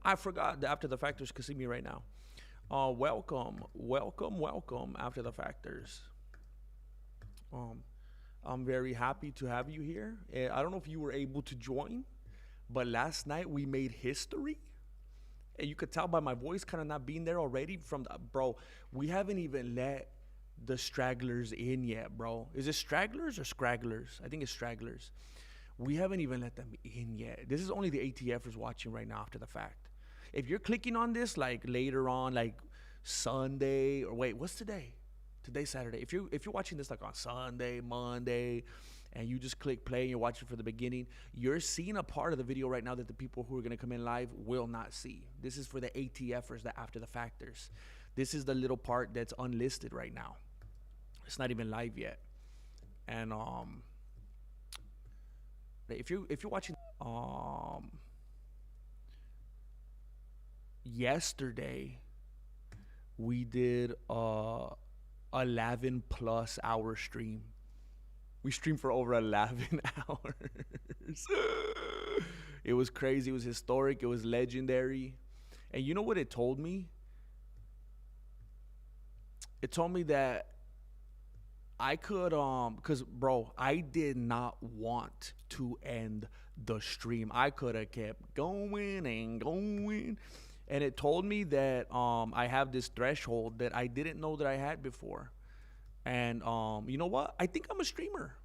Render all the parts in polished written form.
I forgot the After the Factors can see me right now. Welcome, After the Factors. Um, I'm very happy to have you here. I don't know if you were able to join, but last night we made history. And you could tell by my voice kind of not being there already from the, bro, we haven't even let the stragglers in yet, bro. Is it stragglers or scragglers? I think it's stragglers. We haven't even let them in yet. This is only the ATFers watching right now after the fact. If you're clicking on this like later on, like Sunday, or wait, what's today? Today's Saturday. If you're watching this like on Sunday, Monday, and you just click play and you're watching for the beginning, you're seeing a part of the video right now that the people who are gonna come in live will not see. This is for the ATFers, the after the factors. This is the little part that's unlisted right now. It's not even live yet. And if you're watching yesterday we did 11 plus hour stream. We streamed for over 11 hours. It was crazy. It was historic. It was legendary. And you know what it told me? It told me that I could because bro, I did not want to end the stream. I could have kept going and going. And it told me that I have this threshold that I didn't know that I had before. And you know what? I think I'm a streamer.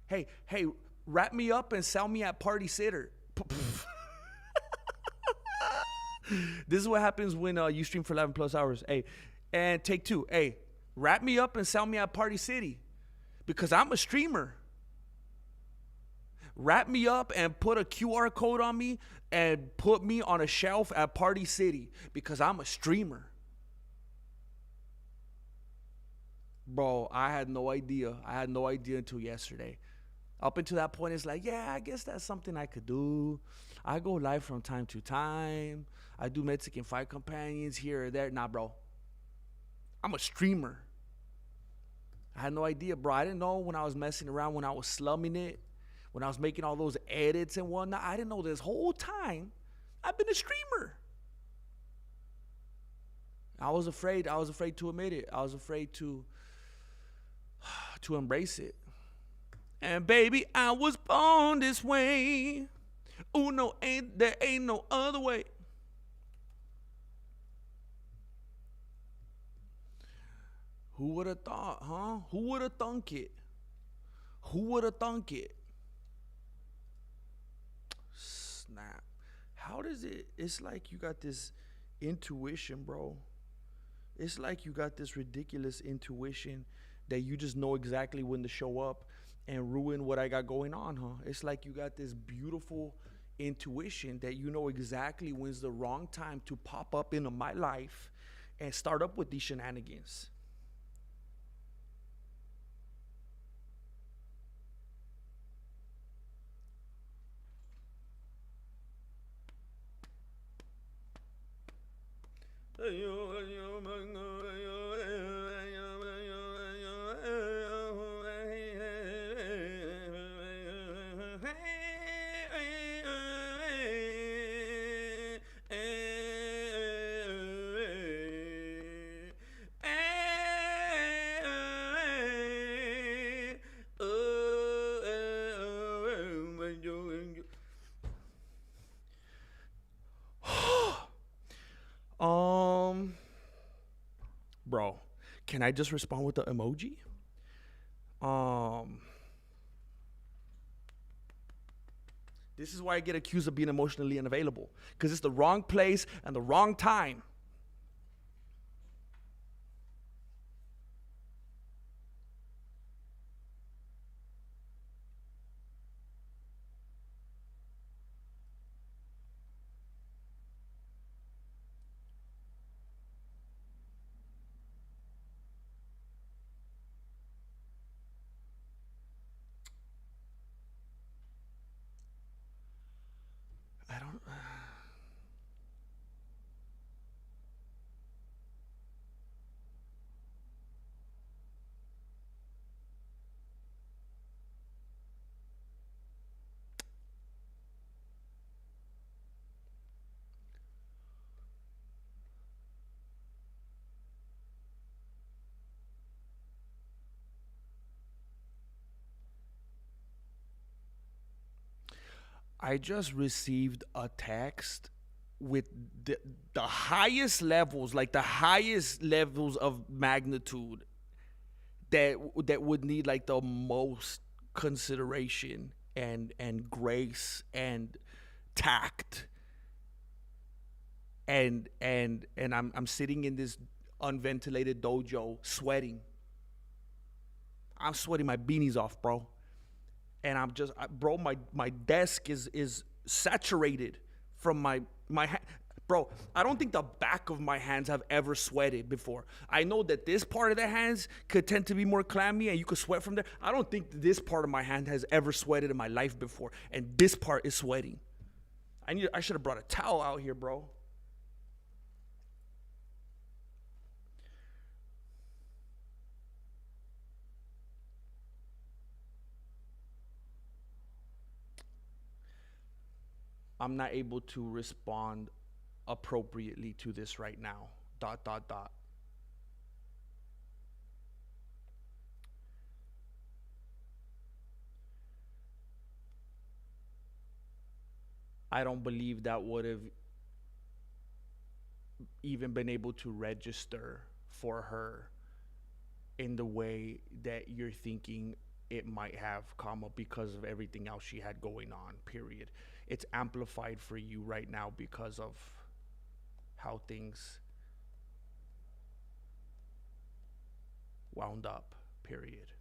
Hey, wrap me up and sell me at Party Sitter. This is what happens when you stream for 11 plus hours. Hey, and take two. Hey, wrap me up and sell me at Party City because I'm a streamer. Wrap me up and put a QR code on me and put me on a shelf at Party City because I'm a streamer. Bro, I had no idea. I had no idea until yesterday. Up until that point, it's like, yeah, I guess that's something I could do. I go live from time to time. I do Mexican Fight Companions here or there. Nah, bro. I'm a streamer. I had no idea, bro. I didn't know when I was messing around, when I was slumming it, when I was making all those edits and whatnot. I didn't know this whole time I've been a streamer. I was afraid. I was afraid to admit it. I was afraid to embrace it. And baby, I was born this way. Oh no, there ain't no other way. Who would have thought, huh? Who would have thunk it? Who would have thunk it? Snap. How does it? It's like you got this intuition, bro. It's like you got this ridiculous intuition that you just know exactly when to show up and ruin what I got going on, huh? It's like you got this beautiful intuition that you know exactly when's the wrong time to pop up into my life and start up with these shenanigans. Bro, can I just respond with the emoji? This is why I get accused of being emotionally unavailable, because it's the wrong place and the wrong time. I don't. I just received a text with the highest levels, like the highest levels of magnitude that would need like the most consideration and grace and tact. And I'm sitting in this unventilated dojo sweating. I'm sweating my beanies off, bro. And bro, my desk is saturated from my bro. I don't think the back of my hands have ever sweated before. I know that this part of the hands could tend to be more clammy and you could sweat from there. I don't think this part of my hand has ever sweated in my life before, and this part is sweating. I should have brought a towel out here, bro. I'm not able to respond appropriately to this right now. ... I don't believe that would have even been able to register for her in the way that you're thinking it might have, comma, because of everything else she had going on, period. It's amplified for you right now because of how things wound up, period.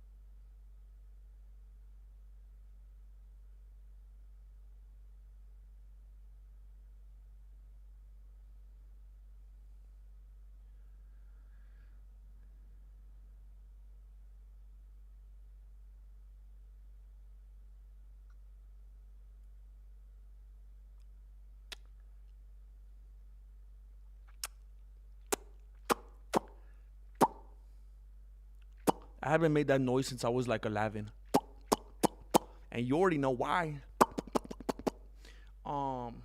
I haven't made that noise since I was like 11. And you already know why. Um,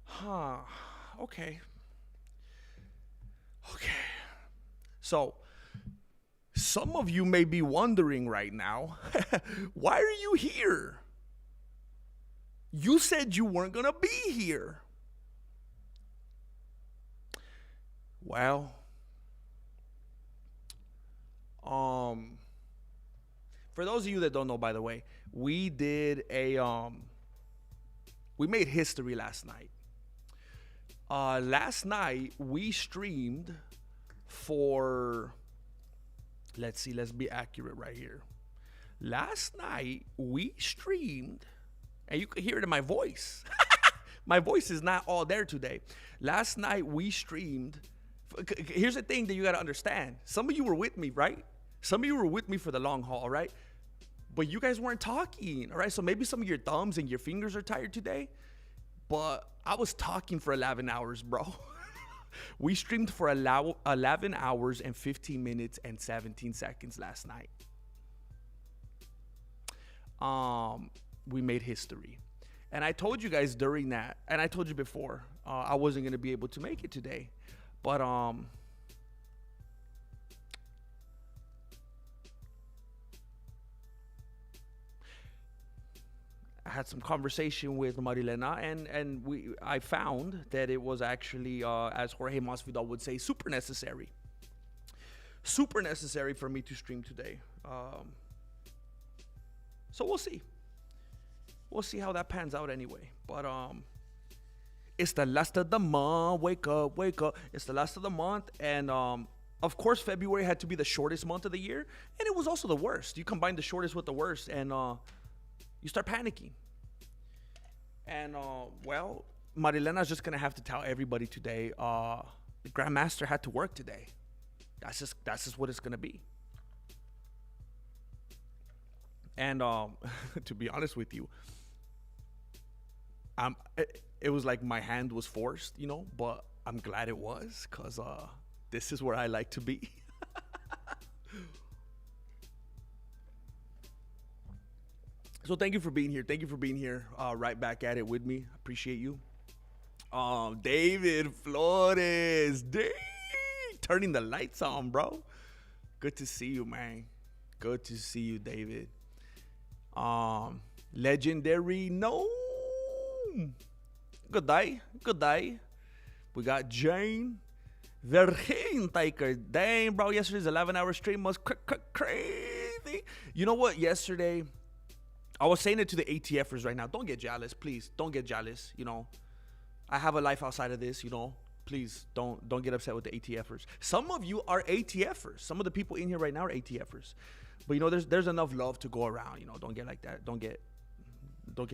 huh. Okay. Okay. So, some of you may be wondering right now, why are you here? You said you weren't going to be here. Well, for those of you that don't know, by the way, we did we made history last night. Last night we streamed for, let's be accurate right here. Last night we streamed, and you could hear it in my voice. My voice is not all there today. Last night we streamed. Here's the thing that you got to understand. Some of you were with me, right? Some of you were with me for the long haul, right? But you guys weren't talking, all right? So maybe some of your thumbs and your fingers are tired today. But I was talking for 11 hours, bro. We streamed for 11 hours and 15 minutes and 17 seconds last night. We made history. And I told you guys during that, and I told you before, I wasn't going to be able to make it today. But I had some conversation with Marilena, and I found that it was actually, as Jorge Masvidal would say, super necessary. Super necessary for me to stream today. So we'll see. We'll see how that pans out anyway. But it's the last of the month. Wake up, wake up. It's the last of the month. And of course, February had to be the shortest month of the year. And it was also the worst. You combine the shortest with the worst, and you start panicking. And, well, Marilena's just going to have to tell everybody today, the Grandmaster had to work today. That's just what it's going to be. And to be honest with you, it was like my hand was forced, you know, but I'm glad it was, because this is where I like to be. So thank you for being here. Thank you for being here right back at it with me. Appreciate you. David Flores. Dave. turning the lights on, bro. Good to see you, man. Good to see you, David. Legendary no. Good day. Good day. We got Jane Verheen Tiker. Dang, bro. Yesterday's 11-hour stream was crazy. You know what? Yesterday, I was saying it to the ATFers right now. Don't get jealous, please. Don't get jealous. You know, I have a life outside of this. You know, please don't get upset with the ATFers. Some of you are ATFers. Some of the people in here right now are ATFers. But you know, there's enough love to go around. You know, don't get like that. Don't get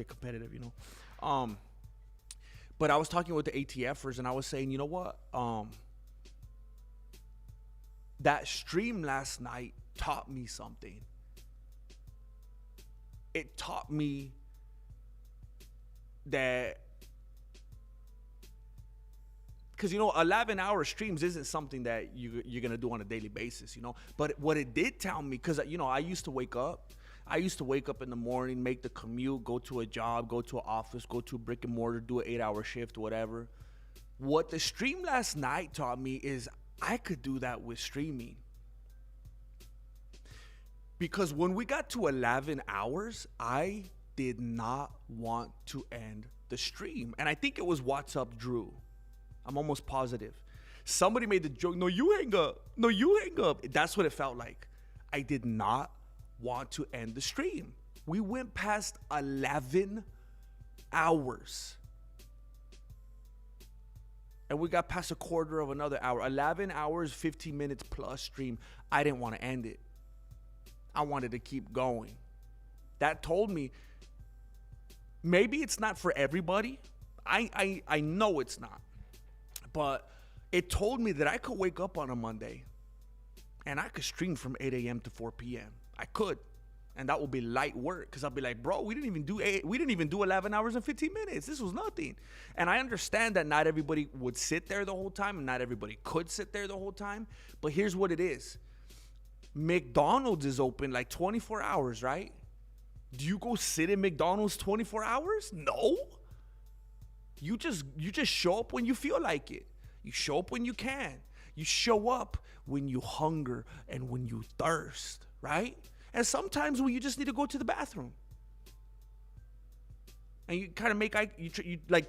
competitive. You know, but I was talking with the ATFers and I was saying, you know what? That stream last night taught me something. It taught me that, because, you know, 11-hour streams isn't something that you're going to do on a daily basis, you know. But what it did tell me, because, you know, I used to wake up in the morning, make the commute, go to a job, go to an office, go to a brick and mortar, do an 8-hour shift, whatever. What the stream last night taught me is I could do that with streaming. Because when we got to 11 hours, I did not want to end the stream. And I think it was What's Up Drew. I'm almost positive. Somebody made the joke, no, you hang up. No, you hang up. That's what it felt like. I did not want to end the stream. We went past 11 hours. And we got past a quarter of another hour. 11 hours, 15 minutes plus stream. I didn't want to end it. I wanted to keep going. That told me maybe it's not for everybody. I know it's not. But it told me that I could wake up on a Monday and I could stream from 8 a.m. to 4 p.m. I could. And that would be light work, because I'll be like, bro, we didn't even do 11 hours and 15 minutes. This was nothing. And I understand that not everybody would sit there the whole time and not everybody could sit there the whole time. But here's what it is. McDonald's is open like 24 hours, right? Do you go sit in McDonald's 24 hours? No. You just show up when you feel like it. You show up when you can. You show up when you hunger and when you thirst, right? And sometimes when you just need to go to the bathroom. And you kind of you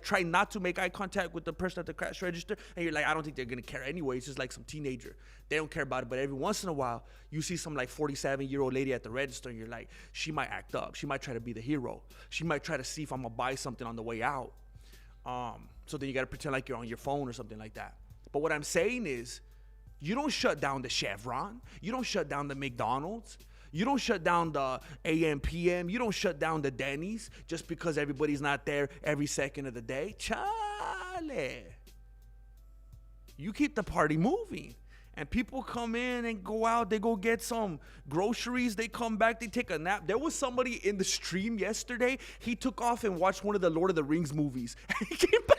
try not to make eye contact with the person at the cash register. And you're like, I don't think they're going to care anyway. It's just like some teenager. They don't care about it. But every once in a while, you see some like 47-year-old lady at the register. And you're like, she might act up. She might try to be the hero. She might try to see if I'm going to buy something on the way out. So then you got to pretend like you're on your phone or something like that. But what I'm saying is, you don't shut down the Chevron. You don't shut down the McDonald's. You don't shut down the AM, PM. You don't shut down the Denny's just because everybody's not there every second of the day. Chale. You keep the party moving. And people come in and go out. They go get some groceries. They come back. They take a nap. There was somebody in the stream yesterday. He took off and watched one of the Lord of the Rings movies. He came back.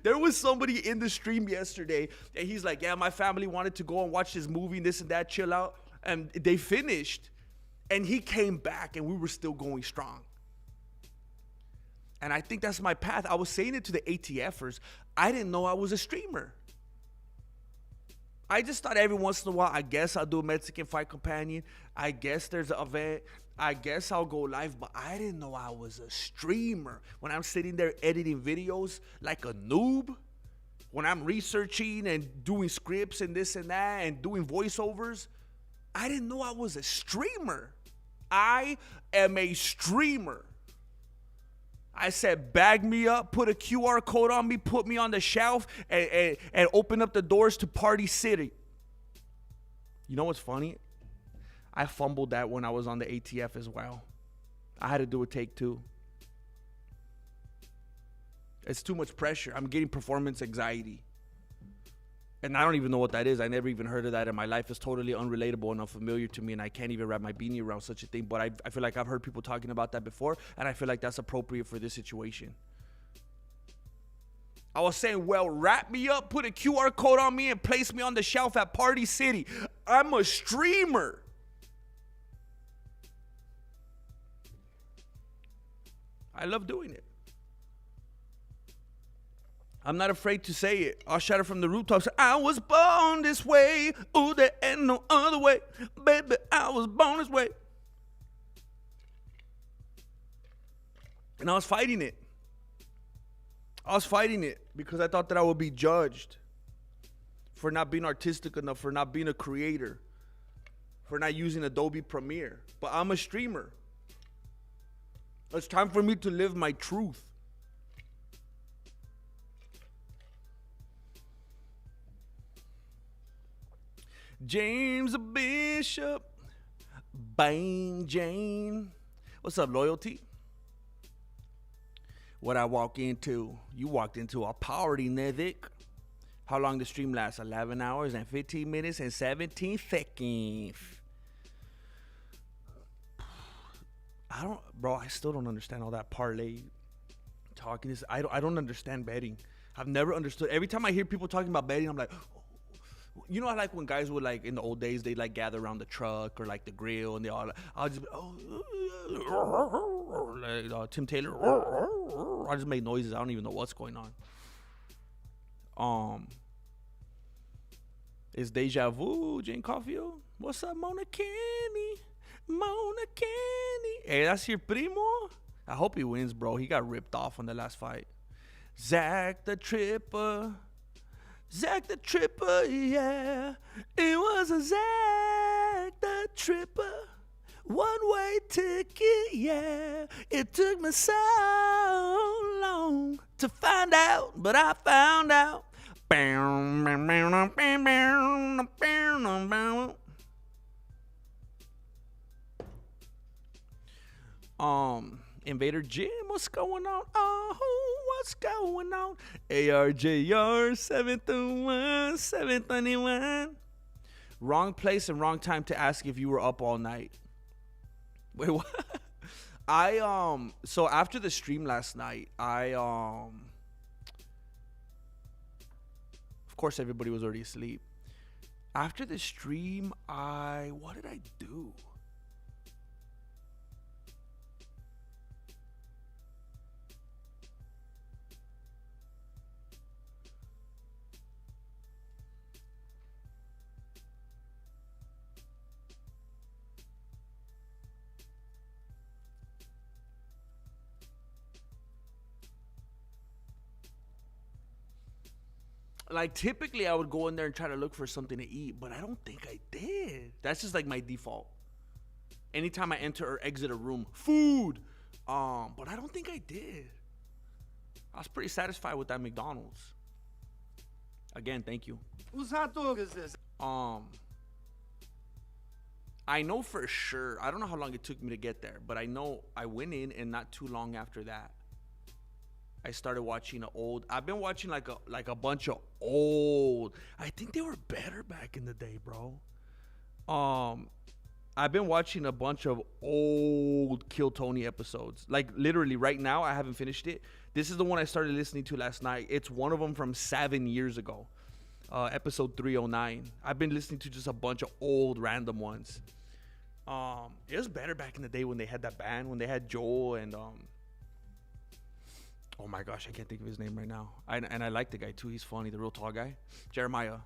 There was somebody in the stream yesterday. And he's like, yeah, my family wanted to go and watch this movie and this and that. Chill out. And they finished, and he came back, and we were still going strong. And I think that's my path. I was saying it to the ATFers. I didn't know I was a streamer. I just thought every once in a while, I guess I'll do a Mexican Fight Companion. I guess there's an event. I guess I'll go live. But I didn't know I was a streamer. When I'm sitting there editing videos like a noob, when I'm researching and doing scripts and this and that and doing voiceovers, I didn't know I was a streamer. I am a streamer. I said, bag me up, put a QR code on me, put me on the shelf, and open up the doors to Party City. You know what's funny? I fumbled that when I was on the ATF as well. I had to do a take two. It's too much pressure. I'm getting performance anxiety. And I don't even know what that is. I never even heard of that in my life. It's totally unrelatable and unfamiliar to me, and I can't even wrap my beanie around such a thing. But I feel like I've heard people talking about that before, and I feel like that's appropriate for this situation. I was saying, well, wrap me up, put a QR code on me, and place me on the shelf at Party City. I'm a streamer. I love doing it. I'm not afraid to say it. I'll shout it from the rooftops. I was born this way. Ooh, there ain't no other way. Baby, I was born this way. And I was fighting it. I was fighting it because I thought that I would be judged for not being artistic enough, for not being a creator, for not using Adobe Premiere. But I'm a streamer. It's time for me to live my truth. James Bishop, Bang Jane. What's up, loyalty? What I walk into, you walked into a party, Nevik. How long the stream lasts? 11 hours and 15 minutes and 17 seconds. I still don't understand all that parlay talking. This, I don't understand betting. I've never understood. Every time I hear people talking about betting, I'm like, you know, I like when guys would, like, in the old days, they like gather around the truck or like the grill, and they all, I'll just, like, Tim Taylor, I just make noises. I don't even know what's going on. It's Deja Vu, Jane Caulfield. What's up, Mona Kenny? Mona Kenny. Hey, that's your primo? I hope he wins, bro. He got ripped off on the last fight. Zach the Tripper. Zach the Tripper, yeah. It was a Zach the Tripper. One-way ticket, yeah. It took me so long to find out, but I found out. Invader Jim, what's going on? Oh, what's going on? ARJR 721 721. Wrong place and wrong time to ask if you were up all night. Wait, what? So after the stream last night, of course everybody was already asleep. After the stream, what did I do? Like, typically I would go in there and try to look for something to eat, but I don't think I did. That's just like my default. Anytime I enter or exit a room, food. But I don't think I did. I was pretty satisfied with that McDonald's. Again, thank you. Whose hot dog is this? I know for sure. I don't know how long it took me to get there, but I know I went in, and not too long after that, I started watching I've been watching like a bunch of old. I think they were better back in the day, bro. I've been watching a bunch of old Kill Tony episodes. Like, literally right now, I haven't finished it. This is the one I started listening to last night. It's one of them from 7 years ago. Episode 309. I've been listening to just a bunch of old random ones. It was better back in the day when they had that band, when they had Joel and oh my gosh, I can't think of his name right now. And I like the guy too. He's funny, the real tall guy, Jeremiah.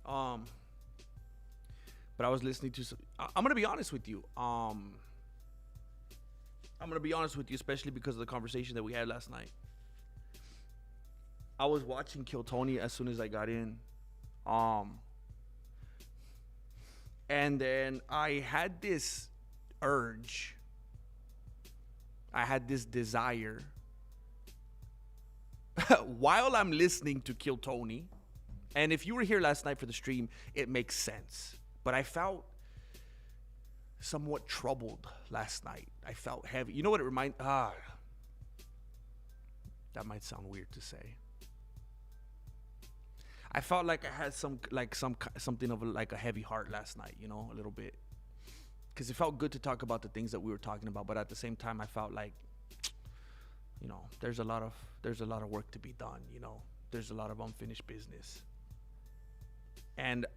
But I was listening to some. I'm gonna be honest with you. Especially because of the conversation that we had last night. I was watching Kill Tony as soon as I got in. And then I had this urge. I had this desire. While I'm listening to Kill Tony, and if you were here last night for the stream, it makes sense. But I felt somewhat troubled last night. I felt heavy. You know what it reminds? That might sound weird to say. I felt like I had something of a heavy heart last night. You know, a little bit, because it felt good to talk about the things that we were talking about. But at the same time, I felt like, you know, there's a lot of work to be done. You know, there's a lot of unfinished business, and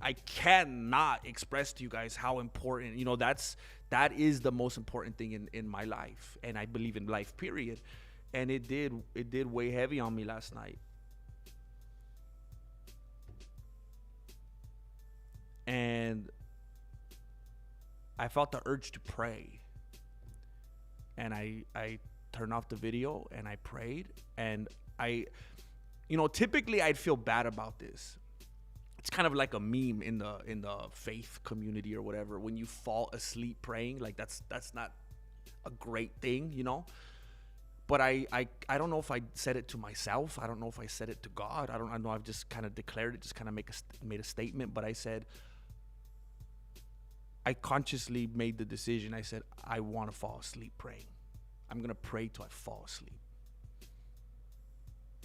I cannot express to you guys how important, you know, that is the most important thing in my life, and I believe in life, period, And it did weigh heavy on me last night. And I felt the urge to pray. And I turned off the video and I prayed. And typically I'd feel bad about this. It's kind of like a meme in the faith community or whatever. When you fall asleep praying, like that's not a great thing, But I don't know if I said it to myself. I don't know if I said it to God. I know I've just kind of declared it, just kind of made a statement. But I said, I consciously made the decision. I said, I want to fall asleep praying. I'm going to pray till I fall asleep.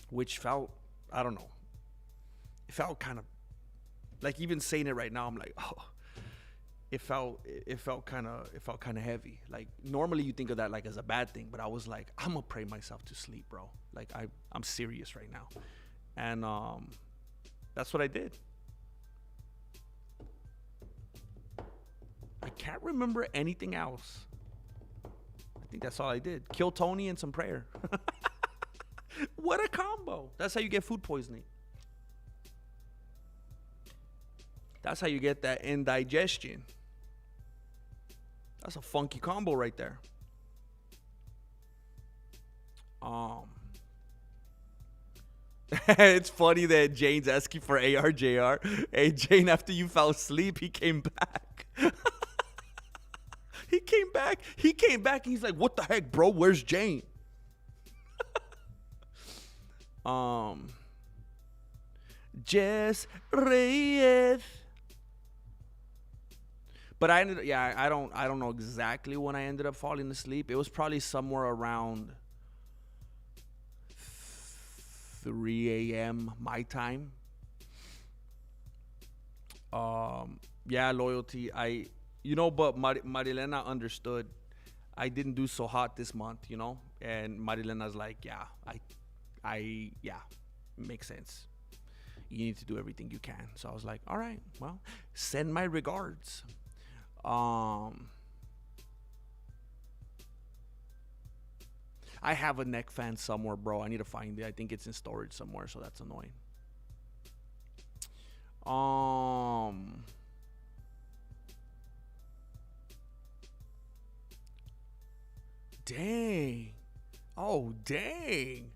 Which felt, I don't know. It felt kind of, like even saying it right now, I'm like, oh. It felt kind of heavy. Like normally you think of that like as a bad thing, but I was like, I'm gonna pray myself to sleep, bro. Like I'm serious right now, and that's what I did. I can't remember anything else. I think that's all I did. Kill Tony and some prayer. What a combo! That's how you get food poisoning. That's how you get that indigestion. That's a funky combo right there. It's funny that Jane's asking for ARJR. Hey, Jane, after you fell asleep, he came back. He came back. And he's like, what the heck, bro? Where's Jane? Jess Reyes. But I don't know exactly when I ended up falling asleep. It was probably somewhere around 3 a.m. my time. Loyalty. But Marilena understood. I didn't do so hot this month, and Marilena's like, makes sense. You need to do everything you can. So I was like, all right, well, send my regards. I have a neck fan somewhere, bro. I need to find it. I think it's in storage somewhere, so that's annoying. Dang. Oh, dang.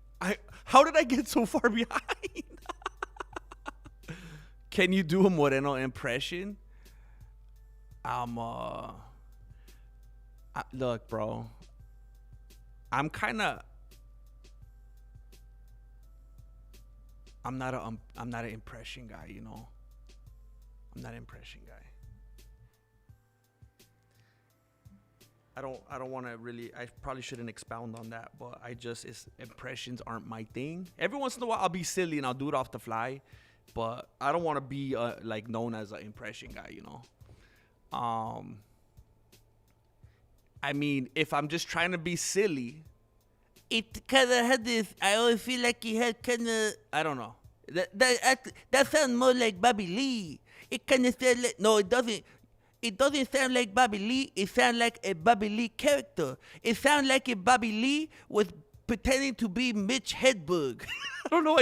How did I get so far behind? Can you do a Moreno impression? Look, bro. I'm not an impression guy, I'm not an impression guy. I don't want to really. I probably shouldn't expound on that, but impressions aren't my thing. Every once in a while, I'll be silly and I'll do it off the fly, but I don't want to be known as an impression guy, I mean, if I'm just trying to be silly, it kind of had this. I always feel like he had kind of. I don't know. That sounds more like Bobby Lee. It kind of sounds like. No, it doesn't. It doesn't sound like Bobby Lee. It sounds like a Bobby Lee character. It sounds like if Bobby Lee was pretending to be Mitch Hedberg. I don't know.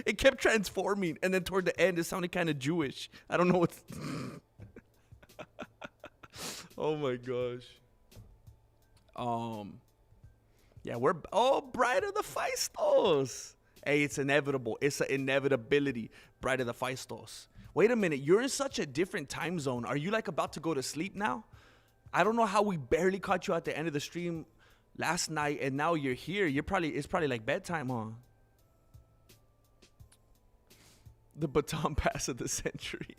It kept transforming, and then toward the end, it sounded kind of Jewish. I don't know what's. Oh my gosh. We're Bride of the Feistos. Hey, it's inevitable. It's an inevitability. Bride of the Feistos. Wait a minute, you're in such a different time zone. Are you like about to go to sleep now? I don't know how we barely caught you at the end of the stream last night, and now you're here. It's probably like bedtime, huh? The baton pass of the century.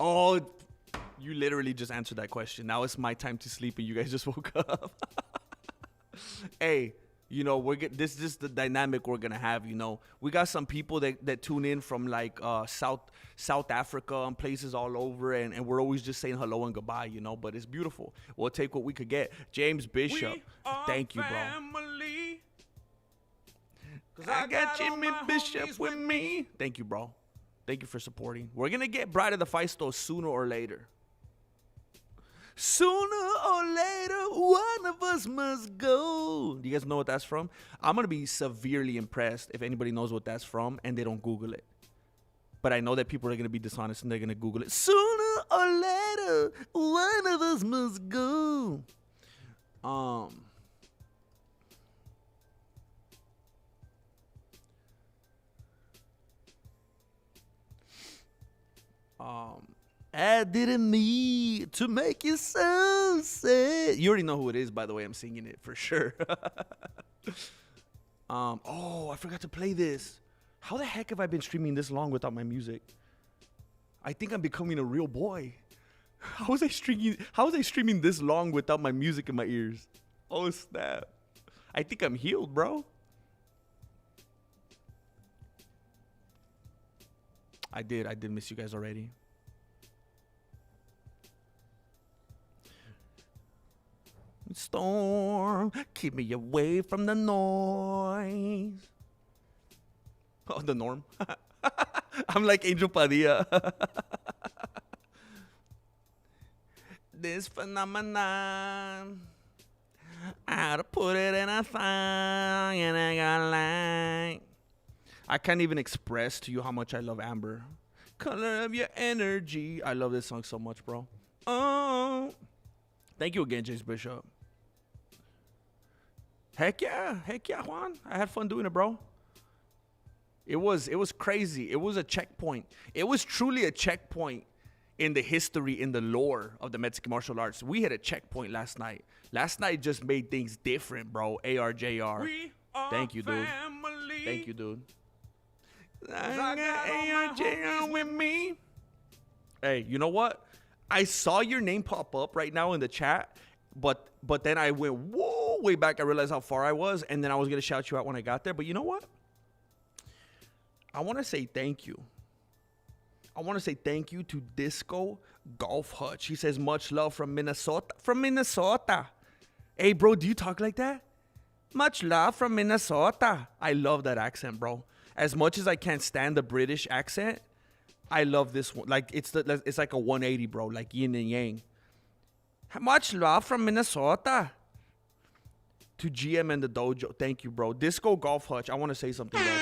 Oh, you literally just answered that question. Now it's my time to sleep, and you guys just woke up. Hey, this is the dynamic we're gonna have. We got some people that tune in from like South Africa and places all over, and we're always just saying hello and goodbye. But it's beautiful. We'll take what we could get. James Bishop, thank you, bro. Cause I got Jimmy Bishop with me. Thank you, bro. Thank you for supporting. We're gonna get Bride of the Feistos sooner or later. Sooner or later, one of us must go. Do you guys know what that's from? I'm going to be severely impressed if anybody knows what that's from and they don't Google it. But I know that people are going to be dishonest and they're going to Google it. Sooner or later, one of us must go. I didn't need to make you so sad. You already know who it is, by the way. I'm singing it for sure. I forgot to play this. How the heck have I been streaming this long without my music? I think I'm becoming a real boy. How was I streaming this long without my music in my ears? Oh, snap. I think I'm healed, bro. I did miss you guys already. Storm, keep me away from the noise. Oh, the norm. I'm like Angel Padilla. This phenomenon, I had to put it in a song, and I got like. I can't even express to you how much I love Amber. Color of your energy. I love this song so much, bro. Oh, thank you again, James Bishop. Heck yeah, Juan. I had fun doing it, bro. It was crazy. It was a checkpoint. It was truly a checkpoint in the history, in the lore of the Mexican martial arts. We hit a checkpoint last night. Last night just made things different, bro. ARJR. Thank you, dude. Thank you, dude. I got ARJR with me. Hey, you know what? I saw your name pop up right now in the chat, but then I went way back. I realized how far I was, and then I was gonna shout you out when I got there. But you know what? I want to say thank you. I want to say thank you to Disco Golf Hutch. He says much love from Minnesota. From Minnesota. Hey, bro, do you talk like that? Much love from Minnesota. I love that accent, bro. As much as I can't stand the British accent, I love this one. Like it's like a 180, bro. Like yin and yang. Much love from Minnesota. To GM and the dojo. Thank you, bro. Disco Golf Hutch. I want to say something, bro.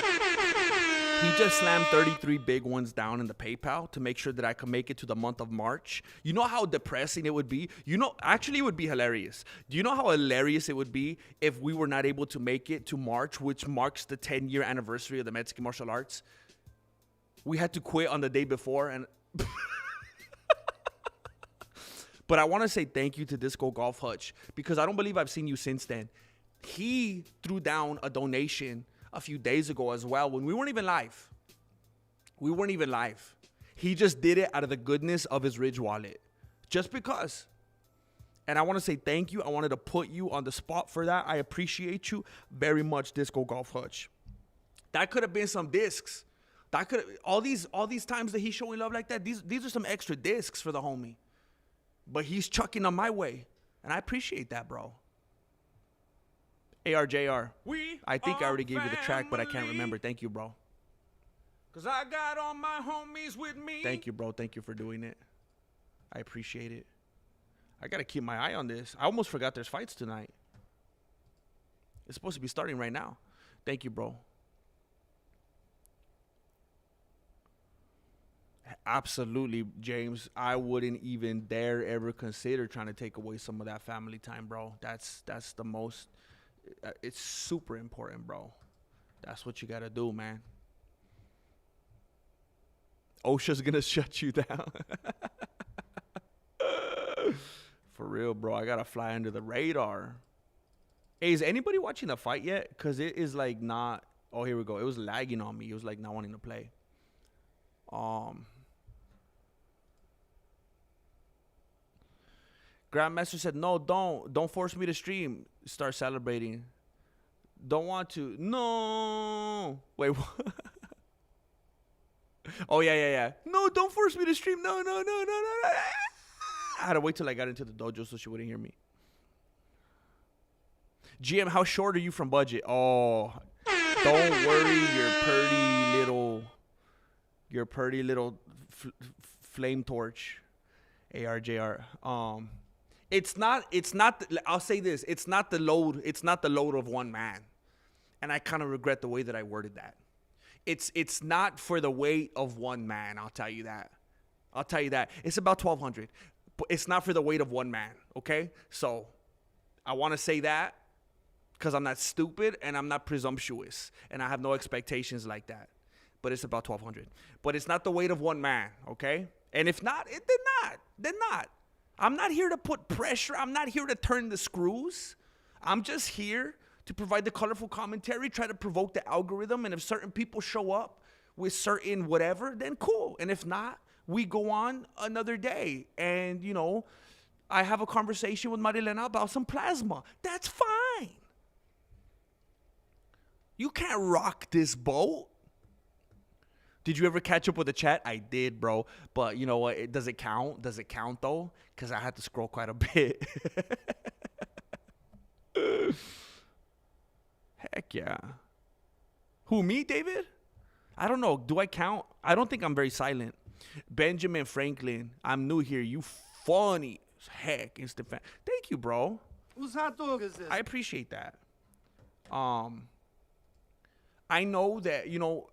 He just slammed 33 big ones down in the PayPal to make sure that I could make it to the month of March. You know how depressing it would be? Actually, it would be hilarious. Do you know how hilarious it would be if we were not able to make it to March, which marks the 10-year anniversary of the Mexican martial arts? We had to quit on the day before. And But I want to say thank you to Disco Golf Hutch because I don't believe I've seen you since then. He threw down a donation a few days ago as well when we weren't even live. He just did it out of the goodness of his Ridge wallet. Just because. And I want to say thank you. I wanted to put you on the spot for that. I appreciate you very much, Disco Golf Hutch. That could have been some discs. That could all these times that he's showing love like that, these are some extra discs for the homie. But he's chucking them my way. And I appreciate that, bro. ARJR. I think I already gave you the track, but I can't remember. Thank you, bro. Cause I got all my homies with me. Thank you, bro. Thank you for doing it. I appreciate it. I gotta keep my eye on this. I almost forgot there's fights tonight. It's supposed to be starting right now. Thank you, bro. Absolutely, James. I wouldn't even dare ever consider trying to take away some of that family time, bro. That's the most. It's super important, bro. That's what you gotta do, man. OSHA's gonna shut you down. For real, bro. I gotta fly under the radar. Hey, is anybody watching the fight yet? Because it is like not. Oh, here we go. It was lagging on me. It was like not wanting to play. Grandmaster said, no, don't force me to stream. Start celebrating. Don't want to. No. Wait, what? Oh, yeah. No, don't force me to stream. No. I had to wait till I got into the dojo so she wouldn't hear me. GM, how short are you from budget? Oh, don't worry, your pretty little flame torch. ARJR. I'll say this, it's not the load of one man. And I kind of regret the way that I worded that. It's not for the weight of one man, I'll tell you that. It's about 1,200. But it's not for the weight of one man, okay? So I want to say that because I'm not stupid and I'm not presumptuous and I have no expectations like that. But it's about 1,200. But it's not the weight of one man, okay? And if not, then not. I'm not here to put pressure. I'm not here to turn the screws. I'm just here to provide the colorful commentary, try to provoke the algorithm. And if certain people show up with certain whatever, then cool. And if not, we go on another day. And, you know, I have a conversation with Marilena about some plasma. That's fine. You can't rock this boat. Did you ever catch up with the chat? I did, bro. But you know what? Does it count? Does it count, though? Because I had to scroll quite a bit. Heck yeah. Who, me, David? I don't know. Do I count? I don't think I'm very silent. Benjamin Franklin, I'm new here. You funny as heck. Instant fan. Thank you, bro. Whose hot dog is this? I appreciate that. I know that, you know,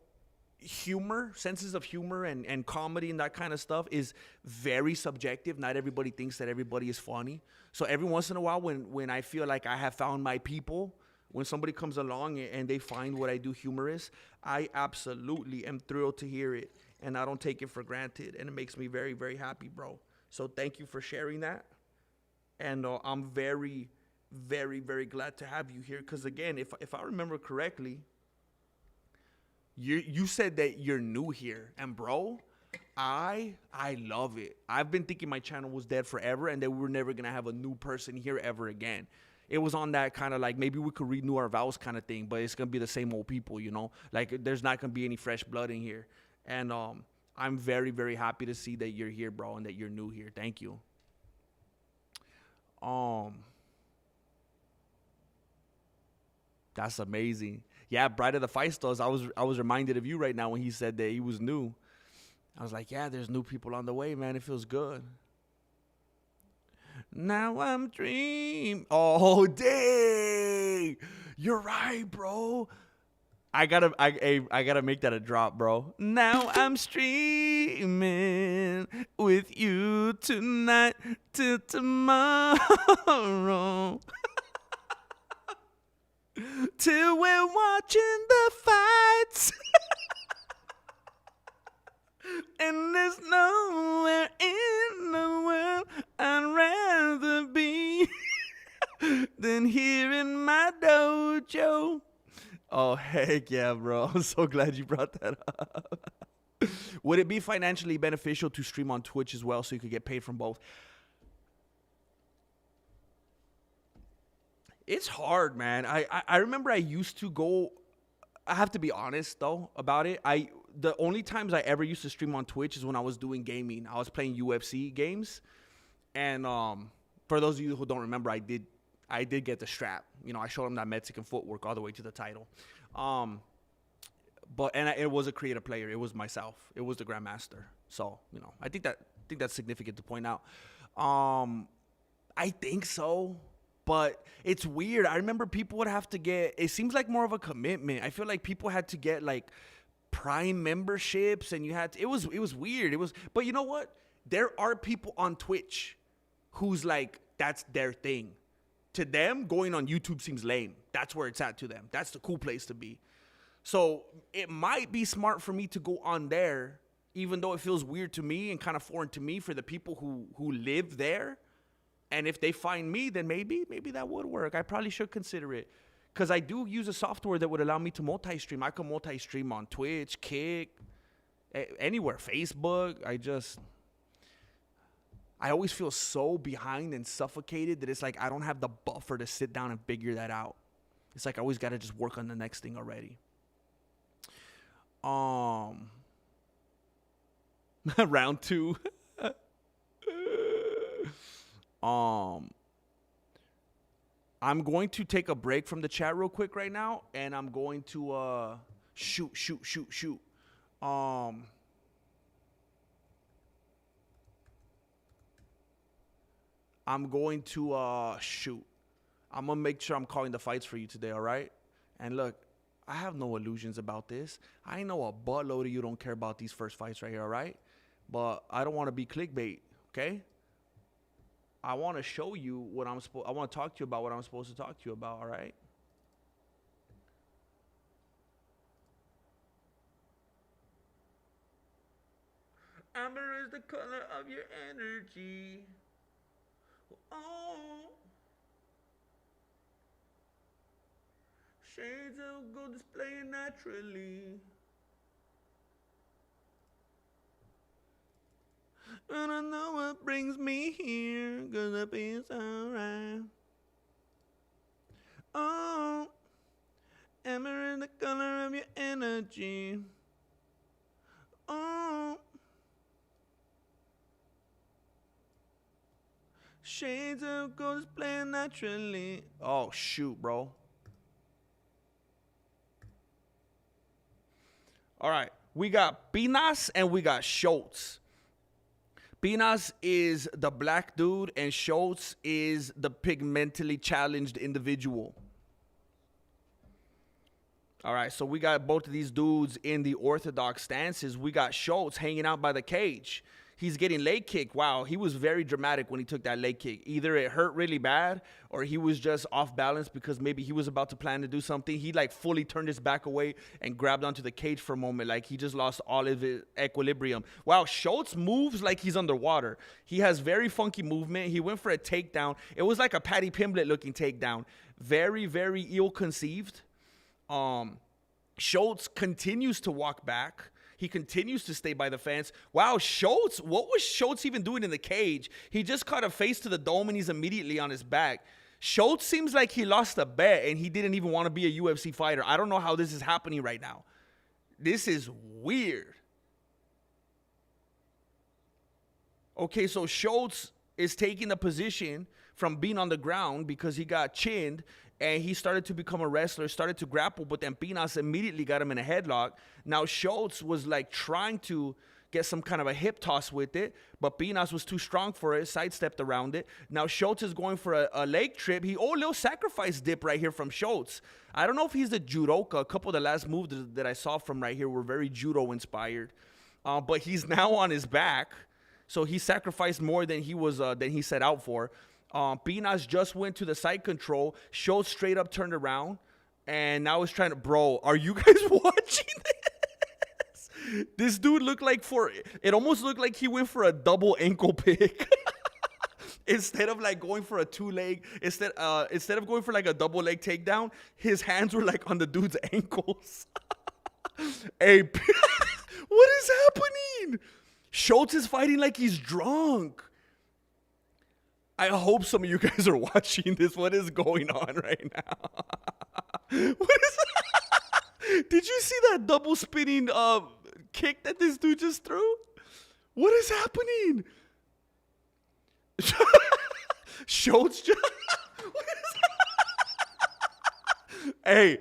humor, senses of humor and comedy and that kind of stuff is very subjective. Not everybody thinks that everybody is funny. So every once in a while when I feel like I have found my people, when somebody comes along and they find what I do humorous, I absolutely am thrilled to hear it. And I don't take it for granted. And it makes me very, very happy, bro. So thank you for sharing that. And I'm very, very, very glad to have you here. Because again, if I remember correctly, you said that you're new here, and bro, I love it. I've been thinking my channel was dead forever and that we were never gonna have a new person here ever again. It was on that kind of like maybe we could renew our vows kind of thing, but it's gonna be the same old people, you know. Like there's not gonna be any fresh blood in here, and I'm very, very happy to see that you're here, bro, and that you're new here. Thank you. That's amazing. Yeah, Bride of the Feistos. I was reminded of you right now when he said that he was new. I was like, yeah, there's new people on the way, man. It feels good. Now I'm dreaming. Oh, dang. You're right, bro. I gotta make that a drop, bro. Now I'm streaming with you tonight till tomorrow. Till we're watching the fights. And there's nowhere in the world I'd rather be than here in my dojo. Oh, heck yeah, bro. I'm so glad you brought that up. Would it be financially beneficial to stream on Twitch as well so you could get paid from both? It's hard, man. I remember I used to go. I have to be honest though about it. The only times I ever used to stream on Twitch is when I was doing gaming. I was playing UFC games, and for those of you who don't remember, I did get the strap. You know, I showed them that Mexican footwork all the way to the title. It was a creative player. It was myself. It was the Grandmaster. So you know, I think that's significant to point out. I think so. But it's weird. I remember people would have to get, it seems like more of a commitment. I feel like people had to get like Prime memberships and you had to, it was weird. But you know what? There are people on Twitch who's like, that's their thing. To them, going on YouTube seems lame. That's where it's at to them. That's the cool place to be. So it might be smart for me to go on there, even though it feels weird to me and kind of foreign to me for the people who live there. And if they find me, then maybe that would work. I probably should consider it. Because I do use a software that would allow me to multi-stream. I can multi-stream on Twitch, Kick, anywhere, Facebook. I always feel so behind and suffocated that it's like I don't have the buffer to sit down and figure that out. It's like I always got to just work on the next thing already. Round 2. I'm going to take a break from the chat real quick right now, and I'm going to shoot. I'm going to shoot. I'm gonna make sure I'm calling the fights for you today, all right? And look, I have no illusions about this. I know a buttload of you don't care about these first fights right here, all right? But I don't want to be clickbait, okay? I want to show you what I want to talk to you about what I'm supposed to talk to you about, all right? Amber is the color of your energy. Oh. Shades of gold displaying naturally. And I know what brings me here, gonna be alright. Oh, amber in the color of your energy. Oh, shades of gold displaying naturally. Oh, shoot, bro. All right, we got Pinas and we got Schultz. Pinas is the black dude and Schultz is the pigmentally challenged individual. All right, so we got both of these dudes in the orthodox stances. We got Schultz hanging out by the cage. He's getting leg kicked. Wow, he was very dramatic when he took that leg kick. Either it hurt really bad or he was just off balance because maybe he was about to plan to do something. He like fully turned his back away and grabbed onto the cage for a moment. Like he just lost all of his equilibrium. Wow, Schultz moves like he's underwater. He has very funky movement. He went for a takedown. It was like a Paddy Pimblett looking takedown. Very, very ill-conceived. Schultz continues to walk back. He continues to stay by the fence. Wow, Schultz, what was Schultz even doing in the cage? He just caught a face to the dome and he's immediately on his back. Schultz seems like he lost a bet and he didn't even want to be a UFC fighter. I don't know how this is happening right now. This is weird. Okay, so Schultz is taking a position from being on the ground because he got chinned and he started to become a wrestler, started to grapple, but then Pinas immediately got him in a headlock. Now Schultz was like trying to get some kind of a hip toss with it, but Pinas was too strong for it, sidestepped around it. Now Schultz is going for a leg trip. Little sacrifice dip right here from Schultz. I don't know if he's the judoka. A couple of the last moves that I saw from right here were very judo inspired. But he's now on his back, so he sacrificed more than he set out for. Pinas just went to the side control. Schultz straight up turned around, and now he's trying to. Bro, are you guys watching this? This dude looked like it almost looked like he went for a double ankle pick. Instead of like going for a two-leg, instead of going for like a double leg takedown, his hands were like on the dude's ankles. Hey, what is happening? Schultz is fighting like he's drunk. I hope some of you guys are watching this. What is going on right now? Did you see that double spinning kick that this dude just threw? What is happening? Schultz just... Hey,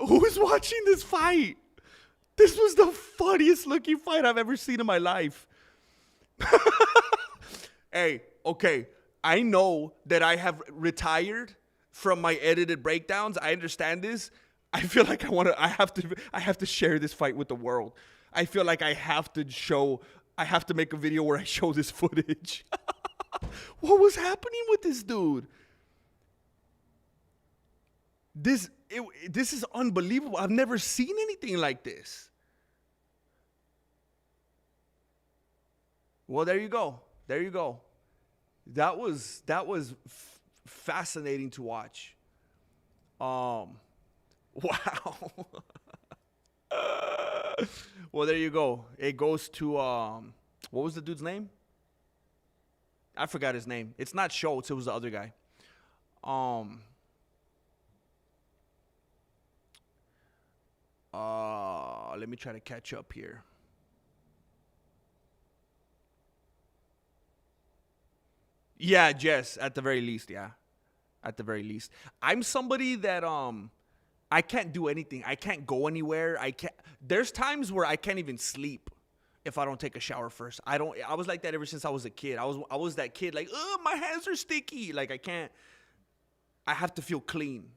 who's watching this fight? This was the funniest looking fight I've ever seen in my life. Hey, okay. I know that I have retired from my edited breakdowns. I understand this. I feel like I have to share this fight with the world. I feel like I have to make a video where I show this footage. What was happening with this dude? This is unbelievable. I've never seen anything like this. Well, there you go. There you go. That was fascinating to watch. Wow. Well, there you go. It goes to what was the dude's name? I forgot his name. It's not Schultz. It was the other guy. Let me try to catch up here. Yeah, Jess, at the very least, yeah. At the very least. I'm somebody that I can't do anything. I can't go anywhere. There's times where I can't even sleep. if I don't take a shower first. I was like that ever since I was a kid. I was that kid like, oh, my hands are sticky. Like I have to feel clean.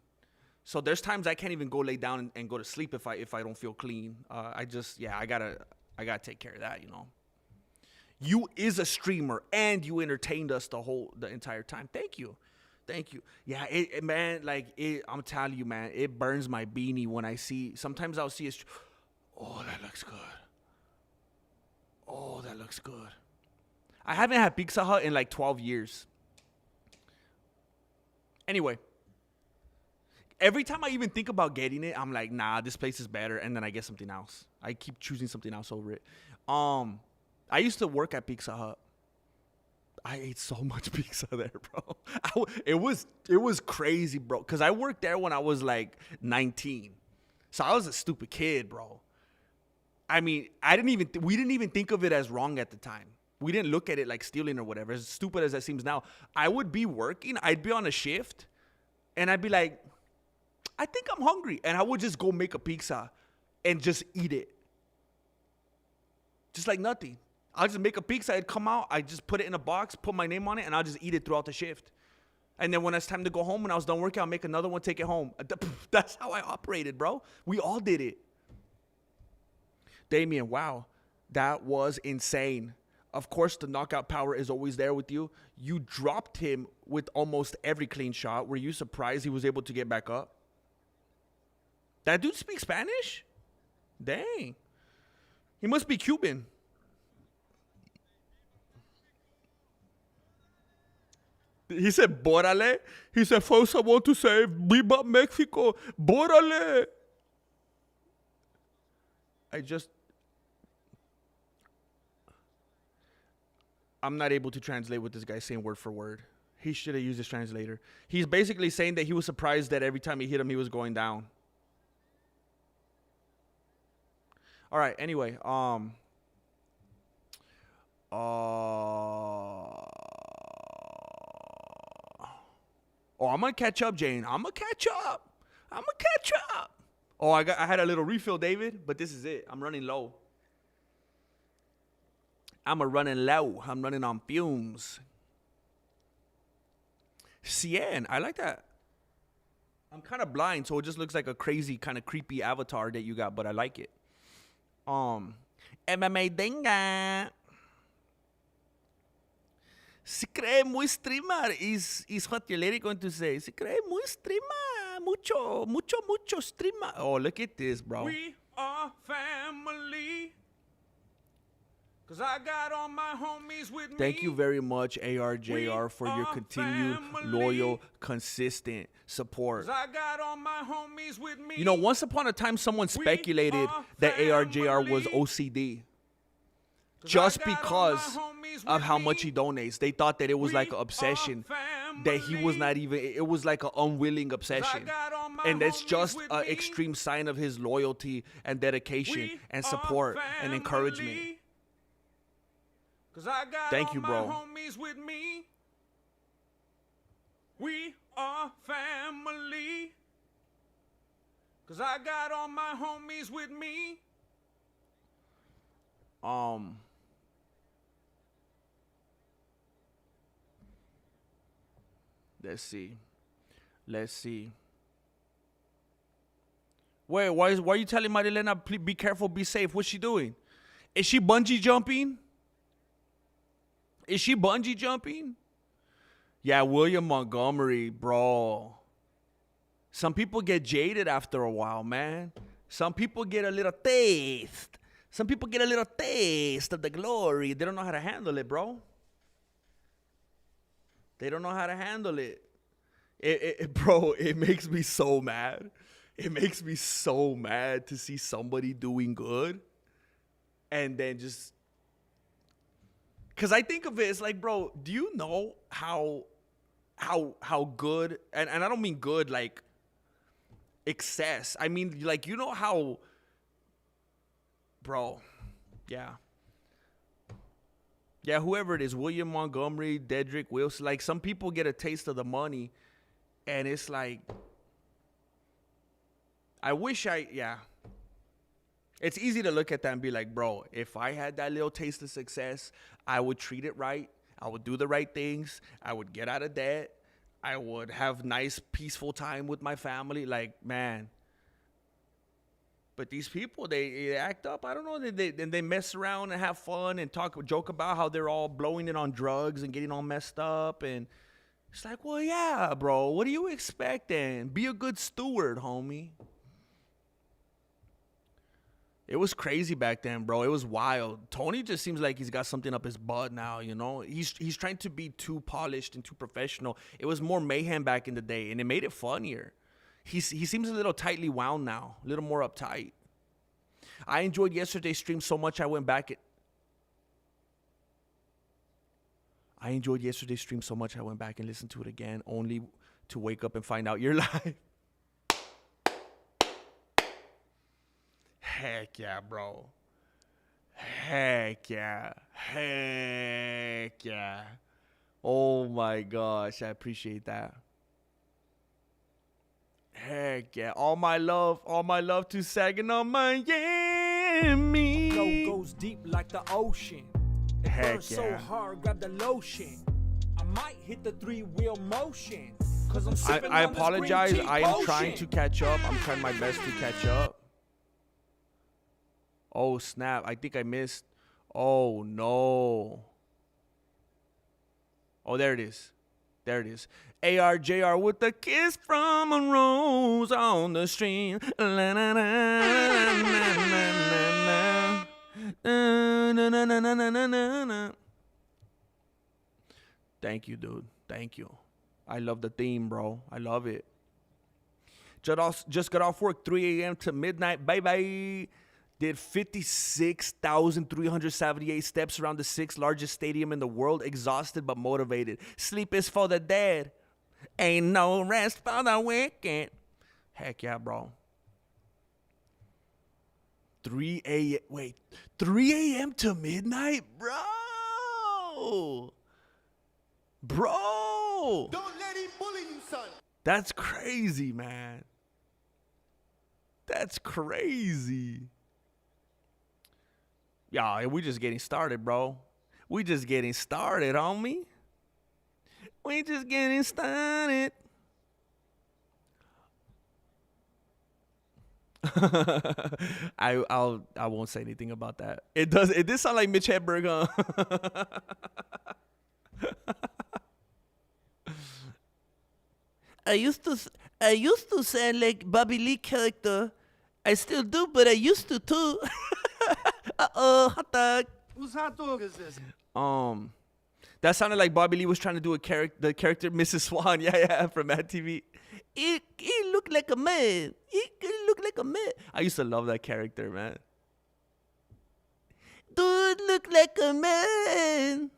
So there's times I can't even go lay down and go to sleep if I don't feel clean. I gotta take care of that, you know. You is a streamer and you entertained us the entire time. Thank you. Yeah, man, I'm telling you, man, it burns my beanie when I see. Sometimes I'll see oh, that looks good. Oh, that looks good. I haven't had Pizza Hut in like 12 years. Anyway, every time I even think about getting it, I'm like, nah, this place is better, and then I get something else. I keep choosing something else over it. I used to work at Pizza Hut. I ate so much pizza there, bro. It was crazy, bro. Because I worked there when I was like 19. So I was a stupid kid, bro. I mean, we didn't even think of it as wrong at the time. We didn't look at it like stealing or whatever. As stupid as that seems now. I would be working. I'd be on a shift. And I'd be like, I think I'm hungry. And I would just go make a pizza and just eat it. Just like nothing. I'll just make a pizza. It'd come out. I just put it in a box, put my name on it, and I'll just eat it throughout the shift. And then when it's time to go home, when I was done working, I'll make another one, take it home. That's how I operated, bro. We all did it. Damien, wow. That was insane. Of course, the knockout power is always there with you. You dropped him with almost every clean shot. Were you surprised he was able to get back up? That dude speaks Spanish? Dang. He must be Cuban. He said, Bórale. He said, first I want to say, Viva Mexico. Bórale. I'm not able to translate what this guy's saying word for word. He should have used his translator. He's basically saying that he was surprised that every time he hit him, he was going down. All right, anyway. Oh, I'm going to catch up, Jane. I'm going to catch up. Oh, I had a little refill, David, but this is it. I'm running low. I'm running on fumes. Cien, I like that. I'm kind of blind, so it just looks like a crazy, kind of creepy avatar that you got, but I like it. MMA Denga. Se cree muy streamer is what your lady going to say. Se cree muy streamer. Mucho streamer. Oh, look at this, bro. We are family. Cause I got all my homies with me. Thank you very much, ARJR, for your continued loyal, consistent support. Cause I got all my homies with me. You know, once upon a time, someone speculated that ARJR was OCD. Just because of how much he donates. They thought that it was like an obsession. That he was not even, it was like an unwilling obsession. And that's just an extreme sign of his loyalty and dedication and support and encouragement. Thank you, bro. We are family. Cause I got all my homies with me. Let's see. Wait, why are you telling Marilena, please be careful, be safe? What's she doing? Is she bungee jumping? Yeah, William Montgomery, bro. Some people get jaded after a while, man. Some people get a little taste. Some people get a little taste of the glory. They don't know how to handle it, bro. They don't know how to handle it. Bro, it makes me so mad. It makes me so mad to see somebody doing good and then just... Because I think of it, it's like, bro, do you know how good... And I don't mean good like excess. I mean, like, you know how... Bro, yeah. Yeah, whoever it is, William Montgomery, Dedrick Wilson, like some people get a taste of the money and it's like, I wish It's easy to look at that and be like, bro, if I had that little taste of success, I would treat it right. I would do the right things. I would get out of debt. I would have nice, peaceful time with my family. Like, man. But these people, they act up. I don't know. They mess around and have fun and joke about how they're all blowing it on drugs and getting all messed up. And it's like, well, yeah, bro. What are you expecting? Be a good steward, homie. It was crazy back then, bro. It was wild. Tony just seems like he's got something up his butt now, you know? He's trying to be too polished and too professional. It was more mayhem back in the day, and it made it funnier. He seems a little tightly wound now, a little more uptight. I enjoyed yesterday's stream so much I went back and listened to it again, only to wake up and find out you're live. Heck yeah, bro. Heck yeah. Heck yeah. Oh my gosh, I appreciate that. Heck yeah. All my love to Saginaw, Miami. Flow goes deep like the ocean. It burns so hard, grab the lotion. I might hit the 3-wheel motion. Cause I'm sipping I on this apologize. green tea I am potion. trying to catch up. I'm trying my best to catch up. Oh, snap. I think I missed. Oh, no. Oh, there it is. There it is. ARJR with a kiss from a rose on the stream. La, na, na, na, na, na, na, na, na. Thank you, dude. Thank you. I love the theme, bro. I love it. Just got off work 3 a.m. to midnight. Bye-bye. Did 56,378 steps around the 6th largest stadium in the world. Exhausted but motivated. Sleep is for the dead. Ain't no rest for the wicked. Heck yeah, bro. 3 a.m. to midnight? Bro. Don't let him bully you, son. That's crazy, man. That's crazy. Yeah, we just getting started, bro. We just getting started, homie. We just getting started. I won't say anything about that. It did sound like Mitch Hedberg, huh? I used to sound like Bobby Lee character. I still do, but I used to too. Hot dog. Whose hot dog is this? That sounded like Bobby Lee was trying to do the character Mrs. Swan. Yeah, from Mad TV. He looked like a man. He looked like a man. I used to love that character, man. Dude, look like a man.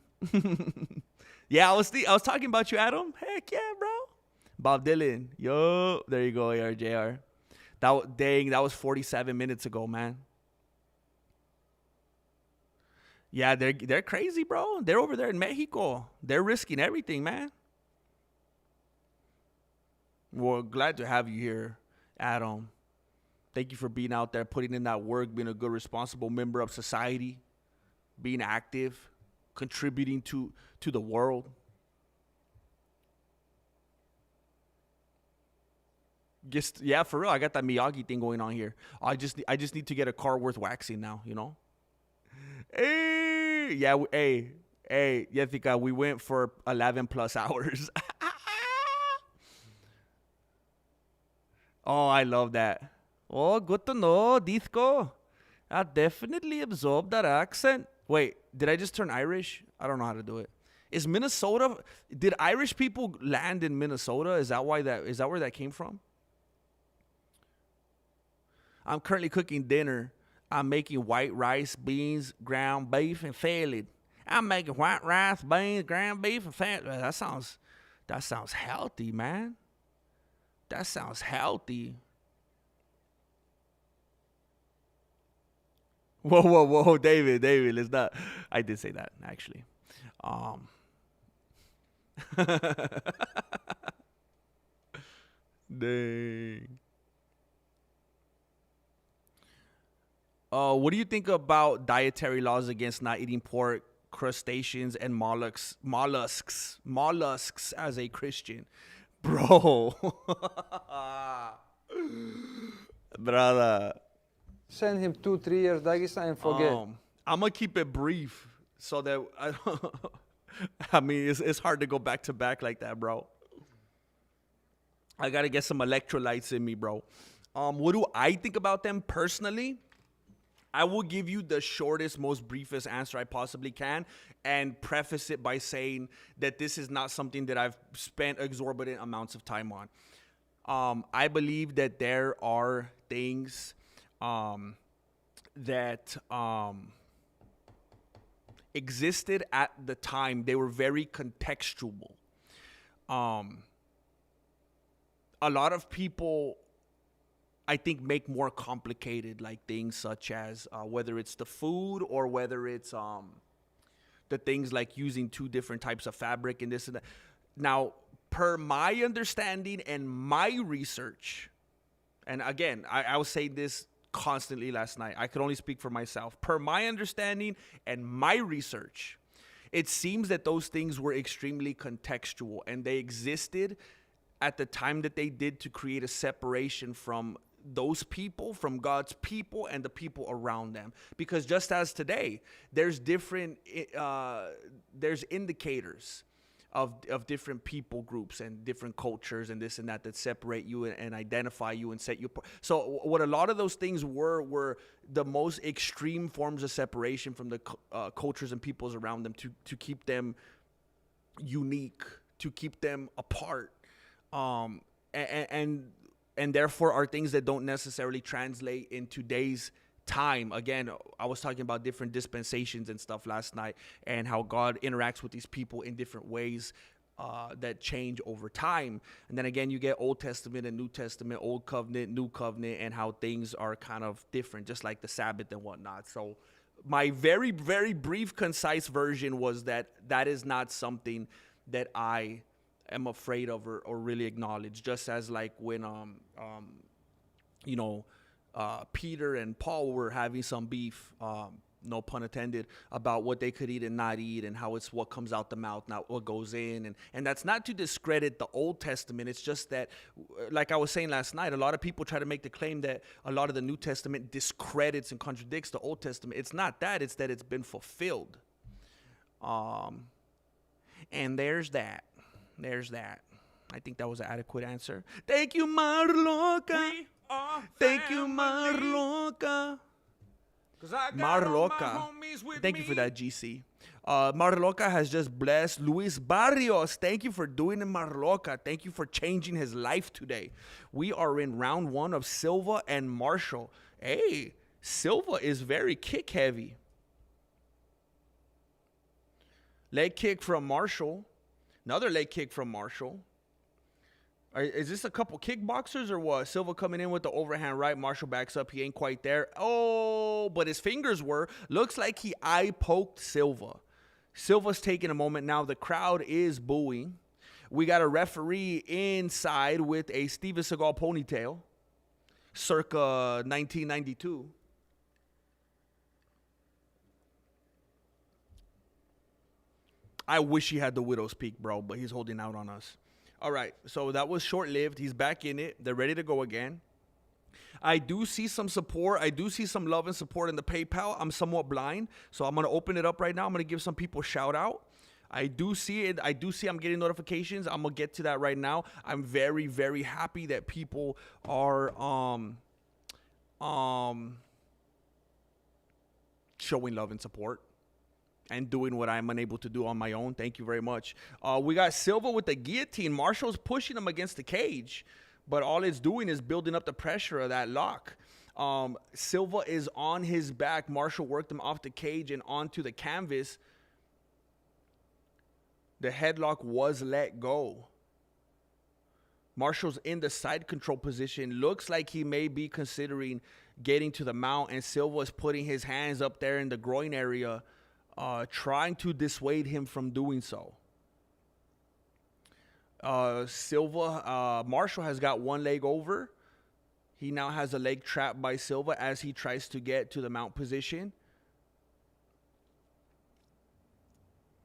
Yeah, I was talking about you, Adam. Heck yeah, bro. Bob Dylan. Yo, there you go, ARJR. That was 47 minutes ago, man. Yeah, they're crazy, bro. They're over there in Mexico. They're risking everything, man. Well, glad to have you here, Adam. Thank you for being out there, putting in that work, being a good, responsible member of society, being active, contributing to the world. Yeah, for real. I got that Miyagi thing going on here. I just need to get a car worth waxing now, you know? Hey, yeah, Jessica, we went for 11 plus hours. Oh, I love that. Oh, good to know, Disco. I definitely absorbed that accent. Wait, did I just turn Irish? I don't know how to do it. Is Minnesota? Did Irish people land in Minnesota? Is that where that came from? I'm currently cooking dinner. I'm making white rice, beans, ground beef, and salad. I'm making white rice, beans, ground beef, and salad. That sounds healthy, man. That sounds healthy. Whoa, David, let's not. I did say that, actually. Dang. What do you think about dietary laws against not eating pork, crustaceans, and mollusks as a Christian? Bro. Brother. Send him 2-3 years Dagestan and forget. I'm going to keep it brief so that I mean, it's hard to go back to back like that, bro. I got to get some electrolytes in me, bro. What do I think about them personally? I will give you the shortest, most briefest answer I possibly can and preface it by saying that this is not something that I've spent exorbitant amounts of time on. I believe that there are things that existed at the time. They were very contextual. A lot of people, I think, make more complicated like things such as whether it's the food or whether it's the things like using 2 different types of fabric and this and that. Now, per my understanding and my research, and again, I was saying this constantly last night. I could only speak for myself. Per my understanding and my research, it seems that those things were extremely contextual and they existed at the time that they did to create a separation from those people, from God's people and the people around them. Because just as today, there's different, there's indicators of different people groups and different cultures and this and that separate you and identify you and set you apart. So what a lot of those things were the most extreme forms of separation from the cultures and peoples around them to keep them unique, to keep them apart. And therefore are things that don't necessarily translate in today's time. Again, I was talking about different dispensations and stuff last night and how God interacts with these people in different ways that change over time. And then again, you get Old Testament and New Testament, Old Covenant, New Covenant, and how things are kind of different, just like the Sabbath and whatnot. So my very, very brief, concise version was that is not something that I am afraid of or really acknowledge. Just as like when Peter and Paul were having some beef, no pun intended, about what they could eat and not eat, and how it's what comes out the mouth, not what goes in. And that's not to discredit the Old Testament. It's just that, like I was saying last night, a lot of people try to make the claim that a lot of the New Testament discredits and contradicts the Old Testament. It's not that. It's that it's been fulfilled. And there's that. I think that was an adequate answer. Thank you, Marloca. Thank you, Marloca. Marloca. Thank you for that, GC. Marloca has just blessed Luis Barrios. Thank you for doing it, Marloca. Thank you for changing his life today. We are in round 1 of Silva and Marshall. Hey, Silva is very kick heavy. Leg kick from Marshall. Another leg kick from Marshall. Is this a couple kickboxers or what? Silva coming in with the overhand right. Marshall backs up. He ain't quite there. Oh, but his fingers were. Looks like he eye poked Silva. Silva's taking a moment now. The crowd is booing. We got a referee inside with a Steven Seagal ponytail. Circa 1992. I wish he had the widow's peak, bro, but he's holding out on us. All right, so that was short-lived. He's back in it. They're ready to go again. I do see some support. I do see some love and support in the PayPal. I'm somewhat blind, so I'm going to open it up right now. I'm going to give some people a shout-out. I do see it. I do see I'm getting notifications. I'm going to get to that right now. I'm very, very happy that people are showing love and support and doing what I'm unable to do on my own. Thank you very much. We got Silva with the guillotine. Marshall's pushing him against the cage, but all it's doing is building up the pressure of that lock. Silva is on his back. Marshall worked him off the cage and onto the canvas. The headlock was let go. Marshall's in the side control position. Looks like he may be considering getting to the mount, and Silva is putting his hands up there in the groin area, trying to dissuade him from doing so. Marshall has got one leg over. He now has a leg trapped by Silva as he tries to get to the mount position.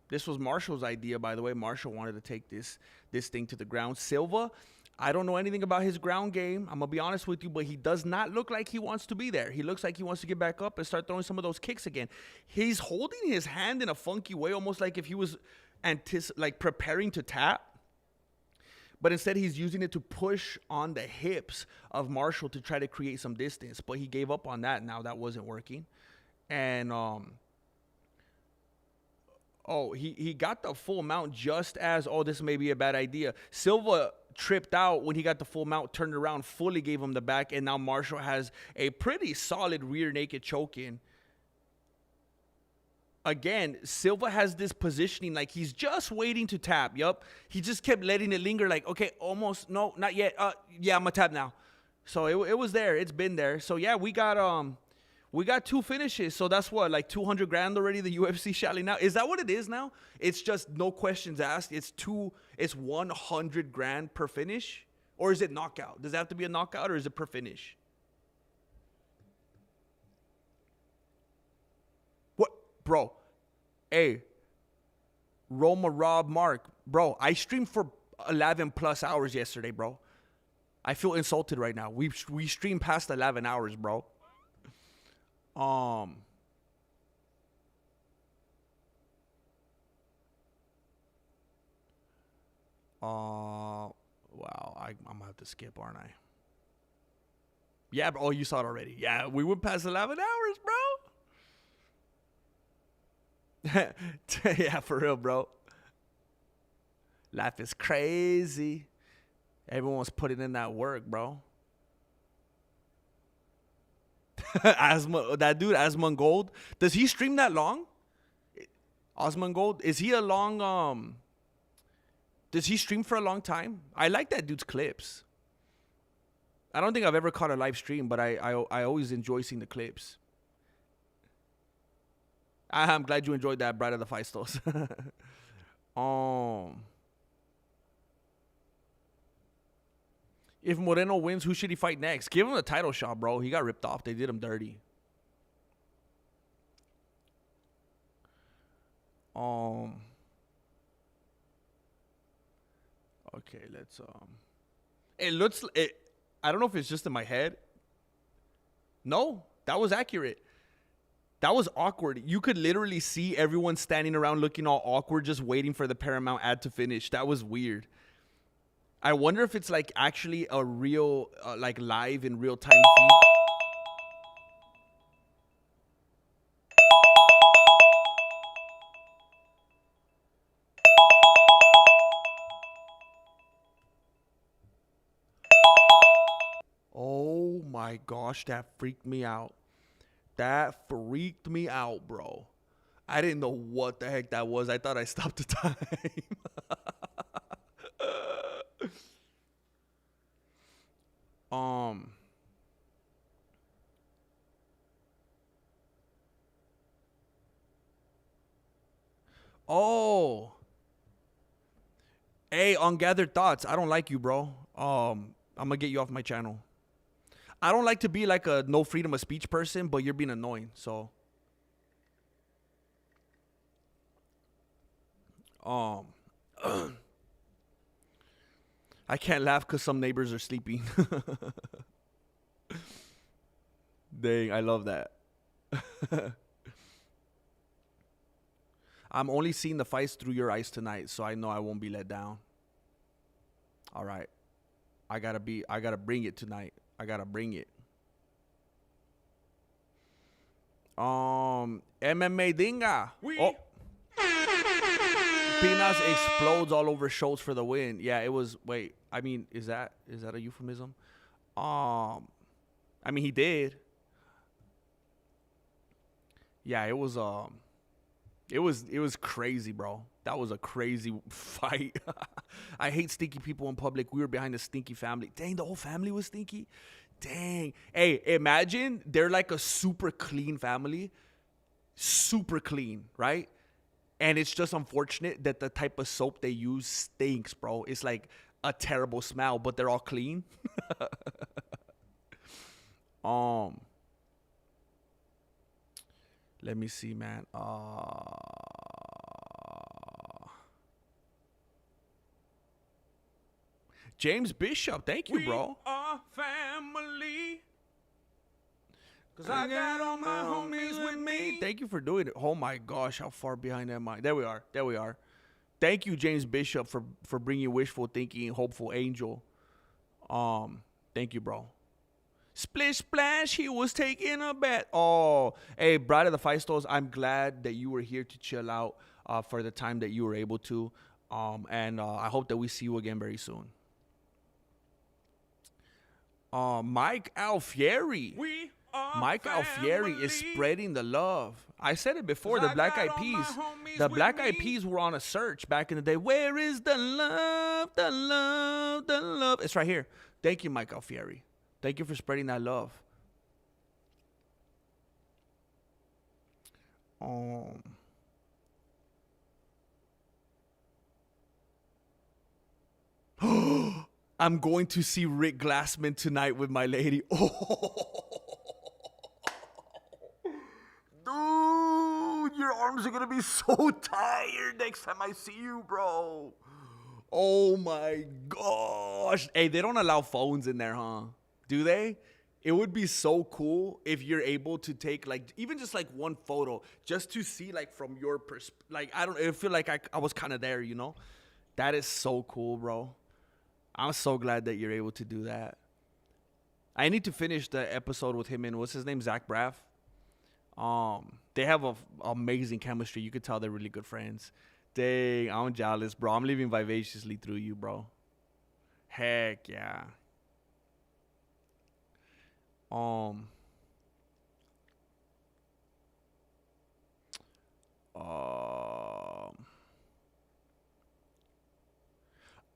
This was Marshall's idea, by the way. Marshall wanted to take this thing to the ground. Silva, I don't know anything about his ground game. I'm going to be honest with you, but he does not look like he wants to be there. He looks like he wants to get back up and start throwing some of those kicks again. He's holding his hand in a funky way, almost like if he was preparing to tap. But instead, he's using it to push on the hips of Marshall to try to create some distance. But he gave up on that. Now that wasn't working. And, he got the full mount just as, this may be a bad idea. Silva tripped out when he got the full mount, turned around, fully gave him the back. And now Marshall has a pretty solid rear naked choke in. Again, Silva has this positioning like he's just waiting to tap. Yup. He just kept letting it linger like, okay, almost. No, not yet. Yeah, I'm going to tap now. So it was there. It's been there. So, yeah, we got 2 finishes. So that's what, like 200 grand already the UFC shelling out. Is that what it is now? It's just no questions asked. It's 100 grand per finish? Or is it knockout? Does it have to be a knockout or is it per finish? Bro, hey, Roma, Rob, Mark, bro, I streamed for 11 plus hours yesterday, bro. I feel insulted right now. We streamed past 11 hours, bro. Wow, I'm gonna have to skip, aren't I? Yeah, bro, you saw it already. Yeah, we went past 11 hours, bro. Yeah, for real, bro. Life is crazy. Everyone's putting in that work, bro. That dude, Asmund Gold. Does he stream that long? Osmond Gold, is he a long, does he stream for a long time? I like that dude's clips. I don't think I've ever caught a live stream, but I always enjoy seeing the clips. I'm glad you enjoyed that, Bride of the Feistos. If Moreno wins, who should he fight next? Give him a title shot, bro. He got ripped off. They did him dirty. Okay, let's I don't know if it's just in my head. No, that was accurate. That was awkward. You could literally see everyone standing around looking all awkward, just waiting for the Paramount ad to finish. That was weird. I wonder if it's like actually a real, like live in real time feed. Oh my gosh, that freaked me out. That freaked me out, bro. I didn't know what the heck that was. I thought I stopped the time. Oh. Hey, Ungathered Thoughts. I don't like you, bro. I'm gonna get you off my channel. I don't like to be like a no freedom of speech person, but you're being annoying, so. I can't laugh because some neighbors are sleeping. Dang, I love that. I'm only seeing the fights through your eyes tonight, so I know I won't be let down. All right. I gotta bring it tonight. I gotta bring it. MMA Dinga. Oh. Pinas explodes all over Schultz for the win. Yeah, it was. Wait, I mean, is that a euphemism? I mean, he did. Yeah, it was crazy, bro. That was a crazy fight. I hate stinky people in public. We were behind a stinky family. Dang, the whole family was stinky. Dang. Hey, imagine they're like a super clean family. Super clean, right? And it's just unfortunate that the type of soap they use stinks, bro. It's like a terrible smell, but they're all clean. Let me see, man. James Bishop, thank you, bro. We are family. Cause I got all my homies with me. Thank you for doing it. Oh my gosh, how far behind am I? There we are. There we are. Thank you, James Bishop, for bringing wishful thinking, hopeful angel. Thank you, bro. Splish splash, he was taking a bet. Oh, hey, Bride of the Fight Stalls, I'm glad that you were here to chill out for the time that you were able to. And I hope that we see you again very soon. Mike Alfieri. Mike Alfieri is spreading the love. I said it before, the Black Eyed Peas. The Black Eyed Peas were on a search back in the day. Where is the love, the love, the love? It's right here. Thank you, Mike Alfieri. Thank you for spreading that love. I'm going to see Rick Glassman tonight with my lady. Oh, dude, your arms are going to be so tired next time I see you, bro. Oh, my gosh. Hey, they don't allow phones in there, huh? Do they? It would be so cool if you're able to take, like, even just, like, one photo just to see, like, from your perspective. Like, I feel like I was kind of there, you know? That is so cool, bro. I'm so glad that you're able to do that. I need to finish the episode with him and what's his name? Zach Braff. They have a amazing chemistry. You could tell they're really good friends. Dang, I'm jealous, bro. I'm living vivaciously through you, bro. Heck yeah.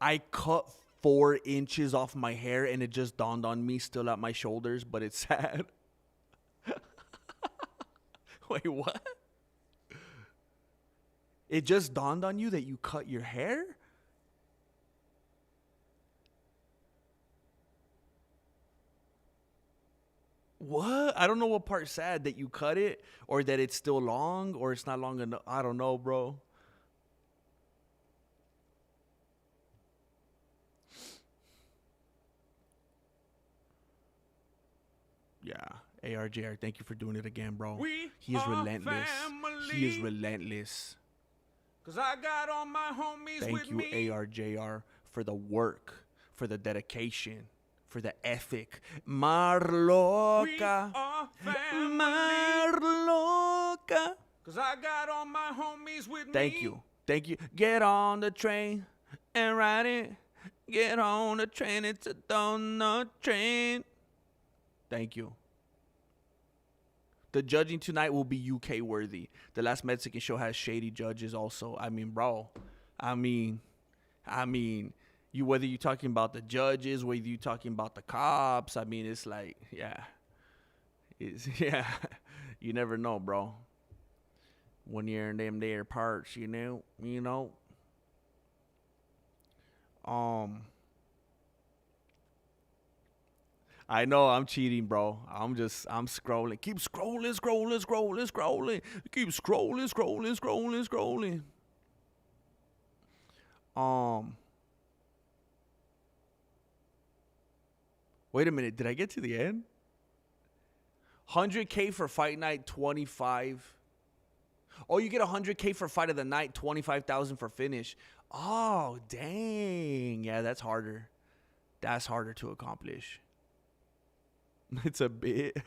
I cut 4 inches off my hair and it just dawned on me, still at my shoulders, but it's sad. Wait, what? It just dawned on you that you cut your hair? What? I don't know what part's sad, that you cut it or that it's still long or it's not long enough. I don't know, bro. Yeah. ARJR, thank you for doing it again, bro. He is relentless. He is relentless. Cause I got all my homies with me. Thank you, ARJR, for the work, for the dedication, for the ethic. Marloca. Marloca. Cause I got all my homies with me. Thank you. Thank you. Get on the train and ride it. Get on the train. It's a donut train. Thank you. The judging tonight will be UK worthy. The last Mexican show has shady judges also. I mean, bro. I mean, you, whether you're talking about the judges, whether you're talking about the cops, I mean, it's like, yeah. Yeah. You never know, bro. When you're in them there parts, you know. I know I'm cheating, bro. I'm scrolling. Keep scrolling. Keep scrolling. Wait a minute. Did I get to the end? 100K for fight night, 25. Oh, you get 100K for fight of the night, 25,000 for finish. Oh, dang. Yeah, that's harder. That's harder to accomplish. It's a bit.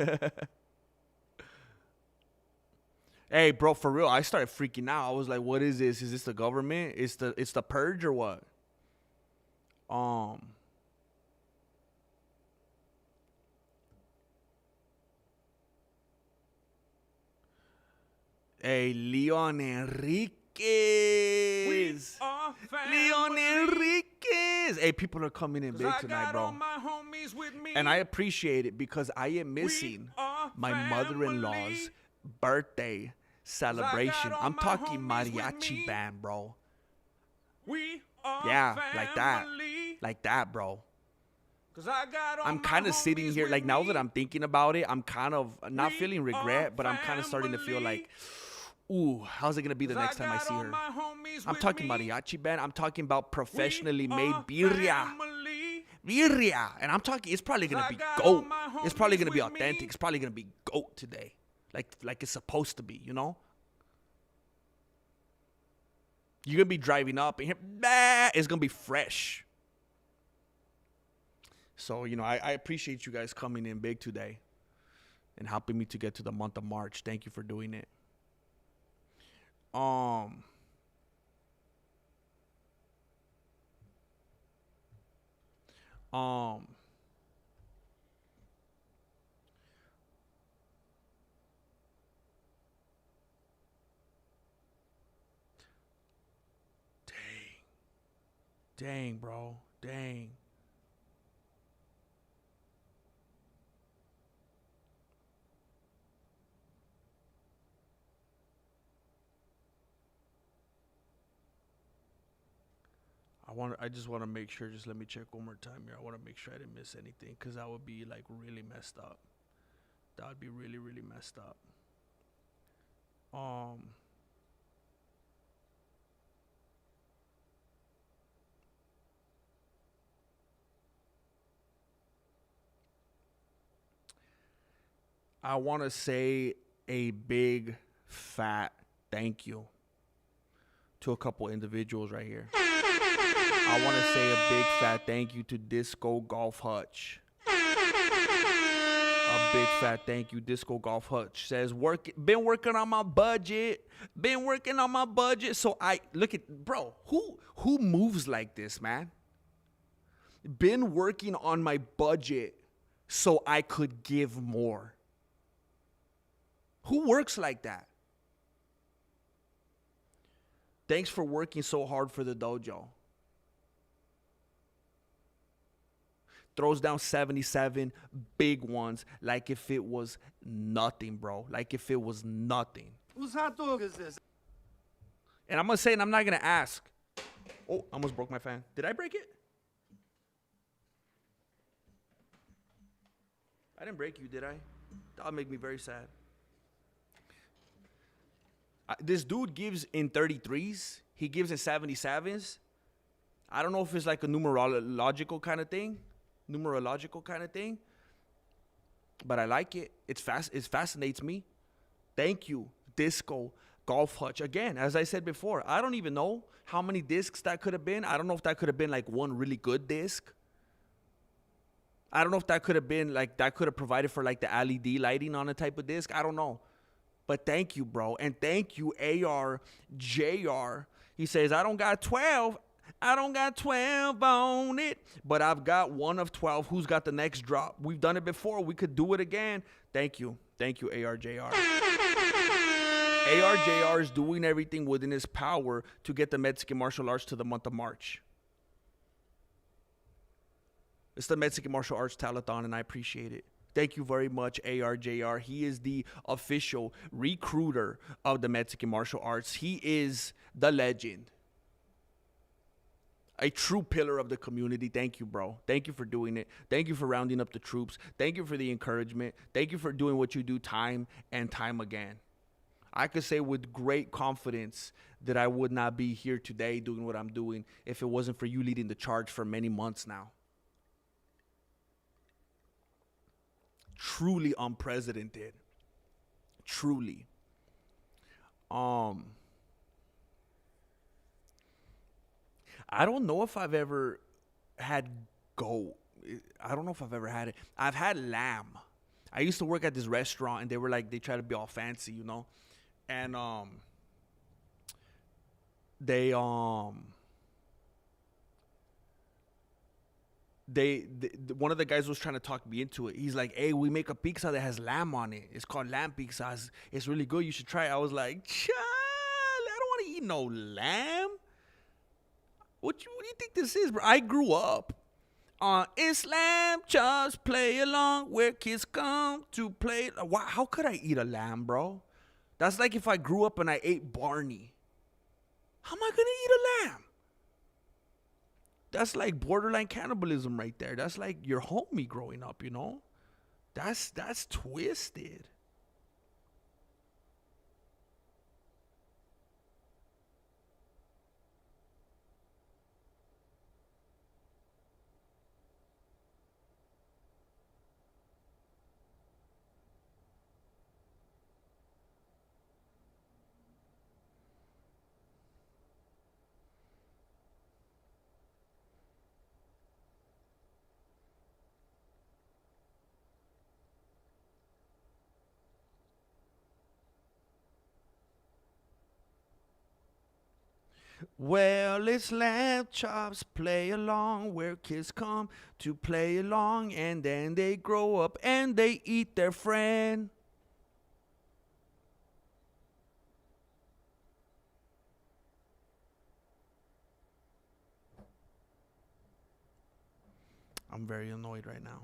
Hey, bro, for real, I started freaking out. I was like, what is this? Is this the government? It's the purge or what? Hey, Leon Enriquez. Leon Enriquez. Hey, people are coming in big tonight, bro. And I appreciate it because I am missing my mother-in-law's birthday celebration. I'm talking mariachi band, bro. Yeah, like that. Like that, bro. I'm kind of sitting here, like, now that I'm thinking about it, I'm kind of not feeling regret, but I'm kind of starting to feel like, ooh, how's it going to be the next time I see her? I'm talking mariachi band. I'm talking about professionally made birria. Birria. And I'm talking, it's probably going to be goat. It's probably going to be authentic. It's probably going to be goat today. Like it's supposed to be, you know? You're going to be driving up and it's going to be fresh. So, you know, I appreciate you guys coming in big today and helping me to get to the month of March. Thank you for doing it. Dang, bro. Dang. I just want to make sure, just let me check one more time here. I want to make sure I didn't miss anything, because that would be like really messed up. That would be really, really messed up. I want to say a big fat thank you to a couple individuals right here. I want to say a big fat thank you to Disco Golf Hutch. A big fat thank you, Disco Golf Hutch. Says, been working on my budget. Been working on my budget. So I, look at, bro, who moves like this, man? Been working on my budget so I could give more. Who works like that? Thanks for working so hard for the dojo. Throws down 77 big ones like if it was nothing, bro. Like if it was nothing. Whose hot dog is this? And I'm going to say, and I'm not going to ask. Oh, I almost broke my fan. Did I break it? I didn't break you, did I? That would make me very sad. This dude gives in 33s. He gives in 77s. I don't know if it's like a numerological kind of thing. But I like it. It fascinates me. Thank you, Disco Golf Hutch. Again, as I said before, I don't even know how many discs that could have been. I don't know if that could have been like one really good disc. I don't know if that could have been like, that could have provided for like the LED lighting on a type of disc. I don't know. But thank you, bro. And thank you, ARJR. He says, I don't got 12 on it, but I've got one of 12. Who's got the next drop? We've done it before. We could do it again. Thank you, ARJR. ARJR is doing everything within his power to get the Mexican martial arts to the month of March. It's the Mexican martial arts telethon, and I appreciate it. Thank you very much, ARJR. He is the official recruiter of the Mexican martial arts. He is the legend. A true pillar of the community. Thank you, bro. Thank you for doing it. Thank you for rounding up the troops. Thank you for the encouragement. Thank you for doing what you do time and time again. I could say with great confidence that I would not be here today doing what I'm doing if it wasn't for you leading the charge for many months now. Truly unprecedented. Truly. I don't know if I've ever had goat. I don't know if I've ever had it. I've had lamb. I used to work at this restaurant, and they were like, they try to be all fancy, you know? And they one of the guys was trying to talk me into it. He's like, hey, we make a pizza that has lamb on it. It's called lamb pizza. It's really good. You should try it. I was like, child, I don't want to eat no lamb. What do you think this is, bro? I grew up on Islam, just play along where kids come to play. Wow, how could I eat a lamb, bro? That's like if I grew up and I ate Barney. How am I going to eat a lamb? that's like borderline cannibalism right there. That's like your homie growing up, you know? That's twisted. Well, it's lamb chops, play along, where kids come to play along, and then they grow up and they eat their friend. I'm very annoyed right now.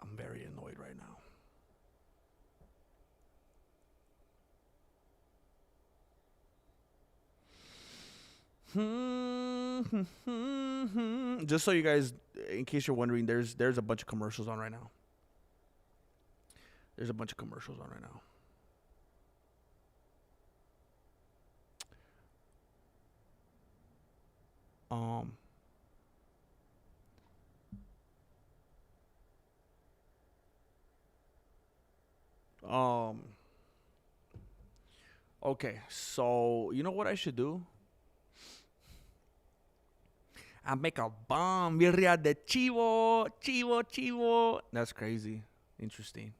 I'm very annoyed right now. Just so you guys, in case you're wondering, there's a bunch of commercials on right now. There's a bunch of commercials on right now. Okay, so you know what I should do? I make a bomb birria de chivo. That's crazy. Interesting.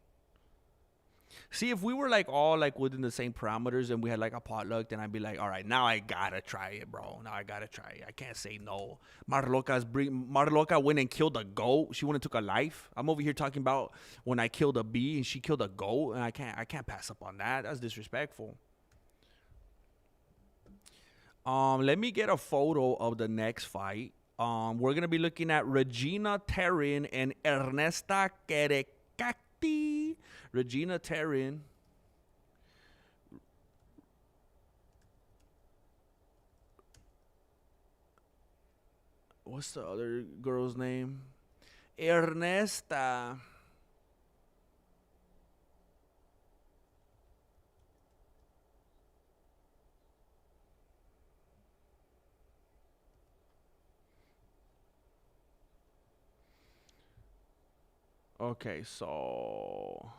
See, if we were like all like within the same parameters and we had like a potluck, then I'd be like, all right, now I gotta try it, bro. Now I gotta try it. I can't say no. Marloca went and killed a goat. She went and took a life. I'm over here talking about when I killed a bee and she killed a goat, and I can't pass up on that. That's disrespectful. Let me get a photo of the next fight. We're gonna be looking at Regina Terrin and Ernesta Kerekati. Regina Terrin. What's the other girl's name? Ernesta. Okay, so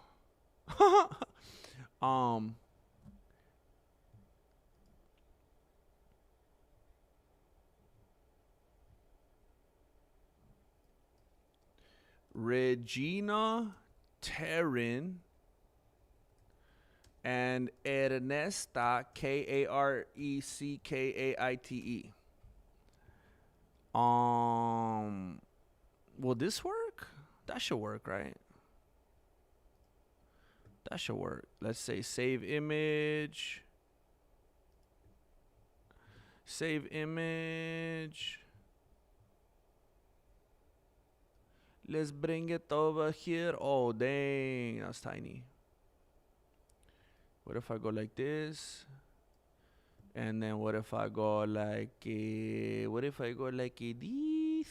Regina Terrin and Ernesta Kereckkaite. Will this work? That should work, right? That should work. Let's say save image. Save image. Let's bring it over here. Oh, dang. That's tiny. What if I go like this? And then what if I go like what if I go like this?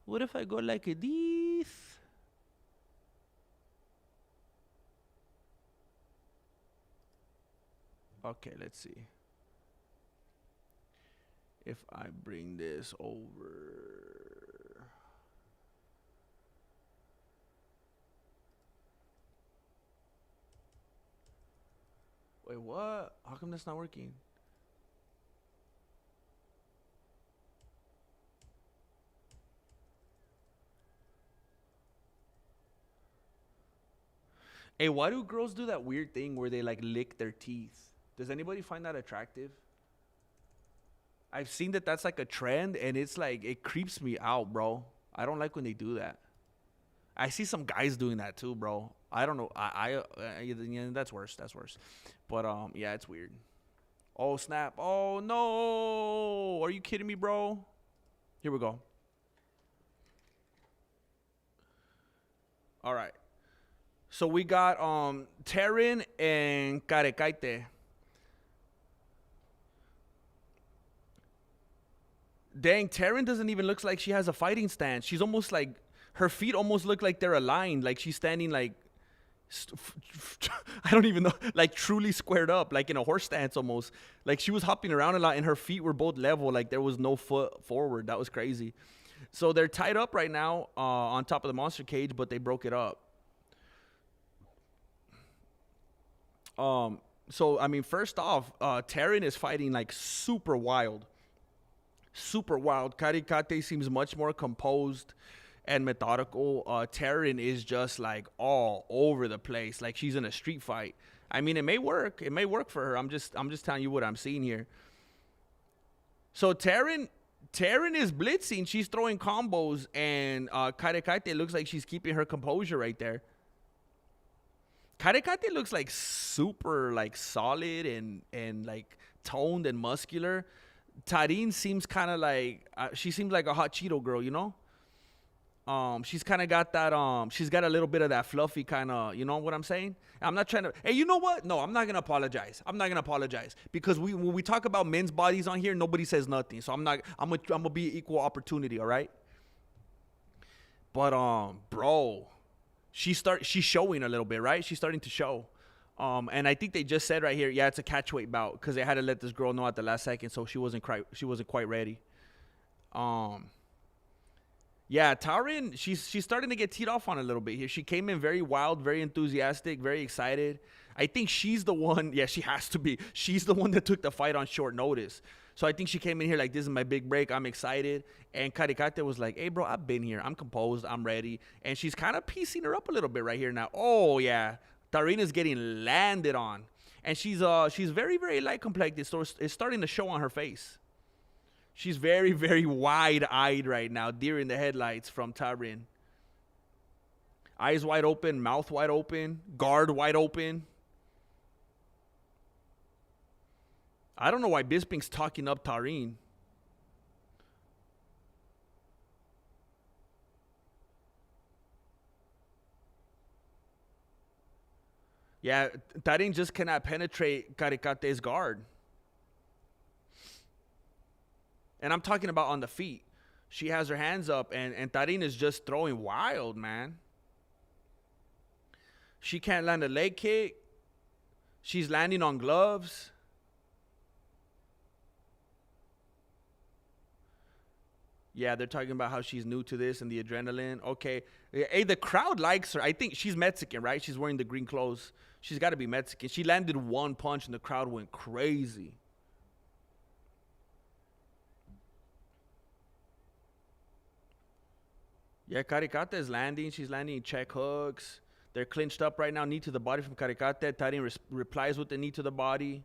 What if I go like this? Okay, let's see. If I bring this over. Wait, what? How come that's not working? Hey, why do girls do that weird thing where they like lick their teeth? Does anybody find that attractive? I've seen that that's like a trend, and it's like, it creeps me out, bro. I don't like when they do that. I see some guys doing that too, bro. I don't know. Yeah, that's worse. That's worse. But yeah, it's weird. Oh snap! Oh no! Are you kidding me, bro? Here we go. All right. So we got Terrin and Kerekkaite. Dang, Taryn doesn't even look like she has a fighting stance. She's almost like, her feet almost look like they're aligned. Like she's standing like, I don't even know, like truly squared up, like in a horse stance almost. Like she was hopping around a lot and her feet were both level. Like there was no foot forward. That was crazy. So they're tied up right now on top of the monster cage, but they broke it up. So, I mean, first off, Taryn is fighting like super wild. Super wild. Karikate seems much more composed and methodical. Taryn is just like all over the place. Like she's in a street fight. I mean, it may work. It may work for her. I'm just telling you what I'm seeing here. So Taryn is blitzing. She's throwing combos, and Karikate looks like she's keeping her composure right there. Karikate looks like super like solid and like toned and muscular. Taryn seems kind of like she seems like a hot Cheeto girl, you know. She's kind of got that. She's got a little bit of that fluffy kind of. You know what I'm saying? I'm not trying to. Hey, you know what? No, I'm not gonna apologize. I'm not gonna apologize because when we talk about men's bodies on here, nobody says nothing. So I'm gonna be equal opportunity. All right. But bro, she's showing a little bit, right? She's starting to show. And I think they just said right here, yeah, it's a catchweight bout because they had to let this girl know at the last second, so she wasn't quite ready. Yeah, Taryn, she's starting to get teed off on a little bit here. She came in very wild, very enthusiastic, very excited. I think she's the one. Yeah, she has to be. She's the one that took the fight on short notice. So I think she came in here like, this is my big break. I'm excited. And Karikate was like, hey, bro, I've been here. I'm composed. I'm ready. And she's kind of piecing her up a little bit right here now. Oh, yeah. Taryn is getting landed on. And she's very, very light complected. So it's starting to show on her face. She's very, very wide-eyed right now, deer in the headlights from Taryn. Eyes wide open, mouth wide open, guard wide open. I don't know why Bisping's talking up Taryn. Yeah, Taryn just cannot penetrate Karikate's guard. And I'm talking about on the feet. She has her hands up, and Taryn is just throwing wild, man. She can't land a leg kick. She's landing on gloves. Yeah, they're talking about how she's new to this and the adrenaline. Okay. Hey, the crowd likes her. I think she's Mexican, right? She's wearing the green clothes. She's got to be Mexican. She landed one punch, and the crowd went crazy. Yeah, Karikate is landing. She's landing check hooks. They're clinched up right now. Knee to the body from Karikate. Taryn replies with the knee to the body.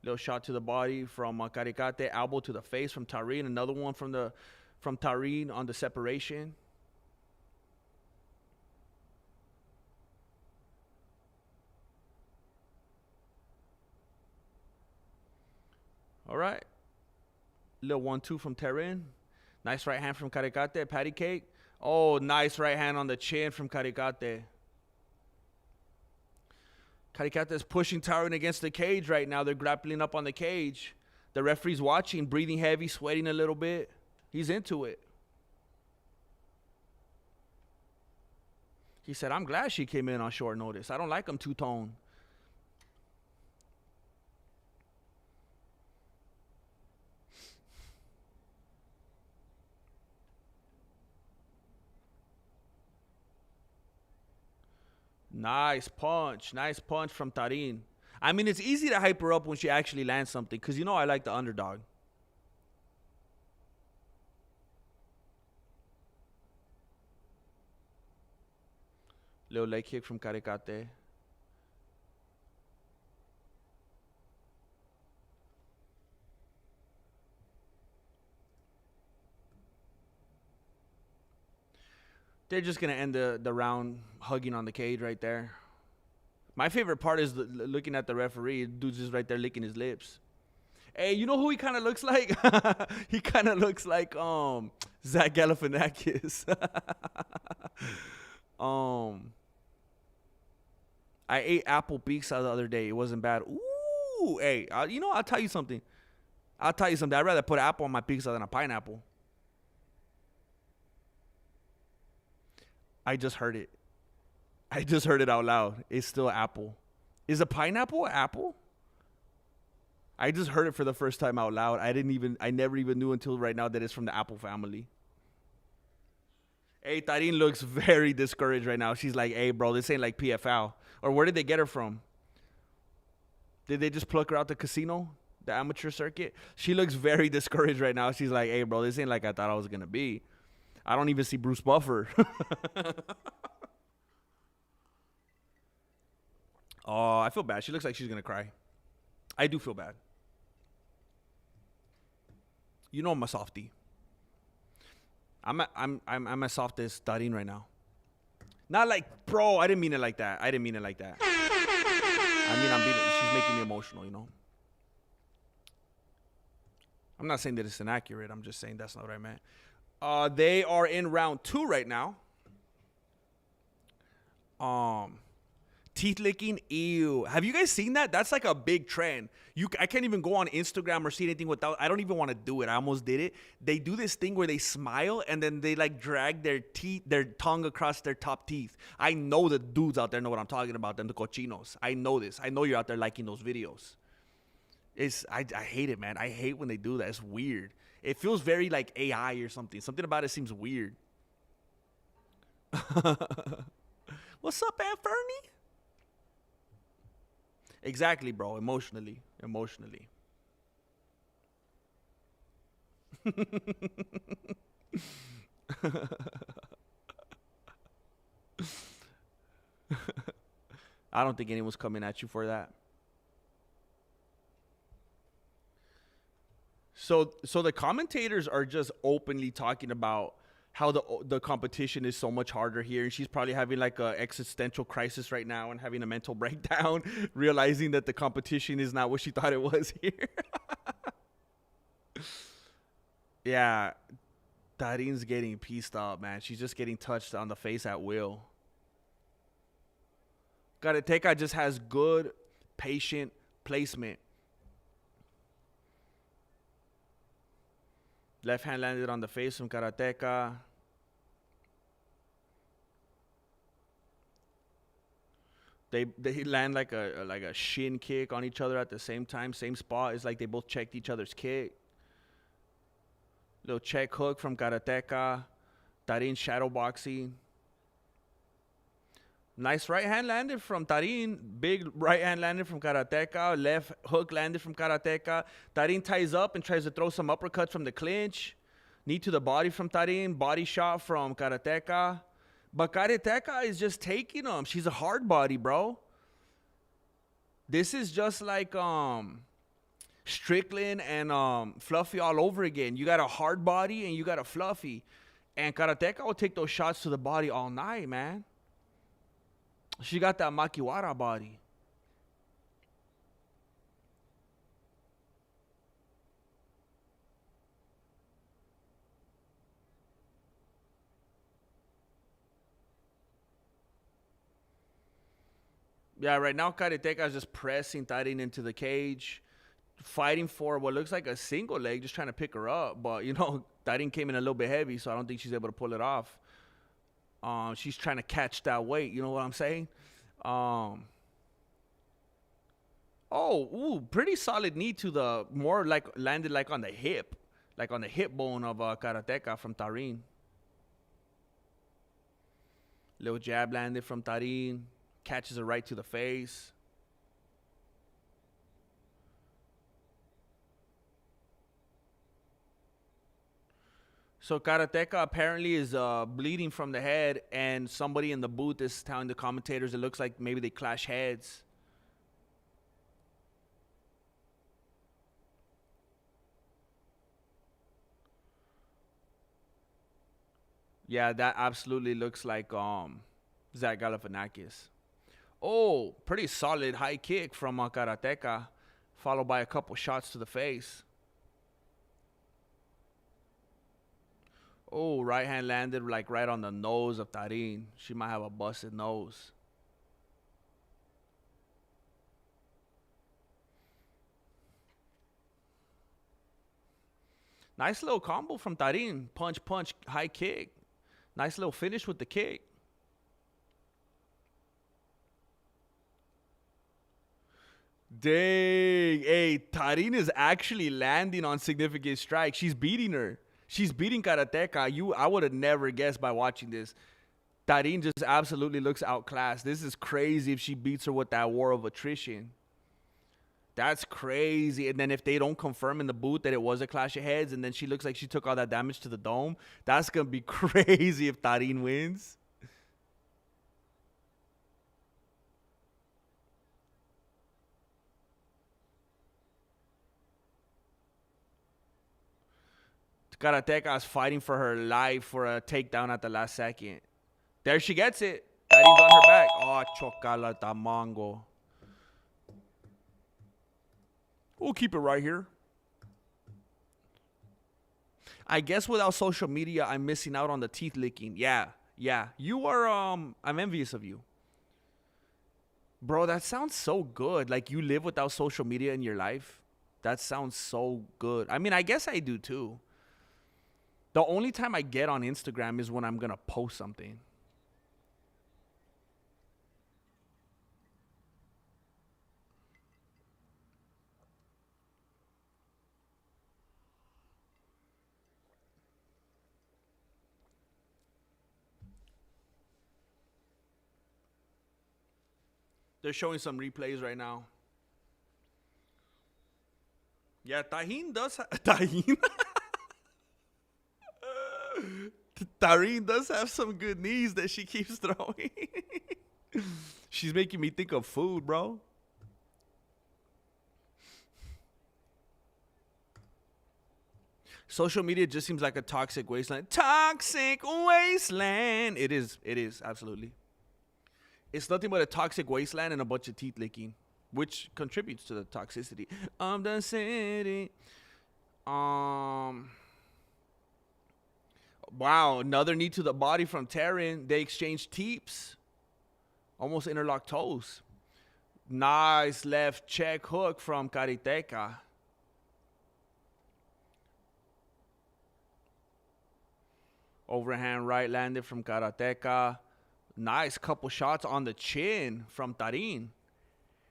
Little shot to the body from Karikate. Elbow to the face from Taryn. Another one from Taryn on the separation. All right. Little 1-2 from Taryn. Nice right hand from Karikate. Patty cake. Oh, nice right hand on the chin from Karikate. Karikate is pushing Taryn against the cage right now. They're grappling up on the cage. The referee's watching, breathing heavy, sweating a little bit. He's into it. He said, I'm glad she came in on short notice. I don't like them two-tone. Nice punch from Taryn. I mean, it's easy to hype her up when she actually lands something because, you know, I like the underdog. Little leg kick from Karikate. They're just going to end the round hugging on the cage right there. My favorite part is looking at the referee. Dude's just right there licking his lips. Hey, you know who he kind of looks like? He kind of looks like Zach Galifianakis. I ate apple pizza the other day. It wasn't bad. Ooh, hey, I'll tell you something. I'll tell you something. I'd rather put an apple on my pizza than a pineapple. I just heard it. I just heard it out loud. It's still apple. Is a pineapple an apple? I just heard it for the first time out loud. I never even knew until right now that it's from the apple family. Hey, Tarin looks very discouraged right now. She's like, hey, bro, this ain't like PFL. Or where did they get her from? Did they just pluck her out the casino? The amateur circuit? She looks very discouraged right now. She's like, hey, bro, this ain't like I thought I was going to be. I don't even see Bruce Buffer. Oh, I feel bad. She looks like she's going to cry. I do feel bad. You know I'm a softie. I'm as soft as Tarin right now. Not like, bro, I didn't mean it like that. I mean, she's making me emotional, you know. I'm not saying that it's inaccurate. I'm just saying that's not what I meant. They are in round 2 right now. Teeth licking, ew. Have you guys seen that? That's like a big trend. I can't even go on Instagram or see anything without. I don't even want to do it. I almost did it. They do this thing where they smile and then they like drag their tongue across their top teeth. I know the dudes out there know what I'm talking about. Them the cochinos. I know this. I know you're out there liking those videos. I hate it, man. I hate when they do that. It's weird. It feels very like AI or something. Something about it seems weird. What's up, Aunt Fernie? Exactly, bro. Emotionally. I don't think anyone's coming at you for that. So the commentators are just openly talking about how the competition is so much harder here, and she's probably having like a existential crisis right now and having a mental breakdown, realizing that the competition is not what she thought it was here. Yeah, Tarin's getting pieced up, man. She's just getting touched on the face at will. Karateka just has good, patient placement. Left hand landed on the face from Karateka. They land like a shin kick on each other at the same time, same spot. It's like they both checked each other's kick. Little check hook from Karateka. Tarin shadow boxing. Nice right hand landed from Tarin. Big right hand landed from Karateka. Left hook landed from Karateka. Tarin ties up and tries to throw some uppercuts from the clinch. Knee to the body from Tarin. Body shot from Karateka. But Karateka is just taking them. She's a hard body, bro. This is just like Strickland and Fluffy all over again. You got a hard body and you got a Fluffy. And Karateka will take those shots to the body all night, man. She got that Makiwara body. Yeah, right now Karateka is just pressing Tarin into the cage, fighting for what looks like a single leg, just trying to pick her up. But, you know, Tarin came in a little bit heavy, so I don't think she's able to pull it off. She's trying to catch that weight. You know what I'm saying? Pretty solid knee to the more like landed like on the hip bone of Karateka from Tarin. Little jab landed from Tarin, catches her right to the face. So Karateka apparently is bleeding from the head, and somebody in the booth is telling the commentators it looks like maybe they clash heads. Yeah, that absolutely looks like Zach Galifianakis. Oh, pretty solid high kick from Karateka, followed by a couple shots to the face. Oh, right hand landed like right on the nose of Tarin. She might have a busted nose. Nice little combo from Tarin. Punch, punch, high kick. Nice little finish with the kick. Dang. Hey, Tarin is actually landing on significant strikes. She's beating her. She's beating Karateka. I would have never guessed by watching this. Tarin just absolutely looks outclassed. This is crazy if she beats her with that war of attrition. That's crazy. And then if they don't confirm in the booth that it was a clash of heads and then she looks like she took all that damage to the dome, that's going to be crazy if Tarin wins. Karateka is fighting for her life for a takedown at the last second. There she gets it. Tarin's on her back. Oh, chocolate mango. We'll keep it right here. I guess without social media, I'm missing out on the teeth licking. Yeah. You are, I'm envious of you. Bro, that sounds so good. Like you live without social media in your life. That sounds so good. I mean, I guess I do too. The only time I get on Instagram is when I'm going to post something. They're showing some replays right now. Yeah, Tahin does Tahin. Tarin does have some good knees that she keeps throwing. She's making me think of food, bro. Social media just seems like a toxic wasteland. Toxic wasteland. It is, absolutely. It's nothing but a toxic wasteland and a bunch of teeth licking, which contributes to the toxicity of the city. Wow, another knee to the body from Tarin. They exchanged teeps. Almost interlocked toes. Nice left check hook from Karateka. Overhand right landed from Karateka. Nice couple shots on the chin from Tarin.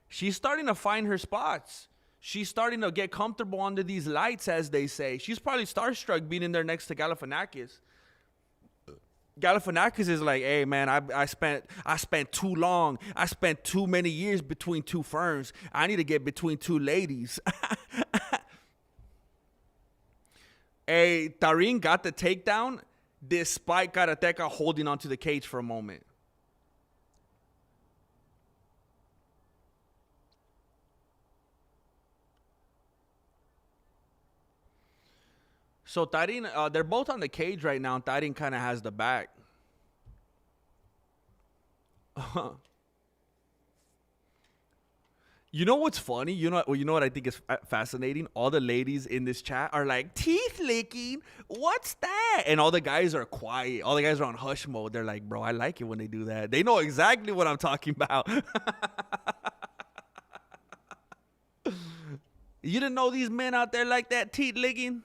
She's starting to find her spots. She's starting to get comfortable under these lights, as they say. She's probably starstruck being in there next to Galifianakis. Galifianakis is like, hey man, I spent too long. I spent too many years between two firms. I need to get between two ladies. Hey, Tarin got the takedown despite Karateka holding onto the cage for a moment. So Tarin, they're both on the cage right now. Tarin kind of has the back. You know what's funny? You know what I think is fascinating? All the ladies in this chat are like, teeth licking? What's that? And all the guys are quiet. All the guys are on hush mode. They're like, bro, I like it when they do that. They know exactly what I'm talking about. You didn't know these men out there like that, teeth licking?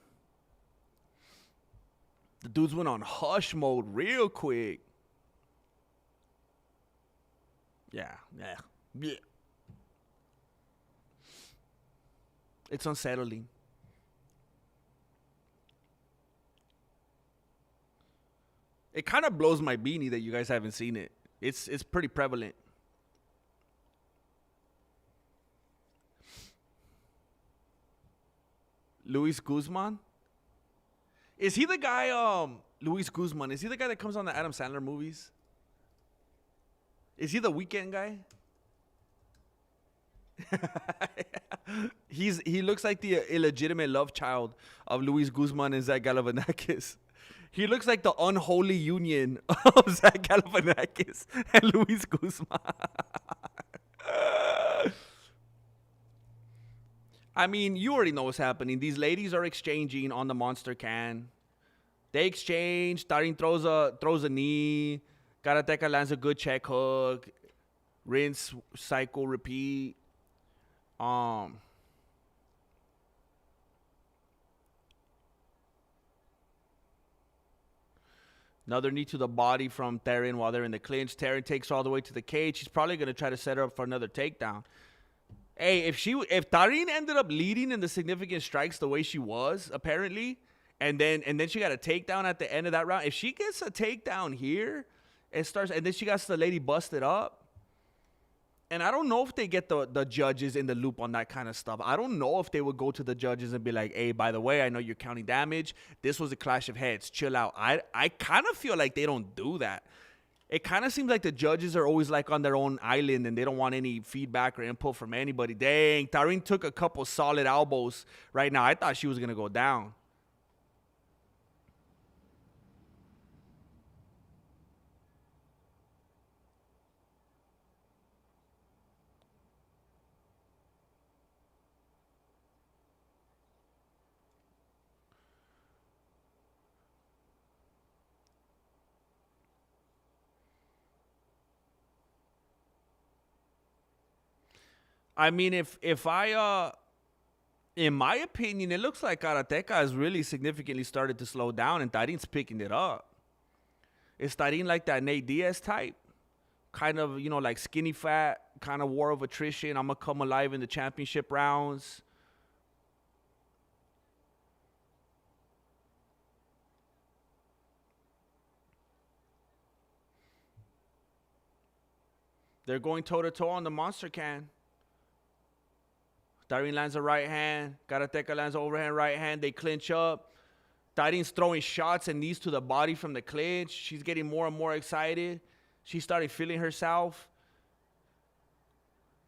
The dudes went on hush mode real quick. Yeah. It's unsettling. It kind of blows my beanie that you guys haven't seen it. It's pretty prevalent. Luis Guzman? Is he the guy, Luis Guzman, is he the guy that comes on the Adam Sandler movies? Is he the Weekend guy? He looks like the illegitimate love child of Luis Guzman and Zach Galifianakis. He looks like the unholy union of Zach Galifianakis and Luis Guzman. I mean, you already know what's happening. These ladies are exchanging on the monster can. They exchange. Tarin throws a knee. Karateka lands a good check hook. Rinse, cycle, repeat. Another knee to the body from Theron while they're in the clinch. Theron takes her all the way to the cage. She's probably going to try to set her up for another takedown. Hey, if Taryn ended up leading in the significant strikes the way she was, apparently, and then she got a takedown at the end of that round, if she gets a takedown here and then she got the lady busted up, and I don't know if they get the judges in the loop on that kind of stuff. I don't know if they would go to the judges and be like, hey, by the way, I know you're counting damage. This was a clash of heads. Chill out. I kind of feel like they don't do that. It kind of seems like the judges are always like on their own island and they don't want any feedback or input from anybody. Dang, Taryn took a couple solid elbows right now. I thought she was going to go down. I mean, if I in my opinion, it looks like Karateka has really significantly started to slow down, and Tarin's picking it up. Is Tarin like that Nate Diaz type? Kind of, like skinny fat, kind of war of attrition. I'm going to come alive in the championship rounds. They're going toe-to-toe on the monster can. Tarin lands a right hand. Karateka lands an overhand right hand. They clinch up. Tarin's throwing shots and knees to the body from the clinch. She's getting more and more excited. She started feeling herself.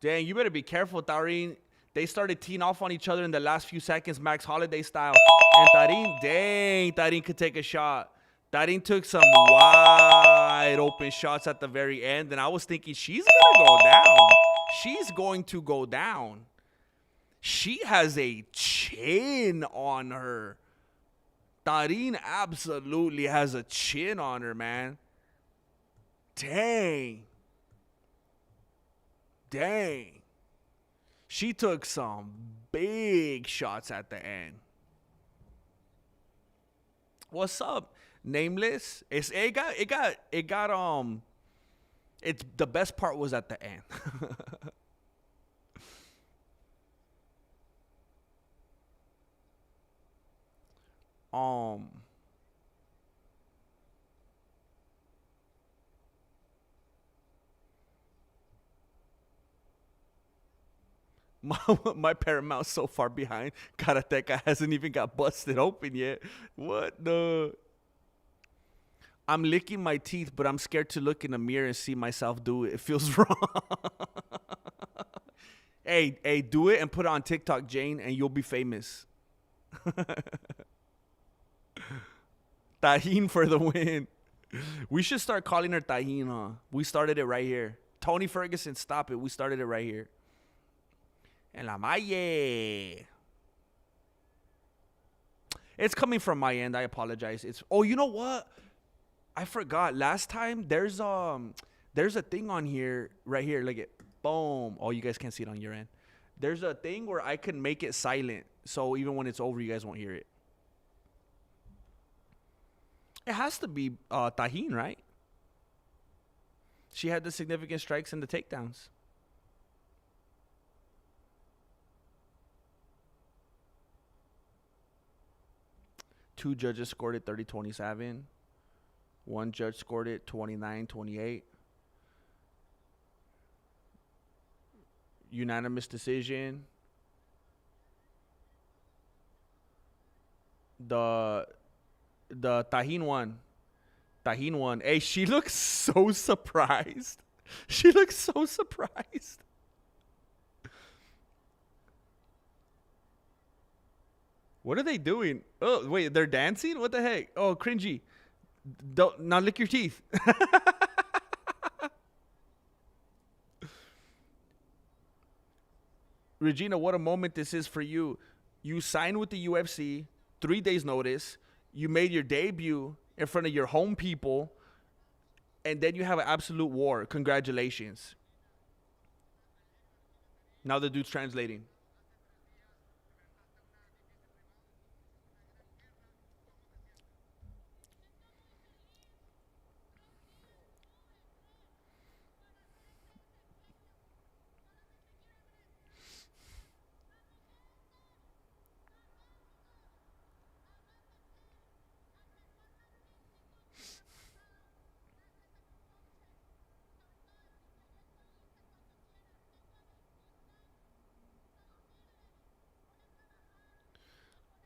Dang, you better be careful, Tarin. They started teeing off on each other in the last few seconds, Max Holiday style. And Tarin could take a shot. Tarin took some wide open shots at the very end. And I was thinking, she's going to go down. She's going to go down. She has a chin on her. Tarin absolutely has a chin on her, man. Dang. She took some big shots at the end. What's up, Nameless? It's the best part was at the end. My Paramount's so far behind. Karateka hasn't even got busted open yet. What the? I'm licking my teeth, but I'm scared to look in the mirror and see myself do it. It feels wrong. Hey, do it and put it on TikTok, Jane, and you'll be famous. Tahin for the win. We should start calling her Tahin, huh? We started it right here. Tony Ferguson, stop it. We started it right here. En la Maye. It's coming from my end. I apologize. Oh, you know what? I forgot. Last time there's a thing on here, right here. Look at boom. Oh, you guys can't see it on your end. There's a thing where I can make it silent, so even when it's over, you guys won't hear it. It has to be Tahin, right? She had the significant strikes and the takedowns. Two judges scored it 30-27. One judge scored it 29-28. Unanimous decision. The Tahin won. Hey, she looks so surprised. She looks so surprised. What are they doing? Oh, wait, they're dancing? What the heck? Oh, cringy. Now lick your teeth. Regina, what a moment this is for you. You signed with the UFC, 3 days notice. You made your debut in front of your home people, and then you have an absolute war. Congratulations. Now the dude's translating.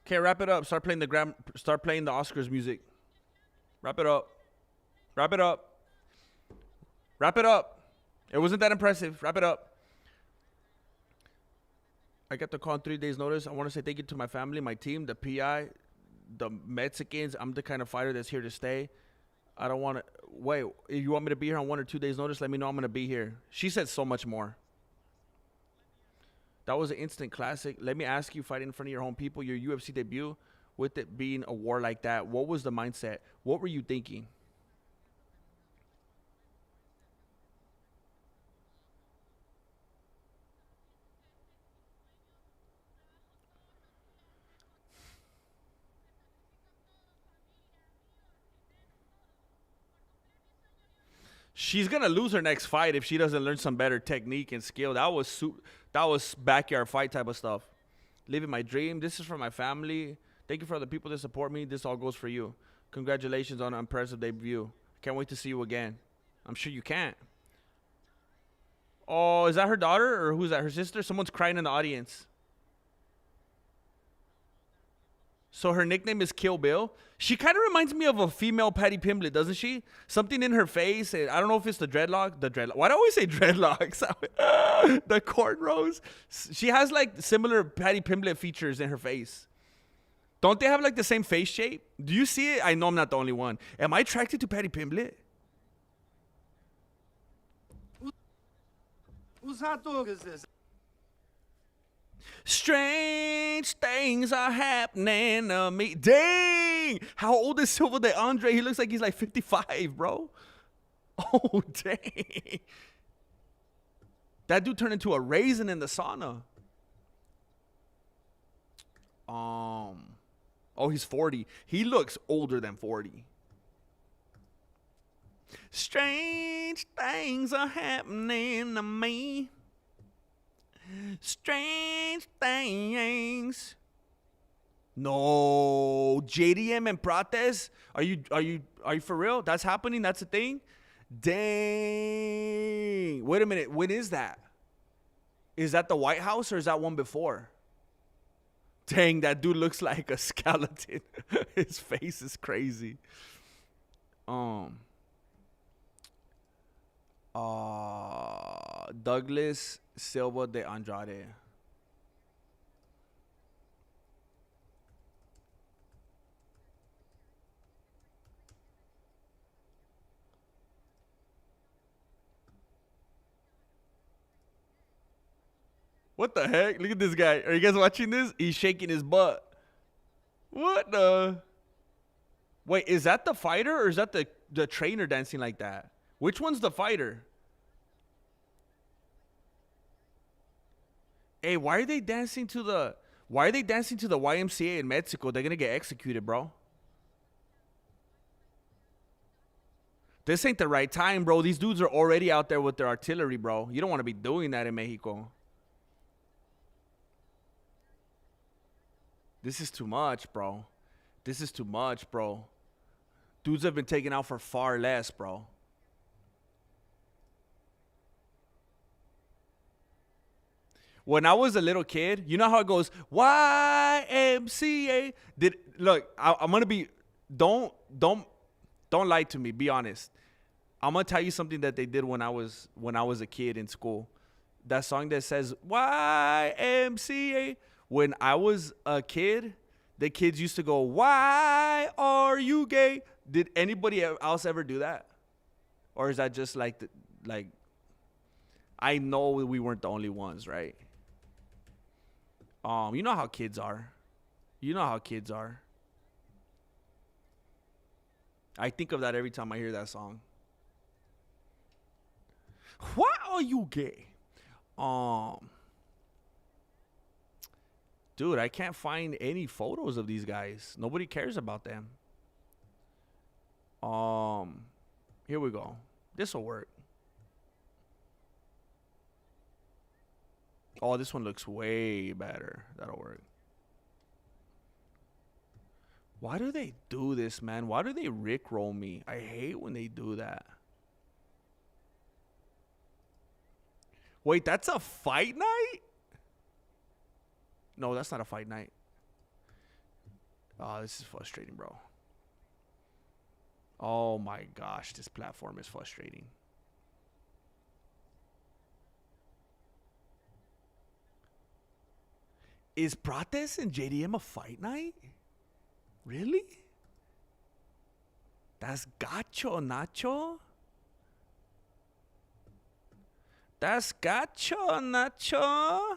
Okay, wrap it up. Start playing the Oscars music. Wrap it up. Wrap it up. Wrap it up. It wasn't that impressive. Wrap it up. I got the call in 3 days' notice. I want to say thank you to my family, my team, the PI, the Mexicans. I'm the kind of fighter that's here to stay. I don't want to wait. If you want me to be here on 1 or 2 days' notice, let me know. I'm going to be here. She said so much more. That was an instant classic. Let me ask you, fighting in front of your home people, your UFC debut, with it being a war like that, what was the mindset? What were you thinking? She's gonna lose her next fight if she doesn't learn some better technique and skill. That was backyard fight type of stuff. Living my dream. This is for my family. Thank you for the people that support me. This all goes for you. Congratulations on an impressive debut. Can't wait to see you again. I'm sure you can't. Oh, is that her daughter or who's that? Her sister? Someone's crying in the audience. So her nickname is Kill Bill. She kind of reminds me of a female Patty Pimblett, doesn't she? Something in her face. I don't know if it's the dreadlock. Why do I always say dreadlocks? The cornrows. She has like similar Patty Pimblett features in her face. Don't they have like the same face shape? Do you see it? I know I'm not the only one. Am I attracted to Patty Pimblett? Whose hot dog is this? Strange things are happening to me. Dang! How old is Silva de Andre? He looks like he's like 55, bro. Oh, dang. That dude turned into a raisin in the sauna. Oh, he's 40. He looks older than 40. Strange things are happening to me. Strange things. No, JDM and Prates. Are you for real? That's happening. That's a thing. Dang. Wait a minute. When is that? Is that the White House or is that one before? Dang, that dude looks like a skeleton. His face is crazy. Douglas Silva de Andrade. What the heck? Look at this guy. Are you guys watching this? He's shaking his butt. What the? Wait, is that the fighter or is that the trainer dancing like that? Which one's the fighter? Hey, why are they dancing to the YMCA in Mexico? They're gonna get executed, bro. This ain't the right time, bro. These dudes are already out there with their artillery, bro. You don't want to be doing that in Mexico. This is too much, bro. This is too much, bro. Dudes have been taken out for far less, bro. When I was a little kid, you know how it goes, YMCA. I'm gonna be. Don't lie to me. Be honest. I'm gonna tell you something that they did when I was a kid in school. That song that says YMCA. When I was a kid, the kids used to go, "Why are you gay?" Did anybody else ever do that, or is that just like I know we weren't the only ones, right? You know how kids are. You know how kids are. I think of that every time I hear that song. Why are you gay? Dude, I can't find any photos of these guys. Nobody cares about them. Here we go. This will work. Oh, this one looks way better. That'll work. Why do they do this, man? Why do they rickroll me? I hate when they do that. Wait, that's a fight night? No, that's not a fight night. Oh, this is frustrating, bro. Oh my gosh, this platform is frustrating. Is Prates and JDM a fight night? Really? That's gacho, Nacho. That's gacho, Nacho.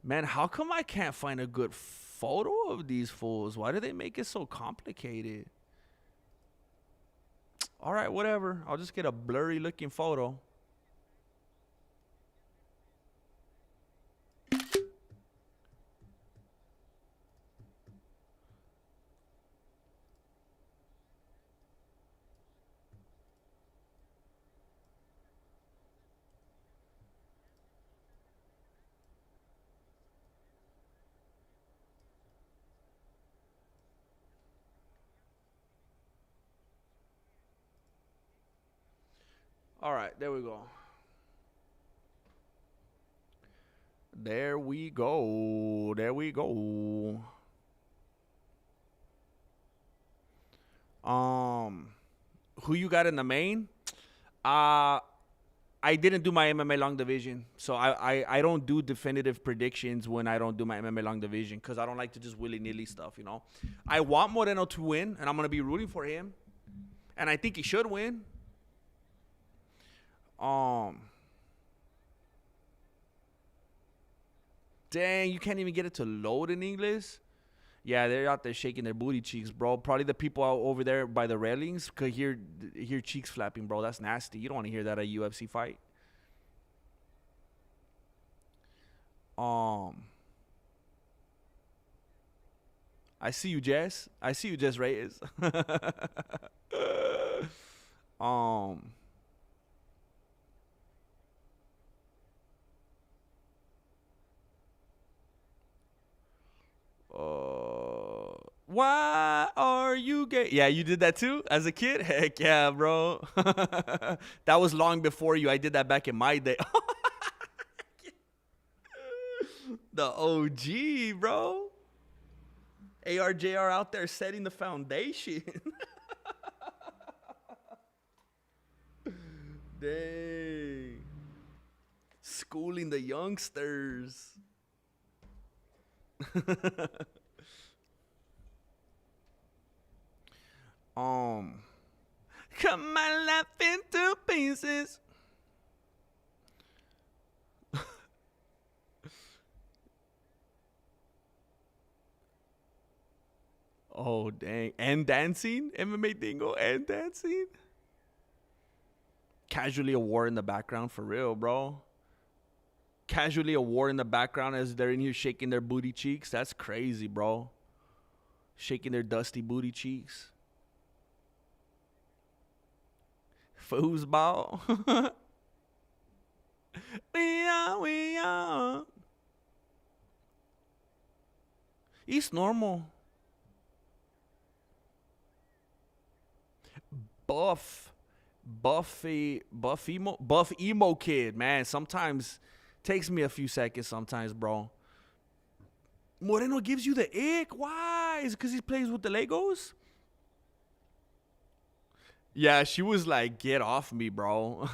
Man, how come I can't find a good photo of these fools? Why do they make it so complicated? All right, whatever. I'll just get a blurry looking photo. All right, there we go. There we go. There we go. Who you got in the main? I didn't do my MMA long division, so I don't do definitive predictions when I don't do my MMA long division because I don't like to just willy-nilly stuff, you know. I want Moreno to win, and I'm going to be rooting for him, and I think he should win. Dang, you can't even get it to load in English? Yeah, they're out there shaking their booty cheeks, bro. Probably the people out over there by the railings could hear cheeks flapping, bro. That's nasty. You don't want to hear that at a UFC fight. I see you, Jess. I see you, Jess Reyes. Why are you gay? Yeah, you did that too as a kid? Heck yeah, bro. That was long before you. I did that back in my day. The OG, bro. ARJR out there setting the foundation. Dang. Schooling the youngsters. Cut my life into pieces. Oh, dang. And dancing? MMA dingo and dancing? Casually a war in the background for real, bro. Casually a war in the background as they're in here shaking their booty cheeks. That's crazy, bro. Shaking their dusty booty cheeks. Foosball. We are. It's normal. Buff emo kid, man. Sometimes takes me a few seconds sometimes, bro. Moreno gives you the ick. Why? Is it because he plays with the Legos? Yeah, she was like, get off me, bro.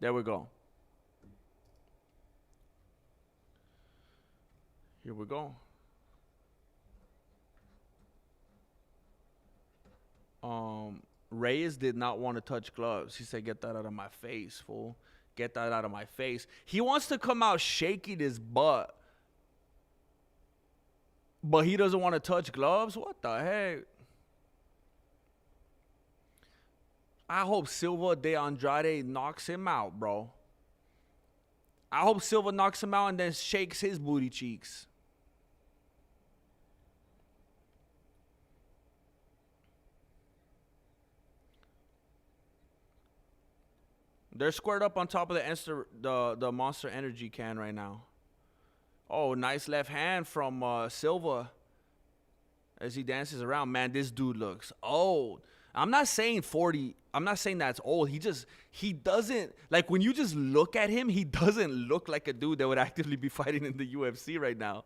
There we go. Here we go. Reyes did not want to touch gloves. He said, get that out of my face, fool. Get that out of my face. He wants to come out shaking his butt. But he doesn't want to touch gloves? What the heck? I hope Silva de Andrade knocks him out, bro. I hope Silva knocks him out and then shakes his booty cheeks. They're squared up on top of the Monster Energy can right now. Oh, nice left hand from Silva. as he dances around. Man, this dude looks old. I'm not saying 40. I'm not saying that's old. He doesn't, like, when you just look at him, he doesn't look like a dude that would actively be fighting in the UFC right now.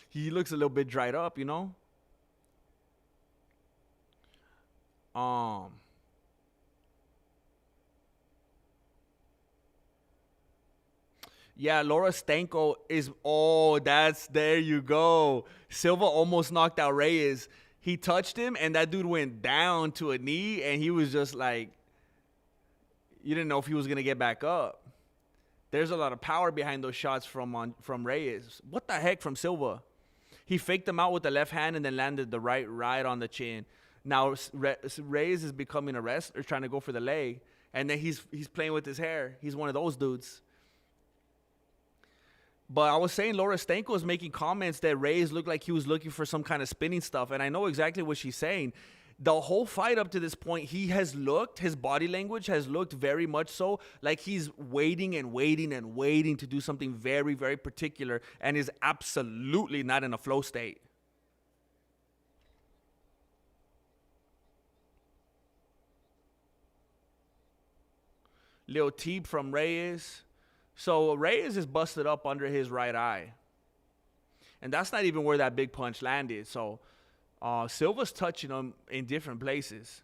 He looks a little bit dried up, you know? Yeah, Laura Stanko is, there you go. Silva almost knocked out Reyes. He touched him, and that dude went down to a knee, and he was just like, you didn't know if he was going to get back up. There's a lot of power behind those shots from Reyes. What the heck from Silva? He faked him out with the left hand and then landed the right on the chin. Now Reyes is becoming a wrestler, trying to go for the leg, and then he's playing with his hair. He's one of those dudes. But I was saying Laura Stanko was making comments that Reyes looked like he was looking for some kind of spinning stuff, and I know exactly what she's saying. The whole fight up to this point, his body language has looked very much so like he's waiting to do something very, very particular, and is absolutely not in a flow state. Little teep from Reyes. So Reyes is busted up under his right eye. And that's not even where that big punch landed. So Silva's touching him in different places.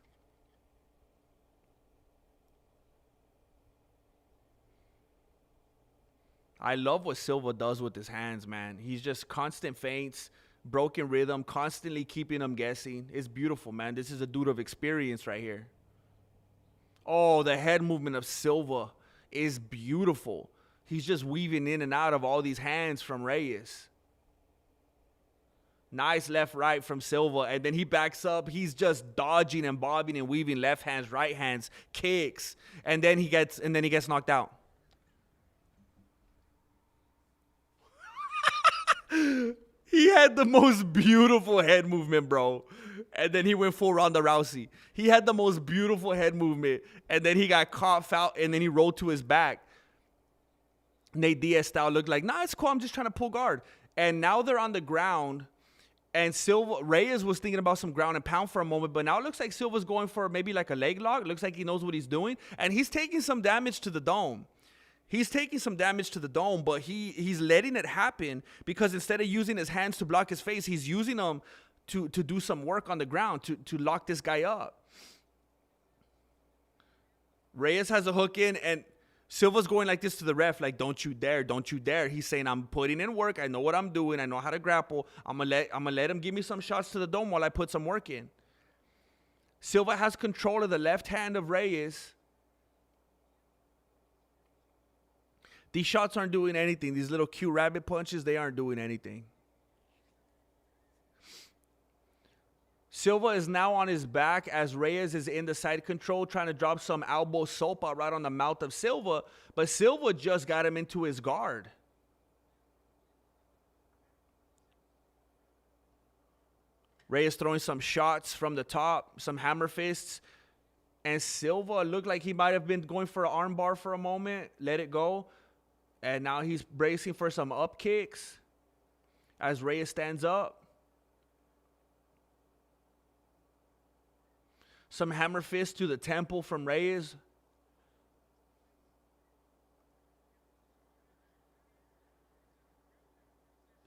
I love what Silva does with his hands, man. He's just constant feints, broken rhythm, constantly keeping them guessing. It's beautiful, man. This is a dude of experience right here. Oh, the head movement of Silva is beautiful. He's just weaving in and out of all these hands from Reyes. Nice left, right from Silva. And then he backs up. He's just dodging and bobbing and weaving left hands, right hands, kicks. And then he gets knocked out. He had the most beautiful head movement, bro. And then he went full Ronda Rousey. He had the most beautiful head movement. And then he got caught foul, and then he rolled to his back. Nate Diaz style looked like, nah, it's cool. I'm just trying to pull guard. And now they're on the ground. And Reyes was thinking about some ground and pound for a moment. But now it looks like Silva's going for maybe like a leg lock. It looks like he knows what he's doing. And he's taking some damage to the dome. But he's letting it happen because instead of using his hands to block his face, he's using them to do some work on the ground to lock this guy up. Reyes has a hook in, and Silva's going like this to the ref, like, don't you dare, don't you dare. He's saying, I'm putting in work. I know what I'm doing. I know how to grapple. I'm gonna let him give me some shots to the dome while I put some work in. Silva has control of the left hand of Reyes. These shots aren't doing anything. These little cute rabbit punches, they aren't doing anything. Silva is now on his back as Reyes is in the side control, trying to drop some elbow sopa right on the mouth of Silva. But Silva just got him into his guard. Reyes throwing some shots from the top, some hammer fists. And Silva looked like he might have been going for an arm bar for a moment, let it go. And now he's bracing for some up kicks as Reyes stands up. Some hammer fist to the temple from Reyes.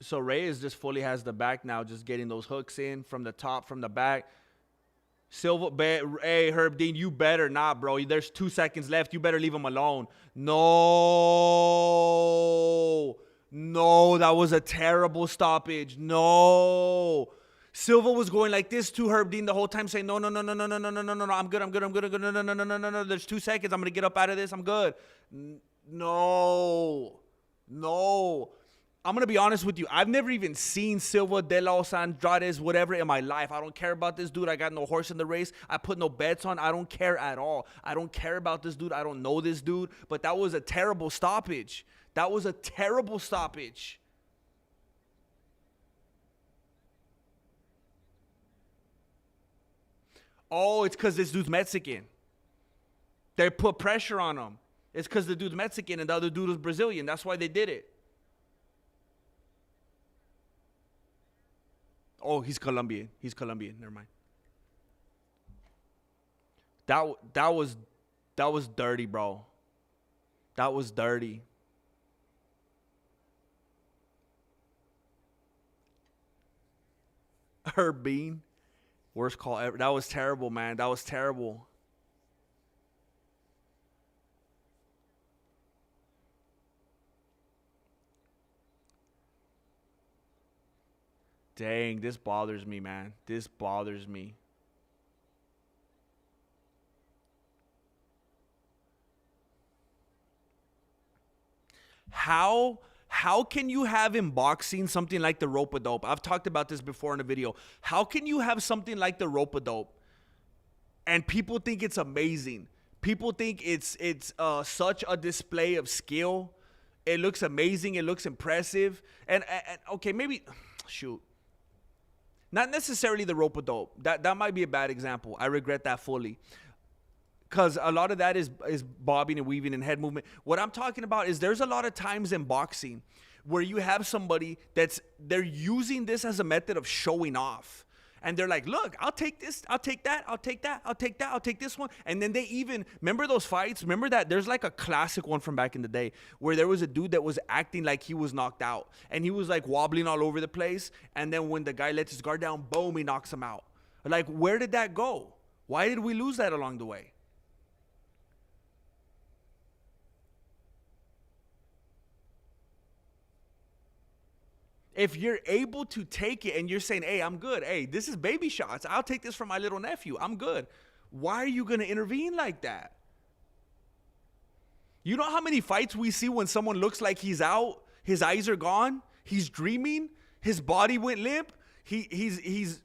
So Reyes just fully has the back now, just getting those hooks in from the top, from the back. Silva, hey, Herb Dean, you better not, bro. There's 2 seconds left. You better leave him alone. No, that was a terrible stoppage. No. Silva was going like this to Herb Dean the whole time, saying, no, I'm good, no, there's 2 seconds, I'm going to get up out of this, I'm good. No. I'm going to be honest with you, I've never even seen Silva, De Los Andrades, whatever in my life. I don't care about this dude, I got no horse in the race, I put no bets on, I don't care at all. I don't care about this dude, I don't know this dude, but that was a terrible stoppage. Oh, it's because this dude's Mexican. They put pressure on him. It's because the dude's Mexican and the other dude was Brazilian. That's why they did it. Oh, he's Colombian. He's Colombian. Never mind. That was dirty, bro. That was dirty. Herb Bean. Worst call ever. That was terrible, man. That was terrible. Dang, this bothers me, man. This bothers me. How can you have in boxing something like the rope-a-dope? I've talked about this before in a video. How can you have something like the rope-a-dope and people think it's amazing? People think it's such a display of skill. It looks amazing. It looks impressive. And okay, maybe, shoot. Not necessarily the rope-a-dope. That might be a bad example. I regret that fully. Because a lot of that is bobbing and weaving and head movement. What I'm talking about is there's a lot of times in boxing where you have somebody they're using this as a method of showing off. And they're like, look, I'll take this, I'll take that, I'll take that, I'll take that, I'll take this one. And then they even, remember those fights? Remember that? There's like a classic one from back in the day where there was a dude that was acting like he was knocked out. And he was like wobbling all over the place. And then when the guy lets his guard down, boom, he knocks him out. Like, where did that go? Why did we lose that along the way? If you're able to take it and you're saying, hey, I'm good. Hey, this is baby shots. I'll take this from my little nephew. I'm good. Why are you going to intervene like that? You know how many fights we see when someone looks like he's out, his eyes are gone, he's dreaming, his body went limp, his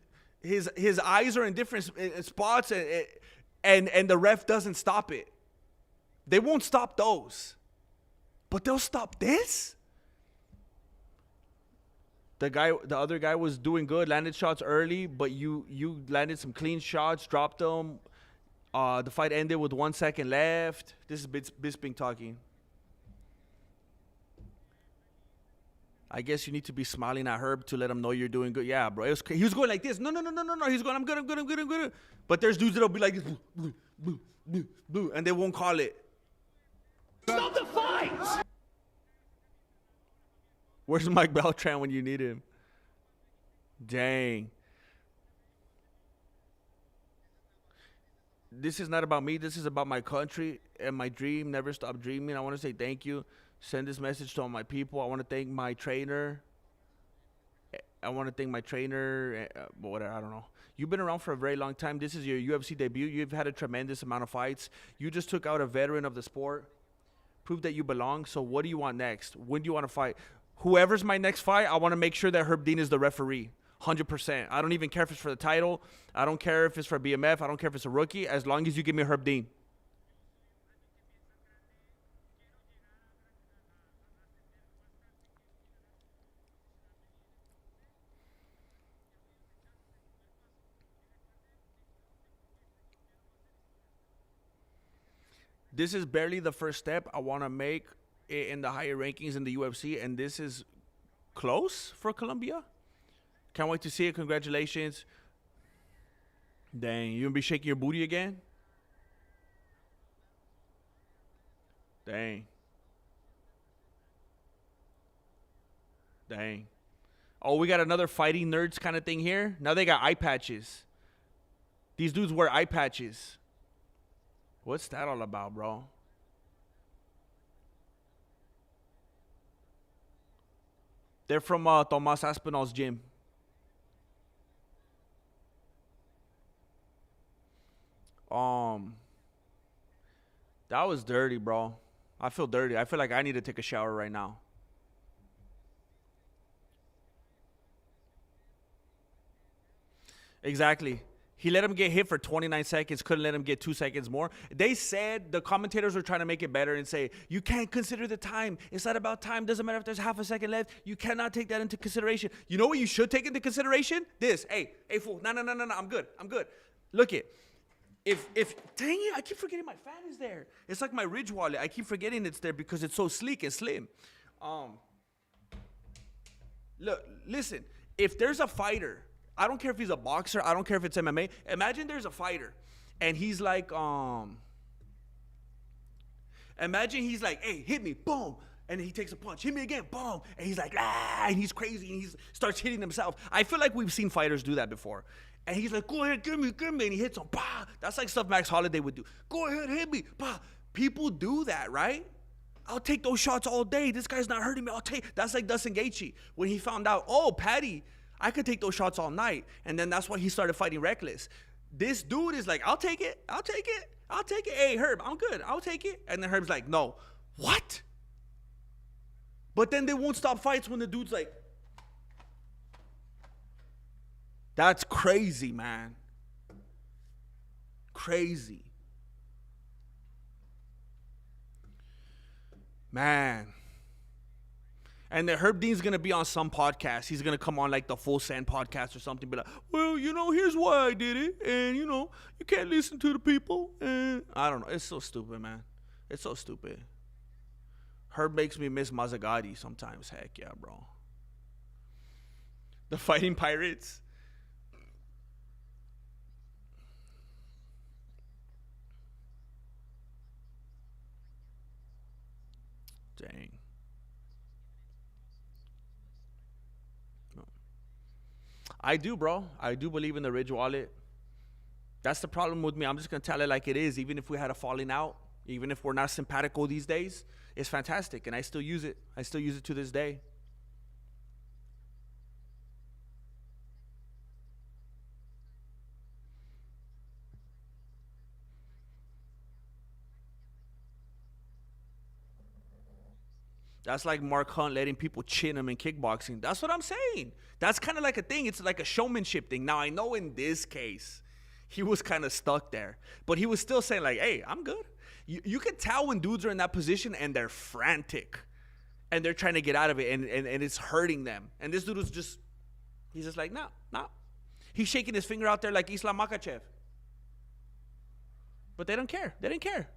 eyes are in different spots, and the ref doesn't stop it. They won't stop those. But they'll stop this? The other guy was doing good, landed shots early, but you landed some clean shots, dropped them. The fight ended with 1 second left. This is Bisping talking. I guess you need to be smiling at Herb to let him know you're doing good. Yeah, bro. He was going like this. No. He's going, I'm good. But there's dudes that'll be like this, boo, boo, boo, boo, and they won't call it. Stop the fight! Where's Mike Beltran when you need him? Dang. This is not about me. This is about my country and my dream. Never stop dreaming. I want to say thank you. Send this message to all my people. I want to thank my trainer. Whatever, I don't know. You've been around for a very long time. This is your UFC debut. You've had a tremendous amount of fights. You just took out a veteran of the sport. Prove that you belong. So what do you want next? When do you want to fight? Whoever's my next fight, I want to make sure that Herb Dean is the referee. 100%. I don't even care if it's for the title. I don't care if it's for BMF. I don't care if it's a rookie. As long as you give me Herb Dean. This is barely the first step. I want to make it in the higher rankings in the UFC, and this is close for Colombia. Can't wait to see it. Congratulations. Dang, you gonna be shaking your booty again? Dang. Oh, we got another fighting nerds kind of thing here. Now they got eye patches. These dudes wear eye patches. What's that all about, bro? They're from Tomas Aspinall's gym. That was dirty, bro. I feel dirty. I feel like I need to take a shower right now. Exactly. He let him get hit for 29 seconds, couldn't let him get 2 seconds more. They said, the commentators were trying to make it better and say, you can't consider the time. It's not about time. Doesn't matter if there's half a second left. You cannot take that into consideration. You know what you should take into consideration? This. Hey, fool. No. I'm good. Look it. If dang it, I keep forgetting my fan is there. It's like my Ridge wallet. I keep forgetting it's there because it's so sleek and slim. Look, listen. If there's a fighter, I don't care if he's a boxer. I don't care if it's MMA. Imagine there's a fighter, and he's like, imagine he's like, hey, hit me, boom. And he takes a punch, hit me again, boom. And he's like, ah, and he's crazy, and he starts hitting himself. I feel like we've seen fighters do that before. And he's like, go ahead, give me. And he hits him, bah. That's like stuff Max Holiday would do. Go ahead, hit me, bah. People do that, right? I'll take those shots all day. This guy's not hurting me. That's like Dustin Gaethje. When he found out, oh, Patty, I could take those shots all night. And then that's why he started fighting Reckless. This dude is like, I'll take it. Hey, Herb, I'm good. I'll take it. And then Herb's like, no. What? But then they won't stop fights when the dude's like, that's crazy, man. Crazy. Man. And then Herb Dean's going to be on some podcast. He's going to come on like the Full Send podcast or something. Be like, well, here's why I did it. And, you can't listen to the people. And I don't know. It's so stupid, man. It's so stupid. Herb makes me miss Mazzagatti sometimes. Heck yeah, bro. The Fighting Pirates. Dang. No. I do, bro. I do believe in the Ridge wallet. That's the problem with me. I'm just going to tell it like it is. Even if we had a falling out, even if we're not simpatico these days, it's fantastic. And I still use it. I still use it to this day. That's like Mark Hunt letting people chin him in kickboxing. That's what I'm saying. That's kind of like a thing. It's like a showmanship thing. Now, I know in this case, he was kind of stuck there. But he was still saying like, hey, I'm good. You can tell when dudes are in that position and they're frantic. And they're trying to get out of it. And it's hurting them. And this dude was just, he's just like, no. He's shaking his finger out there like Islam Makhachev. But they don't care. They didn't care.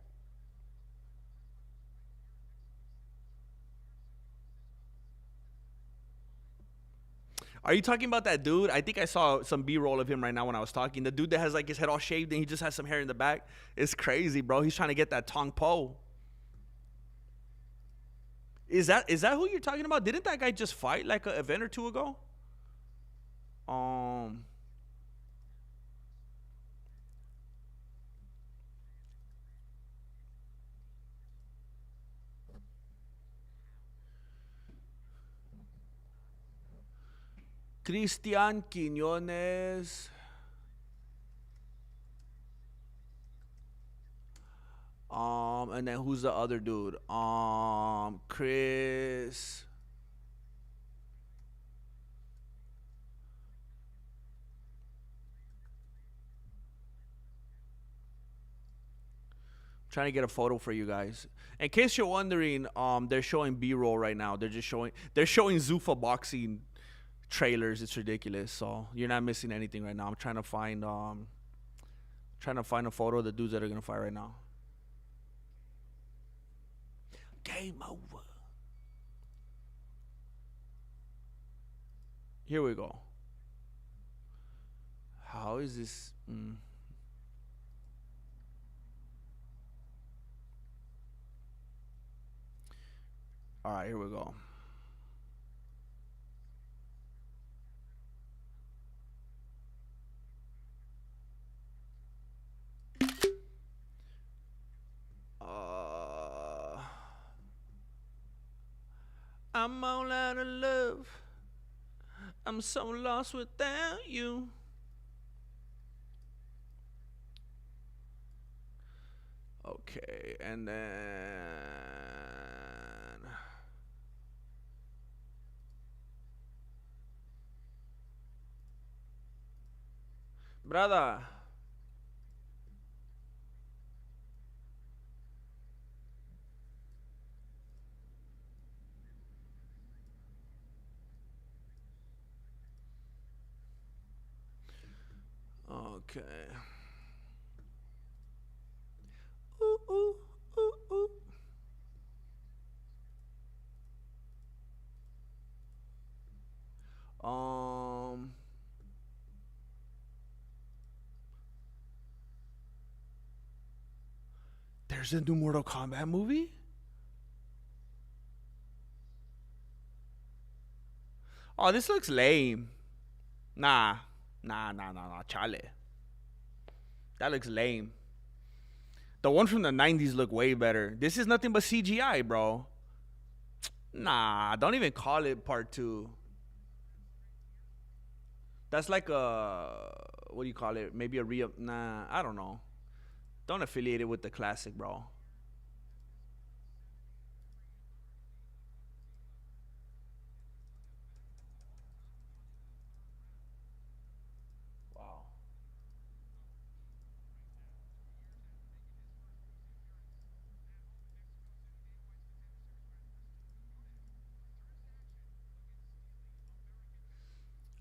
Are you talking about that dude? I think I saw some B-roll of him right now when I was talking. The dude that has like his head all shaved and he just has some hair in the back. It's crazy, bro. He's trying to get that Tong Po. Is that who you're talking about? Didn't that guy just fight like an event or two ago? Christian Quiñones. And then who's the other dude? Chris. Trying to get a photo for you guys. In case you're wondering, they're showing B-roll right now. They're showing Zuffa boxing trailers. It's ridiculous. So you're not missing anything right now. I'm trying to find a photo of the dudes that are gonna fight right now. Game over. Here we go. How is this? All right, here we go. I'm all out of love. I'm so lost without you. Okay, and then brother. Okay. Ooh, ooh, ooh, ooh. There's a new Mortal Kombat movie? Oh, this looks lame. Nah, chale. That looks lame. The one from the 90s look way better. This is nothing but CGI, bro. Nah, don't even call it part 2. That's like what do you call it? Maybe a nah, I don't know. Don't affiliate it with the classic, bro. Wow.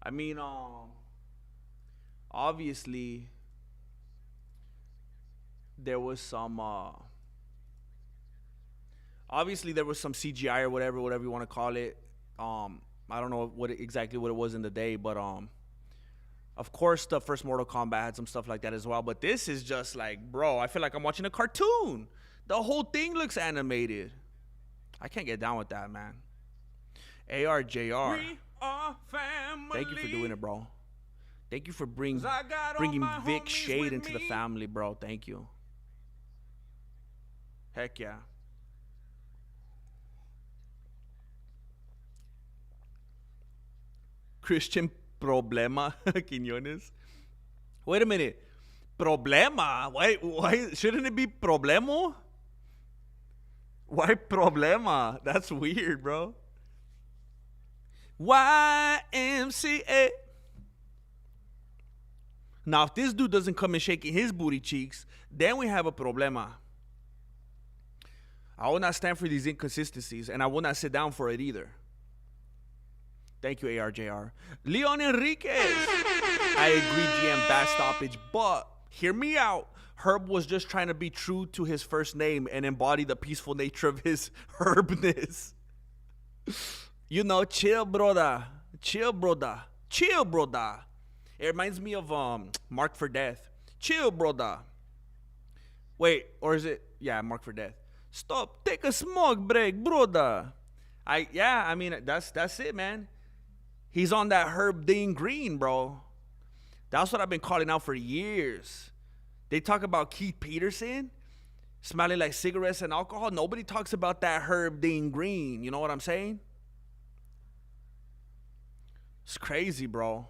I mean, obviously there was some CGI or whatever you want to call it. I don't know exactly what it was in the day, but of course the first Mortal Kombat had some stuff like that as well. But this is just like, bro, I feel like I'm watching a cartoon. The whole thing looks animated. I can't get down with that, man. ARJR. We are family. Thank you for doing it, bro. Thank you for bringing 'Cause I got all bringing my Vic homies Shade with into the me. family, bro. Thank you. Heck yeah. Christian Problema Quiñones. Wait a minute. Problema? Why shouldn't it be Problemo? Why Problema? That's weird, bro. YMCA. Now, if this dude doesn't come in shaking his booty cheeks, then we have a problema. I will not stand for these inconsistencies, and I will not sit down for it either. Thank you, ARJR. Leon Enriquez. I agree, GM, bad stoppage, but hear me out. Herb was just trying to be true to his first name and embody the peaceful nature of his herbness. You know, chill, brother. Chill, brother. Chill, brother. It reminds me of Mark for Death. Chill, brother. Wait, or is it? Yeah, Mark for Death. Stop. Take a smoke break, brother. I mean, that's it, man. He's on that Herb Dean Green, bro. That's what I've been calling out for years. They talk about Keith Peterson smelling like cigarettes and alcohol. Nobody talks about that Herb Dean Green. You know what I'm saying? It's crazy, bro.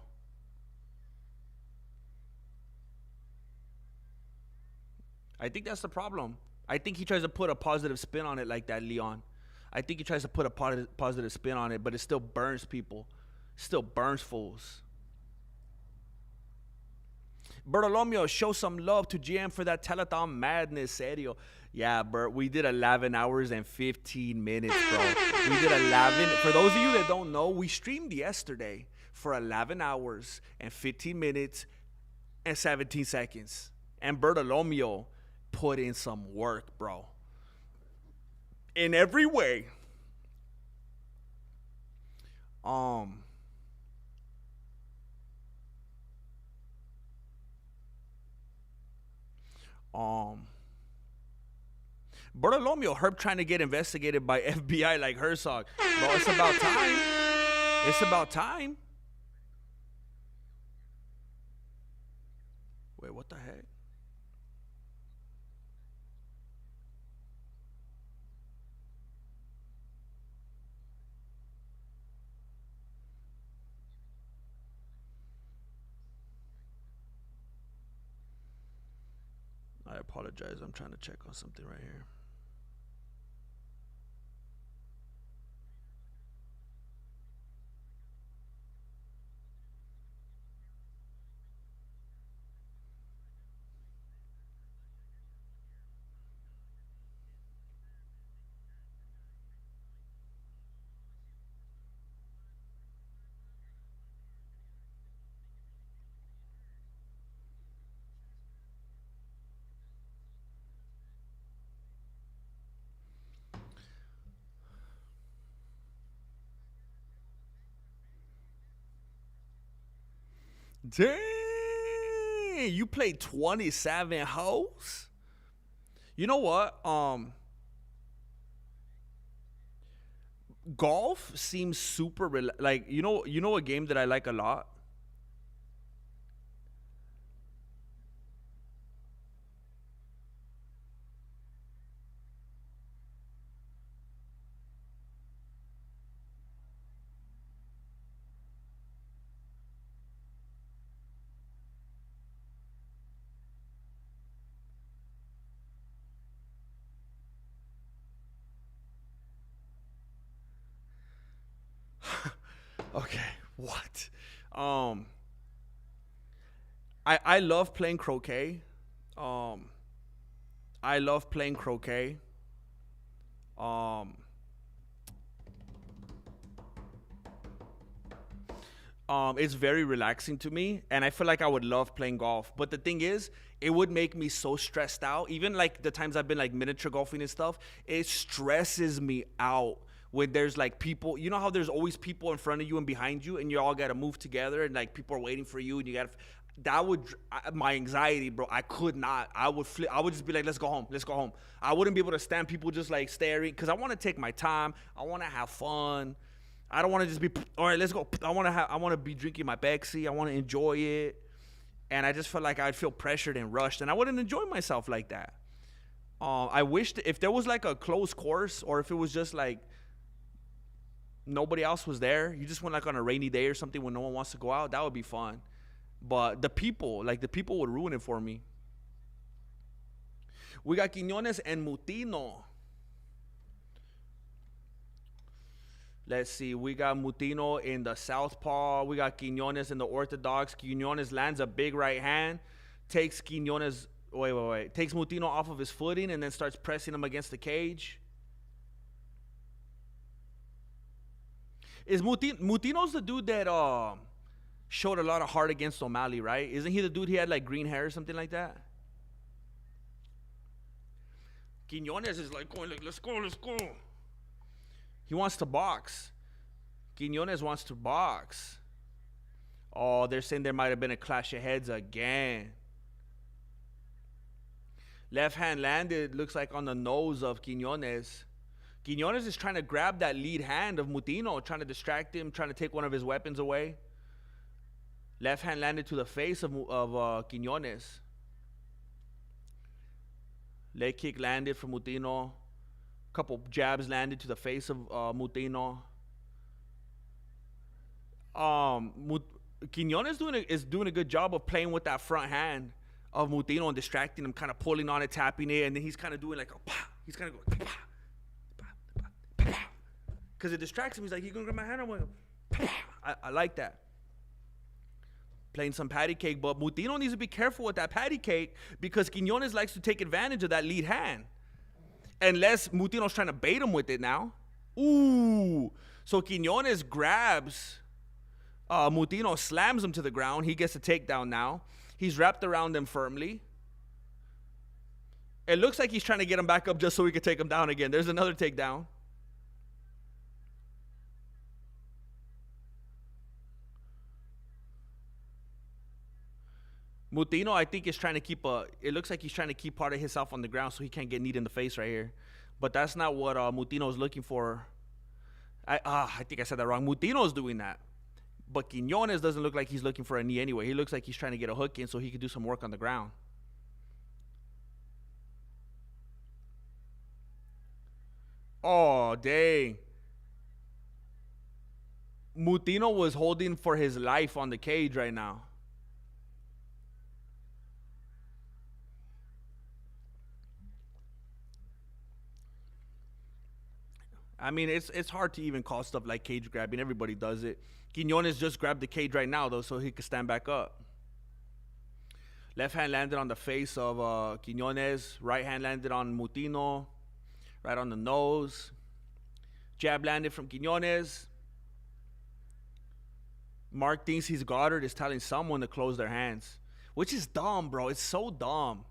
I think that's the problem. I think he tries to put a positive spin on it like that, Leon. I think he tries to put a positive spin on it, but it still burns people. Still burns fools. Bertolomeo, show some love to GM for that telethon madness, serio. Yeah, Bert, we did 11 hours and 15 minutes, bro. We did 11. For those of you that don't know, we streamed yesterday for 11 hours and 15 minutes and 17 seconds. And Bertolomeo put in some work, bro. In every way. Bartolomeo Herb trying to get investigated by FBI like Herzog. Bro, it's about time. It's about time. Wait, what the heck? I apologize. I'm trying to check on something right here. Dang, you played 27 hoes? You know what? Golf seems super like you know a game that I like a lot. Okay, what? Um, I love playing croquet. Um, I love playing croquet. Um, it's very relaxing to me, and I feel like I would love playing golf. But the thing is, it would make me so stressed out. Even like the times I've been like miniature golfing and stuff, it stresses me out when there's like people. You know how there's always people in front of you and behind you, and you all got to move together, and like people are waiting for you, and you got to. That would my anxiety, bro. I could not. I would flip. I would just be like, let's go home. Let's go home. I wouldn't be able to stand people just like staring because I want to take my time. I want to have fun. I don't want to just be, all right, let's go. I want to be drinking my Pepsi. I want to enjoy it. And I just felt like I'd feel pressured and rushed, and I wouldn't enjoy myself like that. I wished if there was like a closed course, or if it was just like nobody else was there, you just went like on a rainy day or something when no one wants to go out, that would be fun. But the people would ruin it for me. We got Quiñones and Mutino. Let's see. We got Mutino in the southpaw. We got Quiñones in the orthodox. Quiñones lands a big right hand. Takes Quiñones... Wait. Takes Mutino off of his footing and then starts pressing him against the cage. Is Mutino's the dude that showed a lot of heart against O'Malley, right? Isn't he the dude he had like green hair or something like that? Quiñones is like going like, let's go. He wants to box. Quiñones wants to box. Oh, they're saying there might have been a clash of heads again. Left hand landed, looks like on the nose of Quiñones. Quiñones is trying to grab that lead hand of Mutino, trying to distract him, trying to take one of his weapons away. Left hand landed to the face of Quiñones. Leg kick landed from Mutino. Couple jabs landed to the face of Mutino. Quiñones is doing a good job of playing with that front hand of Mutino and distracting him, kind of pulling on it, tapping it, and then he's kind of doing like a pa. He's kind of going because it distracts him. He's like, "You gonna grab my hand?" I'm like, I like that. Playing some patty cake, but Mutino needs to be careful with that patty cake because Quiñones likes to take advantage of that lead hand. Unless Mutino's trying to bait him with it now. Ooh. So Quiñones grabs Mutino, slams him to the ground. He gets a takedown now. He's wrapped around him firmly. It looks like he's trying to get him back up just so he can take him down again. There's another takedown. Mutino, I think, is trying to keep it looks like he's trying to keep part of himself on the ground so he can't get kneed in the face right here. But that's not what Mutino is looking for. I think I said that wrong. Mutino is doing that. But Quiñones doesn't look like he's looking for a knee anyway. He looks like he's trying to get a hook in so he can do some work on the ground. Oh, dang. Mutino was holding for his life on the cage right now. I mean, it's hard to even call stuff like cage grabbing. Everybody does it. Quiñones just grabbed the cage right now, though, so he could stand back up. Left hand landed on the face of Quiñones. Right hand landed on Mutino. Right on the nose. Jab landed from Quiñones. Mark thinks he's Goddard is telling someone to close their hands. Which is dumb, bro. It's so dumb.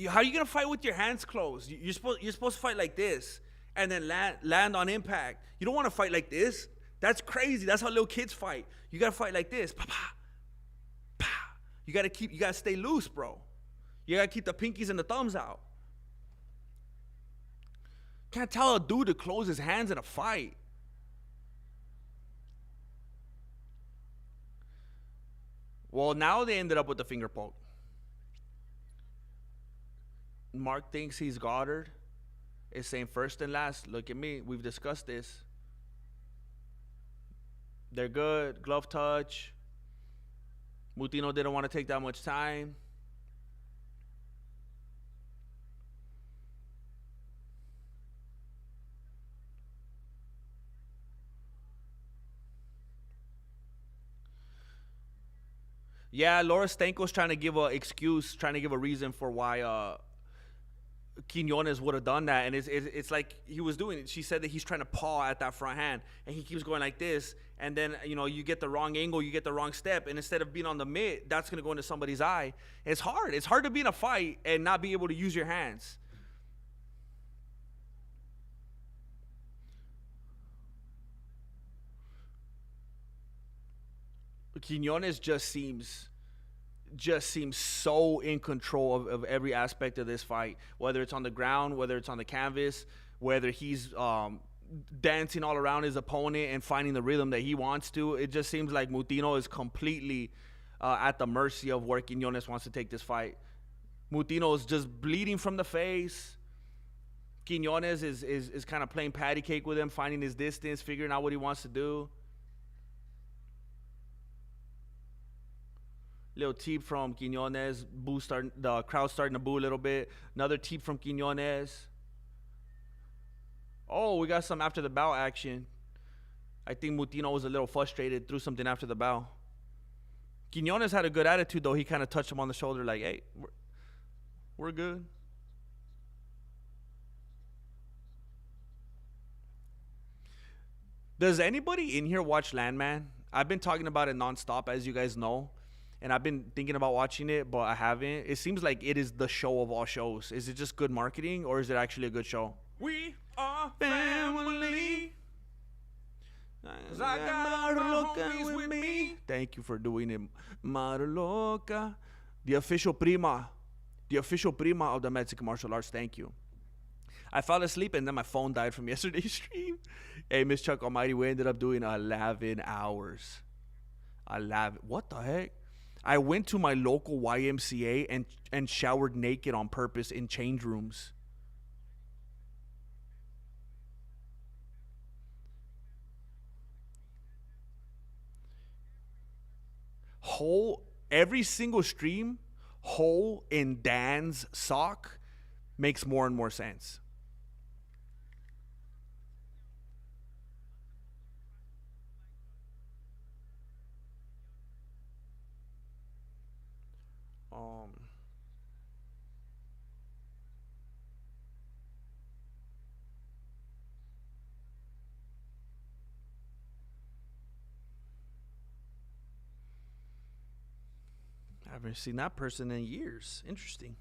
How are you going to fight with your hands closed? You're supposed to fight like this. And then land on impact. You don't want to fight like this. That's crazy. That's how little kids fight. You gotta fight like this. Pa pa, pa. You gotta stay loose, bro. You gotta keep the pinkies and the thumbs out. Can't tell a dude to close his hands in a fight. Well, now they ended up with the finger poke. Mark thinks he's Goddard. Is saying first and last. Look at me. We've discussed this. They're good. Glove touch. Mutino didn't want to take that much time. Yeah, Laura Stanko's trying to give an excuse, trying to give a reason for why Quinones would have done that. And it's like he was doing it. She said that he's trying to paw at that front hand, and he keeps going like this. And then, you get the wrong angle, you get the wrong step. And instead of being on the mitt, that's going to go into somebody's eye. It's hard. It's hard to be in a fight and not be able to use your hands. Quinones just seems so in control of every aspect of this fight, whether it's on the ground, whether it's on the canvas, whether he's dancing all around his opponent and finding the rhythm that he wants to. It just seems like Mutino is completely at the mercy of where Quinones wants to take this fight. Mutino is just bleeding from the face. Quinones is kind of playing patty cake with him, finding his distance, figuring out what he wants to do. Little tip from Quinones. The crowd starting to boo a little bit. Another tip from Quinones. Oh, we got some after the bout action. I think Mutino was a little frustrated, threw something after the bout. Quinones had a good attitude, though. He kind of touched him on the shoulder like, hey, we're good. Does anybody in here watch Landman? I've been talking about it nonstop, as you guys know. And I've been thinking about watching it, but I haven't. It seems like it is the show of all shows. Is it just good marketing, or is it actually a good show? We are family. 'Cause I got my homies with me. Thank you for doing it, Marloca. The official prima of the Mexican martial arts. Thank you. I fell asleep and then my phone died from yesterday's stream. Hey, Miss Chuck Almighty, we ended up doing 11 hours. 11. What the heck? I went to my local YMCA and showered naked on purpose in change rooms. Every single stream, hole in Dan's sock makes more and more sense. I haven't seen that person in years. Interesting.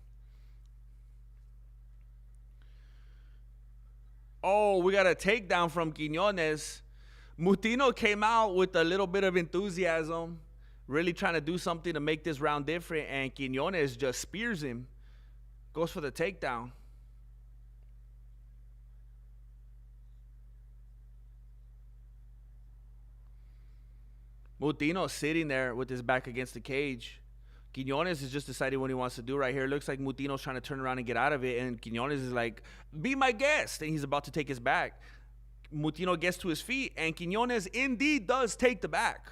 Oh, we got a takedown from Quinones. Mutino came out with a little bit of enthusiasm, really trying to do something to make this round different, and Quinones just spears him. Goes for the takedown. Mutino sitting there with his back against the cage. Quinones is just deciding what he wants to do right here. Looks like Mutino's trying to turn around and get out of it, and Quinones is like, be my guest, and he's about to take his back. Mutino gets to his feet, and Quinones indeed does take the back.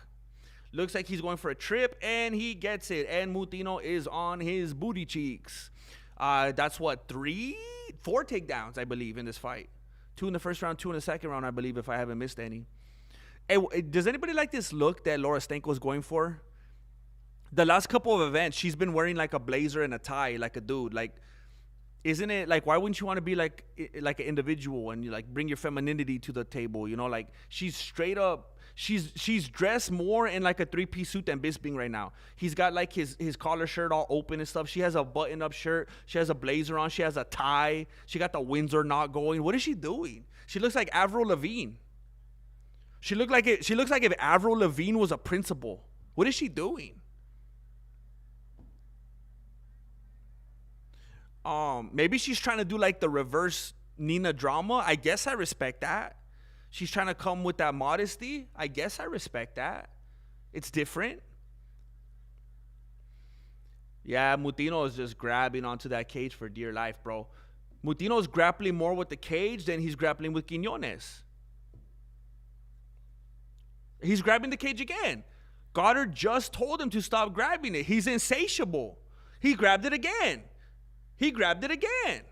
Looks like he's going for a trip, and he gets it, and Mutino is on his booty cheeks. That's what, 4 takedowns, I believe, in this fight. 2 in the first round, 2 in the second round, I believe, if I haven't missed any. Hey, does anybody like this look that Laura Stanko is going for? The last couple of events, she's been wearing like a blazer and a tie, like a dude. Like, isn't it like, why wouldn't you want to be like an individual and you like bring your femininity to the table? You know, like she's straight up, she's dressed more in like a 3-piece suit than Bisping right now. He's got like his collar shirt all open and stuff. She has a button-up shirt. She has a blazer on. She has a tie. She got the Windsor knot going. What is she doing? She looks like Avril Lavigne. She looks like if Avril Lavigne was a principal. What is she doing? Maybe she's trying to do like the reverse Nina drama. I guess I respect that. She's trying to come with that modesty. I guess I respect that. It's different. Yeah, Mutino is just grabbing onto that cage for dear life, bro. Mutino's grappling more with the cage than he's grappling with Quiñones. He's grabbing the cage again. Goddard just told him to stop grabbing it. He's insatiable. He grabbed it again. He grabbed it again.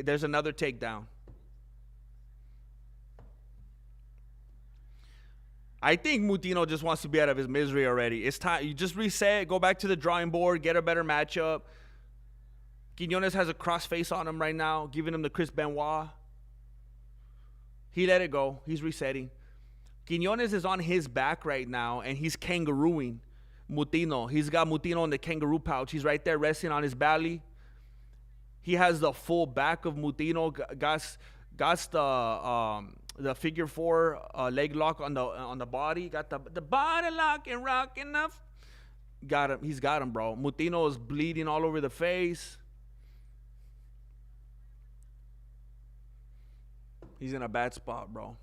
There's another takedown. I think Mutino just wants to be out of his misery already. It's time. You just reset, go back to the drawing board, get a better matchup. Quiñones has a cross face on him right now, giving him the Chris Benoit. He let it go. He's resetting. Quiñones is on his back right now, and he's kangarooing Mutino. He's got Mutino in the kangaroo pouch. He's right there resting on his belly. He has the full back of Mutino. Got the figure four leg lock on the body. Got the body lock and rock enough. Got him. He's got him, bro. Mutino is bleeding all over the face. He's in a bad spot, bro.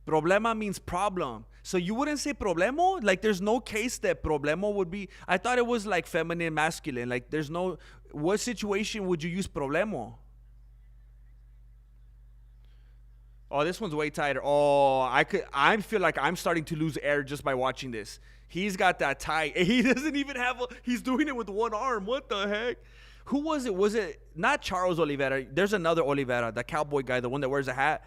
Problema means problem. So you wouldn't say problemo? Like there's no case that problemo would be. I thought it was like feminine, masculine. Like there's no. What situation would you use problemo? Oh, this one's way tighter. Oh, I feel like I'm starting to lose air just by watching this. He's got that tight. He doesn't even have. He's doing it with one arm. What the heck? Who was it? Was it not Charles Oliveira? There's another Oliveira, the cowboy guy, the one that wears a hat.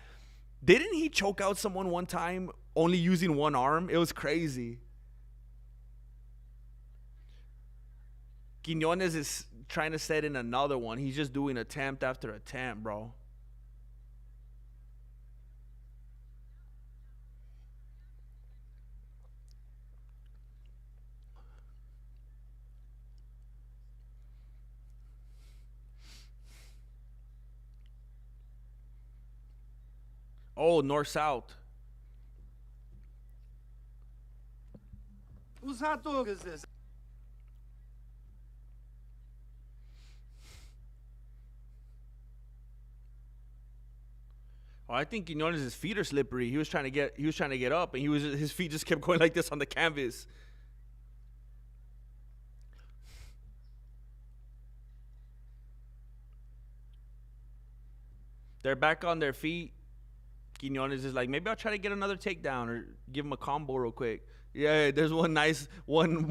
Didn't he choke out someone one time only using one arm? It was crazy. Quiñones is trying to set in another one. He's just doing attempt after attempt, bro. Oh, north-south. Whose hot dog is this? Oh, I think Quiñones' feet are slippery. He was trying to get up, and his feet just kept going like this on the canvas. They're back on their feet. Quiñones is like, maybe I'll try to get another takedown or give him a combo real quick. Yeah, there's one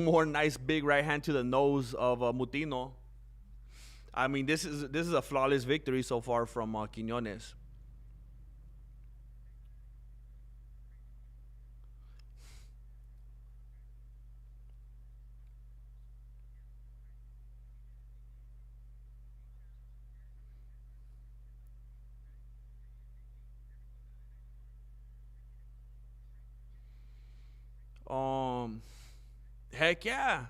more nice big right hand to the nose of Mutino. I mean, this is a flawless victory so far from Quiñones. Heck yeah.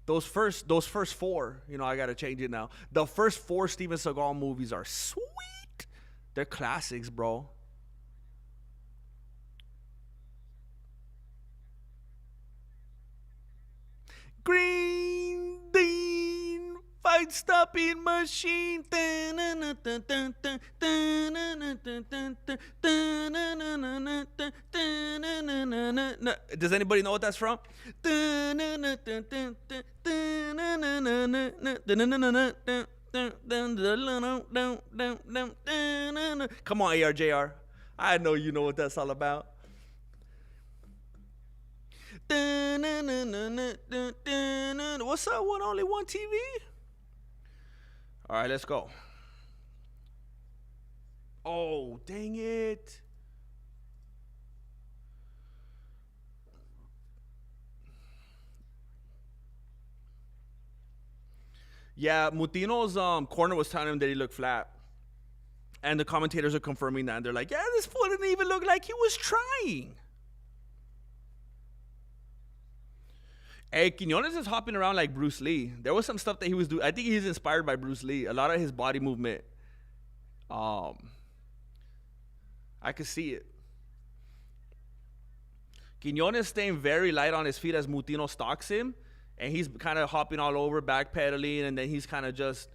Those first four, I gotta change it now. The first four Steven Seagal movies are sweet. They're classics, bro. Green Bean Fight Stopping Machine. Does anybody know what that's from? Come on, ARJR. I know you know what that's all about. What's up, One Only One TV? All right, let's go. Oh, dang it. Yeah, Mutino's corner was telling him that he looked flat. And the commentators are confirming that. And they're like, yeah, this fool didn't even look like he was trying. Hey, Quiñones is hopping around like Bruce Lee. There was some stuff that he was doing. I think he's inspired by Bruce Lee. A lot of his body movement. I could see it. Quiñones staying very light on his feet as Mutino stalks him. And he's kind of hopping all over, backpedaling, and then he's kind of just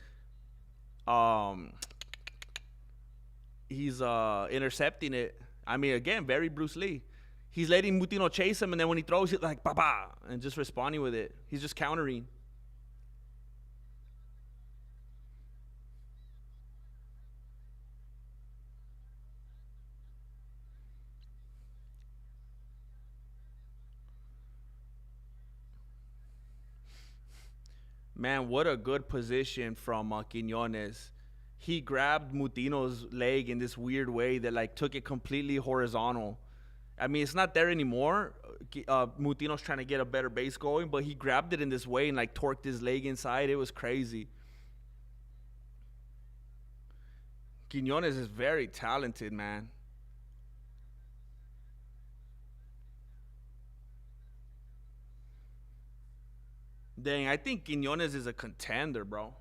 he's intercepting it. I mean, again, very Bruce Lee. He's letting Mutino chase him, and then when he throws it, like, ba-ba, and just responding with it. He's just countering. Man, what a good position from Quiñones. He grabbed Mutino's leg in this weird way that, like, took it completely horizontal. I mean, it's not there anymore. Mutino's trying to get a better base going, but he grabbed it in this way and, like, torqued his leg inside. It was crazy. Quiñones is very talented, man. Dang, I think Quiñones is a contender, bro.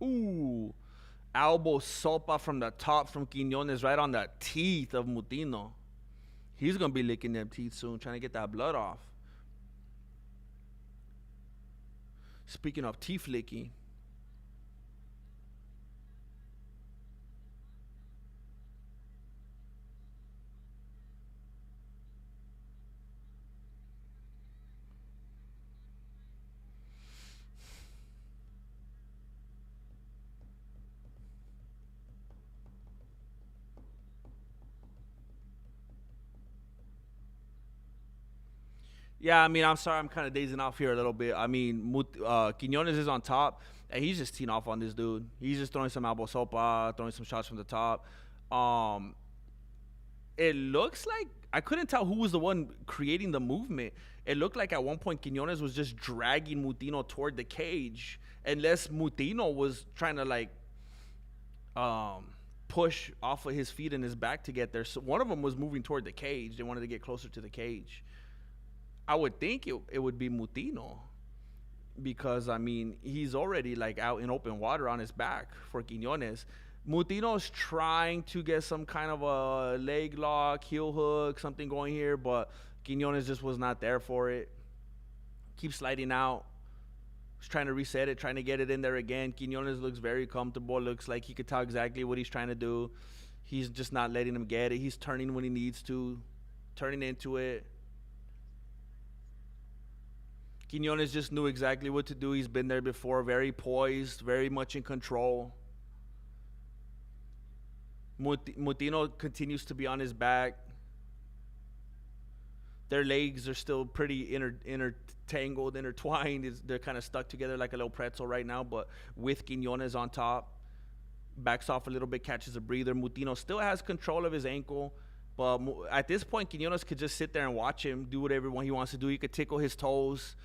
Ooh, elbow sopa from the top from Quiñones right on the teeth of Mutino. He's going to be licking them teeth soon, trying to get that blood off. Speaking of teeth licking. Yeah, I mean, I'm sorry, I'm kind of dazing off here a little bit. I mean, Quiñones is on top, and he's just teeing off on this dude. He's just throwing some elbow sopa, throwing some shots from the top. It looks like, I couldn't tell who was the one creating the movement. It looked like at one point Quiñones was just dragging Mutino toward the cage, unless Mutino was trying to, like, push off of his feet and his back to get there. So one of them was moving toward the cage. They wanted to get closer to the cage. I would think it would be Mutino, because, I mean, he's already, like, out in open water on his back for Quiñones. Mutino's trying to get some kind of a leg lock, heel hook, something going here, but Quiñones just was not there for it. Keeps sliding out. He's trying to reset it, trying to get it in there again. Quiñones looks very comfortable. Looks like he could tell exactly what he's trying to do. He's just not letting him get it. He's turning when he needs to, turning into it. Quiñones just knew exactly what to do. He's been there before. Very poised, very much in control. Mutino continues to be on his back. Their legs are still pretty intertwined. They're kind of stuck together like a little pretzel right now, but with Quiñones on top. Backs off a little bit, catches a breather. Mutino still has control of his ankle, but at this point, Quiñones could just sit there and watch him do whatever he wants to do. He could tickle his toes,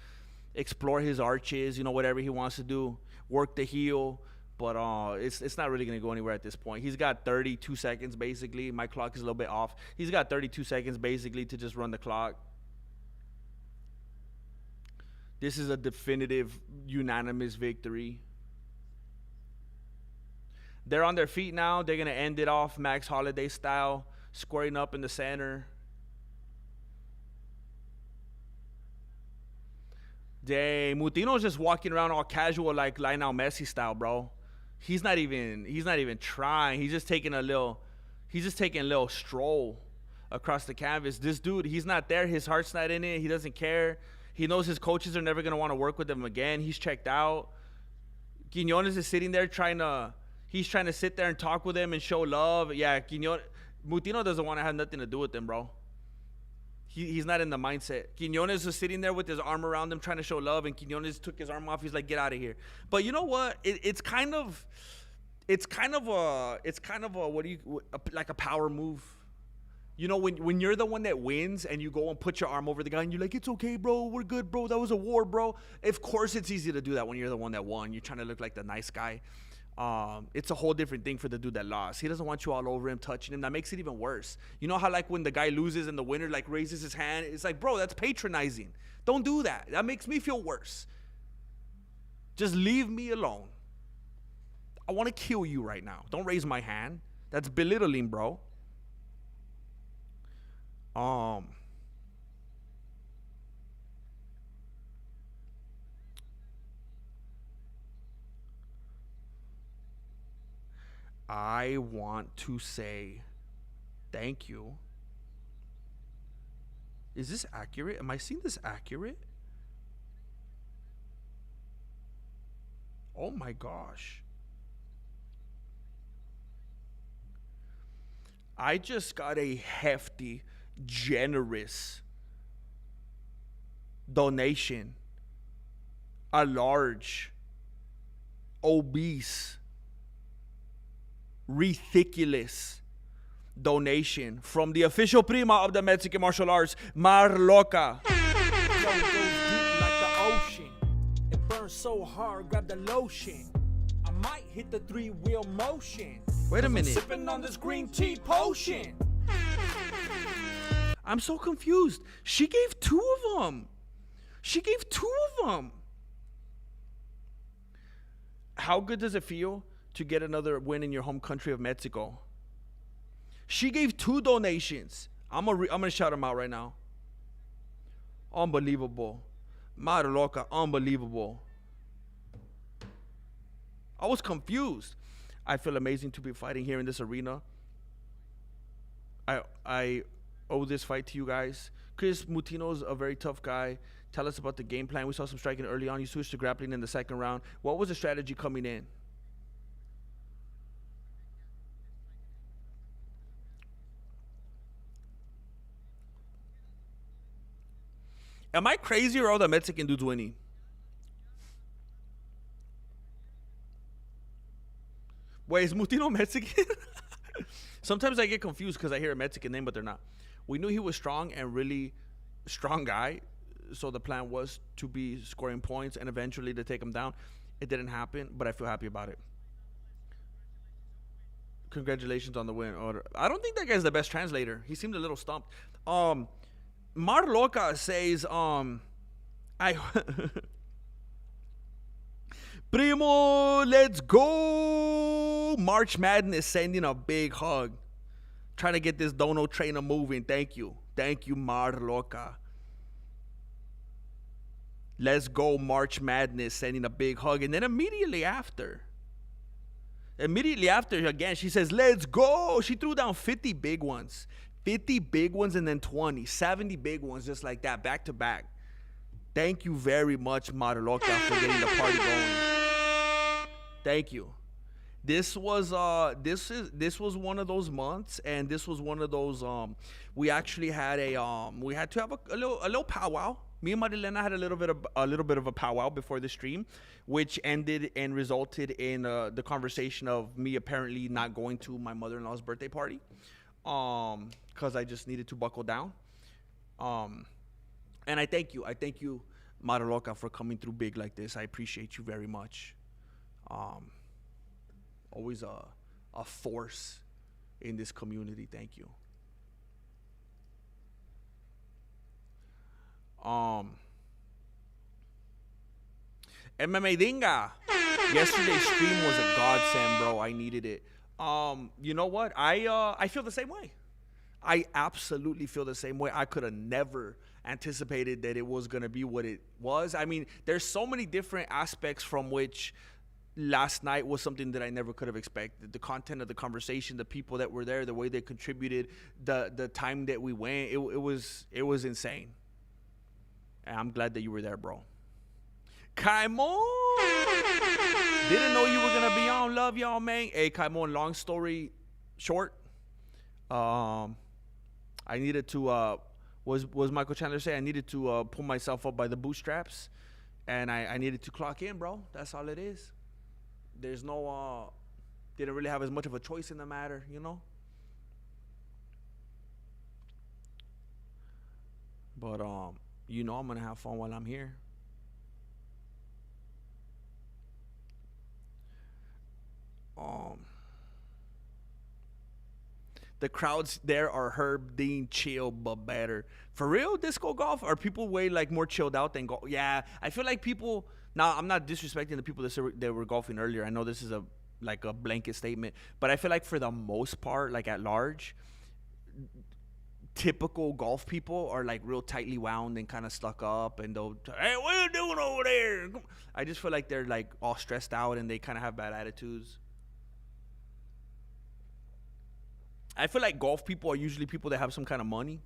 explore his arches, whatever he wants to do, work the heel. But it's not really going to go anywhere at this point. He's got 32 seconds, basically. My clock is a little bit off. He's got 32 seconds, basically, to just run the clock. This is a definitive, unanimous victory. They're on their feet now. They're going to end it off Max Holiday style, squaring up in the center. Dang, Mutino's just walking around all casual like Lionel Messi style, bro. He's not even trying. He's just taking a little stroll across the canvas. This dude, he's not there. His heart's not in it. He doesn't care. He knows his coaches are never going to want to work with him again. He's checked out. Quiñones is sitting there trying to sit there and talk with him and show love. Yeah, Mutino doesn't want to have nothing to do with him, bro. He's not in the mindset. Quiñones was sitting there with his arm around him trying to show love, and Quiñones took his arm off. He's like, "Get out of here." But you know what? It's kind of a like a power move. When you're the one that wins and you go and put your arm over the guy and you're like, "It's okay, bro. We're good, bro. That was a war, bro." Of course, it's easy to do that when you're the one that won. You're trying to look like the nice guy. It's a whole different thing for the dude that lost. He doesn't want you all over him, touching him. That makes it even worse. You know how like when the guy loses and the winner like raises his hand? It's like, bro, that's patronizing. Don't do that. That makes me feel worse. Just leave me alone. I want to kill you right now. Don't raise my hand. That's belittling, bro. I want to say thank you. Is this accurate? Am I seeing this accurate? Oh my gosh. I just got a hefty, generous donation. A large, obese, ridiculous donation from the official prima of the Mexican martial arts, Marloca. Flow goes deep like the ocean. It burns so hard, grab the lotion. I might hit the 3-wheel motion. Wait a 'Cause I'm minute. sipping on this green tea potion. I'm so confused. She gave 2 of them. She gave 2 of them. How good does it feel to get another win in your home country of Mexico? She gave 2 donations. I'm gonna shout them out right now. Unbelievable. Madre loca, unbelievable. I was confused. I feel amazing to be fighting here in this arena. I owe this fight to you guys. Chris Mutino's a very tough guy. Tell us about the game plan. We saw some striking early on. You switched to grappling in the second round. What was the strategy coming in? Am I crazy or are all the Mexican dudes winning? Wait, is Mutino Mexican? Sometimes I get confused because I hear a Mexican name, but they're not. We knew he was strong and really strong guy. So the plan was to be scoring points and eventually to take him down. It didn't happen, but I feel happy about it. Congratulations on the win. I don't think that guy's the best translator. He seemed a little stumped. Marloca says, I Primo, let's go. March Madness sending a big hug. Trying to get this dono trainer moving. Thank you. Thank you, Marloca. Let's go, March Madness sending a big hug. And then immediately after, again, she says, let's go. She threw down 50 big ones. 50 big ones and then 20. 70 big ones just like that, back to back. Thank you very much, Marloca, for getting the party going. Thank you. This was one of those months, and this was one of those we actually had we had to have a little powwow. Me and Marilena had a little bit of a powwow before the stream, which ended and resulted in the conversation of me apparently not going to my mother-in-law's birthday party, because I just needed to buckle down. And I thank you, Marloca, for coming through big like this. I appreciate you very much. Always a force in this community. Thank you. MMA Dinga. Yesterday's stream was a godsend, bro. I needed it. You know what? I feel the same way. I absolutely feel the same way. I could have never anticipated that it was going to be what it was. I mean, there's so many different aspects from which last night was something that I never could have expected. The content of the conversation, the people that were there, the way they contributed, the time that we went, it was insane. And I'm glad that you were there, bro. Kaimon! Didn't know you were going to be on. Love y'all, man. Hey, Kaimon, long story short. I needed to, was Michael Chandler say? I needed to pull myself up by the bootstraps. And I needed to clock in, bro. That's all it is. There's no, didn't really have as much of a choice in the matter, you know? But, you know I'm going to have fun while I'm here. The crowds there are Herb Dean chill but better. For real, disco golf? Are people way like more chilled out than golf? Yeah, I feel like people. Now I'm not disrespecting the people that were golfing earlier. I know this is a blanket statement, but I feel like for the most part, like at large, typical golf people are like real tightly wound and kind of stuck up, and they'll, hey, what are you doing over there? I just feel like they're like all stressed out and they kind of have bad attitudes. I feel like golf people are usually people that have some kind of money,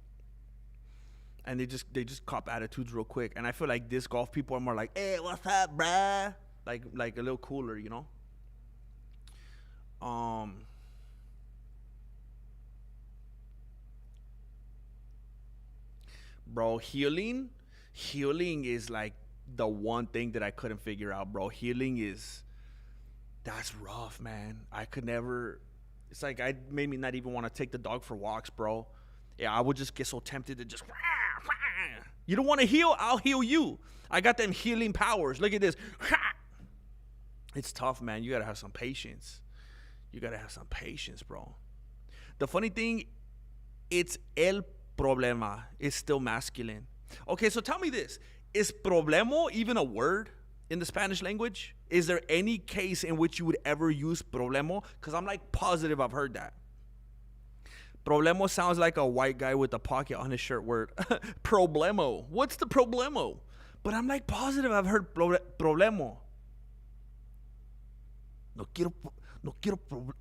and they just cop attitudes real quick. And I feel like this golf people are more like, hey, what's up, bruh? Like a little cooler, you know. Bro, healing is like the one thing that I couldn't figure out, bro. That's rough, man. I could never. It's like I made me not even want to take the dog for walks, bro. Yeah, I would just get so tempted to just. You don't want to heal? I'll heal you. I got them healing powers. Look at this. It's tough, man. You gotta have some patience. Bro. The funny thing, it's el problema. It's still masculine. Okay, so tell me this. Is problemo even a word in the Spanish language? Is there any case in which you would ever use problemo? Because I'm like positive I've heard that. Problemo sounds like a white guy with a pocket on his shirt word. Problemo. What's the problemo? But I'm like positive I've heard problemo. No quiero problemas.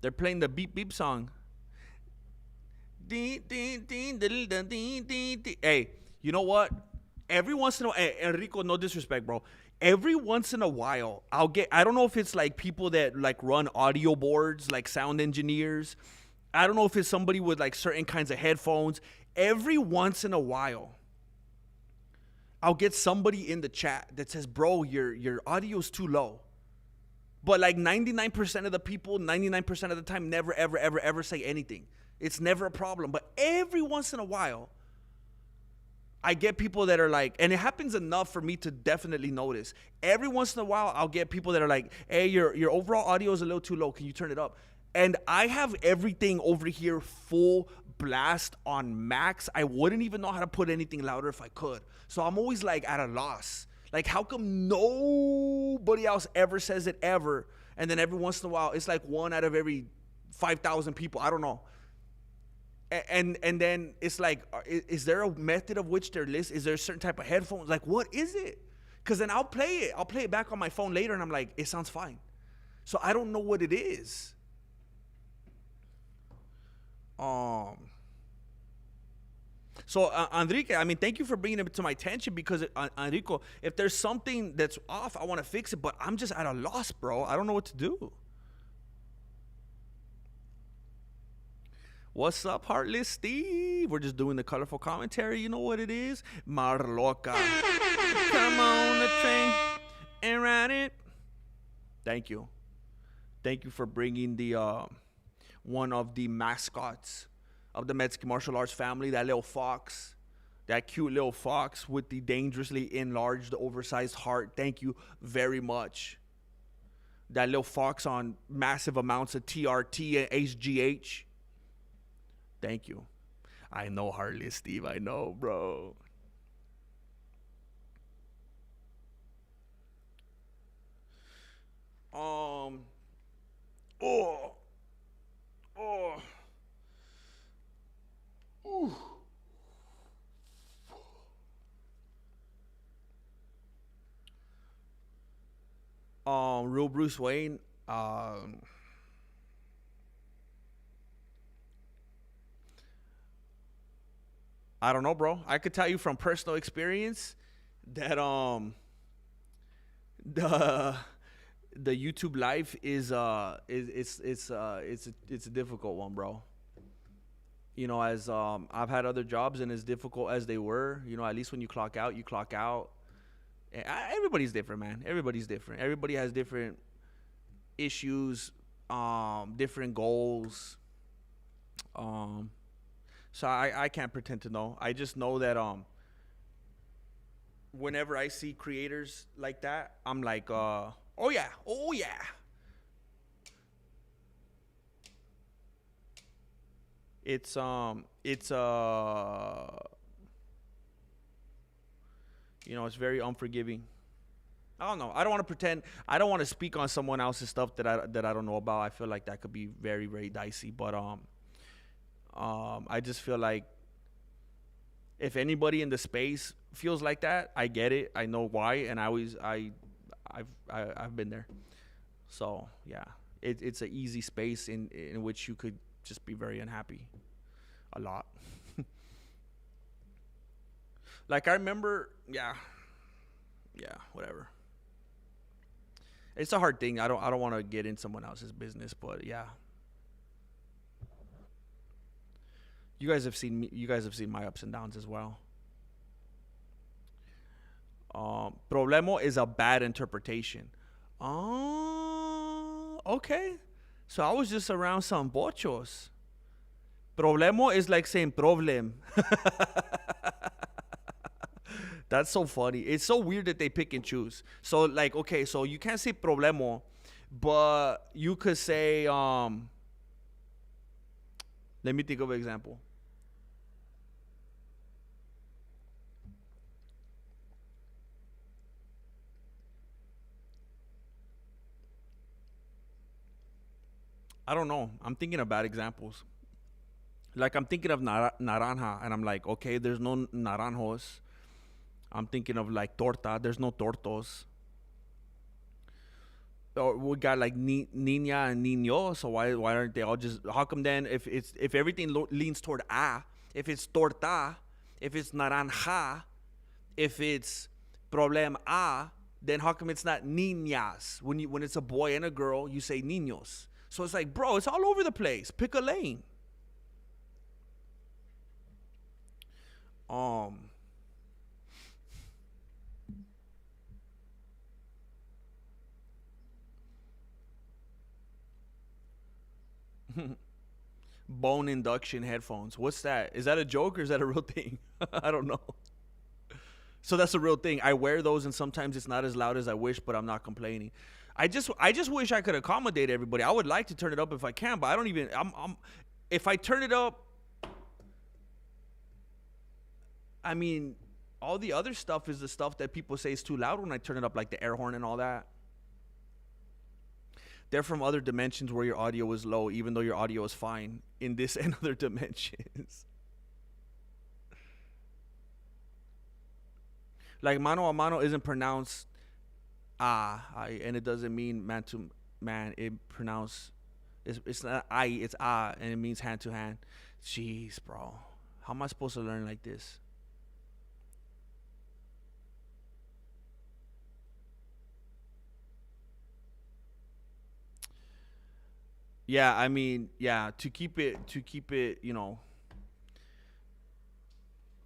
They're playing the beep beep song. Hey, you know what? Every once in a while, hey, Enrico, no disrespect, bro. Every once in a while, I don't know if it's like people that like run audio boards, like sound engineers. I don't know if it's somebody with like certain kinds of headphones. Every once in a while, I'll get somebody in the chat that says, bro, your audio's too low. But like 99% of the people, 99% of the time, never, ever, ever, ever say anything. It's never a problem. But every once in a while, I get people that are like, and it happens enough for me to definitely notice. Every once in a while, I'll get people that are like, hey, your overall audio is a little too low. Can you turn it up? And I have everything over here full blast on max. I wouldn't even know how to put anything louder if I could. So I'm always like at a loss. Like, how come nobody else ever says it ever? And then every once in a while, it's like one out of every 5,000 people. I don't know. And then it's like, is there a method of which they're listening? Is there a certain type of headphones? Like, what is it? Because then I'll play it. I'll play it back on my phone later, and I'm like, it sounds fine. So I don't know what it is. So Enrique, I mean, thank you for bringing it to my attention, because Enrico, if there's something that's off, I want to fix it, but I'm just at a loss, bro. I don't know what to do. What's up, Heartless Steve? We're just doing the colorful commentary. You know what it is? Marloca. Come on the train and ride it. Thank you. Thank you for bringing the one of the mascots of the Mexican martial arts family, that little fox, that cute little fox with the dangerously enlarged, oversized heart. Thank you very much. That little fox on massive amounts of TRT and HGH. Thank you. I know, Harley Steve. I know, bro. Real Bruce Wayne. I don't know, bro. I could tell you from personal experience that the YouTube life is it's a difficult one, bro. You know, as I've had other jobs, and as difficult as they were, you know, at least when you clock out, everybody's different, man. Everybody's different. Everybody has different issues, different goals. So I can't pretend to know. I just know that whenever I see creators like that, I'm like, oh yeah. It's it's very unforgiving. I don't know. I don't want to pretend. I don't want to speak on someone else's stuff that I don't know about. I feel like that could be very, very dicey. But I just feel like if anybody in the space feels like that, I get it. I know why, and I've been there. So yeah, it's an easy space in which you could just be very unhappy, a lot. Like I remember, yeah, whatever. It's a hard thing. I don't want to get in someone else's business, but yeah. You guys have seen me. You guys have seen my ups and downs as well. Problema is a bad interpretation. Oh, okay. So I was just around some bochos. Problema is like saying problem. That's so funny. It's so weird that they pick and choose. So like, okay, so you can't say problema, but you could say, let me think of an example. I don't know. I'm thinking of bad examples. Like I'm thinking of naranja, and I'm like, okay, there's no naranjos. I'm thinking of like torta. There's no tortos. Or we got like niña and niño. So why aren't they all just? How come then if everything leans toward a, if it's torta, if it's naranja, if it's problema, then how come it's not niñas? When it's a boy and a girl, you say niños. So it's like, bro, it's all over the place. Pick a lane. Bone induction headphones. What's that? Is that a joke or is that a real thing? I don't know. So that's a real thing. I wear those and sometimes it's not as loud as I wish, but I'm not complaining. I just wish I could accommodate everybody. I would like to turn it up if I can, but I don't even if I turn it up, I mean, all the other stuff is the stuff that people say is too loud when I turn it up, like the air horn and all that. They're from other dimensions where your audio is low, even though your audio is fine in this and other dimensions. Like mano a mano isn't pronounced and it doesn't mean man to man. It pronounced it's not it's and it means hand to hand. Jeez, bro, how am I supposed to learn like this? Yeah, I mean, yeah, to keep it,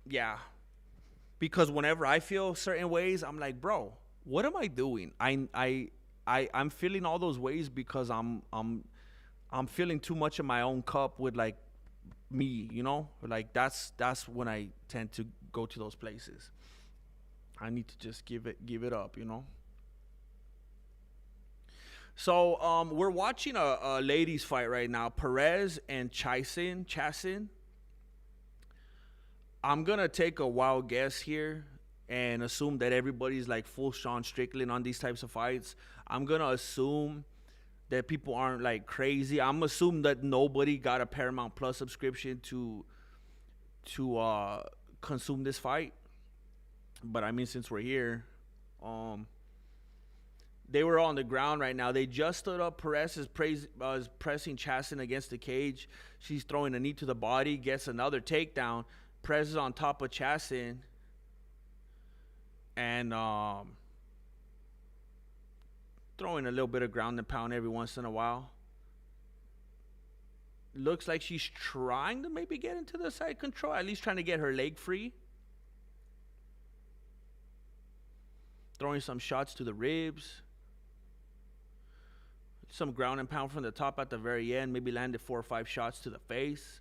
yeah. Because whenever I feel certain ways, I'm like, bro, what am I doing? I'm feeling all those ways because I'm filling too much of my own cup with like me, Like that's when I tend to go to those places. I need to just give it up, So we're watching a ladies fight right now, Perez and Chasin. I'm gonna take a wild guess here and assume that everybody's like full Sean Strickland on these types of fights. I'm gonna assume that people aren't like crazy. I'm assuming that nobody got a Paramount Plus subscription to consume this fight. But I mean, since we're here, they were on the ground right now. They just stood up. Perez is pressing Chasin against the cage. She's throwing a knee to the body, gets another takedown. Perez is on top of Chasin. And throwing a little bit of ground and pound every once in a while. Looks like she's trying to maybe get into the side control, at least trying to get her leg free. Throwing some shots to the ribs. Some ground and pound from the top at the very end. Maybe landed 4 or 5 shots to the face.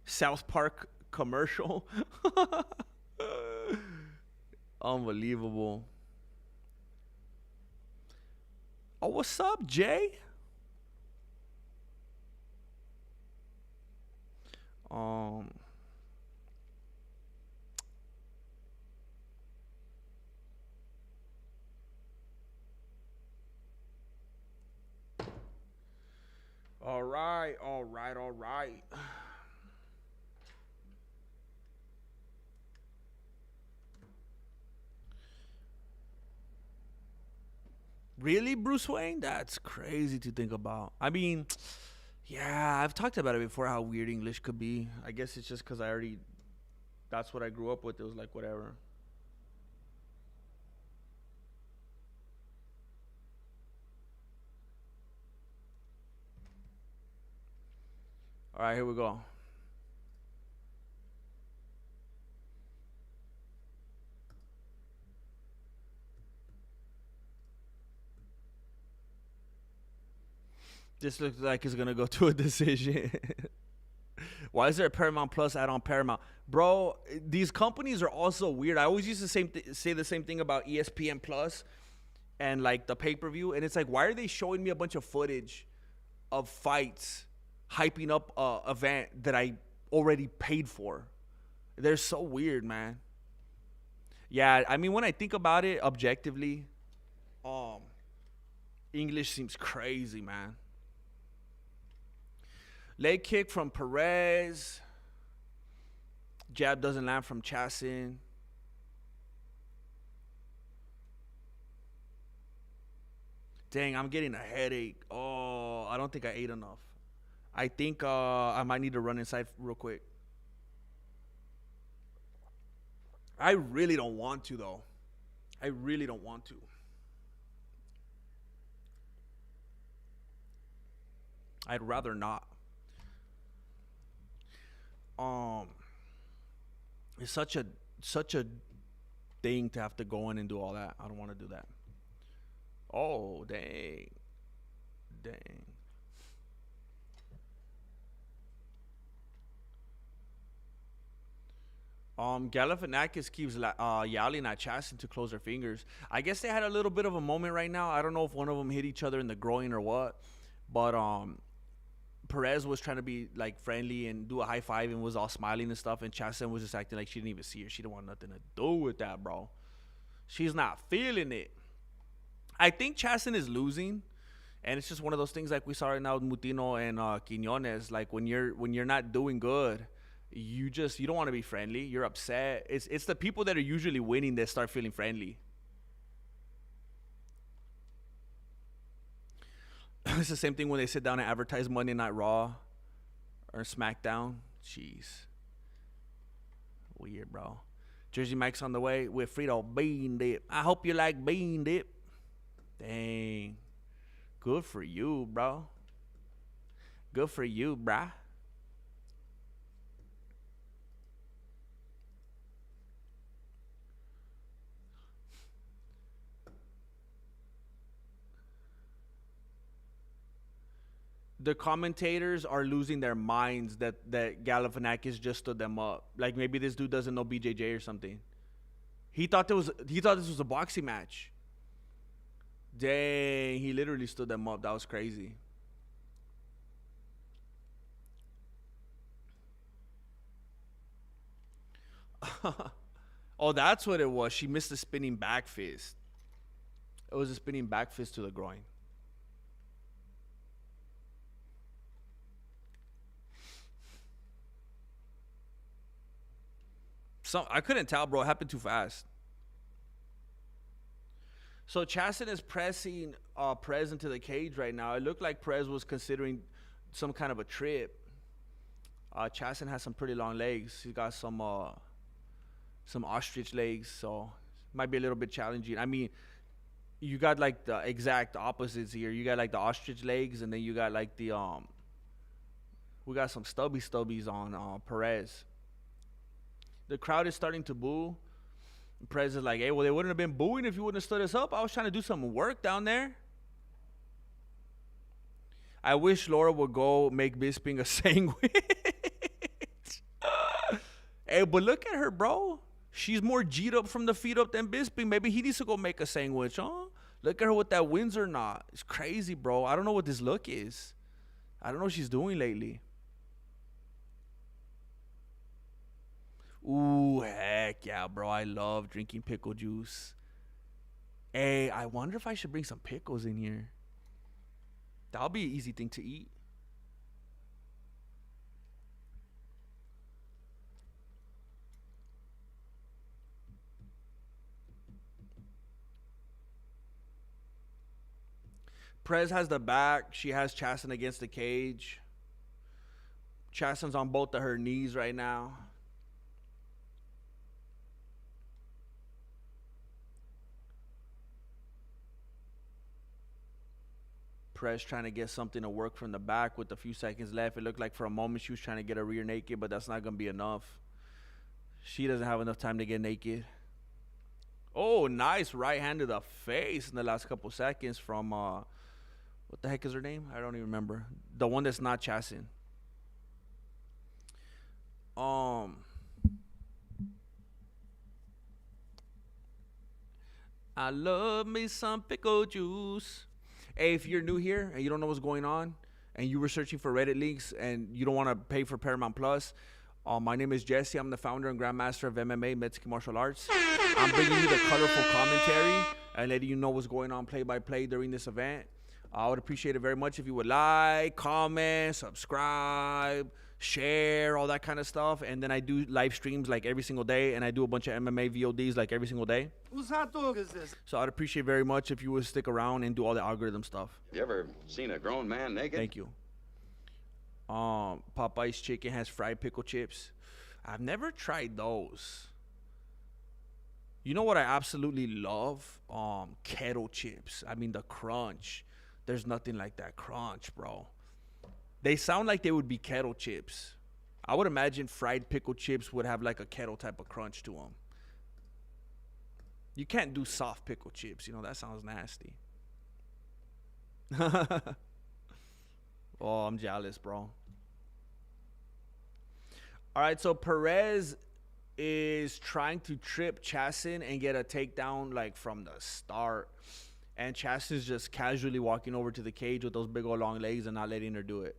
South Park commercial. Unbelievable. Oh, what's up, Jay? All right. Really, Bruce Wayne? That's crazy to think about. I mean, yeah, I've talked about it before, how weird English could be. I guess it's just because that's what I grew up with. It was like, whatever. All right, here we go. This looks like it's going to go to a decision. Why is there a Paramount Plus ad on Paramount? Bro, these companies are also weird. I always used to say the same thing about ESPN Plus and like the pay-per-view. And it's like, why are they showing me a bunch of footage of fights hyping up a event that I already paid for? They're so weird, man. Yeah, I mean, when I think about it objectively, English seems crazy, man. Leg kick from Perez. Jab doesn't land from Chassin. Dang, I'm getting a headache. Oh, I don't think I ate enough. I think I might need to run inside real quick. I really don't want to, though. I really don't want to. I'd rather not. It's such a thing to have to go in and do all that. I don't want to do that. Oh, dang. Galifianakis keeps yelling at Chassin to close their fingers. I guess they had a little bit of a moment right now. I don't know if one of them hit each other in the groin or what, but Perez was trying to be like friendly and do a high five and was all smiling and stuff, and Chassin was just acting like she didn't even see her. She didn't want nothing to do with that, bro. She's not feeling it. I think Chassin is losing, and it's just one of those things like we saw right now with Mutino and Quiñones. Like when you're not doing good, you don't want to be friendly. You're upset. It's the people that are usually winning that start feeling friendly. It's the same thing when they sit down and advertise Monday Night Raw or SmackDown. Jeez. Weird, bro. Jersey Mike's on the way with Frito bean dip. I hope you like bean dip. Dang. Good for you, bro. Good for you, brah. The commentators are losing their minds that Galifianakis just stood them up. Like maybe this dude doesn't know BJJ or something. He thought this was a boxing match. Dang, he literally stood them up. That was crazy. Oh, that's what it was. She missed the spinning back fist. It was a spinning back fist to the groin. I couldn't tell, bro. It happened too fast. So Chassin is pressing Perez into the cage right now. It looked like Perez was considering some kind of a trip. Chassin has some pretty long legs. He's got some ostrich legs, so might be a little bit challenging. I mean, you got like the exact opposites here. You got like the ostrich legs, and then you got like the we got some stubbies on Perez. The crowd is starting to boo. Perez is like, hey, well, they wouldn't have been booing if you wouldn't have stood us up. I was trying to do some work down there. I wish Laura would go make Bisping a sandwich. Hey, but look at her, bro. She's more G'd up from the feet up than Bisping. Maybe he needs to go make a sandwich, huh? Look at her with that Windsor knot. It's crazy, bro. I don't know what this look is. I don't know what she's doing lately. Ooh, heck yeah, bro. I love drinking pickle juice. Hey, I wonder if I should bring some pickles in here. That'll be an easy thing to eat. Prez has the back. She has Chasten against the cage. Chasten's on both of her knees right now. Prez trying to get something to work from the back with a few seconds left. It looked like for a moment she was trying to get a rear naked, but that's not going to be enough. She doesn't have enough time to get naked. Oh, nice right hand to the face in the last couple seconds from, what the heck is her name? I don't even remember. The one that's not Chasten. I love me some pickle juice. Hey, if you're new here and you don't know what's going on and you were searching for Reddit links and you don't want to pay for Paramount Plus, my name is Jesse. I'm the founder and grandmaster of MMA, Mexican Martial Arts. I'm bringing you the colorful commentary and letting you know what's going on play by play during this event. I would appreciate it very much if you would like, comment, subscribe, share, all that kind of stuff. And then I do live streams like every single day, and I do a bunch of MMA VODs like every single day. Whose hot dog is this? So I'd appreciate very much if you would stick around and do all the algorithm stuff. You ever seen a grown man naked? Thank you. Popeye's Chicken has fried pickle chips. I've never tried those. You know what I absolutely love? Kettle chips. I mean, the crunch. There's nothing like that crunch, bro. They sound like they would be kettle chips. I would imagine fried pickle chips would have like a kettle type of crunch to them. You can't do soft pickle chips. You know, that sounds nasty. Oh, I'm jealous, bro. All right, so Perez is trying to trip Chasten and get a takedown like from the start. And Chasten's just casually walking over to the cage with those big old long legs and not letting her do it.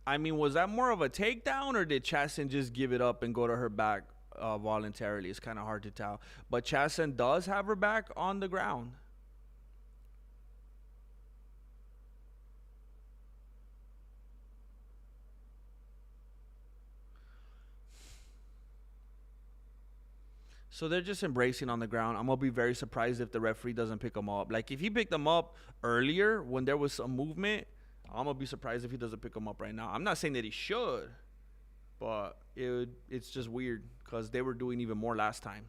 I mean, was that more of a takedown or did Chasten just give it up and go to her back voluntarily? It's kind of hard to tell. But Chasten does have her back on the ground. So they're just embracing on the ground. I'm going to be very surprised if the referee doesn't pick them up. Like, if he picked them up earlier when there was some movement, I'm going to be surprised if he doesn't pick them up right now. I'm not saying that he should, but it's just weird because they were doing even more last time.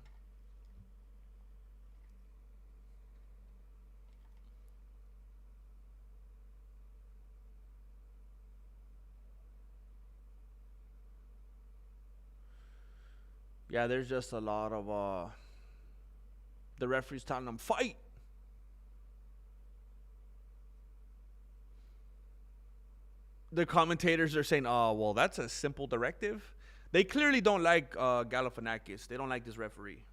Yeah, there's just a lot of the referees telling them, fight. The commentators are saying, oh, well, that's a simple directive. They clearly don't like Galifianakis. They don't like this referee.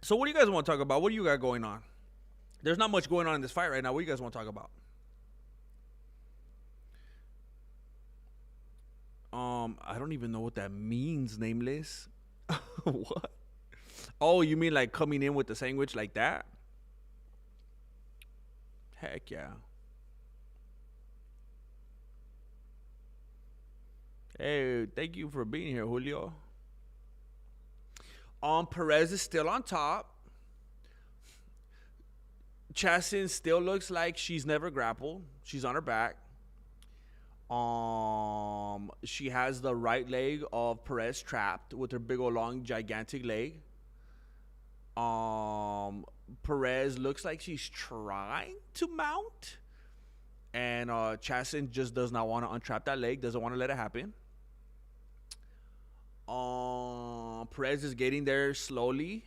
So what do you guys want to talk about? What do you got going on? There's not much going on in this fight right now. What do you guys want to talk about? I don't even know what that means, nameless. What? Oh, you mean like coming in with the sandwich like that? Heck yeah. Hey, thank you for being here, Julio. Perez is still on top. Chasten still looks like she's never grappled. She's on her back. She has the right leg of Perez trapped with her big old long gigantic leg. Perez looks like she's trying to mount, and Chassin just does not want to untrap that leg, doesn't want to let it happen. Perez is getting there slowly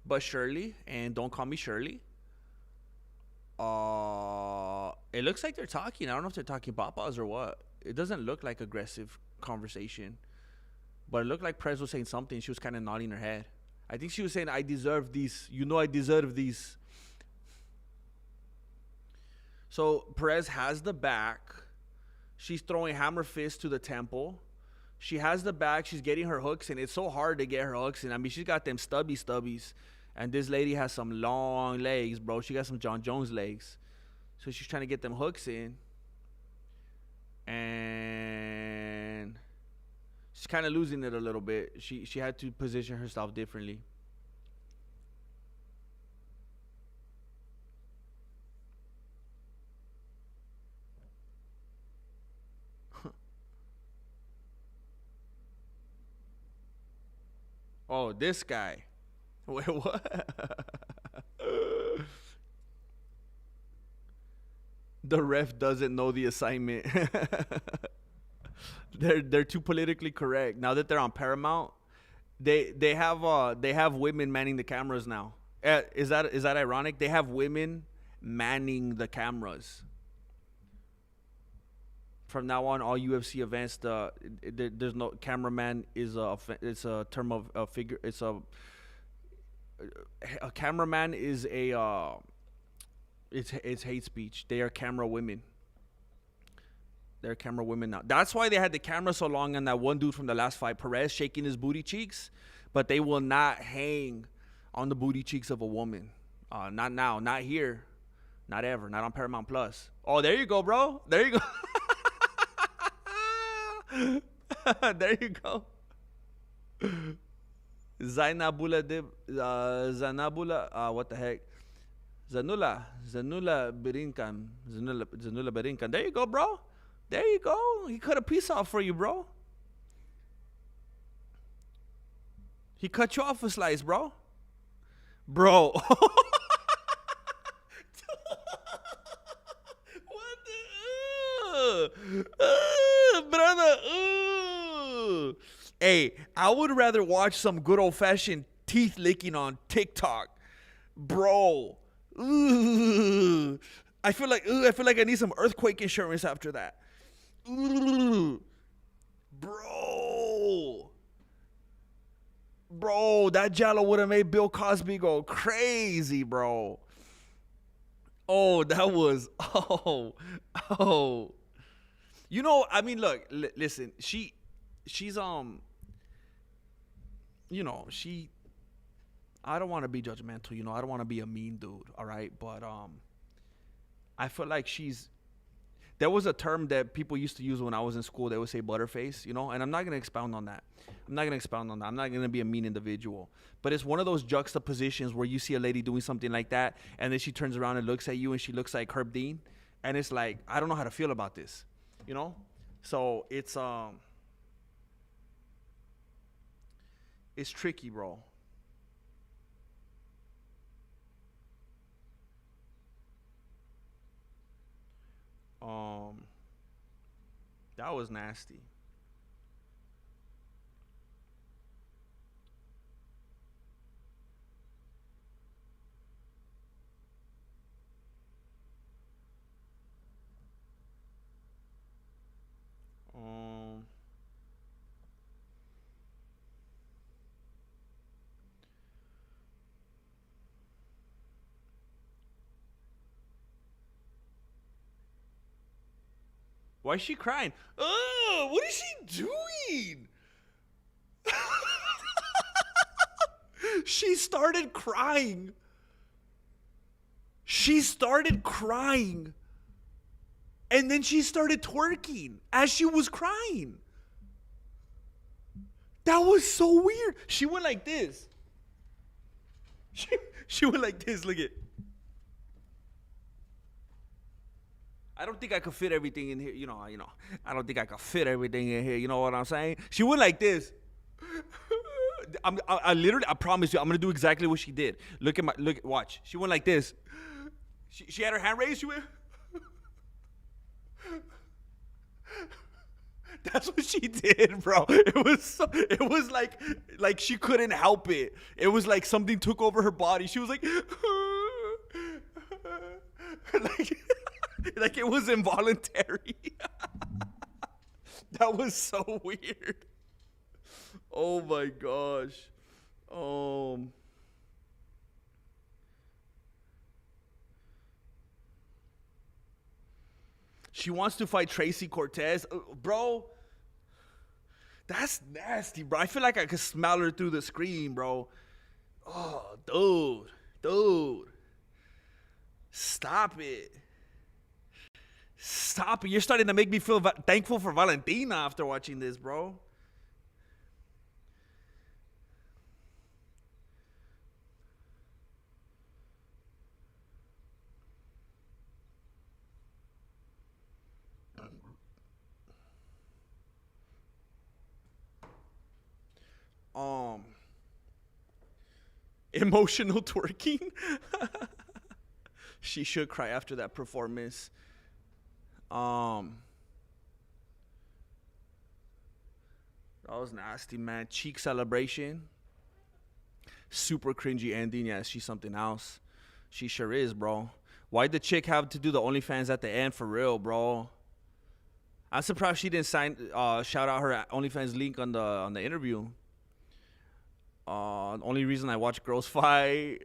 but surely, and don't call me Shirley. It looks like they're talking. I don't know if they're talking papas or what. It doesn't look like aggressive conversation, but it looked like Perez was saying something. She was kind of nodding her head. I think she was saying, I deserve these. You know I deserve these. So Perez has the back. She's throwing hammer fists to the temple. She has the back. She's getting her hooks in. It's so hard to get her hooks in. I mean, she's got them stubbies. And this lady has some long legs, bro. She got some John Jones legs. So she's trying to get them hooks in. And she's kind of losing it a little bit. She had to position herself differently. Oh, this guy. Wait, what? The ref doesn't know the assignment. They're too politically correct. Now that they're on Paramount, they have women manning the cameras now. Is that ironic? They have women manning the cameras. From now on, all UFC events, there's no cameraman is it's a term of a figure. It's a cameraman is it's hate speech. They are camera women. They're camera women now. That's why they had the camera so long on that one dude from the last fight, Perez, shaking his booty cheeks. But they will not hang on the booty cheeks of a woman. Not now. Not here. Not ever. Not on Paramount Plus. Oh, there you go, bro. There you go. There you go. Zainabula what the heck? Zanula Birinkan. Zanula Birinkan. There you go, bro. There you go. He cut a piece off for you, bro. He cut you off a slice, bro. Bro. What the brother. Hey, I would rather watch some good old-fashioned teeth licking on TikTok. Bro. I feel like I need some earthquake insurance after that. Bro, that jello would have made Bill Cosby go crazy, bro. Oh, that was You know, I mean, look, listen, she's you know, I don't want to be judgmental, you know, I don't want to be a mean dude, all right? But I feel like there was a term that people used to use when I was in school. They would say butterface, you know, and I'm not going to expound on that. I'm not going to be a mean individual. But it's one of those juxtapositions where you see a lady doing something like that, and then she turns around and looks at you, and she looks like Herb Dean. And it's like, I don't know how to feel about this, you know? So it's tricky, bro. That was nasty. Why is she crying? Oh, what is she doing? She started crying. And then she started twerking as she was crying. That was so weird. She went like this. She went like this. Look at. I don't think I could fit everything in here. I don't think I could fit everything in here. You know what I'm saying? She went like this. I promise you, I'm gonna do exactly what she did. Watch. She went like this. She had her hand raised. She went. That's what she did, bro. It was like she couldn't help it. It was like something took over her body. She was like, like it was involuntary. That was so weird. Oh my gosh. She wants to fight Tracy Cortez. Bro, that's nasty, bro. I feel like I could smell her through the screen, bro. Oh, dude. Stop it. You're starting to make me feel thankful for Valentina after watching this, bro. Emotional twerking. She should cry after that performance. That was nasty, man. Cheek celebration. Super cringy ending. Yeah, she's something else. She sure is, bro. Why'd the chick have to do the OnlyFans at the end for real, bro? I'm surprised she didn't shout out her OnlyFans link on the interview. The only reason I watch girls fight.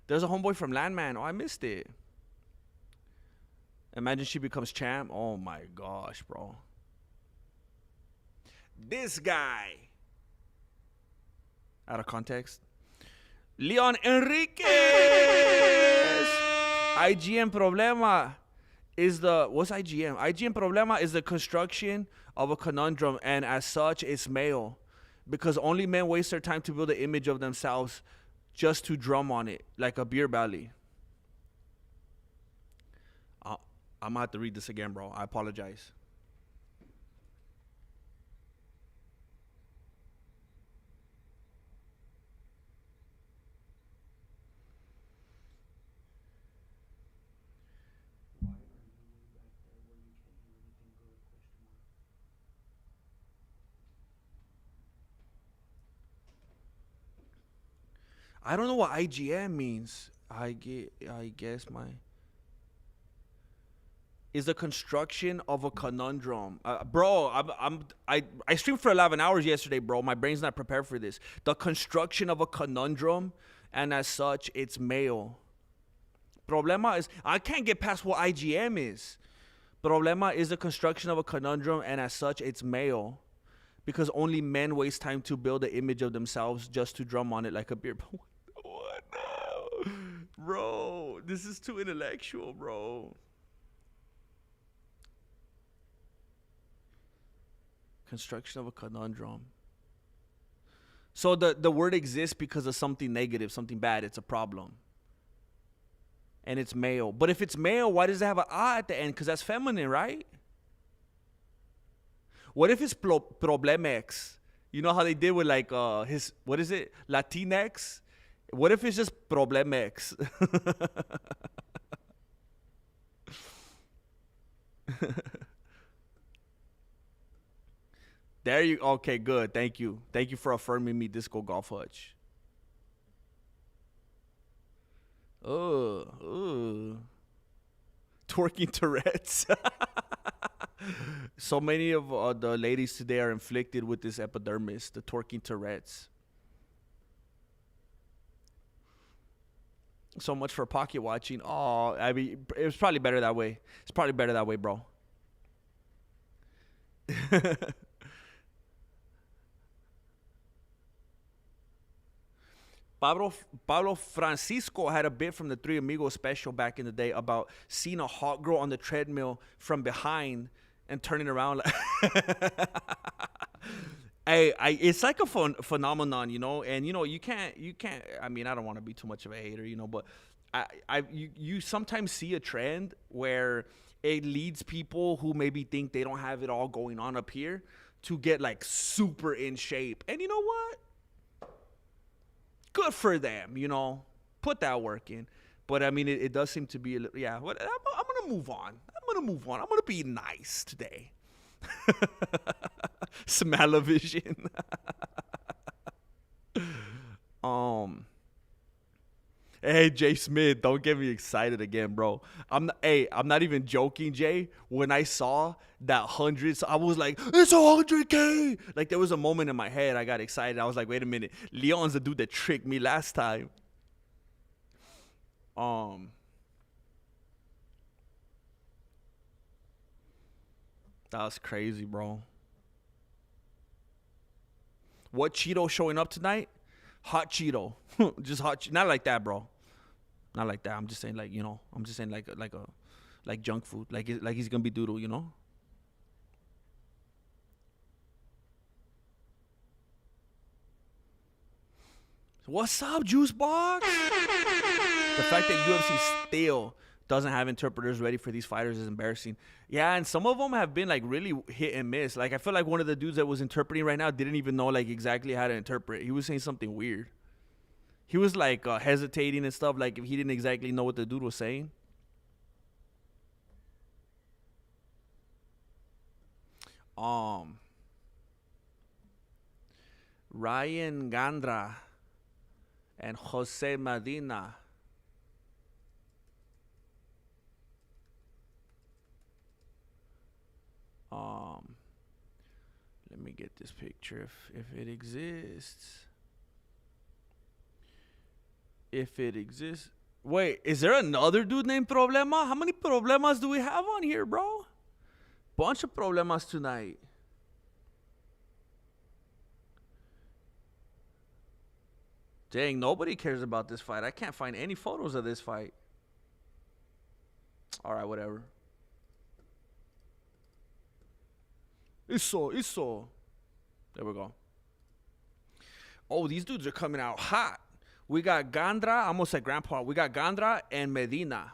There's a homeboy from Landman. Oh, I missed it. Imagine she becomes champ. Oh my gosh, bro. This guy. Out of context. Leon Enriquez. IGN Problema is what's IGN? IGN Problema is the construction of a conundrum, and as such, it's male. Because only men waste their time to build an image of themselves just to drum on it, like a beer belly. I'm going to have to read this again, bro. I apologize. I don't know what IGN means. I guess is the construction of a conundrum. Bro, I streamed for 11 hours yesterday, bro. My brain's not prepared for this. The construction of a conundrum, and as such, it's male. Problema is, I can't get past what IGM is. Problema is the construction of a conundrum, and as such, it's male. Because only men waste time to build an image of themselves just to drum on it like a beer. What now? Bro, this is too intellectual, bro. Construction of a conundrum. So the word exists because of something negative, something bad. It's a problem. And it's male. But if it's male, why does it have an A at the end? Because that's feminine, right? What if it's Problemex? You know how they did with like his, what is it? Latinx? What if it's just Problemex? There you, okay, good. Thank you. Thank you for affirming me, Disco Golf Hutch. Twerking Tourette's. So many of the ladies today are inflicted with this epidermis, the twerking Tourette's. So much for pocket watching. Oh, I mean, it was probably better that way. It's probably better that way, bro. Pablo Francisco had a bit from the Three Amigos special back in the day about seeing a hot girl on the treadmill from behind and turning around. It's like a phenomenon, you know, and you can't. I mean, I don't want to be too much of a hater, but you sometimes see a trend where it leads people who maybe think they don't have it all going on up here to get like super in shape, and you know what? Good for them, put that work in. But I mean, it does seem to be a little, yeah. What I'm gonna move on. I'm gonna be nice today. Smell-o-vision. Hey, Jay Smith, don't get me excited again, bro. I'm not even joking, Jay. When I saw that hundreds, I was like, it's 100K. Like, there was a moment in my head, I got excited. I was like, wait a minute, Leon's the dude that tricked me last time. That was crazy, bro. What Cheeto showing up tonight? Hot Cheeto. Just hot. Not like that, bro. Not like that. I'm just saying, like, I'm just saying like junk food. Like he's gonna be doodle, What's up, Juice Box? The fact that UFC still doesn't have interpreters ready for these fighters is embarrassing. Yeah, and some of them have been like really hit and miss. Like, I feel like one of the dudes that was interpreting right now didn't even know like exactly how to interpret. He was saying something weird. He was like hesitating and stuff, like if he didn't exactly know what the dude was saying. Ryan Gandra and Jose Medina. Let me get this picture if it exists. If it exists. Wait, is there another dude named Problema? How many problemas do we have on here, bro? Bunch of problemas tonight. Dang, nobody cares about this fight. I can't find any photos of this fight. All right, whatever. Isso. There we go. Oh, these dudes are coming out hot. We got Gandra, I almost said Grandpa. We got Gandra and Medina.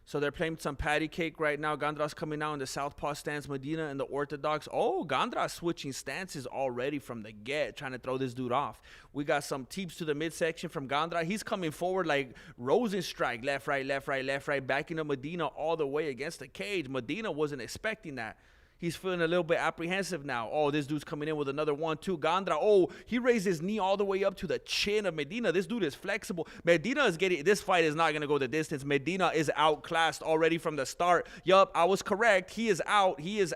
So they're playing some patty cake right now. Gandra's coming out in the southpaw stance. Medina in the orthodox. Oh, Gandra's switching stances already from the get, trying to throw this dude off. We got some teeps to the midsection from Gandra. He's coming forward like Rosenstrike. Left, right. Backing up Medina all the way against the cage. Medina wasn't expecting that. He's feeling a little bit apprehensive now. Oh, this dude's coming in with another 1-2. Gandra, oh, he raised his knee all the way up to the chin of Medina. This dude is flexible. Medina is getting, this fight is not going to go the distance. Medina is outclassed already from the start. Yup, I was correct. He is out. He is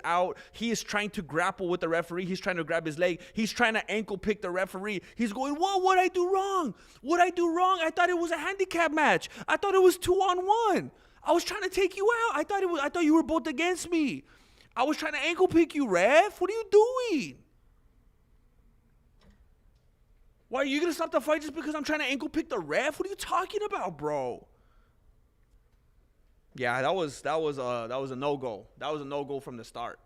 trying to grapple with the referee. He's trying to grab his leg. He's trying to ankle pick the referee. He's going, what'd I do wrong? I thought it was a handicap match. I thought it was 2-on-1. I was trying to take you out. I thought you were both against me. I was trying to ankle pick you, ref. What are you doing? Why are you going to stop the fight just because I'm trying to ankle pick the ref? What are you talking about, bro? Yeah, that was a no-go. That was a no-go from the start.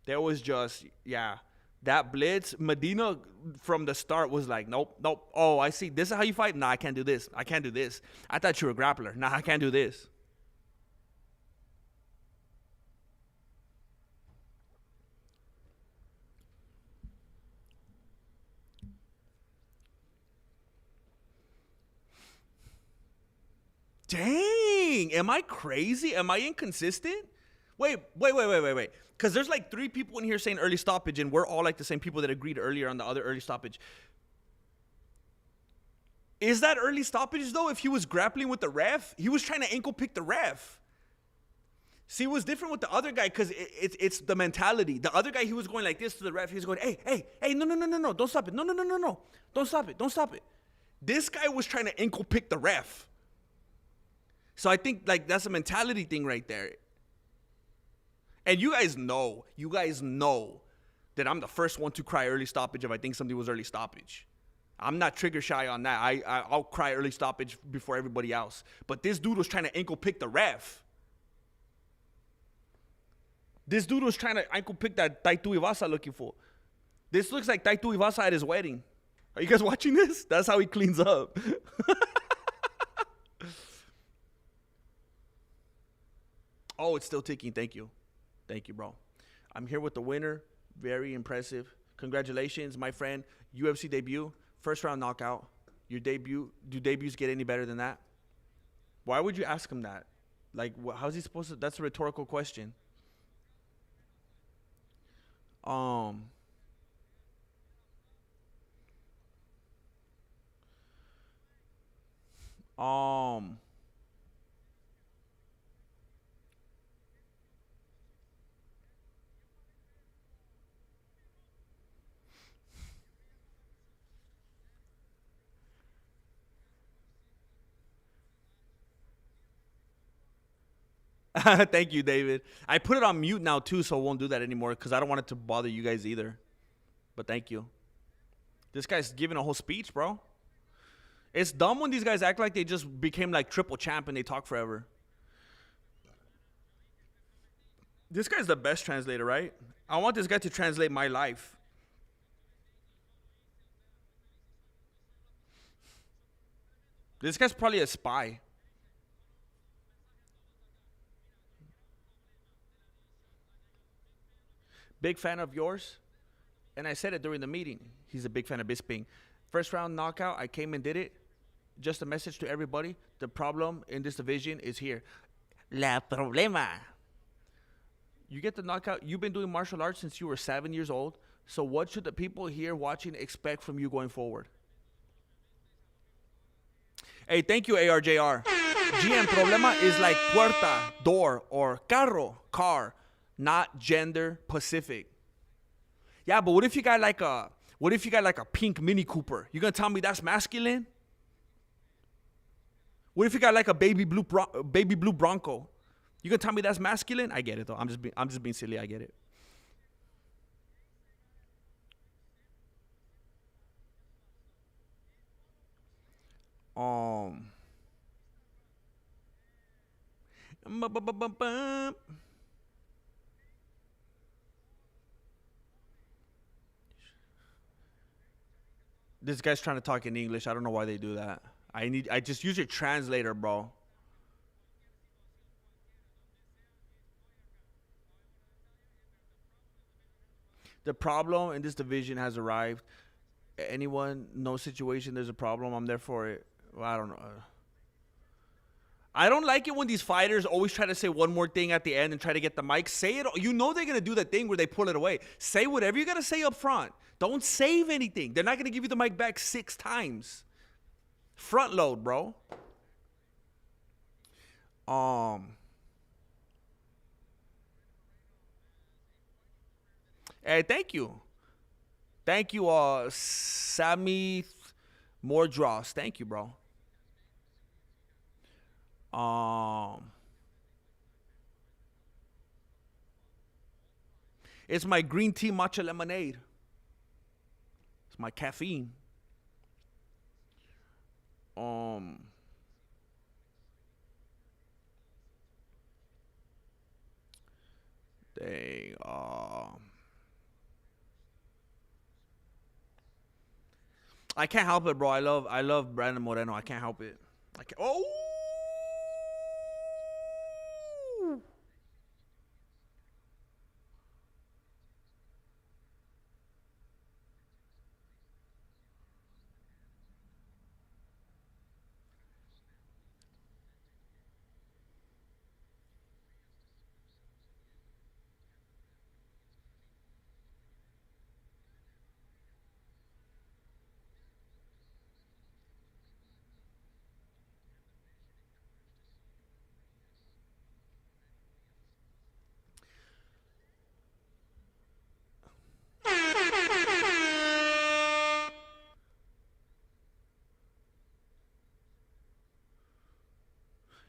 There was just, yeah, that blitz. Medina from the start was like, nope. Oh, I see. This is how you fight? Nah, I can't do this. I thought you were a grappler. Nah, I can't do this. Dang. Am I crazy? Am I inconsistent? Wait. Because there's like 3 people in here saying early stoppage, and we're all like the same people that agreed earlier on the other early stoppage. Is that early stoppage, though, if he was grappling with the ref? He was trying to ankle pick the ref. See, it was different with the other guy because it's the mentality. The other guy, he was going like this to the ref. He was going, hey, no, don't stop it. No, don't stop it. This guy was trying to ankle pick the ref. So I think like that's a mentality thing right there. And you guys know that I'm the first one to cry early stoppage if I think something was early stoppage. I'm not trigger shy on that. I'll cry early stoppage before everybody else. But this dude was trying to ankle pick the ref. This dude was trying to ankle pick that Taito Iwasa looking for. This looks like Taito Iwasa at his wedding. Are you guys watching this? That's how he cleans up. Oh, it's still ticking. Thank you. Thank you, bro. I'm here with the winner. Very impressive. Congratulations, my friend. UFC debut. First round knockout. Your debut. Do debuts get any better than that? Why would you ask him that? Like, how's he supposed to? That's a rhetorical question. Thank you, David. I put it on mute now, too, so I won't do that anymore because I don't want it to bother you guys either. But thank you. This guy's giving a whole speech, bro. It's dumb when these guys act like they just became like triple champ and they talk forever. This guy's the best translator, right? I want this guy to translate my life. This guy's probably a spy. Big fan of yours. And I said it during the meeting. He's a big fan of Bisping. First round knockout, I came and did it. Just a message to everybody. The problem in this division is here. La problema. You get the knockout. You've been doing martial arts since you were 7 years old. So what should the people here watching expect from you going forward? Hey, thank you, ARJR. GM, problema is like puerta, door, or carro, car, not gender specific. Yeah, but what if you got like a pink Mini Cooper? You gonna tell me that's masculine? What if you got like a baby blue Bronco? You gonna tell me that's masculine? I get it though. I'm just being silly. I get it. This guy's trying to talk in English. I don't know why they do that. I just use your translator, bro. The problem in this division has arrived. Anyone, no situation, there's a problem. I'm there for it. Well, I don't know. I don't like it when these fighters always try to say one more thing at the end and try to get the mic. Say it. You know they're going to do that thing where they pull it away. Say whatever you got to say up front. Don't save anything. They're not going to give you the mic back 6 times. Front load, bro. Hey, thank you. Thank you, Sammy Mordros. Thank you, bro. It's my green tea matcha lemonade. It's my caffeine. I can't help it, bro. I love Brandon Moreno. I can't help it. Oh.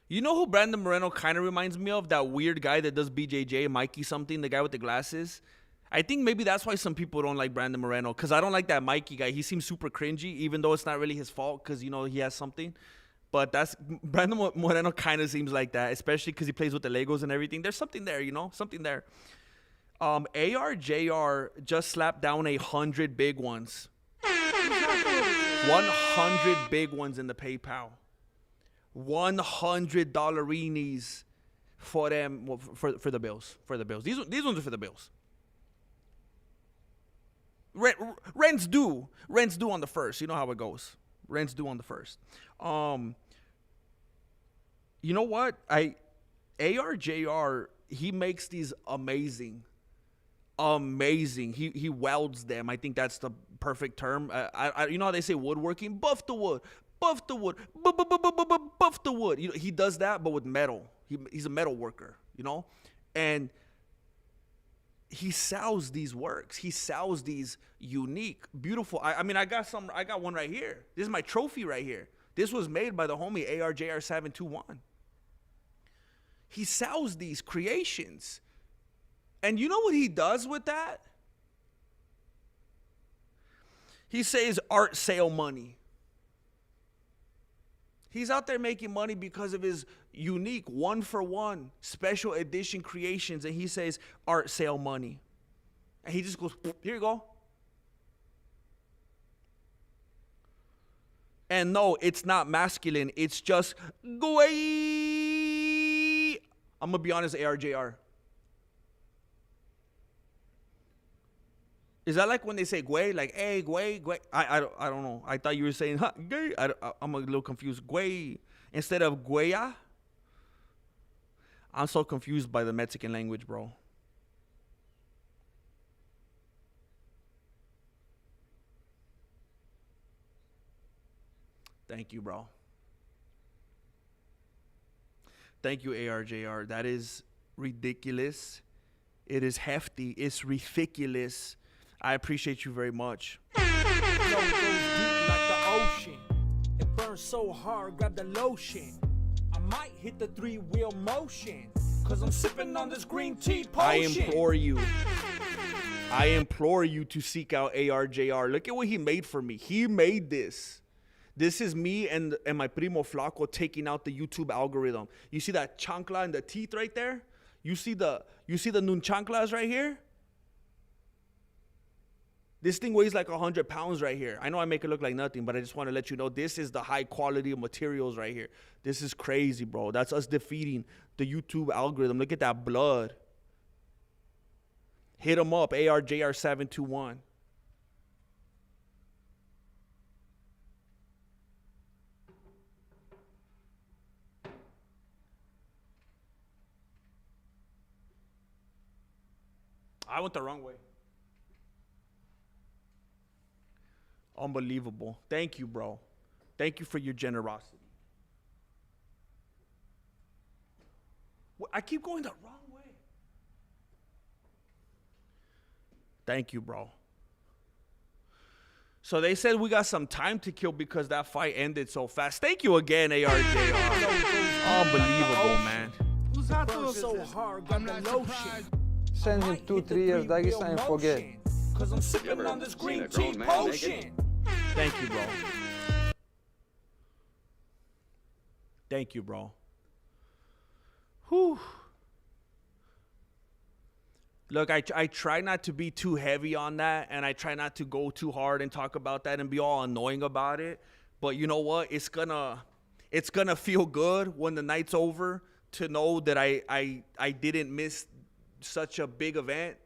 You know who Brandon Moreno kind of reminds me of? That weird guy that does BJJ, Mikey something, the guy with the glasses. I think maybe that's why some people don't like Brandon Moreno, because I don't like that Mikey guy. He seems super cringy, even though it's not really his fault, because, you know, he has something. But Brandon Moreno kind of seems like that, especially because he plays with the Legos and everything. There's something there, you know, something there. ARJR just slapped down 100 big ones. 100 big ones in the PayPal. $100 for them, well, for the bills. For the bills. These ones are for the bills. Rent's due. Rent's due on the 1st. You know how it goes. Rent's due on the 1st. You know what? ARJR, he makes these amazing. He welds them. I think that's the perfect term. You know how they say woodworking? Buff the wood. Buff the wood. Buff the wood. You know, he does that, but with metal. He's a metal worker, you know? And he sells these works. He sells these unique, beautiful. I mean, I got one right here. This is my trophy right here. This was made by the homie ARJR721. He sells these creations. And you know what he does with that? He says art sale money. He's out there making money because of his unique one-for-one special edition creations. And he says art sale money. And he just goes, here you go. And no, it's not masculine. It's just gway. I'm going to be honest, ARJR. Is that like when they say gway? Like, hey, gway, gway? I don't know. I thought you were saying, huh, gay. I'm a little confused. Gway instead of guaya? I'm so confused by the Mexican language, bro. Thank you, bro. Thank you, ARJR. That is ridiculous. It is hefty. It's ridiculous. I appreciate you very much. Flow goes deep like the ocean. It burns so hard, grab the lotion. I might hit the 3-wheel motion, cause I'm sipping on this green tea potion. I implore you to seek out ARJR. Look at what he made for me. He made this. This is me and my primo Flaco taking out the YouTube algorithm. You see that chancla and the teeth right there? You see the nunchanclas right here? This thing weighs like 100 pounds right here. I know I make it look like nothing, but I just want to let you know this is the high quality of materials right here. This is crazy, bro. That's us defeating the YouTube algorithm. Look at that blood. Hit him up, ARJR721. I went the wrong way. Unbelievable. Thank you, bro. Thank you for your generosity. I keep going the wrong way. Thank you, bro. So they said we got some time to kill because that fight ended so fast. Thank you again, ARJR. Unbelievable, man. Who's hot Burns dog is so this? hard, grab the lotion. Send him 2-3 years Dagestan and forget. Cause I'm sipping on this green tea potion. Thank you, bro. Thank you, bro. Whew. Look, I try not to be too heavy on that, and I try not to go too hard and talk about that and be all annoying about it. But you know what? It's gonna feel good when the night's over to know that I didn't miss such a big event.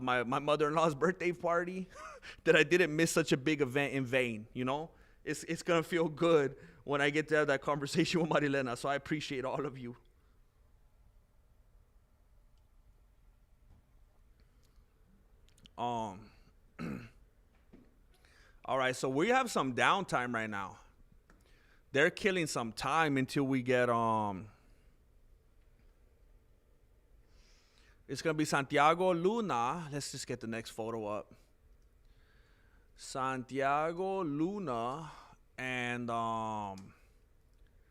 My mother-in-law's birthday party, that I didn't miss such a big event in vain, you know? It's going to feel good when I get to have that conversation with Marilena, so I appreciate all of you. All right, so we have some downtime right now. They're killing some time until we get It's going to be Santiago Luna. Let's just get the next photo up. Santiago Luna and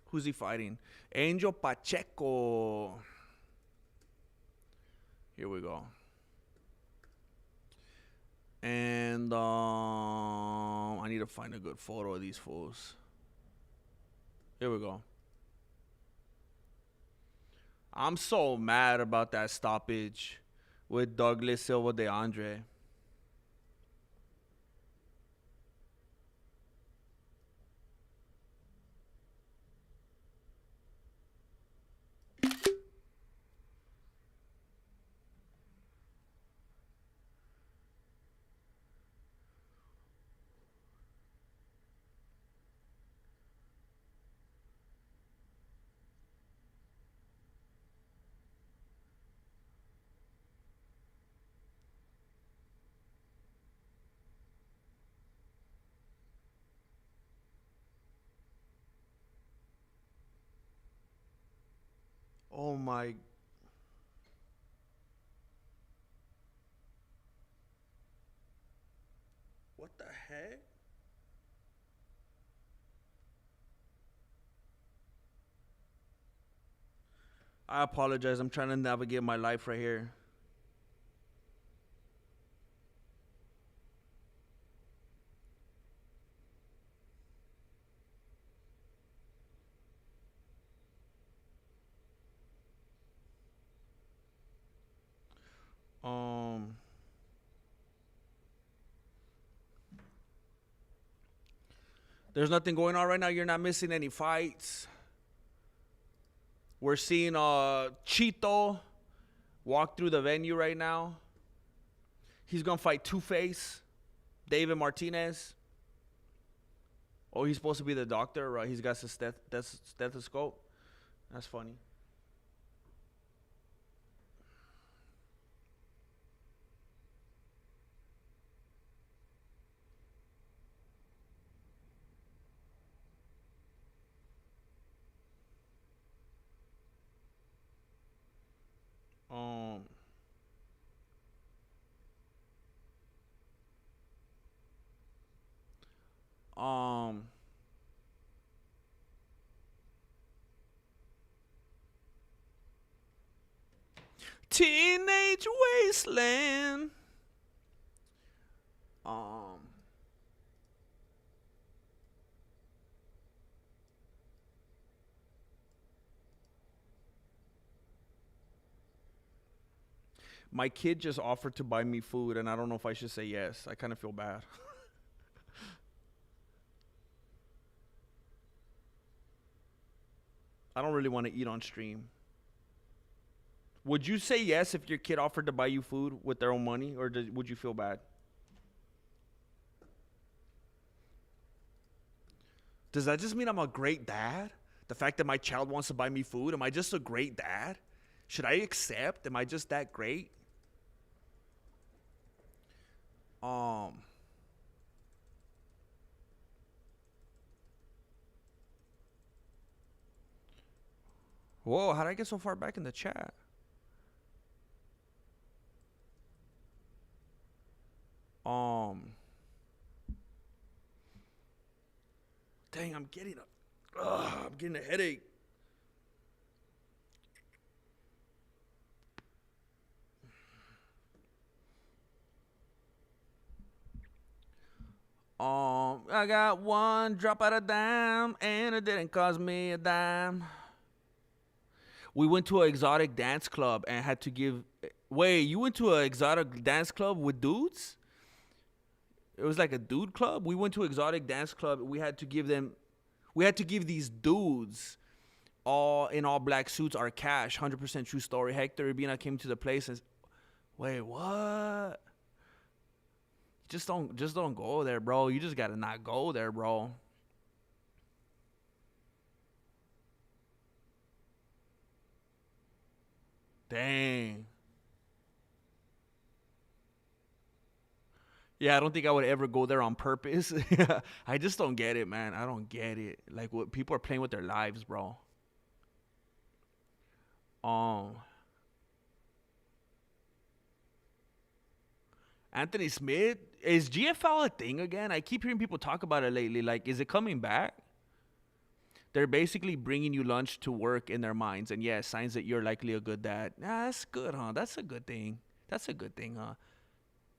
who's he fighting? Angel Pacheco. Here we go. And I need to find a good photo of these fools. Here we go. I'm so mad about that stoppage with Douglas Silva de Andre. Oh my. What the heck? I apologize. I'm trying to navigate my life right here. Um, there's nothing going on right now. You're not missing any fights. We're seeing Chito walk through the venue right now. He's gonna fight Two-Face, David Martinez. Oh, he's supposed to be the doctor, right? He's got a stethoscope. That's funny. Um, um, Teenage Wasteland. Um, my kid just offered to buy me food, and I don't know if I should say yes. I kind of feel bad. I don't really want to eat on stream. Would you say yes if your kid offered to buy you food with their own money, or would you feel bad? Does that just mean I'm a great dad? The fact that my child wants to buy me food, am I just a great dad? Should I accept? Am I just that great? Whoa, how did I get so far back in the chat? Dang, I'm getting a headache. I got one drop out of dime, and it didn't cost me a dime. We went to an exotic dance club and had to give. Wait, you went to an exotic dance club with dudes? It was like a dude club. We went to an exotic dance club. We had to give these dudes, all in all black suits, our cash. 100% true story. Hector Urbina came to the place and, wait, what? Just don't go there, bro. You just gotta not go there, bro. Dang. Yeah, I don't think I would ever go there on purpose. I just don't get it, man. I don't get it. Like, what people are playing with their lives, bro. Anthony Smith, is GFL a thing again? I keep hearing people talk about it lately. Like, is it coming back? They're basically bringing you lunch to work in their minds, and yeah, signs that you're likely a good dad. Nah, that's good, huh? That's a good thing. That's a good thing, huh?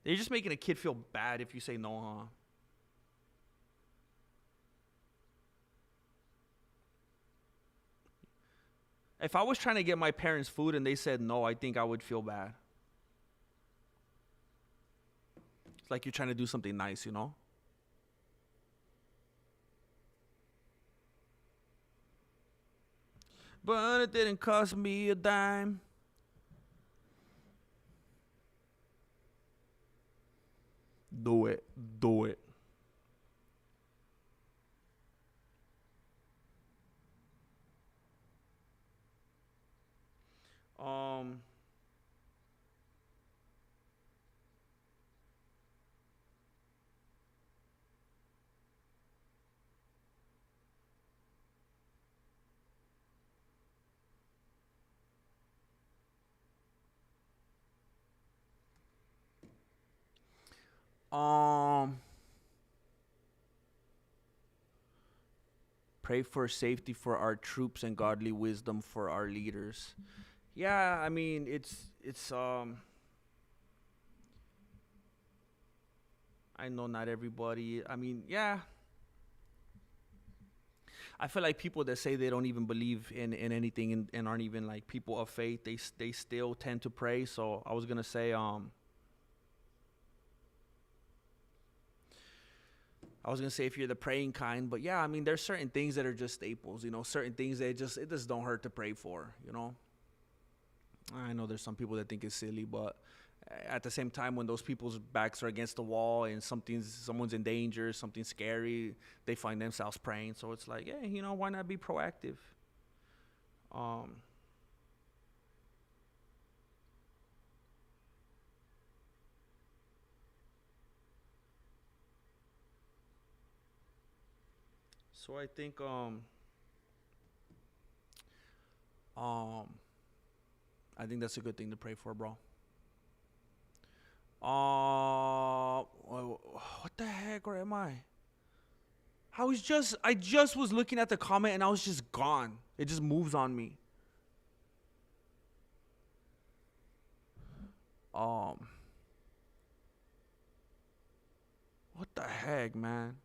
You're just making a kid feel bad if you say no, huh? If I was trying to get my parents food and they said no, I think I would feel bad. It's like you're trying to do something nice, you know? But it didn't cost me a dime. Do it. Do it. Um... Um, pray for safety for our troops and godly wisdom for our leaders. Yeah, I mean, it's I know not everybody. I mean, yeah. I feel like people that say they don't even believe in anything and aren't even like people of faith, they still tend to pray. So I was gonna say if you're the praying kind, but yeah, I mean, there's certain things that are just staples, you know, certain things that it just don't hurt to pray for, you know. I know there's some people that think it's silly, but at the same time, when those people's backs are against the wall and someone's in danger, something scary, they find themselves praying. So it's like, yeah, you know, why not be proactive? So I think I think that's a good thing to pray for, bro. What the heck? Where am I? I just was looking at the comment and I was just gone. It just moves on me. What the heck, man?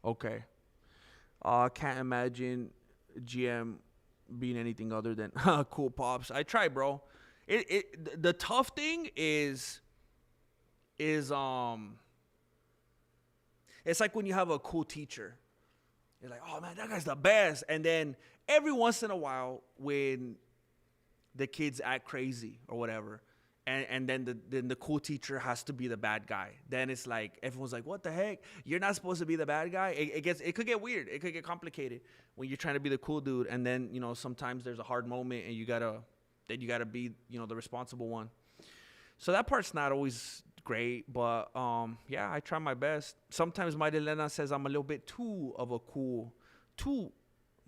Okay. Can't imagine GM being anything other than cool pops. I try, bro. The tough thing is it's like when you have a cool teacher. You're like, oh man, that guy's the best. And then every once in a while, when the kids act crazy or whatever, and then the cool teacher has to be the bad guy, then it's like everyone's like, what the heck? You're not supposed to be the bad guy. It could get weird. It could get complicated when you're trying to be the cool dude, and then, you know, sometimes there's a hard moment and you gotta be, you know, the responsible one. So that part's not always great, but yeah, I try my best. Sometimes Marilena says I'm a little bit too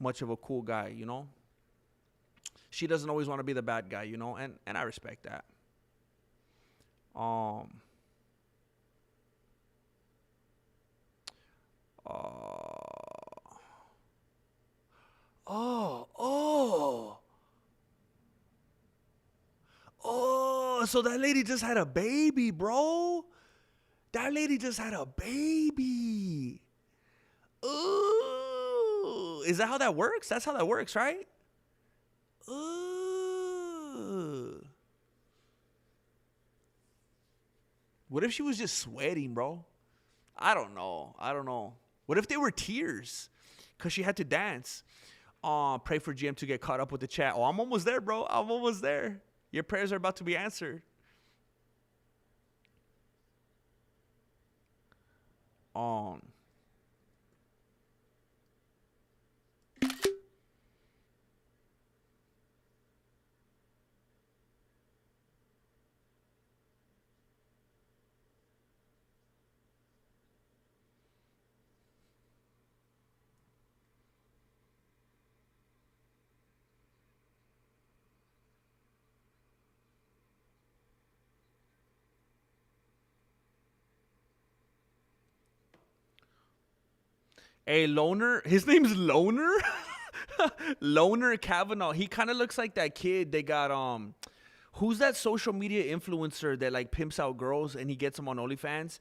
much of a cool guy, you know. She doesn't always want to be the bad guy, you know, and I respect that. Oh, so that lady just had a baby, bro. That lady just had a baby. Ooh, is that how that works? That's how that works, right? Ooh. What if she was just sweating, bro? I don't know. What if they were tears? Because she had to dance. Pray for GM to get caught up with the chat. Oh, I'm almost there, bro. I'm almost there. Your prayers are about to be answered. Hey, Loner. His name's Loner? Loner Kavanagh. He kind of looks like that kid they got, who's that social media influencer that like pimps out girls and he gets them on OnlyFans?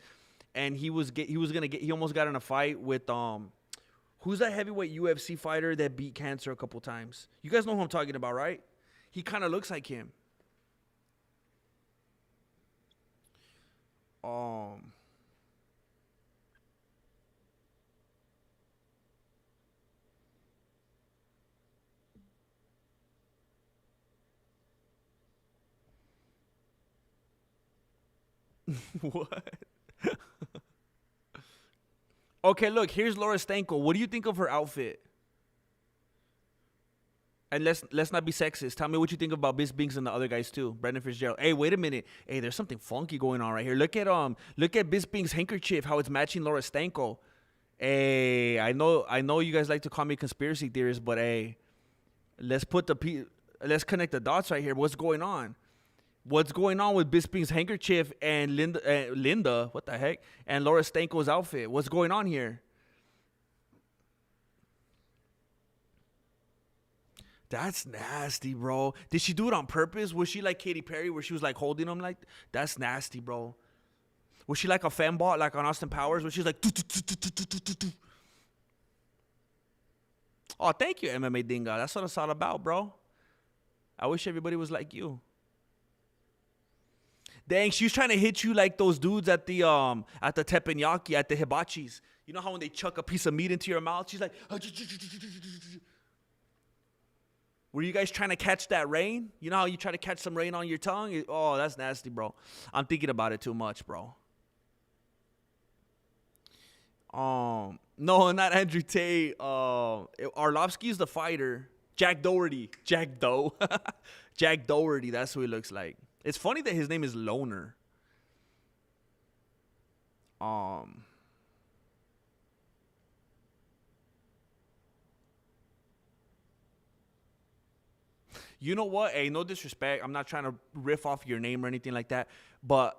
And he almost got in a fight with, who's that heavyweight UFC fighter that beat cancer a couple times? You guys know who I'm talking about, right? He kind of looks like him. Um. What? Okay, look, here's Laura Stanko. What do you think of her outfit? And let's not be sexist. Tell me what you think about Biz Binks and the other guys too. Brendan Fitzgerald. Hey, wait a minute. Hey, there's something funky going on right here. Look at Biz Binks' handkerchief, how it's matching Laura Stanko. Hey, I know you guys like to call me conspiracy theorist, but hey, let's connect the dots right here. What's going on? What's going on with Bisping's handkerchief and Linda, what the heck, and Laura Stanko's outfit? What's going on here? That's nasty, bro. Did she do it on purpose? Was she like Katy Perry where she was like holding them like? That's nasty, bro. Was she like a fembot like on Austin Powers where she's like... Oh, thank you, MMA Dinga. That's what it's all about, bro. I wish everybody was like you. Dang, she was trying to hit you like those dudes at the teppanyaki, at the hibachis. You know how when they chuck a piece of meat into your mouth, she's like... Were you guys trying to catch that rain? You know how you try to catch some rain on your tongue? Oh, that's nasty, bro. I'm thinking about it too much, bro. No, not Andrew Tate. Arlovsky's the fighter. Jack Doherty. Jack Doe. Jack Doherty, that's who he looks like. It's funny that his name is Loner. You know what? Hey, no disrespect. I'm not trying to riff off your name or anything like that. But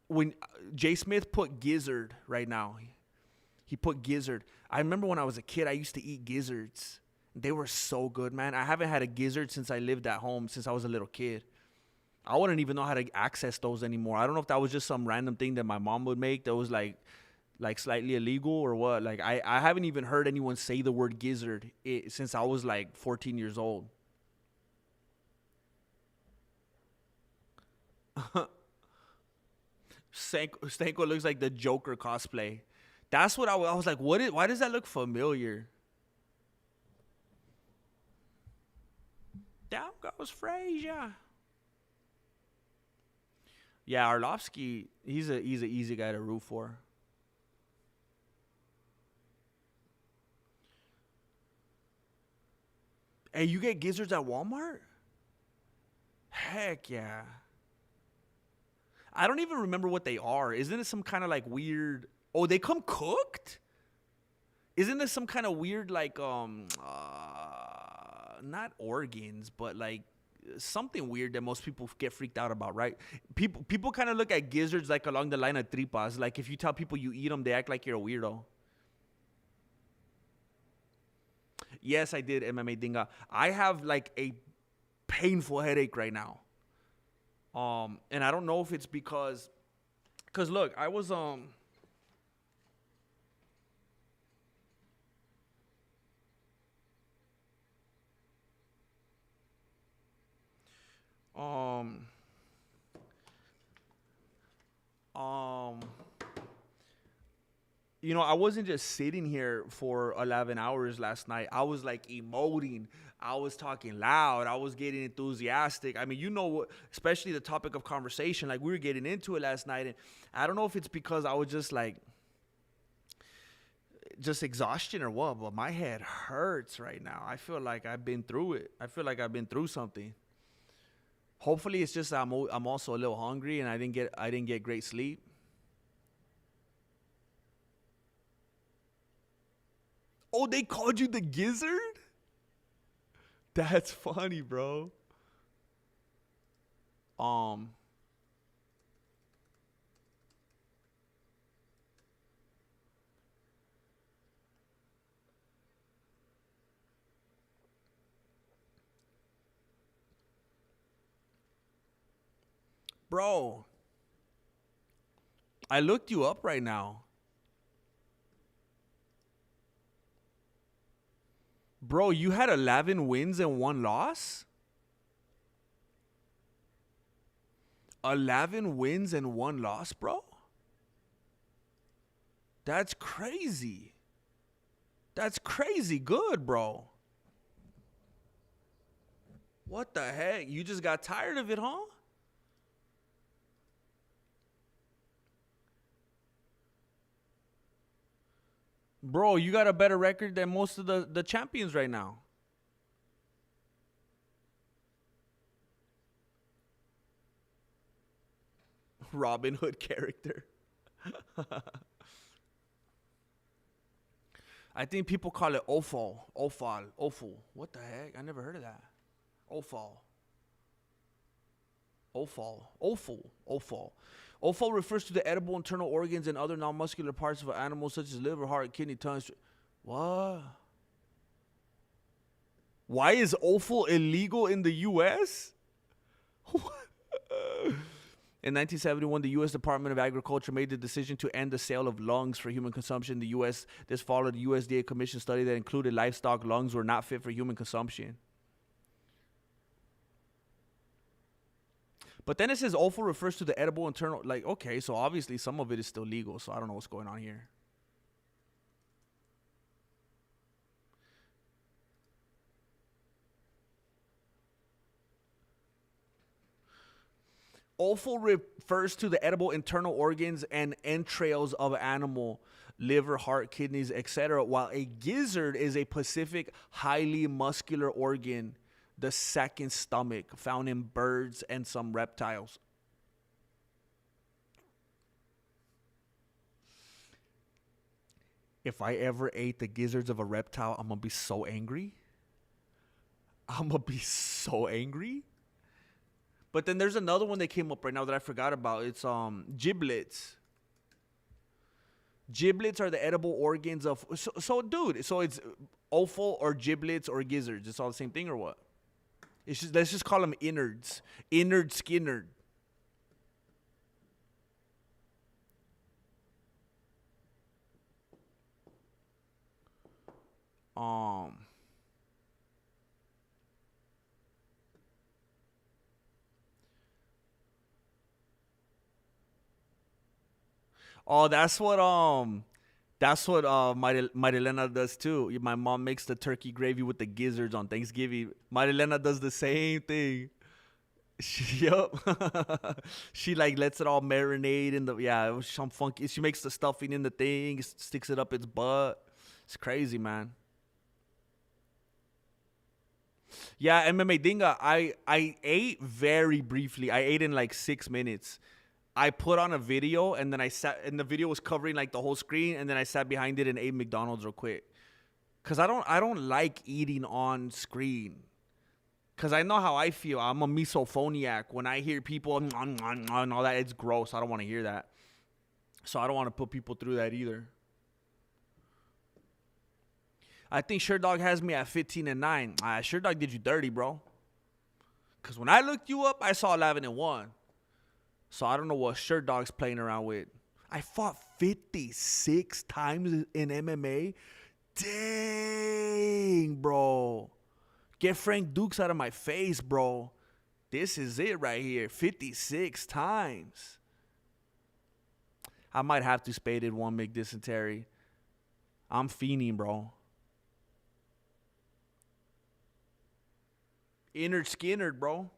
when Jay Smith put gizzard right now, he put gizzard. I remember when I was a kid, I used to eat gizzards. They were so good, man. I haven't had a gizzard since I lived at home, since I was a little kid. I wouldn't even know how to access those anymore. I don't know if that was just some random thing that my mom would make that was like slightly illegal or what. Like I haven't even heard anyone say the word gizzard since I was like 14 years old. Stanko looks like the Joker cosplay. That's what I was like, why does that look familiar? Down goes Frazier. Yeah, Arlovsky, he's an easy guy to root for. Hey, you get gizzards at Walmart? Heck yeah. I don't even remember what they are. Isn't it some kind of like weird... Oh, they come cooked? Isn't it some kind of weird like not organs, but like something weird that most people get freaked out about, right? People kind of look at gizzards like along the line of tripas. Like if you tell people you eat them, they act like you're a weirdo. Yes, I did, MMA Dinga. I have like a painful headache right now. And I don't know if it's because look, I was you know, I wasn't just sitting here for 11 hours last night. I was like emoting. I was talking loud. I was getting enthusiastic. I mean, you know what, especially the topic of conversation, like we were getting into it last night. And I don't know if it's because I was just exhaustion or what, but my head hurts right now. I feel like I've been through it. I feel like I've been through something. Hopefully it's just I'm also a little hungry and I didn't get great sleep. Oh, they called you the gizzard? That's funny, bro. Bro, I looked you up right now. Bro, you had 11 wins and 1 loss? 11 wins and 1 loss, bro? That's crazy. That's crazy good, bro. What the heck? You just got tired of it, huh? Bro, you got a better record than most of the champions right now. Robin Hood character. I think people call it offal. Offal. What the heck? I never heard of that. Offal. Offal refers to the edible internal organs and other non-muscular parts of an animal, such as liver, heart, kidney, tongue. What? Why is offal illegal in the U.S.? In 1971, the U.S. Department of Agriculture made the decision to end the sale of lungs for human consumption in the U.S. This followed the USDA Commission study that included livestock lungs were not fit for human consumption. But then it says offal refers to the edible internal. Like, okay, so obviously some of it is still legal, so I don't know what's going on here. Offal refers to the edible internal organs and entrails of an animal, liver, heart, kidneys, etc., while a gizzard is a specific, highly muscular organ, the second stomach, found in birds and some reptiles. If I ever ate the gizzards of a reptile, I'm going to be so angry. But then there's another one that came up right now that I forgot about. It's giblets. Giblets are the edible organs of... So dude, so it's offal or giblets or gizzards. It's all the same thing or what? Let's just call them innards. Innard, skinnard. Oh, that's what Marilena does too. My mom makes the turkey gravy with the gizzards on Thanksgiving. Marilena does the same thing. Yup. She like lets it all marinate in the some funky. She makes the stuffing in the thing, sticks it up its butt. It's crazy, man. Yeah, MMA Dinga. I ate very briefly. I ate in like 6 minutes. I put on a video and then I sat, and the video was covering like the whole screen, and then I sat behind it and ate McDonald's real quick. Cause I don't like eating on screen. Cause I know how I feel. I'm a misophoniac. When I hear people and all that, it's gross. I don't want to hear that. So I don't want to put people through that either. I think Sherdog has me at 15-9. Sherdog did you dirty, bro. Cause when I looked you up, I saw 11-1. So I don't know what Sherdog's playing around with. I fought 56 times in MMA. Dang, bro. Get Frank Dukes out of my face, bro. This is it right here. 56 times. I might have to spade it one McDysentery. I'm fiending, bro. Innard Skinnard, bro.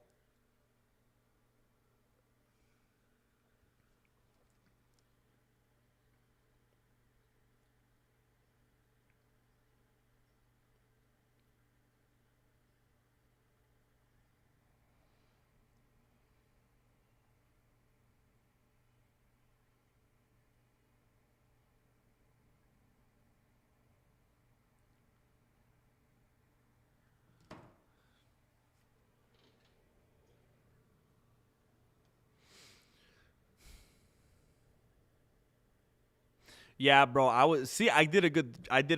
Yeah, bro. I did a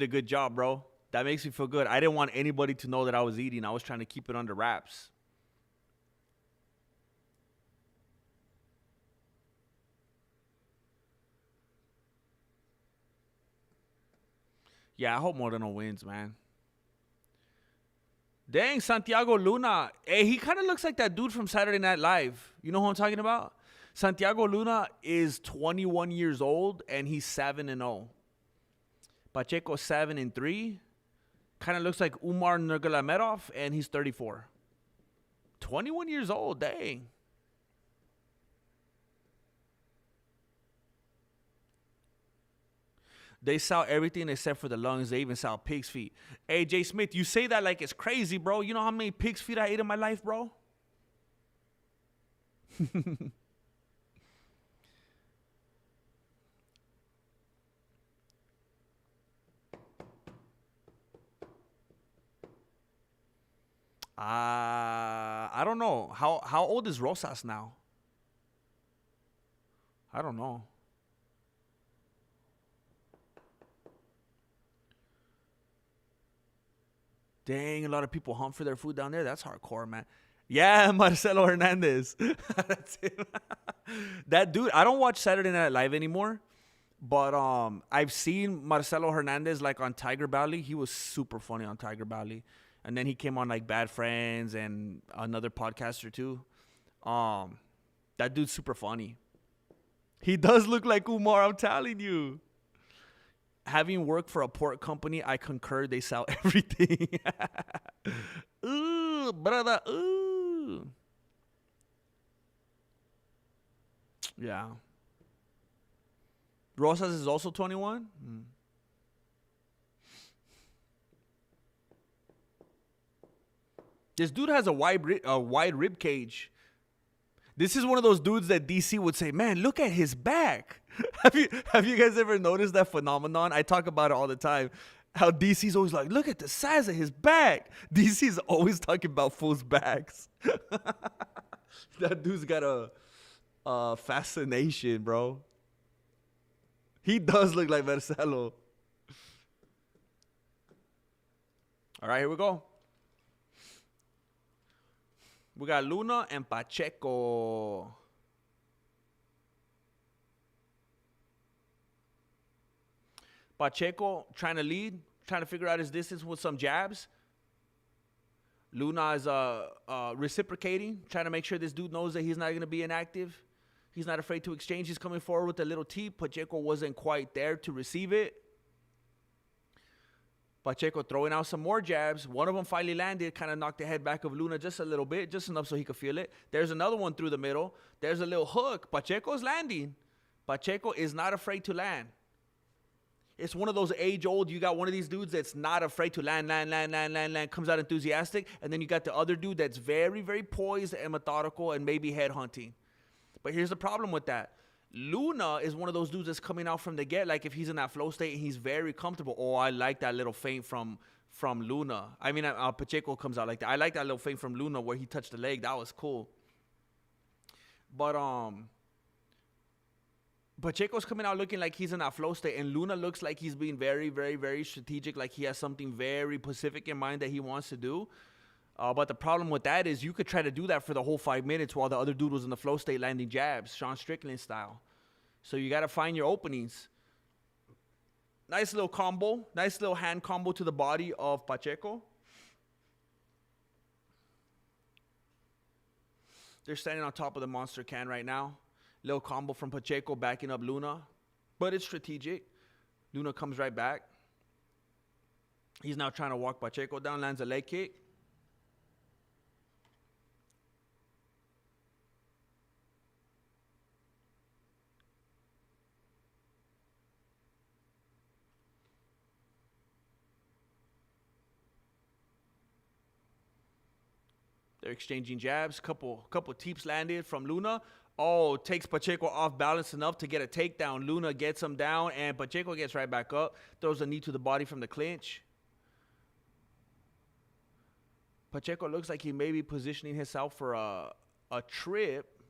good job, bro. That makes me feel good. I didn't want anybody to know that I was eating. I was trying to keep it under wraps. Yeah, I hope Moreno wins, man. Dang, Santiago Luna. Hey, he kind of looks like that dude from Saturday Night Live. You know who I'm talking about? Santiago Luna is 21 years old, and he's 7-0. Pacheco 7-3. Kind of looks like Umar Nurmagomedov, and he's 34. 21 years old, dang. They sell everything except for the lungs. They even sell pig's feet. Hey, Jay Smith, you say that like it's crazy, bro. You know how many pig's feet I ate in my life, bro? I don't know. How old is Rosas now? I don't know. Dang, a lot of people hunt for their food down there. That's hardcore, man. Yeah, Marcelo Hernandez. That's him. That dude, I don't watch Saturday Night Live anymore, but I've seen Marcelo Hernandez like on Tiger Valley. He was super funny on Tiger Valley. And then he came on like Bad Friends and another podcaster too. That dude's super funny. He does look like Umar, I'm telling you. Having worked for a pork company, I concur they sell everything. Ooh, brother, ooh. Yeah. Rosas is also 21? This dude has a wide rib cage. This is one of those dudes that DC would say, man, look at his back. Have you guys ever noticed that phenomenon? I talk about it all the time. How DC's always like, look at the size of his back. DC's always talking about fools' backs. That dude's got a fascination, bro. He does look like Marcelo. All right, here we go. We got Luna and Pacheco. Pacheco trying to lead, trying to figure out his distance with some jabs. Luna is reciprocating, trying to make sure this dude knows that he's not going to be inactive. He's not afraid to exchange. He's coming forward with a little tee. Pacheco wasn't quite there to receive it. Pacheco throwing out some more jabs. One of them finally landed, kind of knocked the head back of Luna just a little bit, just enough so he could feel it. There's another one through the middle. There's a little hook. Pacheco's landing. Pacheco is not afraid to land. It's one of those age-old, you got one of these dudes that's not afraid to land, comes out enthusiastic, and then you got the other dude that's very, very poised and methodical and maybe head hunting. But here's the problem with that. Luna is one of those dudes that's coming out from the get, like if he's in that flow state and he's very comfortable. Oh, I like that little feint from Luna. I mean, Pacheco comes out like that. I like that little feint from Luna where he touched the leg. That was cool. But Pacheco's coming out looking like he's in that flow state, and Luna looks like he's being very, very, very strategic, like he has something very specific in mind that he wants to do. But the problem with that is you could try to do that for the whole 5 minutes while the other dude was in the flow state landing jabs, Sean Strickland style. So you got to find your openings. Nice little combo. Nice little hand combo to the body of Pacheco. They're standing on top of the monster can right now. Little combo from Pacheco backing up Luna. But it's strategic. Luna comes right back. He's now trying to walk Pacheco down, lands a leg kick. They're exchanging jabs. Couple teeps landed from Luna. Oh, takes Pacheco off balance enough to get a takedown. Luna gets him down, and Pacheco gets right back up. Throws a knee to the body from the clinch. Pacheco looks like he may be positioning himself for a trip.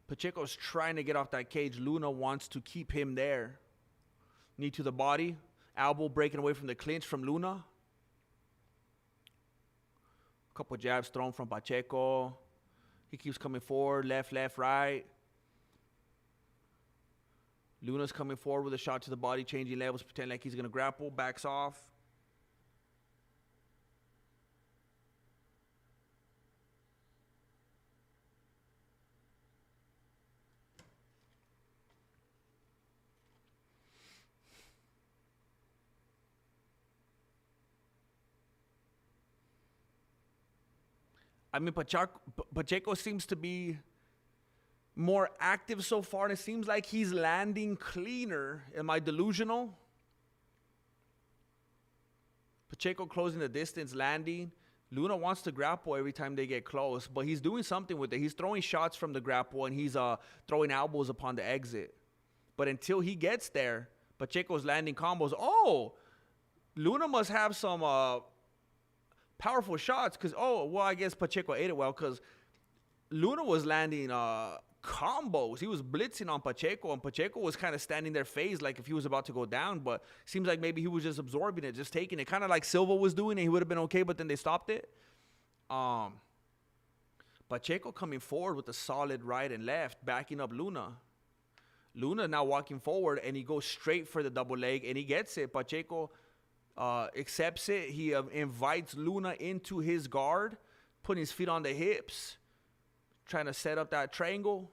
Pacheco's trying to get off that cage. Luna wants to keep him there. Knee to the body. Elbow breaking away from the clinch from Luna. Couple jabs thrown from Pacheco. He keeps coming forward. Left, right. Luna's coming forward with a shot to the body, changing levels, pretending like he's going to grapple. Backs off. I mean, Pacheco seems to be more active so far, and it seems like he's landing cleaner. Am I delusional? Pacheco closing the distance, landing. Luna wants to grapple every time they get close, but he's doing something with it. He's throwing shots from the grapple, and he's throwing elbows upon the exit. But until he gets there, Pacheco's landing combos. Oh, Luna must have some powerful shots because, I guess Pacheco ate it well because Luna was landing combos. He was blitzing on Pacheco, and Pacheco was kind of standing there phased like if he was about to go down, but seems like maybe he was just absorbing it, just taking it, kind of like Silva was doing, and he would have been okay, but then they stopped it. Pacheco coming forward with a solid right and left, backing up Luna. Luna now walking forward, and he goes straight for the double leg, and he gets it. Pacheco accepts it. He invites Luna into his guard, putting his feet on the hips, trying to set up that triangle.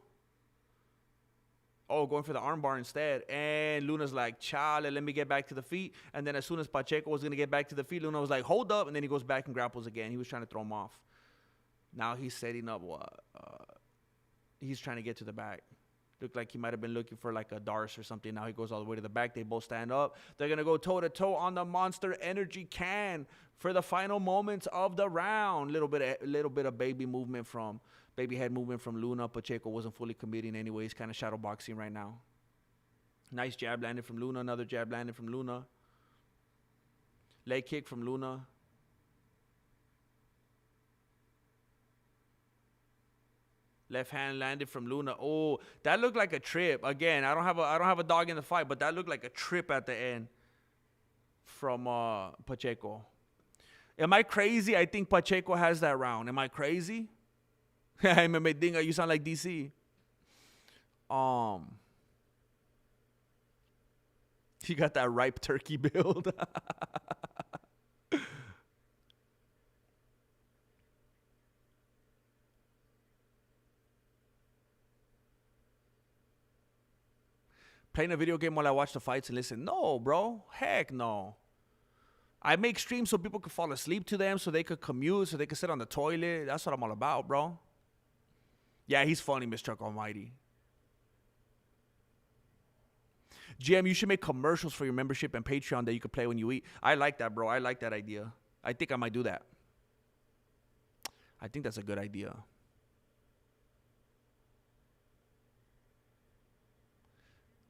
Oh, going for the armbar instead. And Luna's like, chale, let me get back to the feet. And then as soon as Pacheco was going to get back to the feet, Luna was like, hold up. And then he goes back and grapples again. He was trying to throw him off. Now he's setting up he's trying to get to the back. Looked like he might have been looking for like a Darce or something. Now he goes all the way to the back. They both stand up. They're going to go toe-to-toe on the Monster Energy can for the final moments of the round. Little bit of baby head movement from Luna. Pacheco wasn't fully committing anyway. He's kind of shadow boxing right now. Nice jab landed from Luna. Another jab landed from Luna. Leg kick from Luna. Left hand landed from Luna. Oh, that looked like a trip. Again, I don't have a dog in the fight, but that looked like a trip at the end from Pacheco. Am I crazy? I think Pacheco has that round. Am I crazy? You sound like DC. He got that ripe turkey build. Playing a video game while I watch the fights and listen. No, bro. Heck no. I make streams so people can fall asleep to them, so they could commute, so they could sit on the toilet. That's what I'm all about, bro. Yeah, he's funny, Mr. Chuck Almighty. GM, you should make commercials for your membership and Patreon that you could play when you eat. I like that, bro. I like that idea. I think I might do that. I think that's a good idea.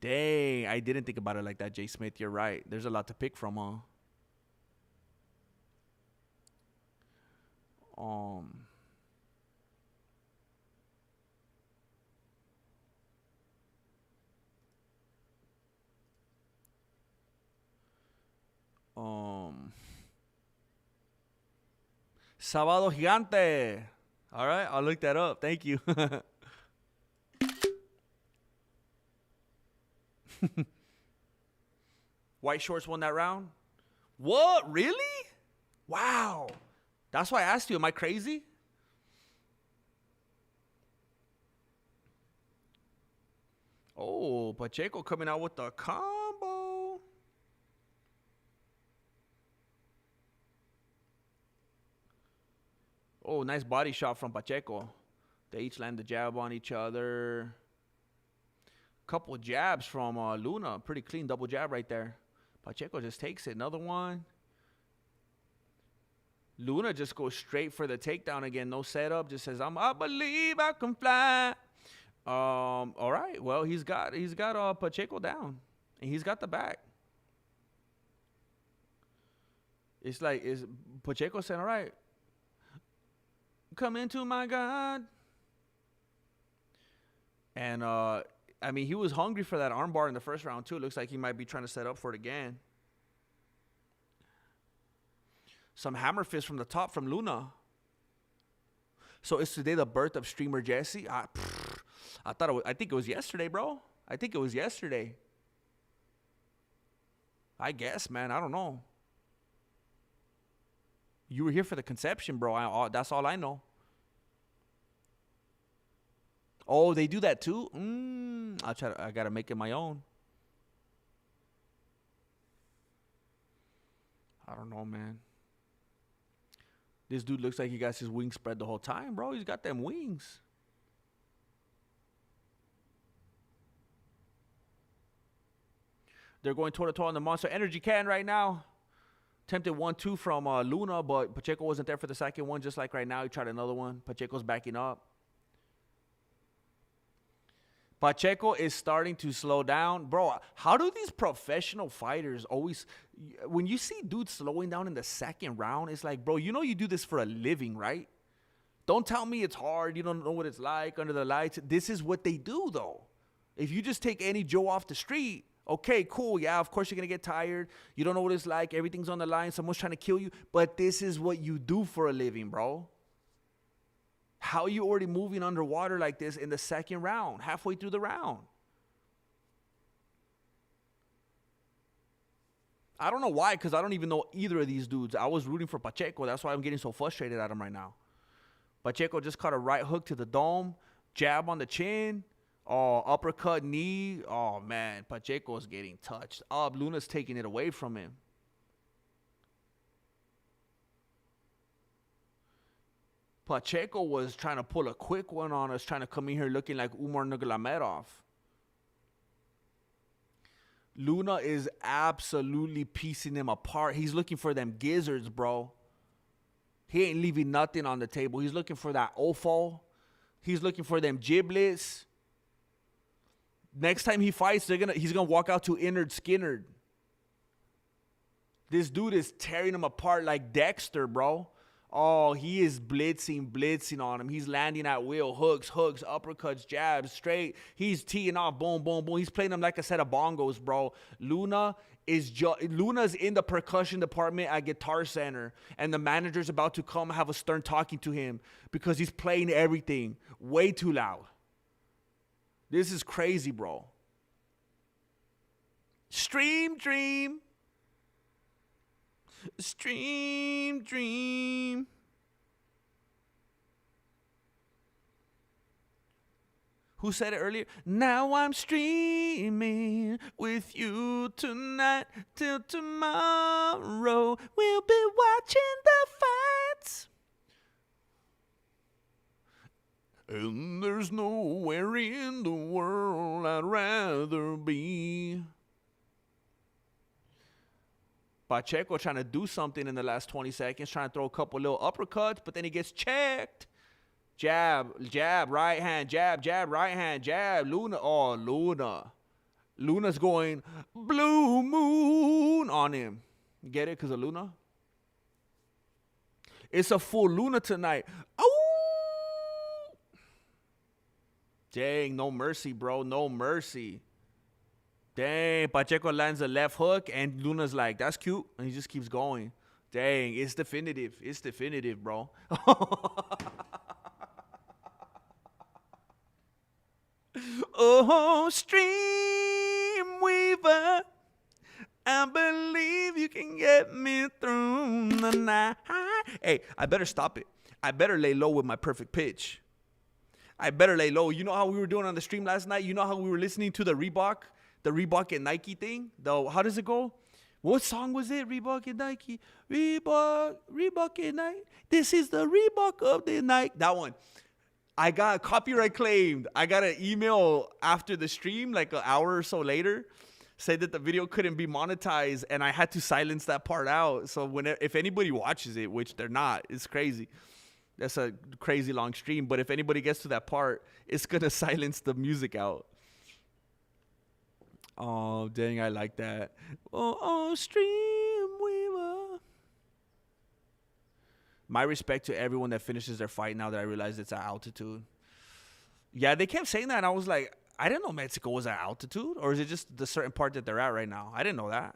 Dang, I didn't think about it like that, Jay Smith. You're right. There's a lot to pick from, huh? Sábado Gigante. All right, I'll look that up. Thank you. White Shorts won that round? What? Really? Wow. That's why I asked you, am I crazy? Oh, Pacheco coming out with the combo. Oh, nice body shot from Pacheco. They each land the jab on each other. Couple jabs from Luna. Pretty clean double jab right there. Pacheco just takes it. Another one. Luna just goes straight for the takedown again. No setup. Just says, I believe I can fly. All right. Well, he's got Pacheco down. And he's got the back. It's like, is Pacheco saying, all right, come into my God. And, I mean, he was hungry for that armbar in the first round, too. It looks like he might be trying to set up for it again. Some hammer fist from the top from Luna. So is today the birth of streamer Jesse? I think it was yesterday, bro. I think it was yesterday. I guess, man. I don't know. You were here for the conception, bro. That's all I know. Oh, they do that too? I gotta make it my own. I don't know, man. This dude looks like he got his wings spread the whole time, bro. He's got them wings. They're going toe-to-toe on the Monster Energy can right now. Attempted 1-2 from Luna, but Pacheco wasn't there for the second one. Just like right now, he tried another one. Pacheco's backing up. Pacheco is starting to slow down. Bro, how do these professional fighters always... When you see dudes slowing down in the second round, it's like, bro, you know you do this for a living, right? Don't tell me it's hard. You don't know what it's like under the lights. This is what they do, though. If you just take any Joe off the street, okay, cool. Yeah, of course you're going to get tired. You don't know what it's like. Everything's on the line. Someone's trying to kill you. But this is what you do for a living, bro. How are you already moving underwater like this in the second round, halfway through the round? I don't know why, because I don't even know either of these dudes. I was rooting for Pacheco. That's why I'm getting so frustrated at him right now. Pacheco just caught a right hook to the dome, jab on the chin, uppercut knee. Oh, man, Pacheco's getting touched up. Luna's taking it away from him. Pacheco was trying to pull a quick one on us, trying to come in here looking like Umar Nurmagomedov. Luna is absolutely piecing him apart. He's looking for them gizzards, bro. He ain't leaving nothing on the table. He's looking for that offal. He's looking for them giblets. Next time he fights, he's gonna walk out to Innard Skinnard. This dude is tearing him apart like Dexter, bro. Oh, he is blitzing on him. He's landing at will. Hooks, uppercuts, jabs, straight. He's teeing off, boom, boom, boom. He's playing them like a set of bongos, bro. Luna's in the percussion department at Guitar Center, and the manager's about to come have a stern talking to him because he's playing everything way too loud. This is crazy, bro. Stream Dream. Stream Dream. Who said it earlier? Now I'm streaming with you tonight till tomorrow. We'll be watching the fights. And there's nowhere in the world I'd rather be. Pacheco trying to do something in the last 20 seconds, trying to throw a couple little uppercuts, but then he gets checked. Jab, right hand, jab, right hand, jab. Luna. Luna's going blue moon on him. You get it? Because of Luna? It's a full Luna tonight. Oh! Dang, no mercy, bro. No mercy. Dang, Pacheco lands a left hook, and Luna's like, that's cute. And he just keeps going. Dang, it's definitive. It's definitive, bro. Oh, Streamweaver, I believe you can get me through the night. Hey, I better stop it. I better lay low with my perfect pitch. I better lay low. You know how we were doing on the stream last night? You know how we were listening to the Reebok and Nike thing? How does it go? What song was it? Reebok and Nike. Reebok and Nike. This is the Reebok of the night. That one. I got copyright claimed. I got an email after the stream, like an hour or so later, said that the video couldn't be monetized, and I had to silence that part out. So if anybody watches it, which they're not, it's crazy. That's a crazy long stream. But if anybody gets to that part, it's going to silence the music out. Oh, dang, I like that. Oh, Streamweaver. My respect to everyone that finishes their fight now that I realize it's at altitude. Yeah, they kept saying that, and I was like, I didn't know Mexico was at altitude. Or is it just the certain part that they're at right now? I didn't know that.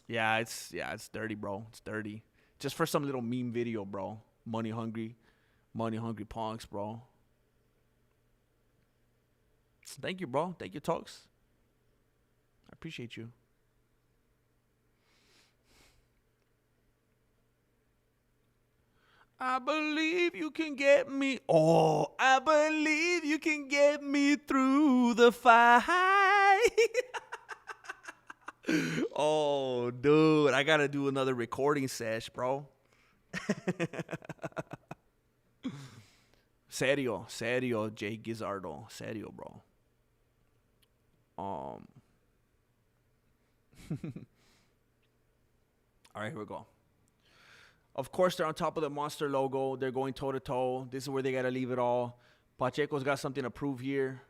Yeah, it's dirty, bro. It's dirty. Just for some little meme video, bro. Money hungry punks, bro. Thank you, bro. Thank you, Talks. I appreciate you. I believe you can get me. Oh, I believe you can get me through the fight. Oh, dude, I gotta do another recording sesh, bro. Serio, Jay Gizardo. Serio, bro. All right, here we go. Of course, they're on top of the Monster logo. They're going toe-to-toe. This is where they got to leave it all. Pacheco's got something to prove here.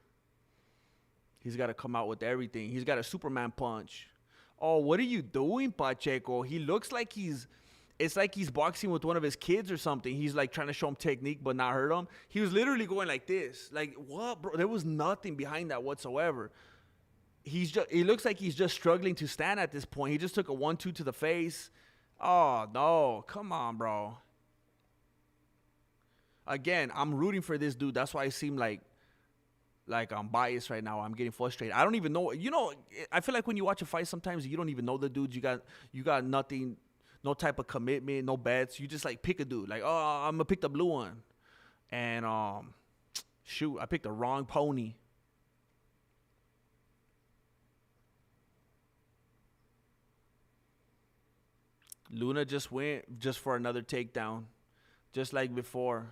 He's got to come out with everything. He's got a Superman punch. Oh, what are you doing, Pacheco? He looks like it's like he's boxing with one of his kids or something. He's like trying to show him technique but not hurt him. He was literally going like this. Like, what, bro? There was nothing behind that whatsoever. It looks like he's just struggling to stand at this point. He just took a 1-2 to the face. Oh, no. Come on, bro. Again, I'm rooting for this dude. That's why I seem like I'm biased right now. I'm getting frustrated. I don't even know. You know, I feel like when you watch a fight, sometimes you don't even know the dudes. You got nothing, no type of commitment, no bets. You just like pick a dude. Like, oh, I'm gonna pick the blue one, and shoot, I picked the wrong pony. Luna just went just for another takedown, just like before.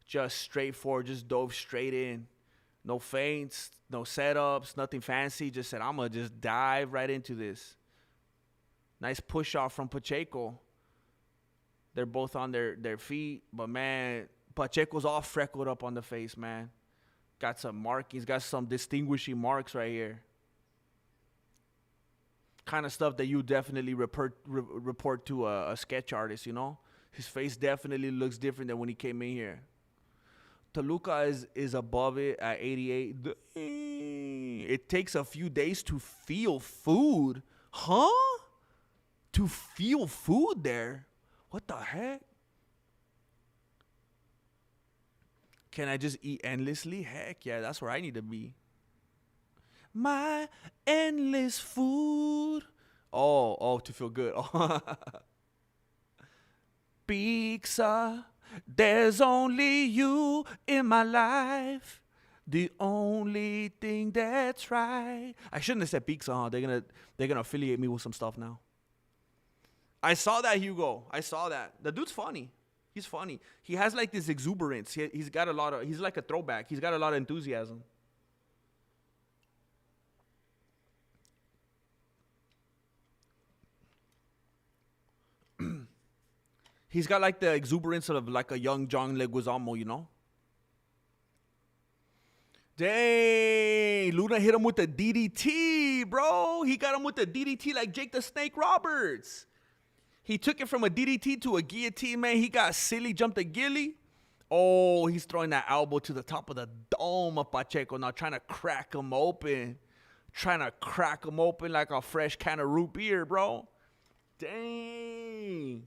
Just straightforward, just dove straight in. No feints, no setups, nothing fancy. Just said, I'm going to just dive right into this. Nice push off from Pacheco. They're both on their feet. But, man, Pacheco's all freckled up on the face, man. Got some markings, got some distinguishing marks right here. Kind of stuff that you definitely report to a sketch artist, you know? His face definitely looks different than when he came in here. Toluca is above it at 88. It takes a few days to feel food. Huh? To feel food there? What the heck? Can I just eat endlessly? Heck yeah, that's where I need to be. My endless food. Oh, to feel good. Pizza. There's only you in my life. The only thing that's right. I shouldn't have said pizza, huh? They're gonna affiliate me with some stuff now. I saw that, Hugo. I saw that. The dude's funny. He's funny. He has like this exuberance. He's got a lot of. He's like a throwback. He's got a lot of enthusiasm. He's got like the exuberance of like a young John Leguizamo, you know? Dang, Luna hit him with the DDT, bro. He got him with the DDT like Jake the Snake Roberts. He took it from a DDT to a guillotine, man. He got silly, jumped a ghillie. Oh, he's throwing that elbow to the top of the dome of Pacheco now, trying to crack him open. Trying to crack him open like a fresh can of root beer, bro. Dang.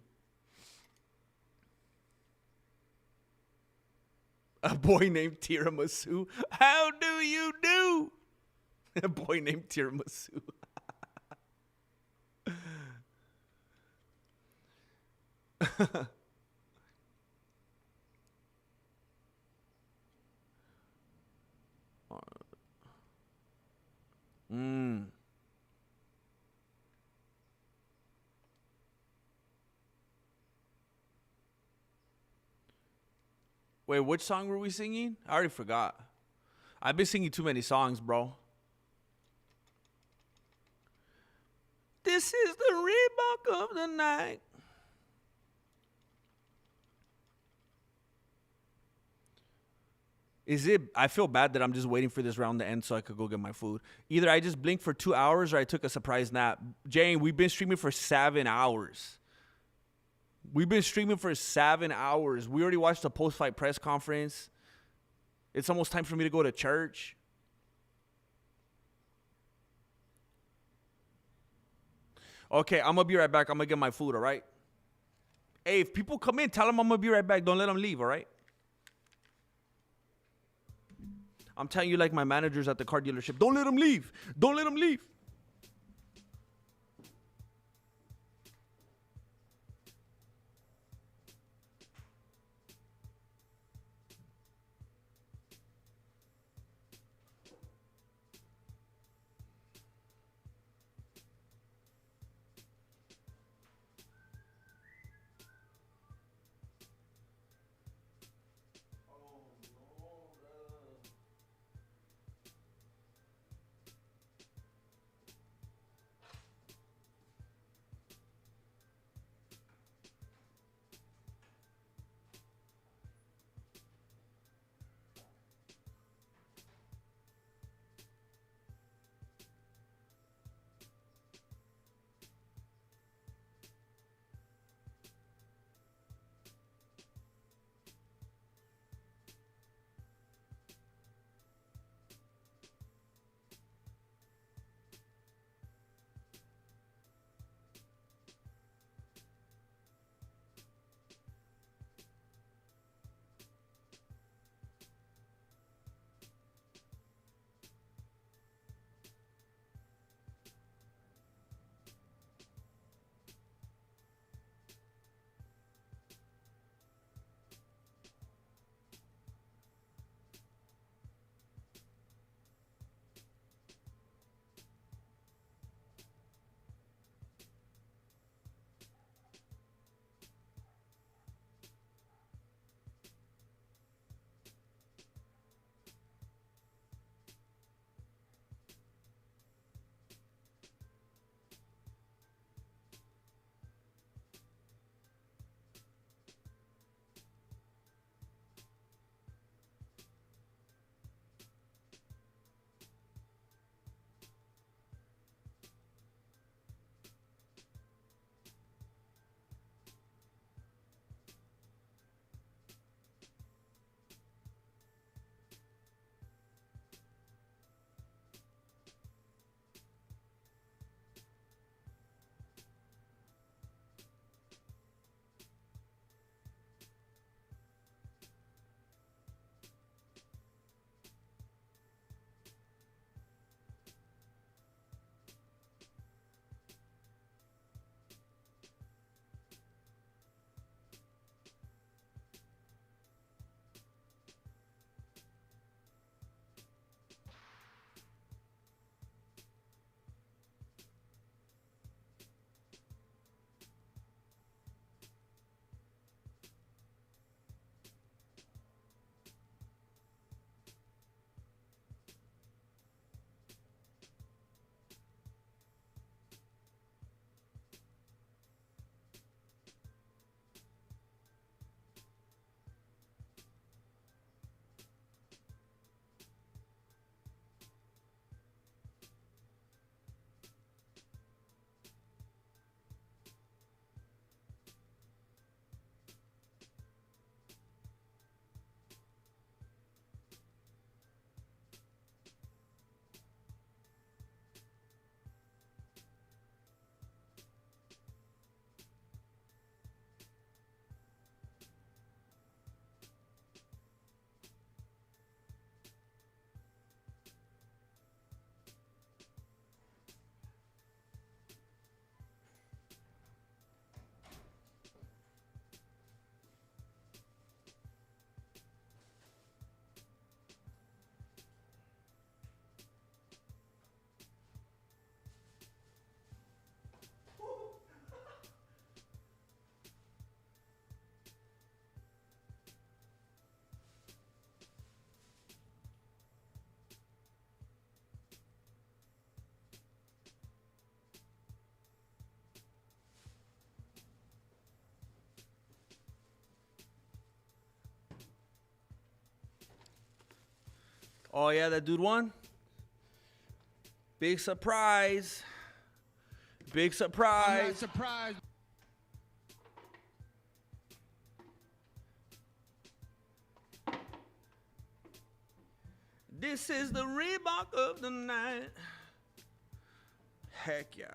A boy named Tiramisu. How do you do? A boy named Tiramisu. Wait, which song were we singing? I already forgot. I've been singing too many songs, bro. This is the Reebok of the night. I feel bad that I'm just waiting for this round to end so I could go get my food. Either I just blinked for 2 hours or I took a surprise nap. Jane, we've been streaming for 7 hours. We've been streaming for 7 hours. We already watched the post-fight press conference. It's almost time for me to go to church. Okay, I'm going to be right back. I'm going to get my food, all right? Hey, if people come in, tell them I'm going to be right back. Don't let them leave, all right? I'm telling you like my managers at the car dealership. Don't let them leave. Don't let them leave. Oh, yeah, that dude won? Big surprise. Big surprise. I'm not surprised. This is the Reebok of the night. Heck yeah.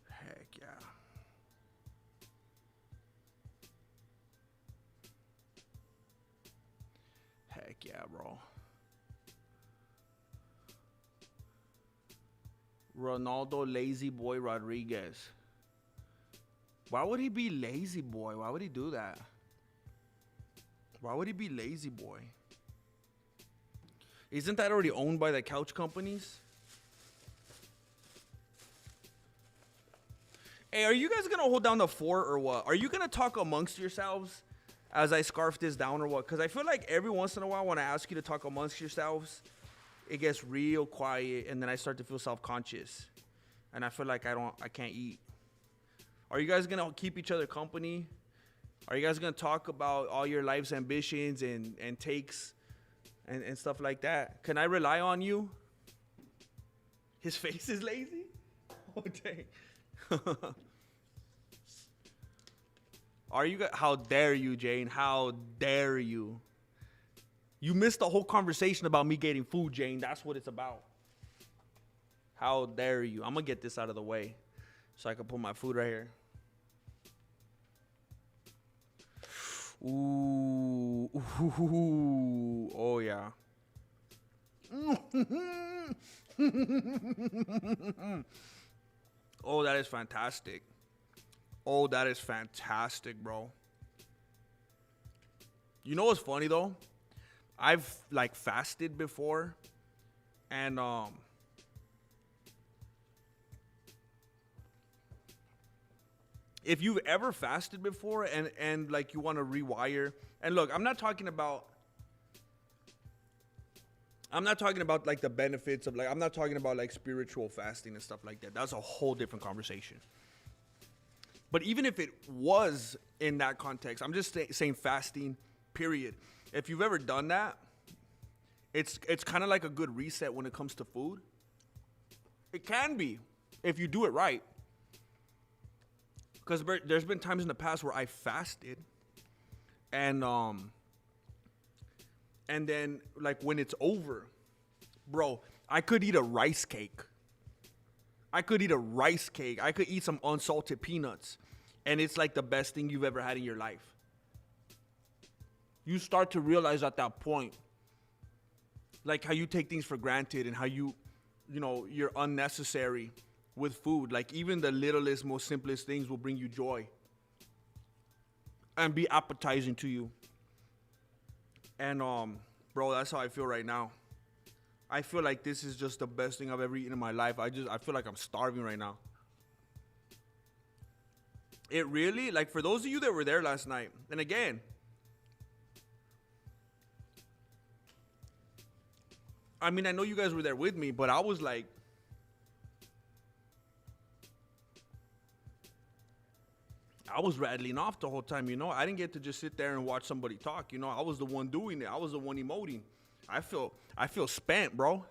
Heck yeah. Heck yeah, bro. Ronaldo Lazy Boy Rodriguez. Why would he be Lazy Boy? Why would he do that? Why would he be Lazy Boy? Isn't that already owned by the couch companies? Hey, are you guys gonna hold down the fort or what? Are you gonna talk amongst yourselves as I scarf this down or what? Because I feel like every once in a while when I ask you to talk amongst yourselves, it gets real quiet and then I start to feel self-conscious. And I feel like I can't eat. Are you guys gonna keep each other company? Are you guys gonna talk about all your life's ambitions and takes and stuff like that? Can I rely on you? His face is lazy? Oh, dang. Are you guys, how dare you, Jane? How dare you? You missed the whole conversation about me getting food, Jane. That's what it's about. How dare you? I'm gonna get this out of the way so I can put my food right here. Ooh, ooh, oh yeah. Oh, that is fantastic. Oh, that is fantastic, bro. You know what's funny though? I've like fasted before, and if you've ever fasted before and like you want to rewire, and look, I'm not talking about like the benefits of like, I'm not talking about like spiritual fasting and stuff like that. That's a whole different conversation. But even if it was in that context, I'm just saying fasting, period. If you've ever done that, it's kind of like a good reset when it comes to food. It can be if you do it right. Because there's been times in the past where I fasted, and then like when it's over, bro, I could eat a rice cake. I could eat some unsalted peanuts, and it's like the best thing you've ever had in your life. You start to realize at that point, like how you take things for granted and how you're unnecessary with food. Like even the littlest, most simplest things will bring you joy and be appetizing to you. And bro, that's how I feel right now. I feel like this is just the best thing I've ever eaten in my life. I feel like I'm starving right now. It really, like for those of you that were there last night, and again, I mean, I know you guys were there with me, but I was like, I was rattling off the whole time, you know. I didn't get to just sit there and watch somebody talk, you know. I was the one doing it. I was the one emoting. I feel spent, bro.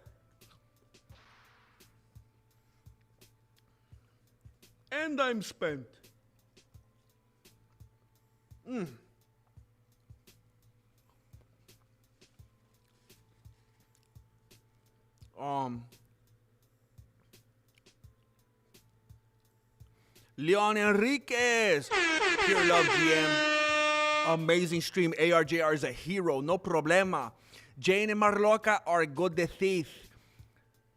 And I'm spent. Leon Enriquez, Pure Love GM, amazing stream. ARJR is a hero, no problema. Jane and Marloca are good de thief.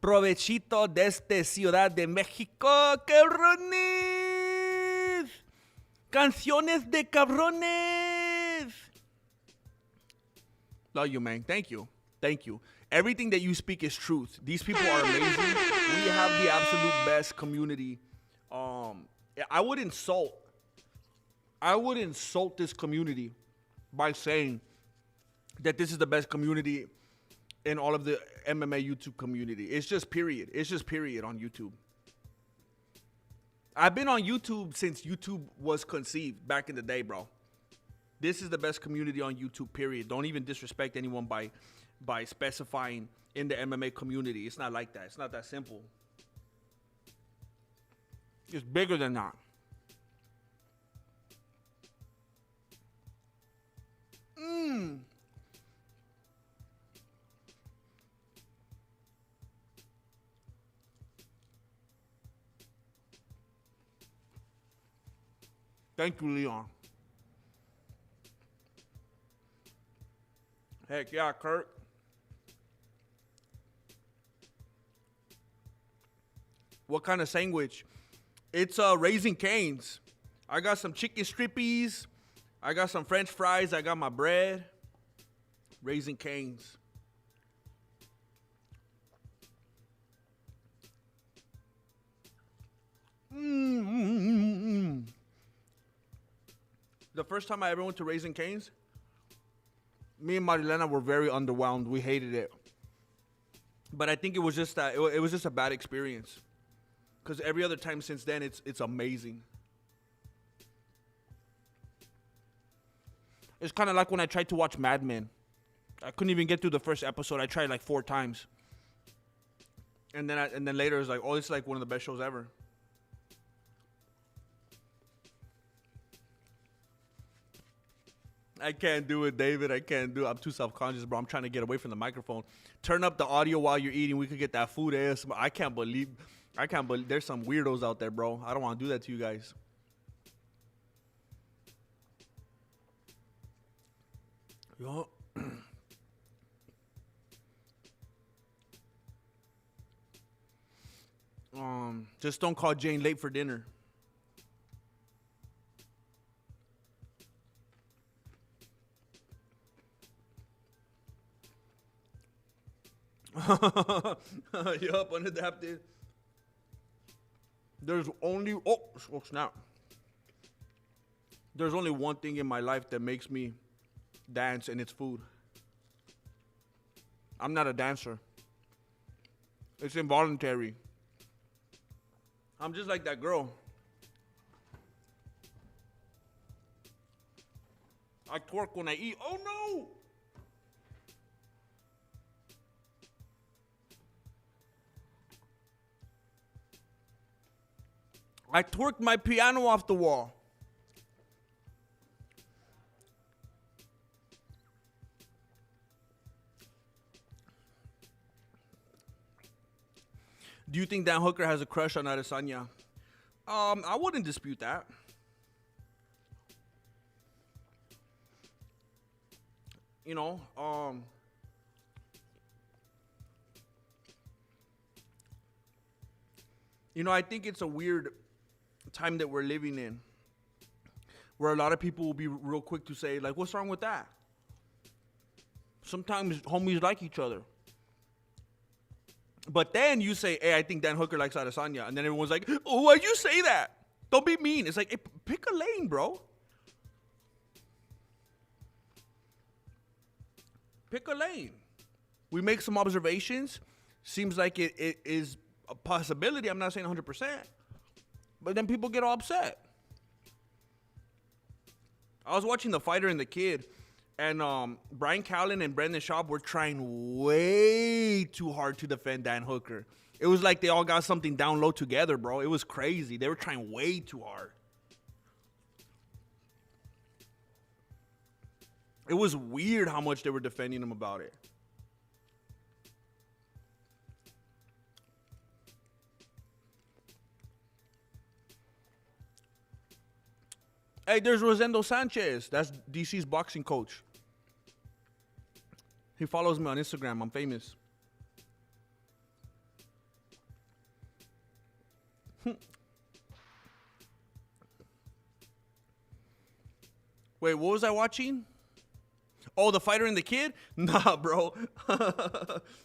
Provechito desde Ciudad de México, cabrones. Canciones de cabrones. Love you, man. Thank you. Everything that you speak is truth. These people are amazing. We have the absolute best community. I would insult this community by saying that this is the best community in all of the MMA YouTube community. It's just period on YouTube. I've been on YouTube since YouTube was conceived back in the day, bro. This is the best community on YouTube, period. Don't even disrespect anyone by specifying in the MMA community. It's not like that. It's not that simple. It's bigger than that. Thank you, Leon. Heck yeah, Kurt. What kind of sandwich? It's Raising Cane's. I got some chicken strippies. I got some French fries. I got my bread. Raising Cane's. The first time I ever went to Raising Cane's, me and Marilena were very underwhelmed. We hated it. But I think it was just that it was just a bad experience. Because every other time since then, it's amazing. It's kind of like when I tried to watch Mad Men. I couldn't even get through the first episode. I tried like 4 times. And then later it's like, oh, it's like one of the best shows ever. I can't do it, David. I can't do it. I'm too self-conscious, bro. I'm trying to get away from the microphone. Turn up the audio while you're eating. We could get that food ASMR. I can't believe there's some weirdos out there, bro. I don't want to do that to you guys. Yo. Just don't call Jane late for dinner. Yup, unadapted. There's only snap. There's only one thing in my life that makes me dance, and it's food. I'm not a dancer. It's involuntary. I'm just like that girl. I twerk when I eat. Oh no! I twerked my piano off the wall. Do you think Dan Hooker has a crush on Adesanya? I wouldn't dispute that. You know, I think it's a weird time that we're living in, where a lot of people will be real quick to say, like, what's wrong with that? Sometimes homies like each other. But then you say, hey, I think Dan Hooker likes Adesanya. And then everyone's like, oh, why'd you say that? Don't be mean. It's like, hey, pick a lane, bro. Pick a lane. We make some observations. Seems like it is a possibility. I'm not saying 100%. But then people get all upset. I was watching The Fighter and the Kid. And Brian Callen and Brendan Schaub were trying way too hard to defend Dan Hooker. It was like they all got something down low together, bro. It was crazy. They were trying way too hard. It was weird how much they were defending him about it. Hey, there's Rosendo Sanchez. That's DC's boxing coach. He follows me on Instagram. I'm famous. Wait, what was I watching? Oh, The Fighter and the Kid? Nah, bro.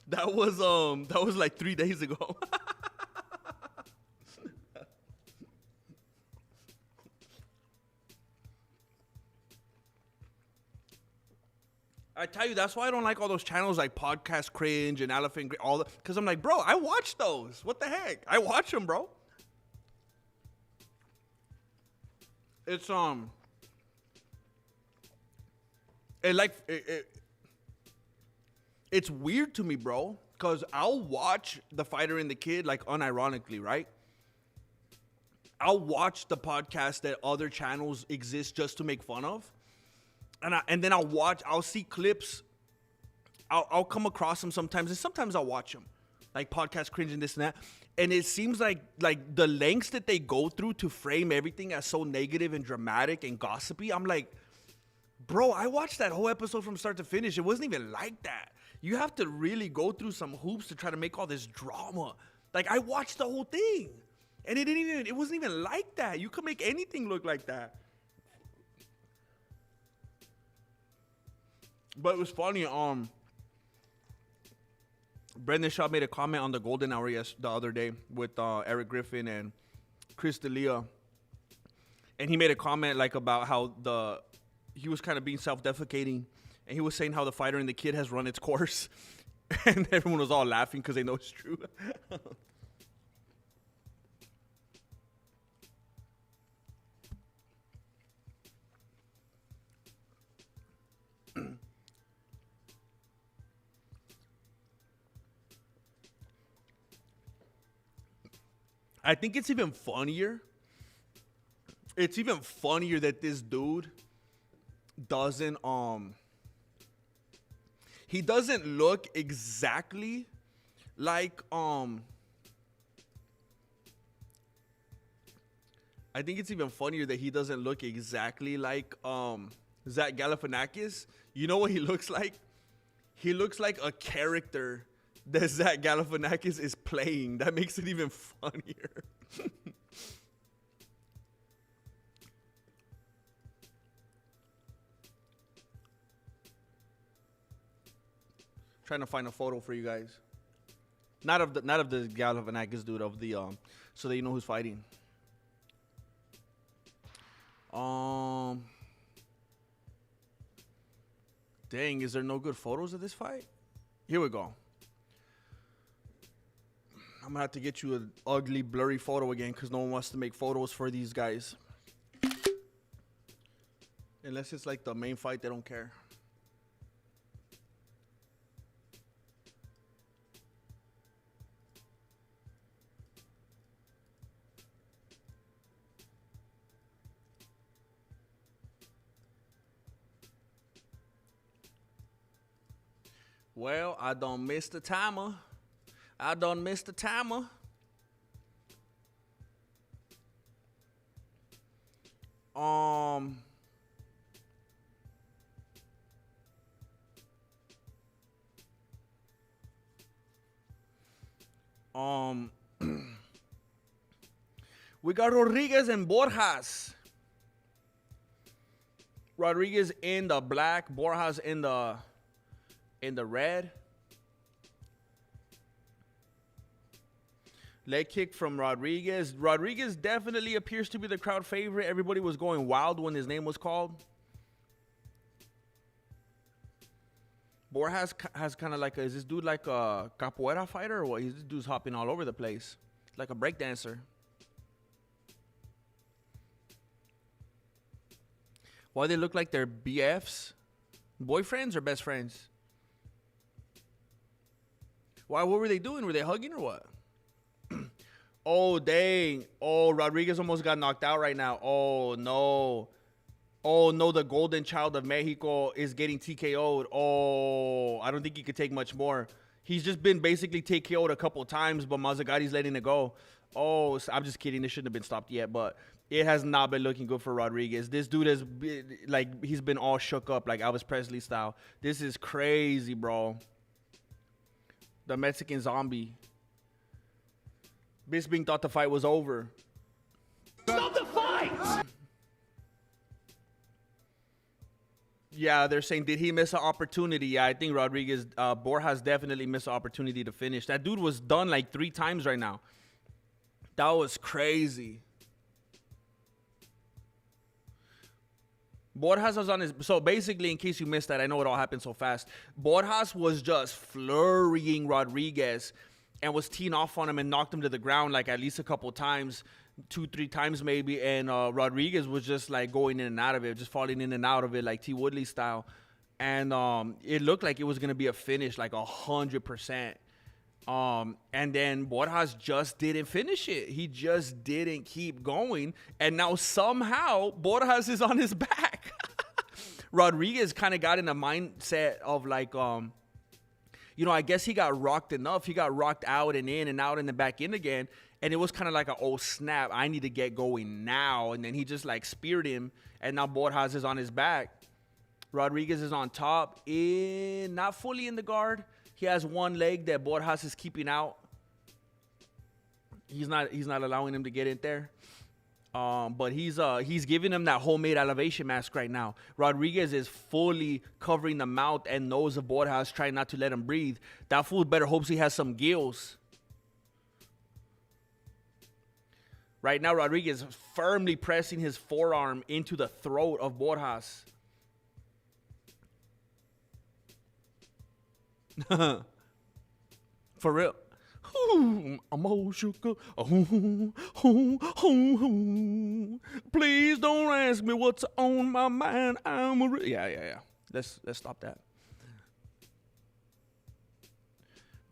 That was like 3 days ago. I tell you, that's why I don't like all those channels like Podcast Cringe and Elephant, all that. Because I'm like, bro, I watch those. What the heck? I watch them, bro. It's And like, it's weird to me, bro, because I'll watch The Fighter and the Kid, like, unironically, right? I'll watch the podcast that other channels exist just to make fun of. And then I'll see clips. I'll come across them sometimes, and sometimes I'll watch them. Like, podcast cringe and this and that. And it seems like the lengths that they go through to frame everything as so negative and dramatic and gossipy, I'm like, bro, I watched that whole episode from start to finish. It wasn't even like that. You have to really go through some hoops to try to make all this drama. Like, I watched the whole thing, and it wasn't even like that. You could make anything look like that. But it was funny. Brendan Shaw made a comment on the Golden Hour the other day with Eric Griffin and Chris D'Elia, and he made a comment like about how he was kind of being self-defecating, and he was saying how The Fighter and the Kid has run its course, and everyone was all laughing because they know it's true. I think it's even funnier. It's even funnier that this dude doesn't he doesn't look exactly like I think it's even funnier that he doesn't look exactly like Zach Galifianakis. You know what he looks like? He looks like a character that Zach Galifianakis is playing. That makes it even funnier. Trying to find a photo for you guys. Not of the Galifianakis dude, of the so that you know who's fighting. Dang, is there no good photos of this fight? Here we go. I'm gonna have to get you an ugly, blurry photo again because no one wants to make photos for these guys. Unless it's like the main fight, they don't care. Well, I done missed the timer. We got Rodriguez and Borjas. Rodriguez in the black, Borjas in the red. Leg kick from Rodriguez. Rodriguez definitely appears to be the crowd favorite. Everybody was going wild when his name was called. Borjas has kind of like is this dude like a capoeira fighter or what? This dude's hopping all over the place. Like a breakdancer. Why they look like they're BFs? Boyfriends or best friends? Why? What were they doing? Were they hugging or what? Oh, dang. Oh, Rodriguez almost got knocked out right now. Oh, no. Oh, no, the golden child of Mexico is getting TKO'd. Oh, I don't think he could take much more. He's just been basically TKO'd a couple times, but Mazzagati's letting it go. Oh, I'm just kidding. This shouldn't have been stopped yet, but it has not been looking good for Rodriguez. This dude has been, like, he's been all shook up like Elvis Presley style. This is crazy, bro. The Mexican zombie. Bisping thought the fight was over. Stop the fight! Yeah, they're saying, did he miss an opportunity? Yeah, I think Rodriguez, Borjas definitely missed an opportunity to finish. That dude was done like 3 times right now. That was crazy. Borjas was on his... So basically, in case you missed that, I know it all happened so fast. Borjas was just flurrying Rodriguez and was teeing off on him and knocked him to the ground like at least a couple times, 2-3 times maybe. And Rodriguez was just like going in and out of it, just falling in and out of it like T. Woodley style. And it looked like it was gonna be a finish, like 100%. And then Borjas just didn't finish it. He just didn't keep going. And now somehow Borjas is on his back. Rodriguez kind of got in a mindset of like, I guess he got rocked enough. He got rocked out and in and out and then back in again. And it was kind of like, oh, snap, I need to get going now. And then he just like speared him. And now Borjas is on his back. Rodriguez is on top, not fully in the guard. He has one leg that Borjas is keeping out. He's not allowing him to get in there. But he's giving him that homemade elevation mask right now. Rodriguez is fully covering the mouth and nose of Borjas, trying not to let him breathe. That fool better hopes he has some gills. Right now, Rodriguez is firmly pressing his forearm into the throat of Borjas. For real. I'm all shook up. Please don't ask me what's on my mind. Yeah. Let's stop that.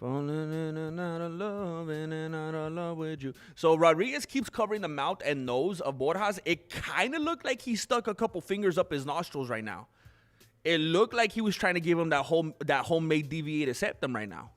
Falling in and out of love, in and out of love with you. So Rodriguez keeps covering the mouth and nose of Borjas. It kind of looked like he stuck a couple fingers up his nostrils right now. It looked like he was trying to give him that homemade deviated septum right now.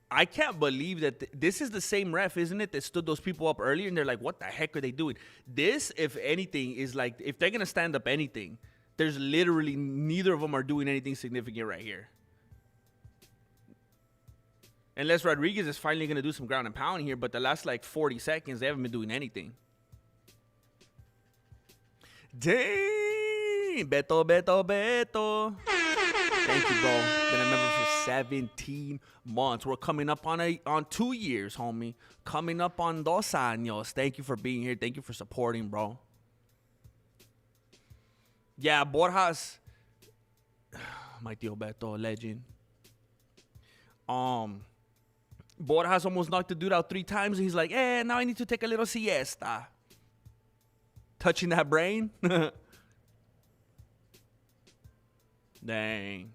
I can't believe that this is the same ref, isn't it, that stood those people up earlier, and they're like, what the heck are they doing? This, if anything, is like, if they're going to stand up anything, there's literally neither of them are doing anything significant right here. Unless Rodriguez is finally going to do some ground and pound here, but the last like 40 seconds, they haven't been doing anything. Dang! Beto. Thank you, bro. Been a member for 17 months. We're coming up on 2 years, homie. Coming up on 2 años. Thank you for being here. Thank you for supporting, bro. Yeah, Borjas. My tío Beto, legend. Borjas almost knocked the dude out 3 times, and he's like, now I need to take a little siesta. Touching that brain. Dang,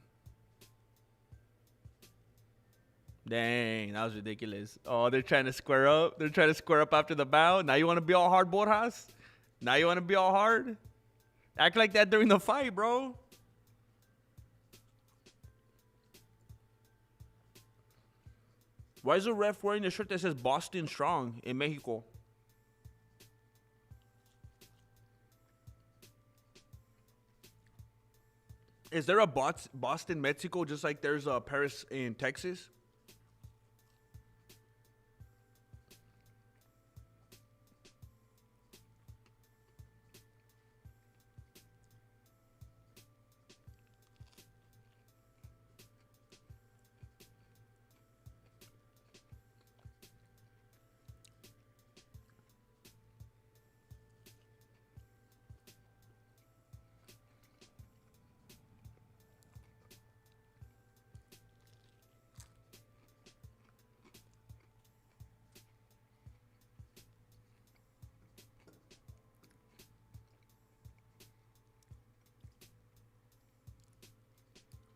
that was ridiculous. Oh, they're trying to square up. They're trying to square up after the bow. Now you want to be all hard, Borjas? Now you want to be all hard? Act like that during the fight, bro. Why is the ref wearing a shirt that says Boston Strong in Mexico? Is there a Boston, Mexico, just like there's a Paris in Texas?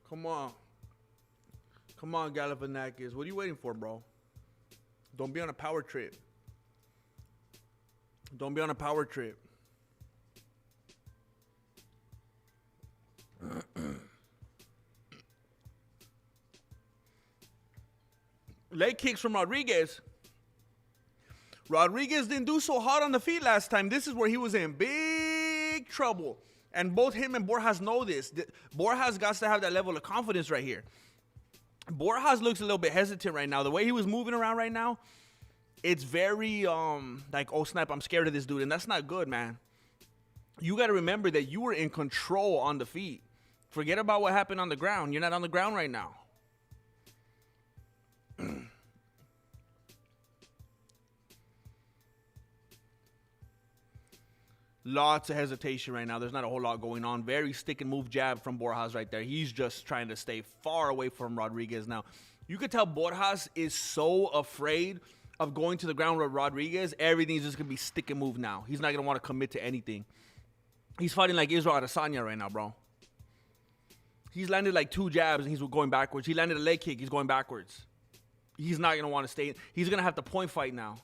Come on, Galifianakis. What are you waiting for, bro? Don't be on a power trip. Don't be on a power trip. Leg kicks from Rodriguez. Rodriguez didn't do so hot on the feet last time. This is where he was in big trouble. And both him and Borjas know this. Borjas got to have that level of confidence right here. Borjas looks a little bit hesitant right now. The way he was moving around right now, it's very, like, oh, snap, I'm scared of this dude. And that's not good, man. You got to remember that you were in control on the feet. Forget about what happened on the ground. You're not on the ground right now. Lots of hesitation right now. There's not a whole lot going on. Very stick and move jab from Borjas right there. He's just trying to stay far away from Rodriguez now. You could tell Borjas is so afraid of going to the ground with Rodriguez, everything's just going to be stick and move now. He's not going to want to commit to anything. He's fighting like Israel Adesanya right now, bro. He's landed like 2 jabs and he's going backwards. He landed a leg kick. He's going backwards. He's not going to want to stay. He's going to have to point fight now.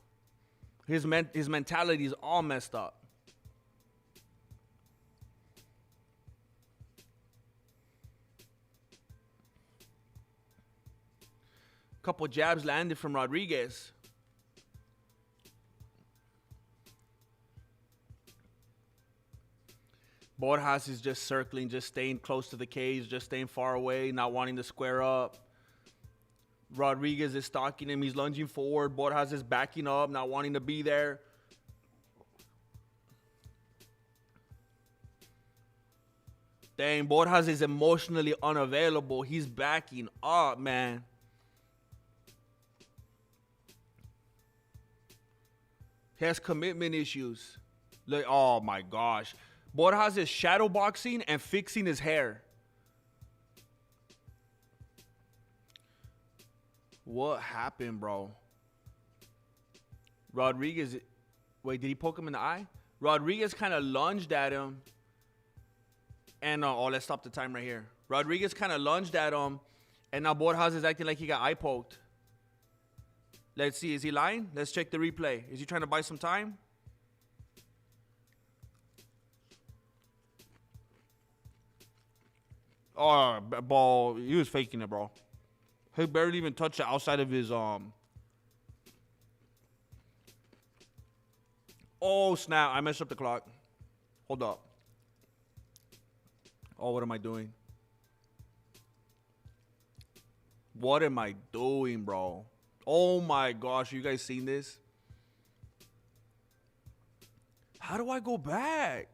His mentality is all messed up. Couple jabs landed from Rodriguez. Borjas is just circling, just staying close to the cage, just staying far away, not wanting to square up. Rodriguez is stalking him. He's lunging forward. Borjas is backing up, not wanting to be there. Dang, Borjas is emotionally unavailable. He's backing up, man. He has commitment issues. Like, oh my gosh. Borjas is shadow boxing and fixing his hair. What happened, bro? Rodriguez, wait, did he poke him in the eye? Rodriguez kind of lunged at him. And, let's stop the time right here. Rodriguez kind of lunged at him. And now Borjas is acting like he got eye poked. Let's see, is he lying? Let's check the replay. Is he trying to buy some time? Oh, ball, he was faking it, bro. He barely even touched the outside of his, Oh, snap, I messed up the clock. Hold up. Oh, what am I doing? What am I doing, bro? Oh my gosh, you guys seen this? How do I go back?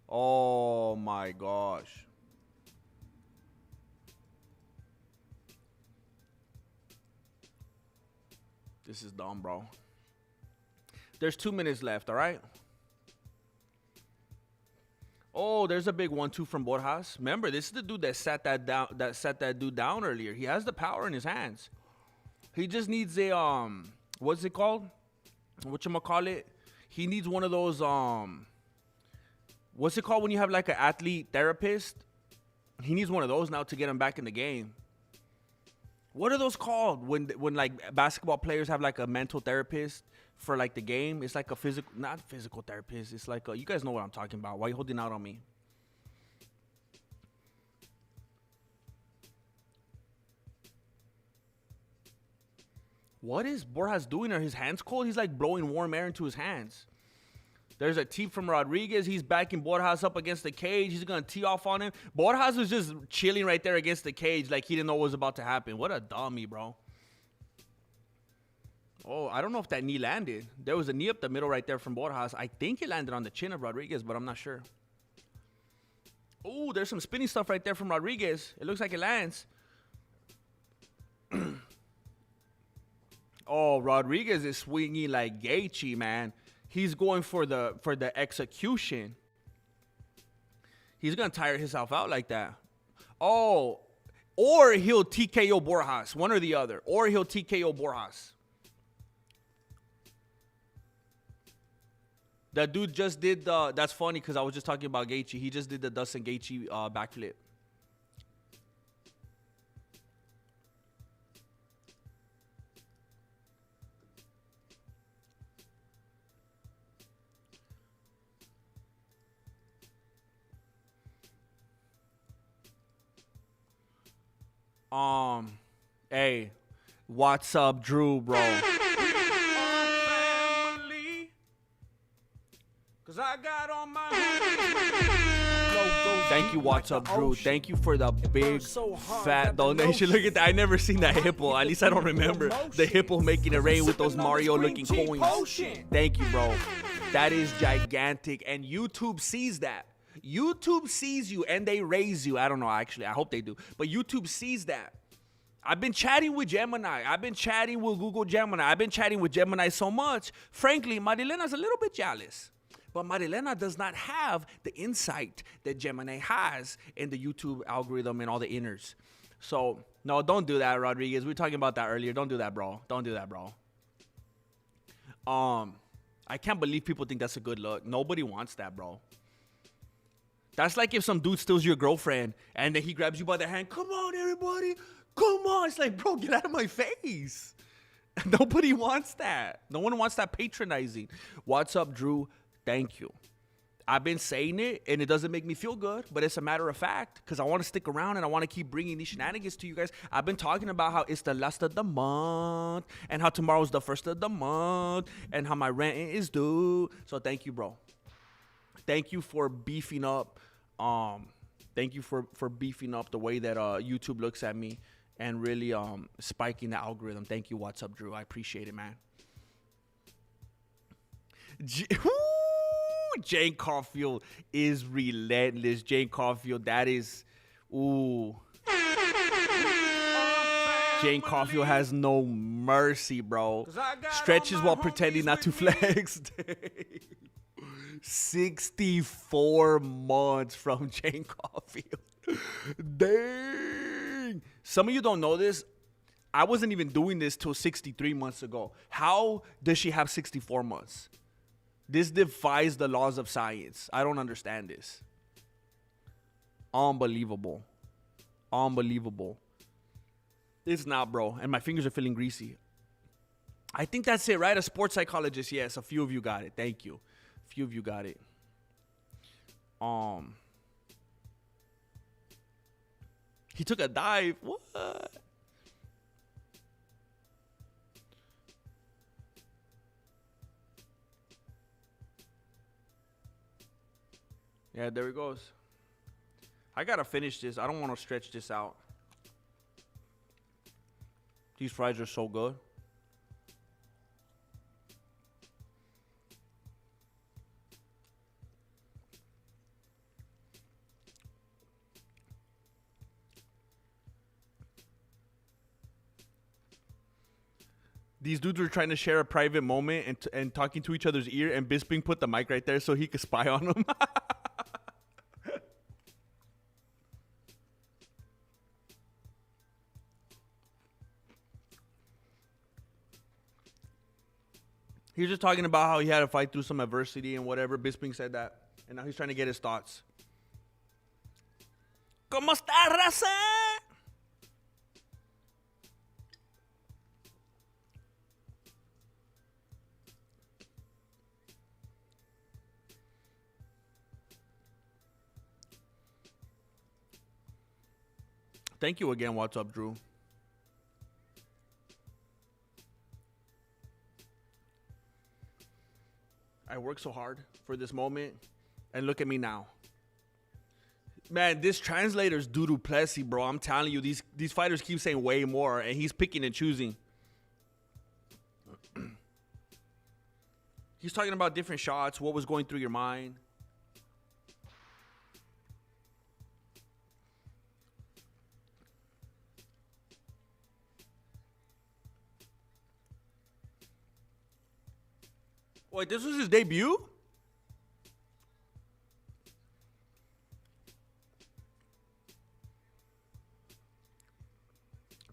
Oh my gosh. This is dumb, bro. There's 2 minutes left, all right? Oh, there's a big 1-2 from Borjas. Remember, this is the dude that sat that dude down earlier. He has the power in his hands. He just needs a what's it called? Whatchamacallit? He needs one of those what's it called when you have like an athlete therapist? He needs one of those now to get him back in the game. What are those called when like basketball players have like a mental therapist for like the game? It's like a not physical therapist. It's like you guys know what I'm talking about. Why are you holding out on me? What is Borjas doing? Are his hands cold? He's like blowing warm air into his hands. There's a tee from Rodriguez. He's backing Borjas up against the cage. He's going to tee off on him. Borjas was just chilling right there against the cage like he didn't know what was about to happen. What a dummy, bro. Oh, I don't know if that knee landed. There was a knee up the middle right there from Borjas. I think it landed on the chin of Rodriguez, but I'm not sure. Oh, there's some spinning stuff right there from Rodriguez. It looks like it lands. Oh, Rodriguez is swinging like Gaethje, man. He's going for the execution. He's going to tire himself out like that. Oh, or he'll TKO Borjas, one or the other. Or he'll TKO Borjas. That dude just did the, that's funny because I was just talking about Gaethje. He just did the Dustin Gaethje backflip. Hey, what's up, Drew, bro? Cause I got on my Thank you, what's up, Drew. Thank you for the big fat donation. Look at that. I never seen that hippo. At least I don't remember the hippo making it rain with those Mario looking coins. Thank you, bro. That is gigantic. And YouTube sees that. YouTube sees you and they raise you. I don't know, actually. I hope they do. But YouTube sees that. I've been chatting with Gemini. I've been chatting with Google Gemini. I've been chatting with Gemini so much. Frankly, Marilena's a little bit jealous. But Marilena does not have the insight that Gemini has in the YouTube algorithm and all the inners. So No, don't do that, Rodriguez. We were talking about that earlier. Don't do that, bro. Don't do that, bro. I can't believe people think that's a good look. Nobody wants that, bro. That's like if some dude steals your girlfriend and then he grabs you by the hand. Come on, everybody. Come on. It's like, bro, get out of my face. Nobody wants that. No one wants that patronizing. What's up, Drew? Thank you. I've been saying it, and it doesn't make me feel good, but it's a matter of fact because I want to stick around and I want to keep bringing these shenanigans to you guys. I've been talking about how it's the last of the month and how tomorrow's the first of the month and how my rent is due. So thank you, bro. Thank you for beefing up. Thank you for beefing up the way that YouTube looks at me and really spiking the algorithm. Thank you. What's up, Drew? I appreciate it, man. Jane Caulfield is relentless. Jane Caulfield, that is, ooh. Jane Caulfield has no mercy, bro. Stretches while pretending not to flex. 64 months from Jane Caulfield. Dang. Some of you don't know this. I wasn't even doing this till 63 months ago. How does she have 64 months? This defies the laws of science. I don't understand this. Unbelievable. Unbelievable. It's not, bro. And my fingers are feeling greasy. I think that's it, right? A sports psychologist. Yes, a few of you got it. Thank you. A few of you got it. He took a dive. What? Yeah, there he goes. I gotta finish this. I don't want to stretch this out. These fries are so good. These dudes were trying to share a private moment and talking to each other's ear, and Bisping put the mic right there so he could spy on them. He was just talking about how he had to fight through some adversity and whatever. Bisping said that. And now he's trying to get his thoughts. ¿Cómo está, raza? Thank you again. What's up, Drew? I worked so hard for this moment, and look at me now. Man, this translator's doo-doo Plessy, bro. I'm telling you, these fighters keep saying way more, and he's picking and choosing. He's talking about different shots, what was going through your mind. Wait, this was his debut?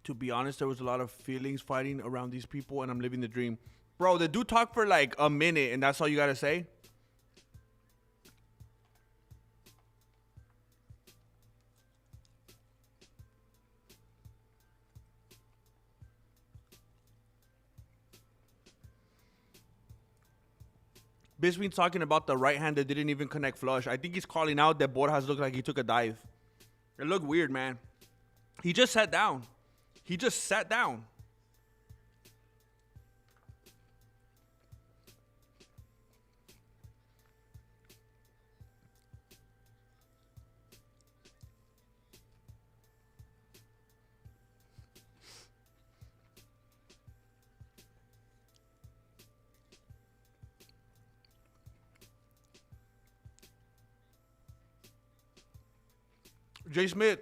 To be honest, there was a lot of feelings fighting around these people, and I'm living the dream. Bro, the dude talked for like a minute, and that's all you gotta say? Bisping's talking about the right hand that didn't even connect flush. I think he's calling out that Borjas looked like he took a dive. It looked weird, man. He just sat down. He just sat down. Jay Smith.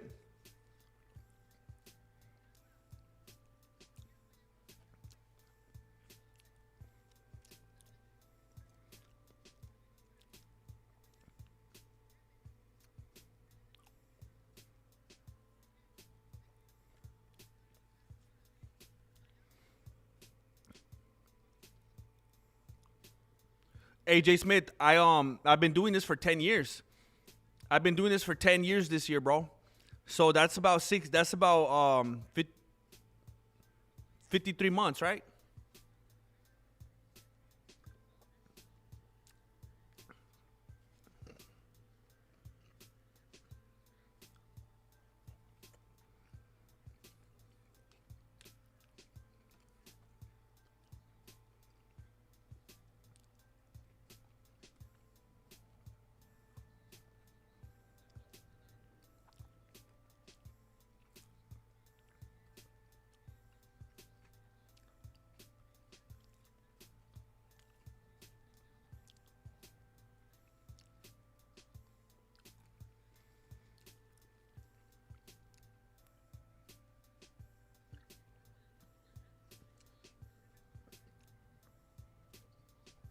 AJ Smith, I've been doing this for 10 years. I've been doing this for 10 years this year, bro. So that's about 53 months, right?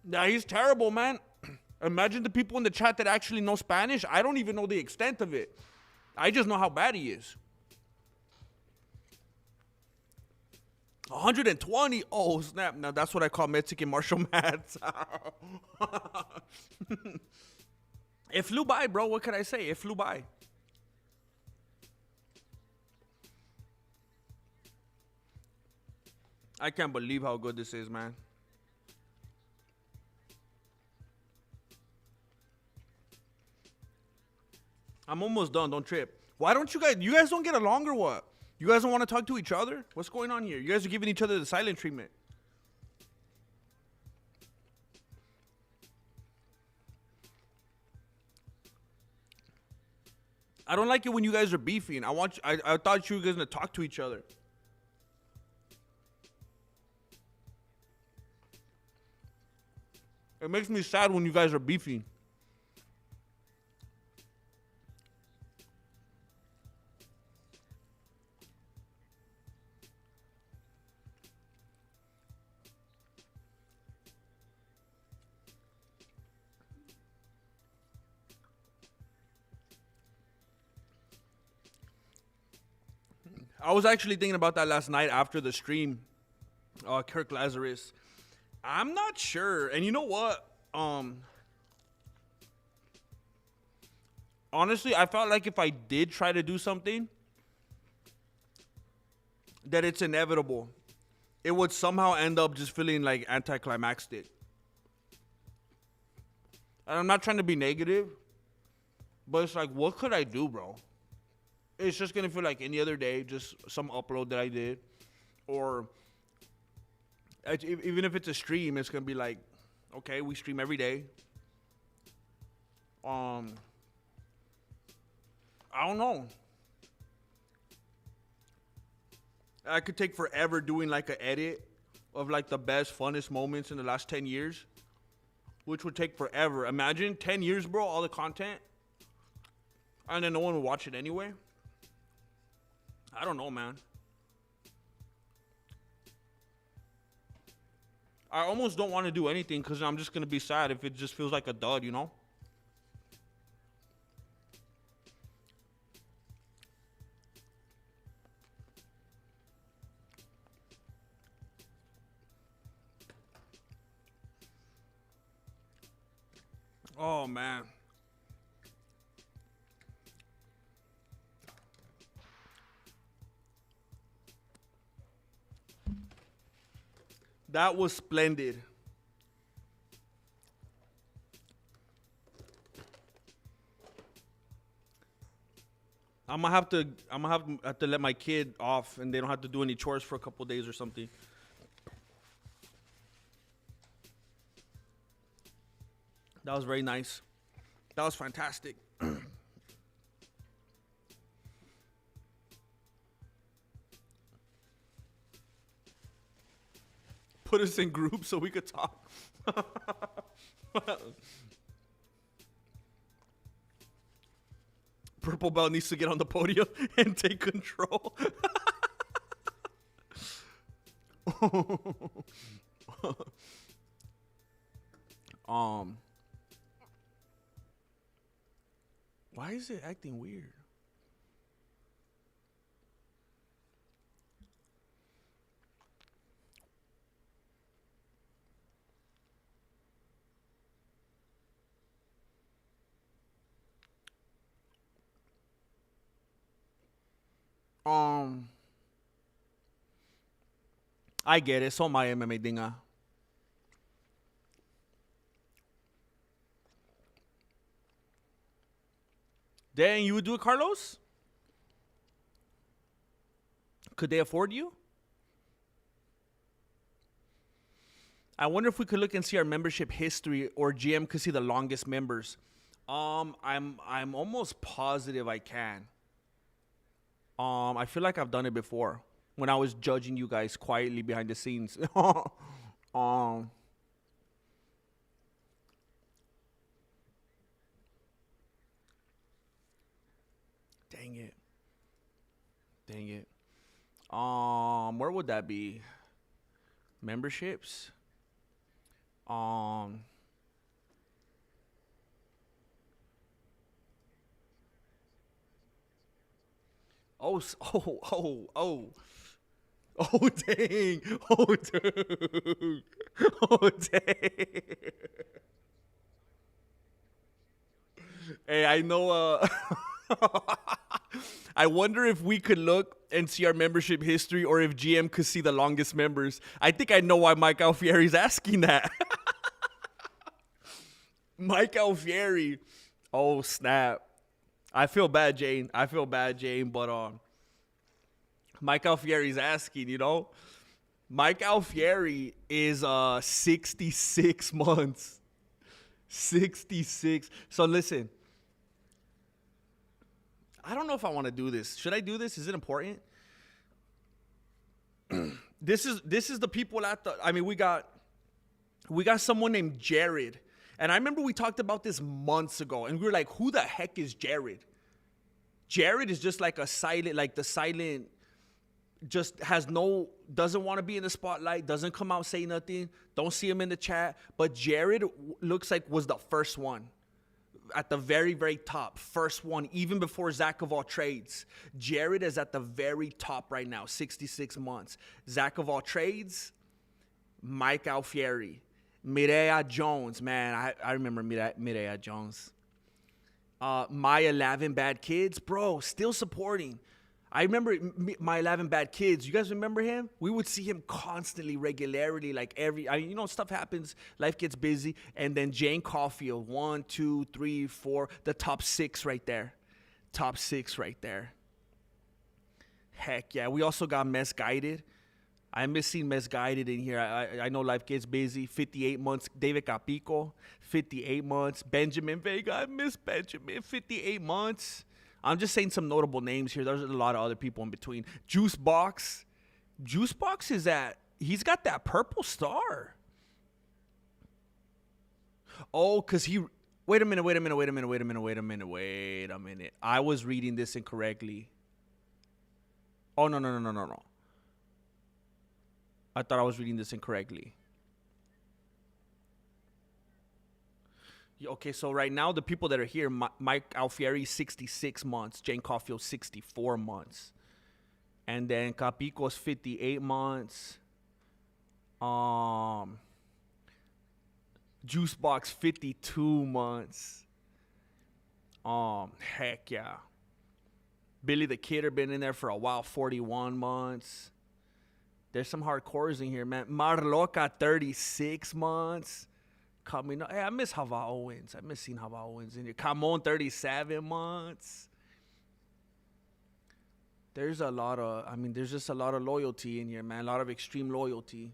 Yeah, he's terrible, man. Imagine the people in the chat that actually know Spanish. I don't even know the extent of it. I just know how bad he is. 120. Oh, snap. Now that's what I call Mexican martial mats. It flew by, bro. What can I say? It flew by. I can't believe how good this is, man. I'm almost done. Don't trip. Why don't you guys don't get along or what? You guys don't want to talk to each other? What's going on here? You guys are giving each other the silent treatment. I don't like it when you guys are beefing. I thought you were going to talk to each other. It makes me sad when you guys are beefing. I was actually thinking about that last night after the stream. Kirk Lazarus. I'm not sure. And you know what? Honestly, I felt like if I did try to do something, that it's inevitable. It would somehow end up just feeling like anticlimactic. And I'm not trying to be negative, but it's like, what could I do, bro? It's just going to feel like any other day, just some upload that I did. Or even if it's a stream, it's going to be like, okay, we stream every day. I don't know. I could take forever doing like an edit of like the best, funnest moments in the last 10 years, which would take forever. Imagine 10 years, bro, all the content, and then no one would watch it anyway. I don't know, man. I almost don't want to do anything because I'm just going to be sad if it just feels like a dud, you know? Oh, man. That was splendid. I'm gonna have to let my kid off, and they don't have to do any chores for a couple days or something. That was very nice. That was fantastic. Put us in groups so we could talk. Purple Belt needs to get on the podium and take control. Why is it acting weird? I get it. So my MMA dinga. Dang, you would do it, Carlos? Could they afford you? I wonder if we could look and see our membership history, or GM could see the longest members. I'm almost positive I can. I feel like I've done it before when I was judging you guys quietly behind the scenes. Dang it. Dang it. Where would that be? Memberships? Oh, oh, oh, oh. Oh, dang. Oh, dude. Oh, dang. Hey, I know, I wonder if we could look and see our membership history, or if GM could see the longest members. I think I know why Mike Alfieri's asking that. Mike Alfieri. Oh, snap. I feel bad, Jane. But Mike Alfieri's asking, you know. Mike Alfieri is 66 months. 66. So listen. I don't know if I want to do this. Should I do this? Is it important? This is the people at the, I mean, we got someone named Jared. And I remember we talked about this months ago, and we were like, who the heck is Jared? Jared is just like just doesn't want to be in the spotlight, doesn't come out, say nothing, don't see him in the chat. But Jared looks like was the first one. At the very, very top. First one, even before Zach of all trades. Jared is at the very top right now, 66 months. Zach of all trades, Mike Alfieri. Mireya Jones, man, I remember Mireya Jones. My 11 Bad Kids, bro, still supporting. I remember My 11 Bad Kids. You guys remember him? We would see him constantly, regularly, like stuff happens, life gets busy. And then Jane Caulfield, 1, 2, 3, 4, the top 6 right there. Top 6 right there. Heck yeah. We also got Misguided. I miss seeing Misguided in here. I know life gets busy. 58 months. David Capico, 58 months. Benjamin Vega. I miss Benjamin. 58 months. I'm just saying some notable names here. There's a lot of other people in between. Juicebox. Juicebox is he's got that purple star. Oh, because wait a minute. I was reading this incorrectly. Oh, no. I thought I was reading this incorrectly. Okay, so right now the people that are here, Mike Alfieri, 66 months. Jane Caulfield, 64 months. And then Capico's 58 months. Juicebox, 52 months. Heck yeah. Billy the Kidder been in there for a while, 41 months. There's some hardcores in here, man. Marloca, 36 months. Coming up. Hey, I miss Hava Owens. I miss seeing Hava Owens in here. Camon, 37 months. There's just a lot of loyalty in here, man. A lot of extreme loyalty.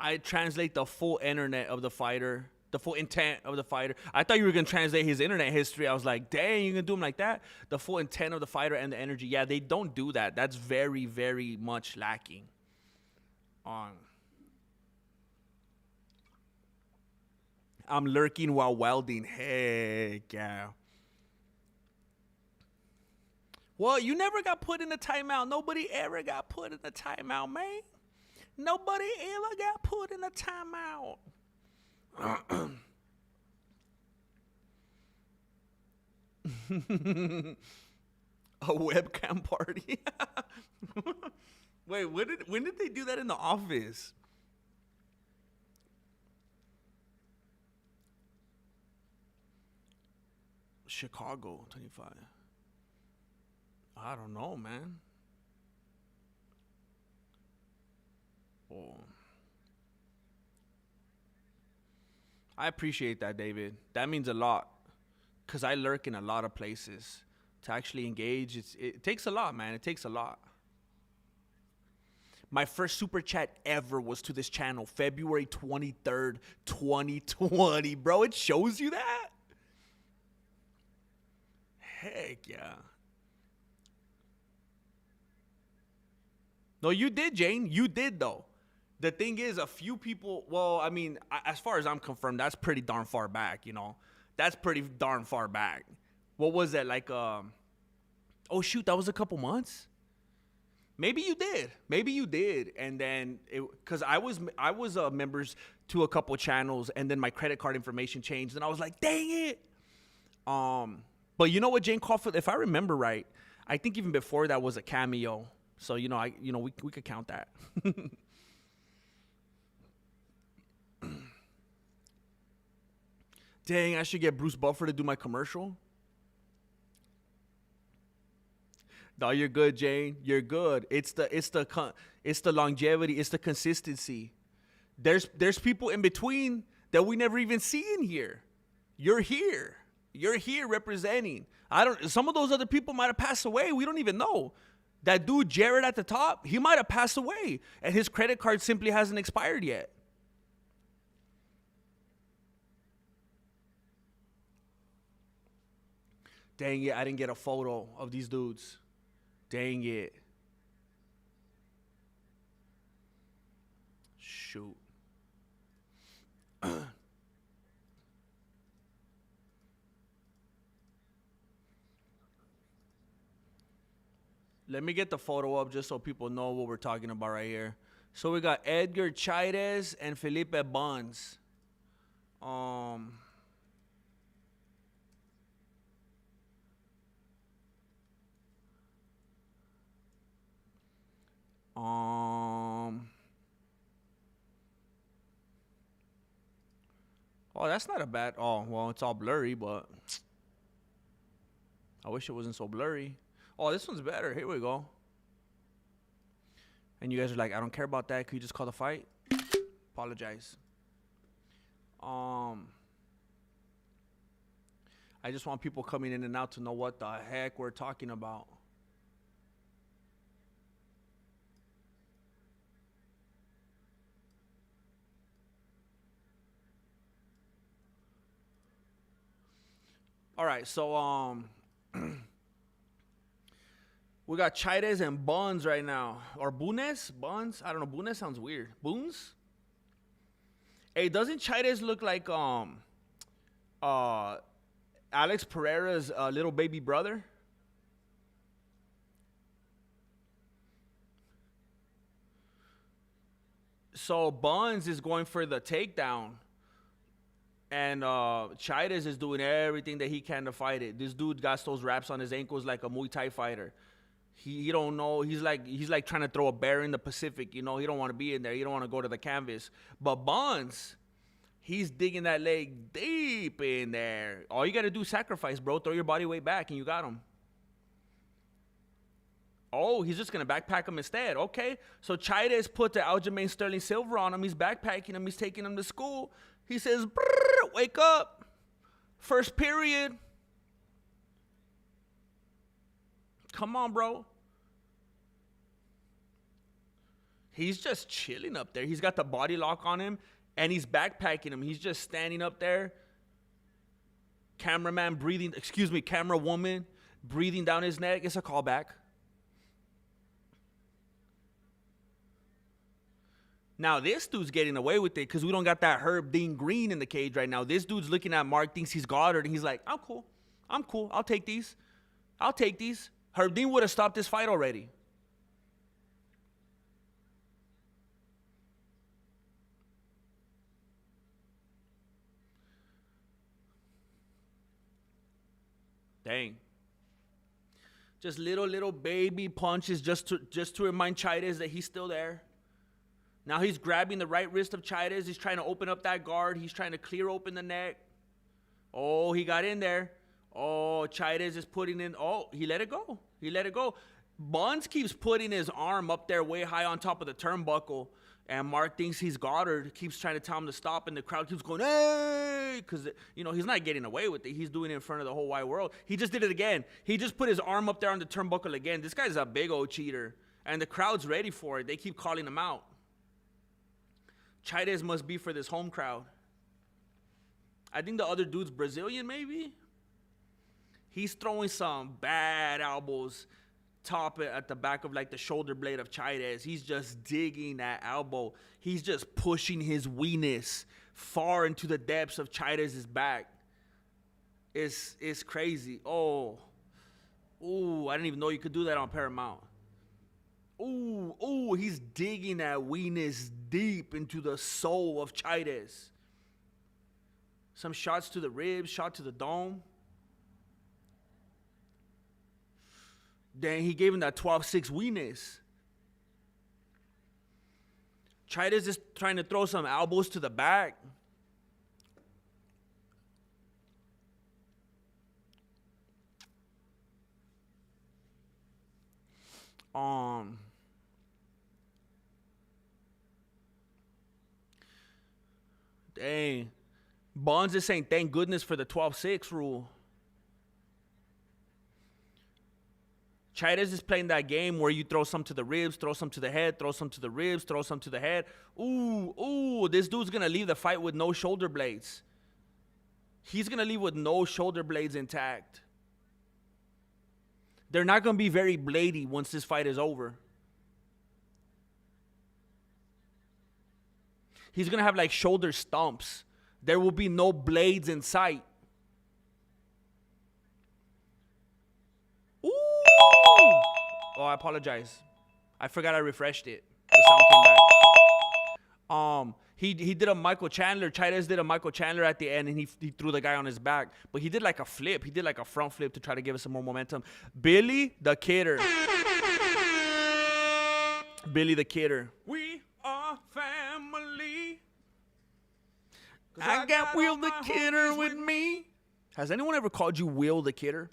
I translate the full internet of the fighter, the full intent of the fighter. I thought you were going to translate his internet history. I was like, dang, you going to do him like that? The full intent of the fighter and the energy. Yeah, they don't do that. That's very, very much lacking. I'm lurking while welding. Heck yeah. Well, you never got put in a timeout. Nobody ever got put in a timeout, man. Nobody ever got put in a timeout. A webcam party. Wait, when did they do that in the office? Chicago 25. I don't know, man. Oh. I appreciate that, David. That means a lot. Because I lurk in a lot of places. To actually engage, it takes a lot, man. It takes a lot. My first super chat ever was to this channel, February 23rd, 2020. Bro, it shows you that? Heck yeah. No, you did, Jane. You did, though. The thing is, a few people, well, I mean, as far as I'm confirmed, that's pretty darn far back, you know? That's pretty darn far back. What was that, like, oh, shoot, that was a couple months? Maybe you did. And then, because I was members to a couple channels, and then my credit card information changed, and I was like, dang it. But you know what, Jane Caulfield, if I remember right, I think even before that was a cameo. So, we could count that. Dang, I should get Bruce Buffer to do my commercial. No, you're good, Jane. You're good. It's the longevity. It's the consistency. There's people in between that we never even see in here. You're here. You're here representing. Some of those other people might have passed away. We don't even know. That dude, Jared at the top, he might have passed away. And his credit card simply hasn't expired yet. Dang it, I didn't get a photo of these dudes. Dang it. Shoot. Let me get the photo up just so people know what we're talking about right here. So we got Edgar Chairez and Felipe Bonds. Oh, that's not a bad. Oh, well, it's all blurry, but I wish it wasn't so blurry. Oh, this one's better. Here we go. And you guys are like, I don't care about that. Could you just call the fight? Apologize. I just want people coming in and out to know what the heck we're talking about. All right, so we got Chairez and Bonds right now. Or Bunes? Bonds? I don't know. Bunes sounds weird. Boons? Hey, doesn't Chairez look like Alex Pereira's little baby brother? So Bonds is going for the takedown. And Chairez is doing everything that he can to fight it. This dude got those wraps on his ankles like a Muay Thai fighter. He don't know. He's like trying to throw a bear in the Pacific. You know, he don't want to be in there. He don't want to go to the canvas. But Bonds, he's digging that leg deep in there. All you got to do is sacrifice, bro. Throw your body weight back, and you got him. Oh, he's just going to backpack him instead. Okay. So Chairez put the Aljamain Sterling Silver on him. He's backpacking him. He's taking him to school. He says, wake up. First period. Come on, bro. He's just chilling up there. He's got the body lock on him, and he's backpacking him. He's just standing up there. Cameraman breathing, camera woman breathing down his neck. It's a callback. Now, this dude's getting away with it because we don't got that Herb Dean Green in the cage right now. This dude's looking at Mark, thinks he's Goddard, and he's like, I'm cool. I'll take these. Herb Dean would have stopped this fight already. Dang. Just little baby punches just to remind Chairez that he's still there. Now he's grabbing the right wrist of Chairez. He's trying to open up that guard. He's trying to clear open the neck. Oh, he got in there. Oh, Chairez is putting in. Oh, he let it go. He let it go. Bonds keeps putting his arm up there way high on top of the turnbuckle. And Mark thinks he's Goddard, keeps trying to tell him to stop, and the crowd keeps going, hey! Because, he's not getting away with it. He's doing it in front of the whole wide world. He just did it again. He just put his arm up there on the turnbuckle again. This guy's a big old cheater. And the crowd's ready for it. They keep calling him out. Chairez must be for this home crowd. I think the other dude's Brazilian, maybe? He's throwing some bad elbows top at the back of like the shoulder blade of Chairez. He's just digging that elbow. He's just pushing his weenus far into the depths of Chairez's back. It's crazy. Oh. Ooh, I didn't even know you could do that on Paramount. Ooh, he's digging that weenus deep into the soul of Chairez. Some shots to the ribs, shot to the dome. Then he gave him that 12-6 weenus. Chairez is trying to throw some elbows to the back. Dang. Bonds is saying thank goodness for the 12-6 rule. Chairez is playing that game where you throw some to the ribs, throw some to the head, throw some to the ribs, throw some to the head. Ooh, this dude's going to leave the fight with no shoulder blades. He's going to leave with no shoulder blades intact. They're not going to be very bladey once this fight is over. He's going to have like shoulder stumps. There will be no blades in sight. Ooh! Oh, I apologize. I forgot I refreshed it. The sound came back. He did a Michael Chandler. Chairez did a Michael Chandler at the end, and he threw the guy on his back. But he did like a flip. He did like a front flip to try to give us some more momentum. Billy the Kidder. Billy the Kidder. We are family. I got Will the Kidder with me. Has anyone ever called you Will the Kidder?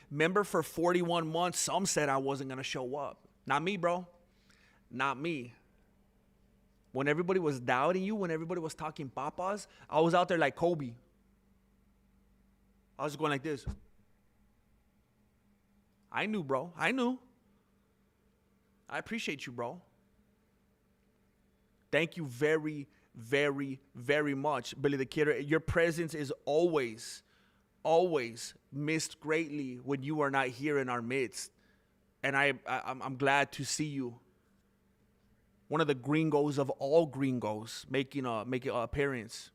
Remember, for 41 months, some said I wasn't going to show up. Not me, bro. Not me. When everybody was doubting you, when everybody was talking papas, I was out there like Kobe. I was going like this. I knew, bro. I knew. I appreciate you, bro. Thank you very, very, very much, Billy the Kidder. Your presence is always missed greatly when you are not here in our midst. And I'm glad to see you. One of the gringos of all gringos making an appearance.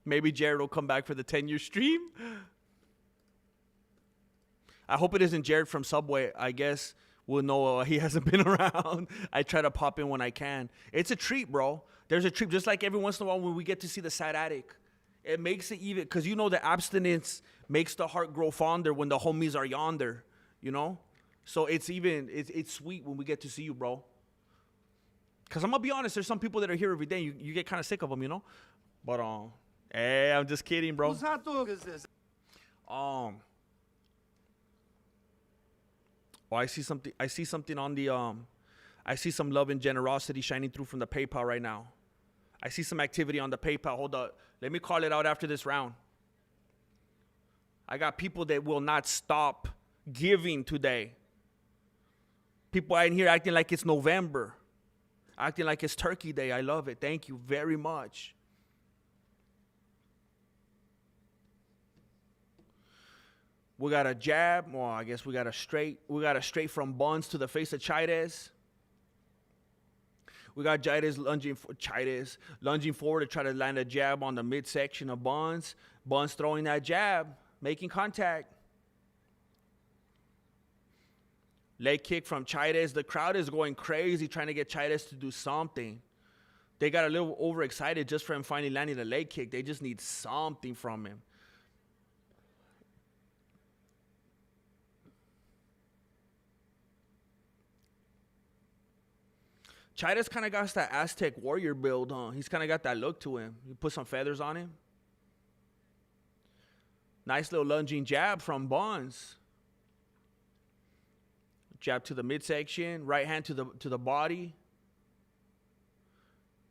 Maybe Jared will come back for the 10-year stream. I hope it isn't Jared from Subway. I guess we'll know he hasn't been around. I try to pop in when I can. It's a treat, bro. There's a treat. Just like every once in a while when we get to see the sad addict. It makes it even, because the abstinence makes the heart grow fonder when the homies are yonder, So it's sweet when we get to see you, bro. Because I'm going to be honest, there's some people that are here every day. You get kind of sick of them, But, hey, I'm just kidding, bro. Whose hot dog is this? I see something on the, I see some love and generosity shining through from the PayPal right now. I see some activity on the PayPal. Hold up. Let me call it out after this round. I got people that will not stop giving today. People out here acting like it's November. Acting like it's Turkey Day. I love it. Thank you very much. We got a jab. Well, I guess we got a straight from Buns to the face of Chairez. We got Chairez lunging forward to try to land a jab on the midsection of Buns. Buns throwing that jab, making contact. Leg kick from Chairez. The crowd is going crazy trying to get Chairez to do something. They got a little overexcited just for him finally landing a leg kick. They just need something from him. Chida's kind of got that Aztec warrior build, huh? He's kind of got that look to him. You put some feathers on him. Nice little lunging jab from Bonds. Jab to the midsection. Right hand to the body.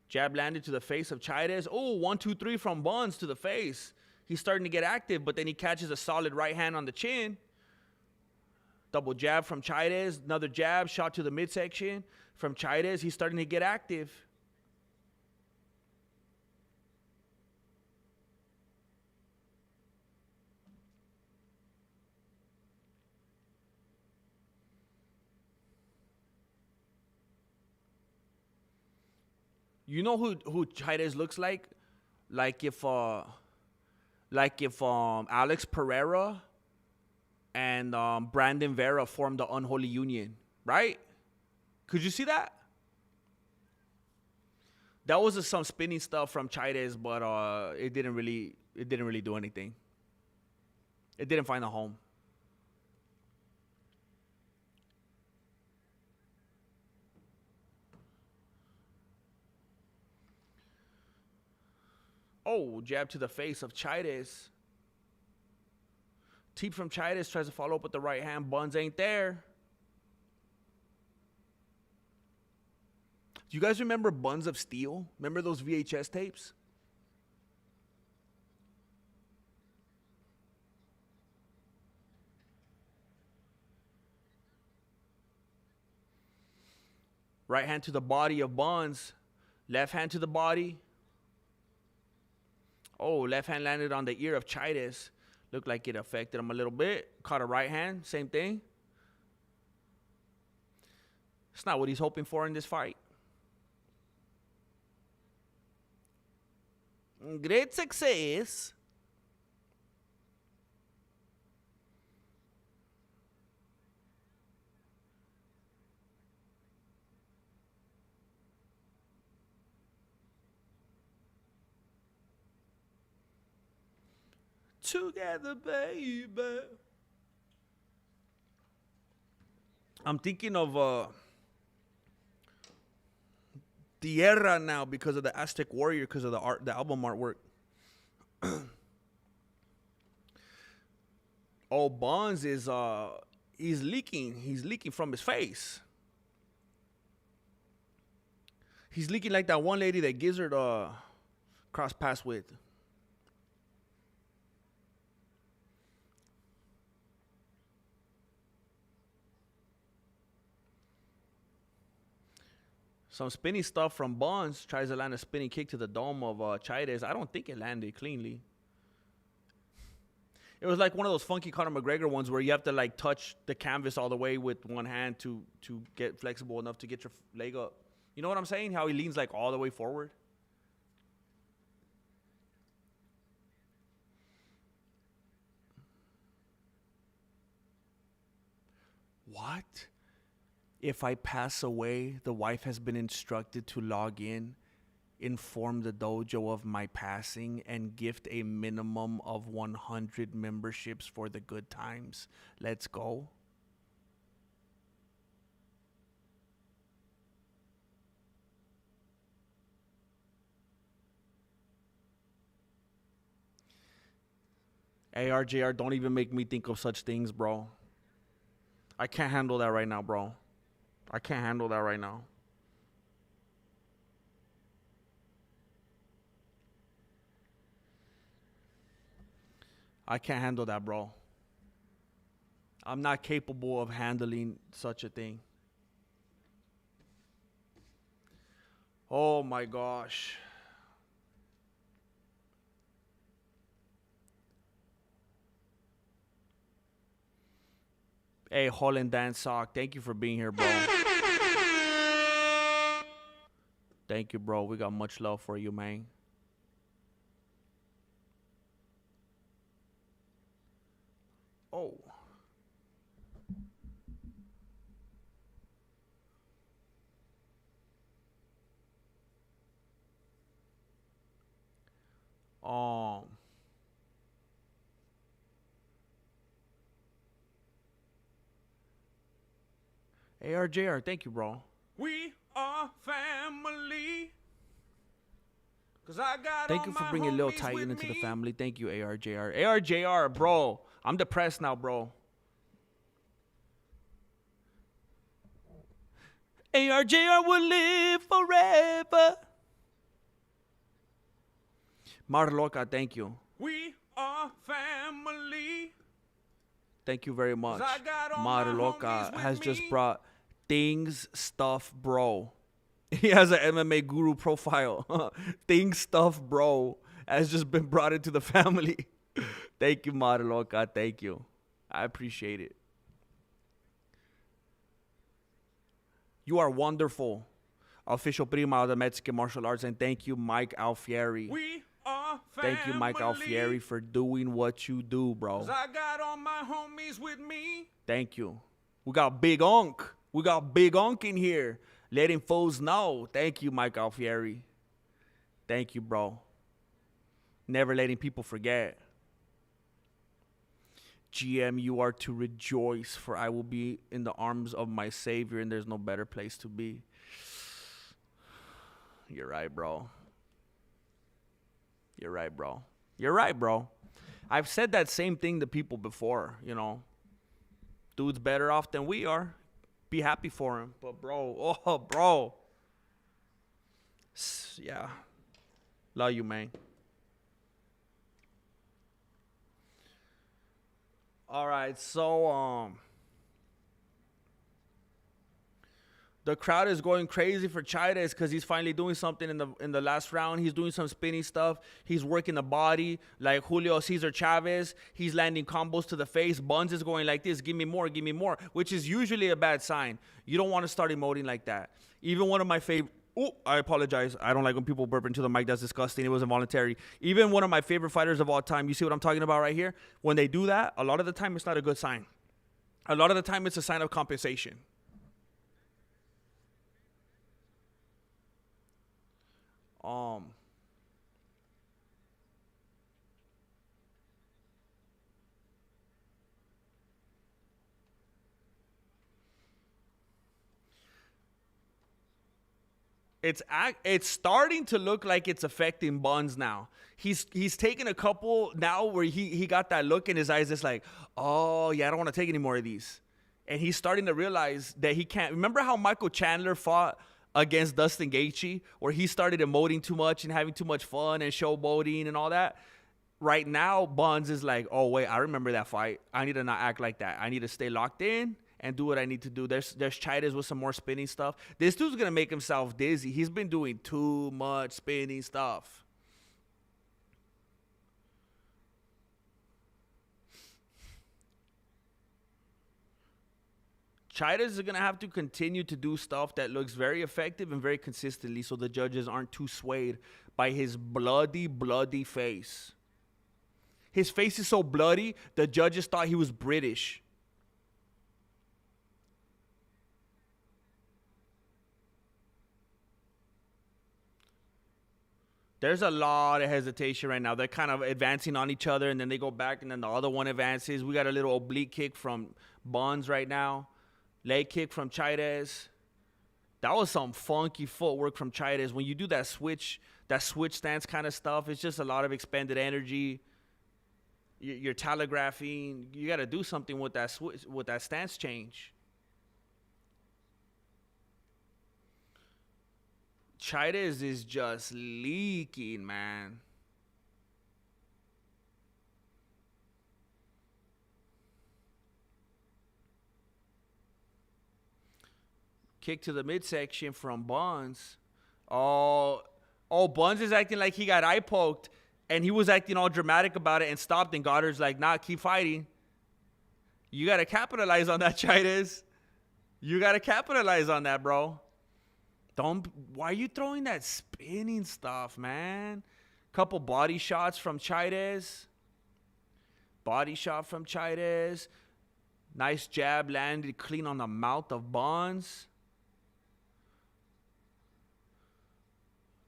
Jab landed to the face of Chides. Oh, 1, 2, 3 from Bonds to the face. He's starting to get active, but then he catches a solid right hand on the chin. Double jab from Chides. Another jab, shot to the midsection from Chides. He's starting to get active. You know who Chides looks like? Like if Alex Pereira and Brandon Vera formed the unholy union, right? Could you see that? That was some spinning stuff from Chides, but it didn't really do anything. It didn't find a home. Oh, jab to the face of Chides. Teep from Chides tries to follow up with the right hand. Buns ain't there. Do you guys remember Buns of Steel? Remember those VHS tapes? Right hand to the body of Buns. Left hand to the body. Oh, left hand landed on the ear of Chides. Looked like it affected him a little bit. Caught a right hand. Same thing. It's not what he's hoping for in this fight. Great success. Together, baby. I'm thinking of Tierra now because of the Aztec Warrior, because of the art, the album artwork. Oh, Bonds is he's leaking. He's leaking from his face. He's leaking like that one lady that Gizzard cross pass with. Some spinny stuff from Bonds. Tries to land a spinning kick to the dome of Chides. I don't think it landed cleanly. It was like one of those funky Conor McGregor ones where you have to like touch the canvas all the way with one hand to get flexible enough to get your leg up. You know what I'm saying? How he leans like all the way forward. What? If I pass away, the wife has been instructed to log in, inform the dojo of my passing, and gift a minimum of 100 memberships for the good times. Let's go. Hey, RJR, don't even make me think of such things, bro. I can't handle that right now, bro. I can't handle that right now. I can't handle that, bro. I'm not capable of handling such a thing. Oh my gosh. Hey, Holland Dan Sock, thank you for being here, bro. Thank you, bro. We got much love for you, man. Oh. ARJR, thank you, bro. We are family. 'Cause I got Thank all you for my bringing Lil homies Titan with into the me. family. Thank you, ARJR. ARJR, bro. I'm depressed now, bro. ARJR will live forever. Marloca, thank you. We are family. Thank you very much. 'Cause I got all my Marloca homies with has just me. brought Things Stuff Bro. He has an MMA guru profile. Things Stuff Bro has just been brought into the family. Thank you, Marloca. Thank you. I appreciate it. You are wonderful. Official prima of the Mexican martial arts. And thank you, Mike Alfieri. We are family. Thank you, Mike Alfieri, for doing what you do, bro. 'Cause I got all my homies with me. Thank you. We got Big Unk. We got Big Unk in here. Letting foes know. Thank you, Mike Alfieri. Thank you, bro. Never letting people forget. GM, you are to rejoice, for I will be in the arms of my Savior, and there's no better place to be. You're right, bro. You're right, bro. You're right, bro. I've said that same thing to people before, you know. Dude's better off than we are. Be happy for him. But, bro, bro. Yeah. Love you, man. All right, so the crowd is going crazy for Chairez because he's finally doing something in the last round. He's doing some spinning stuff. He's working the body like Julio Cesar Chavez. He's landing combos to the face. Buns is going like this, give me more, which is usually a bad sign. You don't want to start emoting like that. Even one of my favorite. Oh, I apologize. I don't like when people burp into the mic. That's disgusting. It was involuntary. Even one of my favorite fighters of all time, you see what I'm talking about right here? When they do that, a lot of the time it's not a good sign. A lot of the time it's a sign of compensation. It's starting to look like it's affecting Buns now. He's taken a couple now where he got that look in his eyes. It's like, oh yeah, I don't want to take any more of these. And he's starting to realize that he can't. Remember how Michael Chandler fought against Dustin Gaethje, where he started emoting too much and having too much fun and showboating and all that? Right now, Buns is like, oh wait, I remember that fight. I need to not act like that. I need to stay locked in and do what I need to do. There's Chairez with some more spinning stuff. This dude's going to make himself dizzy. He's been doing too much spinning stuff. Chairez is going to have to continue to do stuff that looks very effective and very consistently so the judges aren't too swayed by his bloody, bloody face. His face is so bloody, the judges thought he was British. There's a lot of hesitation right now. They're kind of advancing on each other, and then they go back, and then the other one advances. We got a little oblique kick from Buns right now. Leg kick from Chairez. That was some funky footwork from Chairez. When you do that switch stance kind of stuff, it's just a lot of expended energy. You're telegraphing. You got to do something with that stance change. Chairez is just leaking, man. Kick to the midsection from Buns. Oh, Buns is acting like he got eye poked, and he was acting all dramatic about it and stopped, and Goddard's like, nah, keep fighting. You got to capitalize on that, Chairez. You got to capitalize on that, bro. Why are you throwing that spinning stuff, man? Couple body shots from Chairez. Body shot from Chairez. Nice jab landed clean on the mouth of Buns.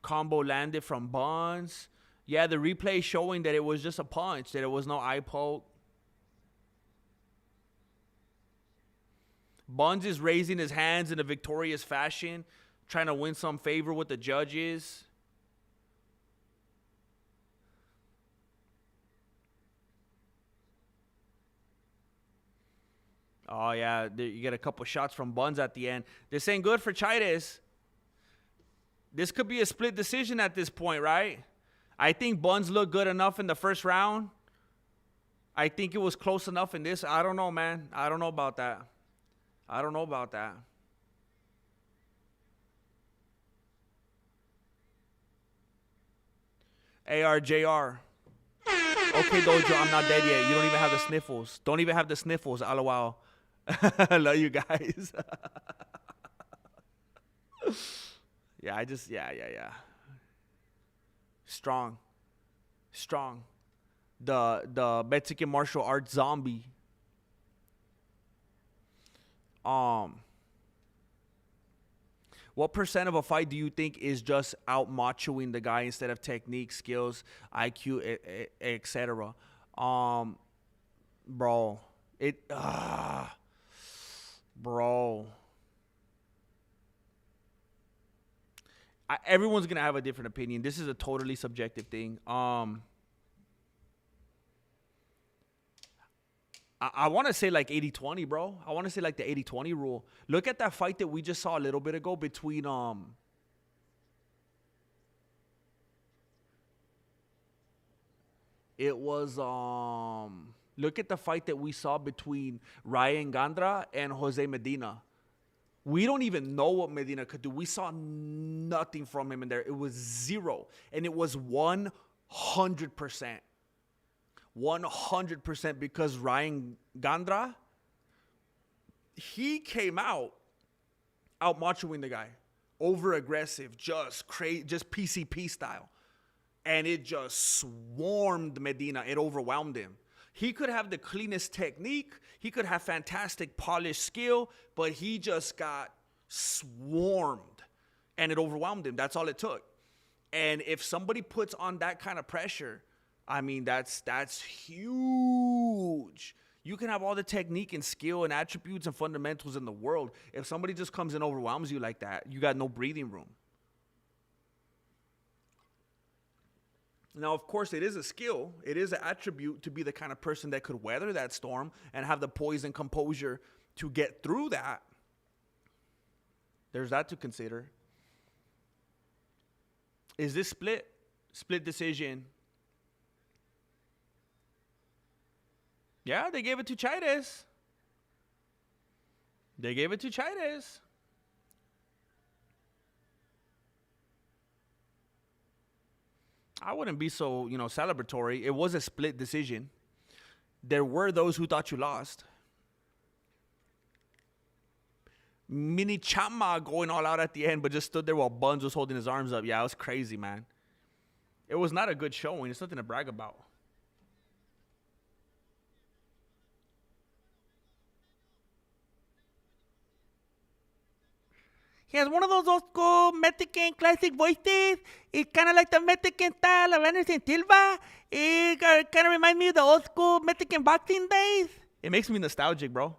Combo landed from Buns. Yeah, the replay showing that it was just a punch, that it was no eye poke. Buns is raising his hands in a victorious fashion, trying to win some favor with the judges. Oh, yeah, you get a couple shots from Buns at the end. This ain't good for Chaires. This could be a split decision at this point, right? I think Buns looked good enough in the first round. I think it was close enough in this. I don't know, man. I don't know about that. I don't know about that. ARJR. Okay, Dojo, I'm not dead yet. You don't even have the sniffles. Don't even have the sniffles. LOL. I love you guys. Yeah, yeah. Strong. The Mexican martial arts zombie. What percent of a fight do you think is just out machoing the guy instead of technique, skills, IQ, etc.? Bro, bro. Everyone's gonna have a different opinion. This is a totally subjective thing. I want to say like 80-20, bro. I want to say like the 80-20 rule. Look at that fight that we just saw a little bit ago between it was look at the fight that we saw between Ryan Gandra and Jose Medina. We don't even know what Medina could do. We saw nothing from him in there. It was zero. And it was 100%. 100% because Ryan Gandra, he came out machoing the guy. Over aggressive, just crazy, just PCP style. And it just swarmed Medina. It overwhelmed him. He could have the cleanest technique. He could have fantastic polished skill, but he just got swarmed and it overwhelmed him. That's all it took. And if somebody puts on that kind of pressure, I mean, that's huge. You can have all the technique and skill and attributes and fundamentals in the world. If somebody just comes and overwhelms you like that, you got no breathing room. Now, of course, it is a skill. It is an attribute to be the kind of person that could weather that storm and have the poise and composure to get through that. There's that to consider. Is this split decision? Yeah, they gave it to Chaires. I wouldn't be so, celebratory. It was a split decision. There were those who thought you lost. Mini Chama going all out at the end, but just stood there while Buns was holding his arms up. Yeah, it was crazy, man. It was not a good showing. It's nothing to brag about. He has one of those old school Mexican classic voices. It's kind of like the Mexican style of Anderson Silva. It kind of reminds me of the old school Mexican boxing days. It makes me nostalgic, bro.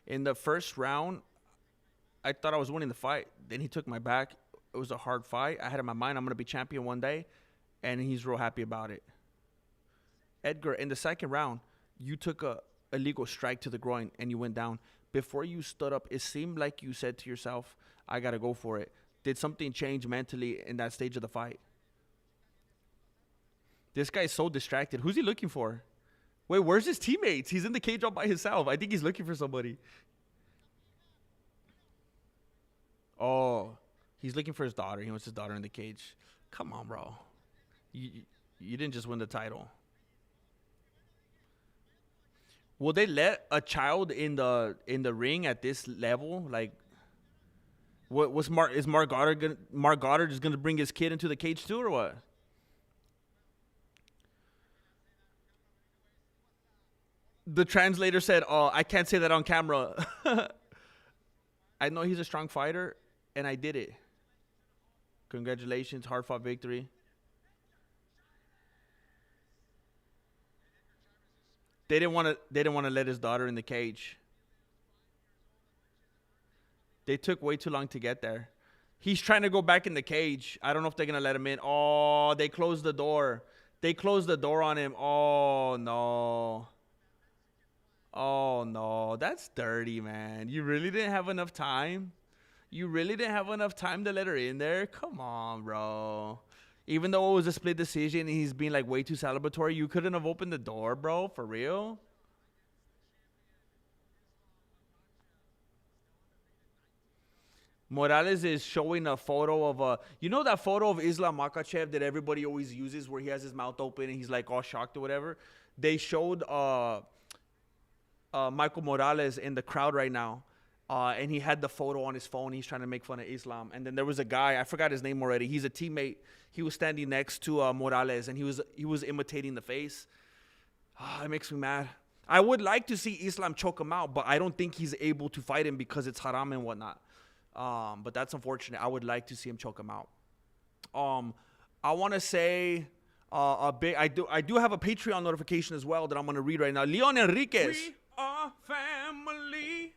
In the first round, I thought I was winning the fight. Then he took my back. It was a hard fight. I had in my mind I'm going to be champion one day. And he's real happy about it. Edgar, in the second round, you took a illegal strike to the groin and you went down. Before you stood up, it seemed like you said to yourself, I got to go for it. Did something change mentally in that stage of the fight? This guy's so distracted. Who's he looking for? Wait, where's his teammates? He's in the cage all by himself. I think he's looking for somebody. Oh, he's looking for his daughter. He wants his daughter in the cage. Come on, bro. You didn't just win the title. Will they let a child in the ring at this level? Like, is Mark Goddard just gonna bring his kid into the cage too, or what? The translator said, "Oh, I can't say that on camera." I know he's a strong fighter, and I did it. Congratulations, hard-fought victory. They didn't want to let his daughter in the cage. They took way too long to get there. He's trying to go back in the cage. I don't know if they're going to let him in. Oh, they closed the door. They closed the door on him. Oh, no. Oh, no. That's dirty, man. You really didn't have enough time? You really didn't have enough time to let her in there? Come on, bro. Even though it was a split decision and he's being, like, way too celebratory, you couldn't have opened the door, bro? For real? Morales is showing a photo of you know that photo of Islam Makhachev that everybody always uses where he has his mouth open and he's like all shocked or whatever? They showed Michael Morales in the crowd right now. And he had the photo on his phone. He's trying to make fun of Islam. And then there was a guy, I forgot his name already. He's a teammate. He was standing next to Morales and he was imitating the face. It makes me mad. I would like to see Islam choke him out, but I don't think he's able to fight him because it's haram and whatnot. But that's unfortunate. I would like to see him choke him out. I want to say I do have a Patreon notification as well that I'm going to read right now. Leon Enriquez. We are family.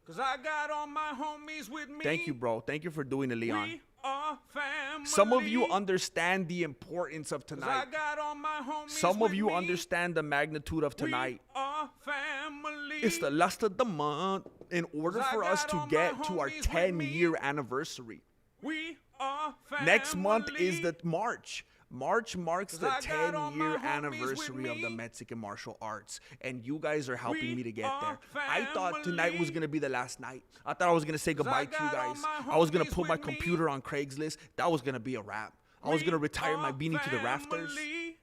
Cause I got all my homies with me. Thank you, bro. Thank you for doing it, Leon. We are family. Some of you understand the importance of tonight. I got all my homies Some of with you me. understand the magnitude of tonight. We are family. It's the last of the month in order for us to get to our 10-year anniversary. We are family. Next month is the March. March marks the I got all my 10-year homies anniversary with of the me. Mexican martial arts. And you guys are helping We me to get are there. I thought tonight was family. going to be the last night. I thought I was going to say goodbye to you got all guys. my I was going to homies put my with me. computer on Craigslist. That was going to be a wrap. I was going to retire my beanie to the rafters. Family.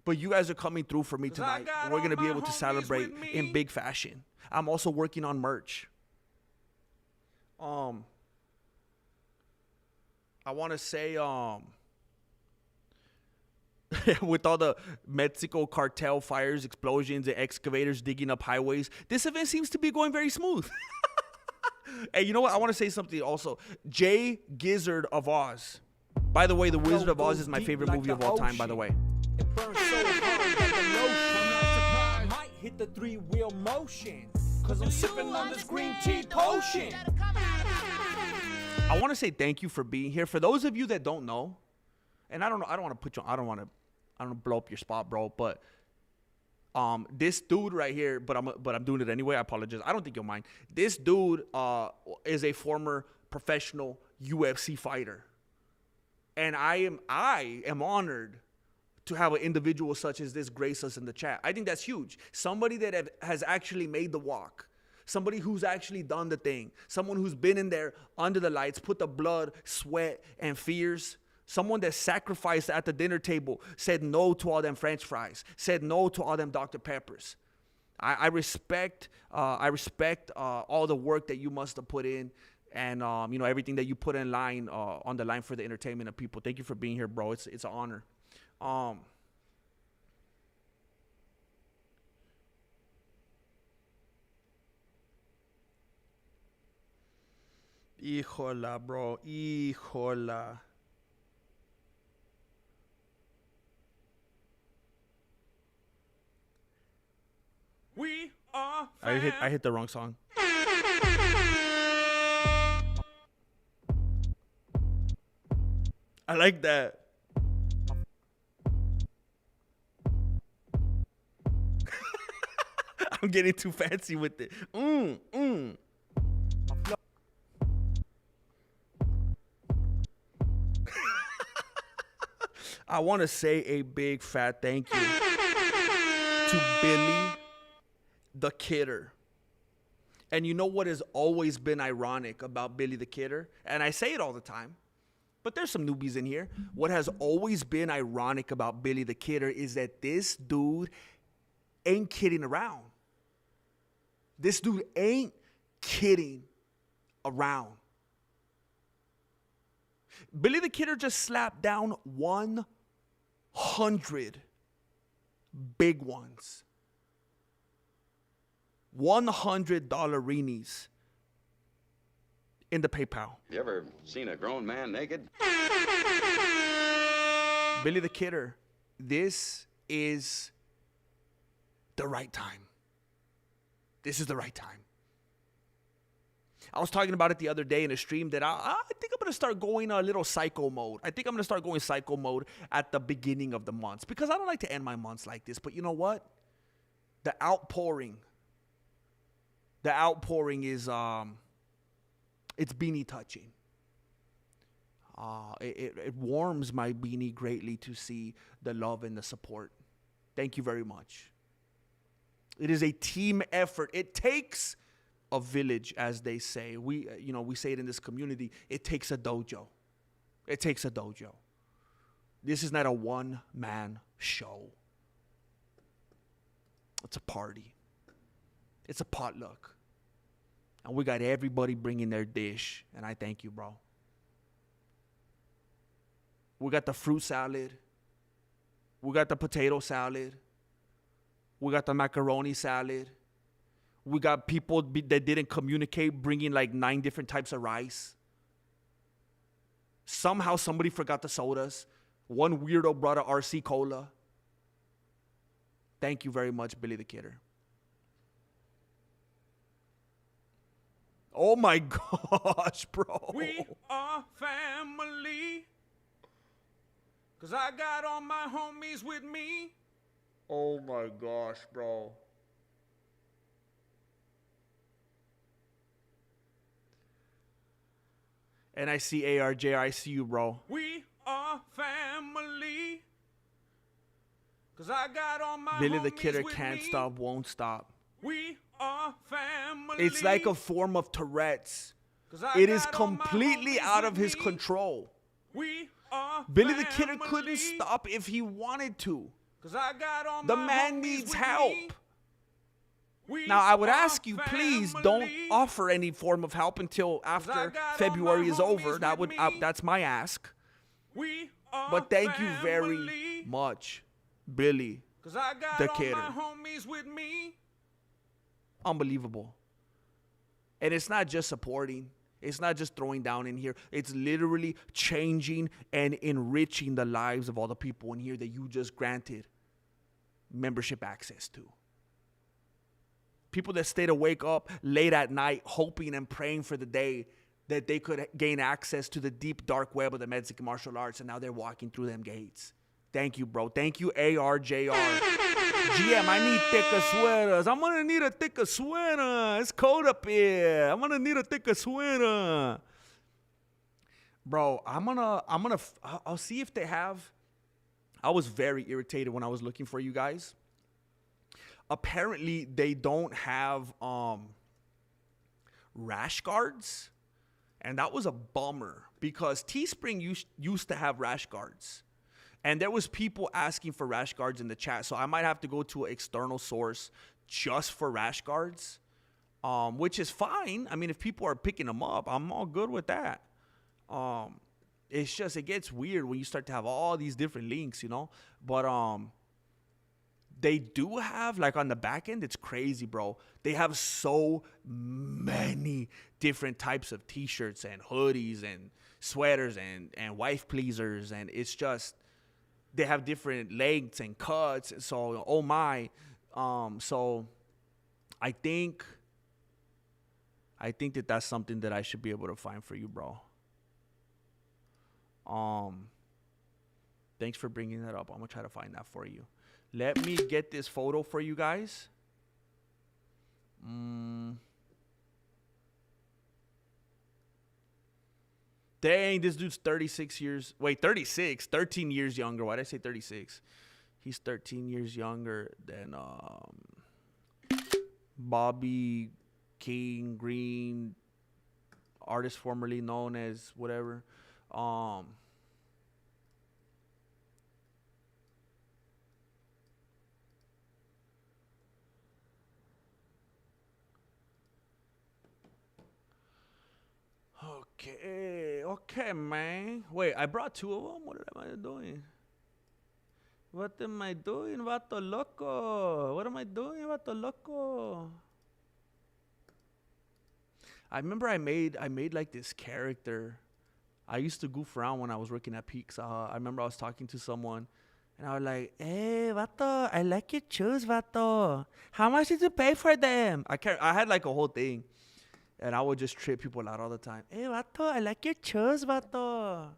But you guys are coming through for me tonight. got We're all going to be my able to homies celebrate with me. in big fashion. I'm also working on merch. I want to say with all the Mexico cartel fires, explosions, and excavators digging up highways, this event seems to be going very smooth. Hey, you know what? I want to say something also. Jay Gizzard of Oz. By the way, The Wizard of Oz is my favorite movie of all time, by the way. It burns so hard like the lotion. I might hit the 3-wheel motion. Cause I'm sipping on this green tea potion. I want to say thank you for being here. For those of you that don't know, and I don't want to put you, I don't want to blow up your spot, bro. But this dude right here, but I'm doing it anyway. I apologize. I don't think you'll mind. This dude is a former professional UFC fighter, and I am honored to have an individual such as this grace us in the chat. I think that's huge. Somebody that has actually made the walk. Somebody who's actually done the thing. Someone who's been in there under the lights, put the blood, sweat, and fears. Someone that sacrificed at the dinner table, said no to all them French fries, said no to all them Dr. Peppers. I respect all the work that you must have put in, and everything that you put in line on the line for the entertainment of people. Thank you for being here, bro. It's an honor. Híjola, bro. Híjola. We are I hit the wrong song. I like that. I'm getting too fancy with it. I want to say a big fat thank you to Billy the Kidder. And you know what has always been ironic about Billy the Kidder? And I say it all the time, but there's some newbies in here. What has always been ironic about Billy the Kidder is that this dude ain't kidding around. This dude ain't kidding around. Billy the Kidder just slapped down 100 big ones. $100 in the PayPal. You ever seen a grown man naked? Billy the Kidder, this is the right time. This is the right time. I was talking about it the other day in a stream that I think I'm going to start going a little psycho mode. I think I'm going to start going psycho mode at the beginning of the months because I don't like to end my months like this. But you know what? The outpouring is, it's beanie touching. It warms my beanie greatly to see the love and the support. Thank you very much. It is a team effort. It takes a village, as they say. We say it in this community. It takes a dojo. It takes a dojo. This is not a one-man show. It's a party. It's a potluck. And we got everybody bringing their dish. And I thank you, bro. We got the fruit salad. We got the potato salad. We got the macaroni salad. We got people that didn't communicate bringing like 9 different types of rice. Somehow somebody forgot the sodas. One weirdo brought a RC Cola. Thank you very much, Billy the Kidder. Oh my gosh, bro. We are family. 'Cause I got all my homies with me. Oh my gosh, bro. And I see ARJ, I see you, bro. We are family. 'Cause I got all my Billy homies the Kidder with can't me. stop, won't stop. We are family. It's like a form of Tourette's. 'Cause I It is got all my completely homies out with of his me. control. We are Billy the Kidder family. couldn't stop if he wanted to. 'Cause I got all The my man homies needs with help. me. We Now, I would are ask you, please don't family. offer any form of help until after got all February my is over. homies with me. That's my ask. We are But thank you very family. much, Billy. 'Cause I got the all Kidder. my homies with me. Unbelievable. And it's not just supporting. It's not just throwing down in here. It's literally changing and enriching the lives of all the people in here that you just granted membership access to. People that stayed awake up late at night hoping and praying for the day that they could gain access to the deep, dark web of the Mexican martial arts, and now they're walking through them gates. Thank you, bro. Thank you, ARJR. GM, I need thicker sweaters. I'm going to need a thicker sweater. It's cold up here. I'm going to need a thicker sweater. Bro, I'll see if they have. I was very irritated when I was looking for you guys. Apparently, they don't have rash guards. And that was a bummer because Teespring used to have rash guards. And there was people asking for rash guards in the chat. So I might have to go to an external source just for rash guards, which is fine. I mean, if people are picking them up, I'm all good with that. It's just, it gets weird when you start to have all these different links, you know. But they do have, like on the back end, it's crazy, bro. They have so many different types of t-shirts and hoodies and sweaters and wife pleasers. And it's just, they have different lengths and cuts. So, oh my. So I think that that's something that I should be able to find for you, bro. Thanks for bringing that up. I'm going to try to find that for you. Let me get this photo for you guys. Dang, this dude's 36 years. Wait, 36? 13 years younger. Why did I say 36? He's 13 years younger than Bobby King Green, artist formerly known as whatever. Okay, man. Wait, I brought 2 of them? What am I doing? What am I doing, vato loco? What am I doing, vato loco? I remember I made like this character. I used to goof around when I was working at Pizza Hut. I remember I was talking to someone, And I was like, hey, vato, I like your shoes, vato. How much did you pay for them? I had like a whole thing. And I would just trip people out all the time. Hey, vato, I like your shoes, vato.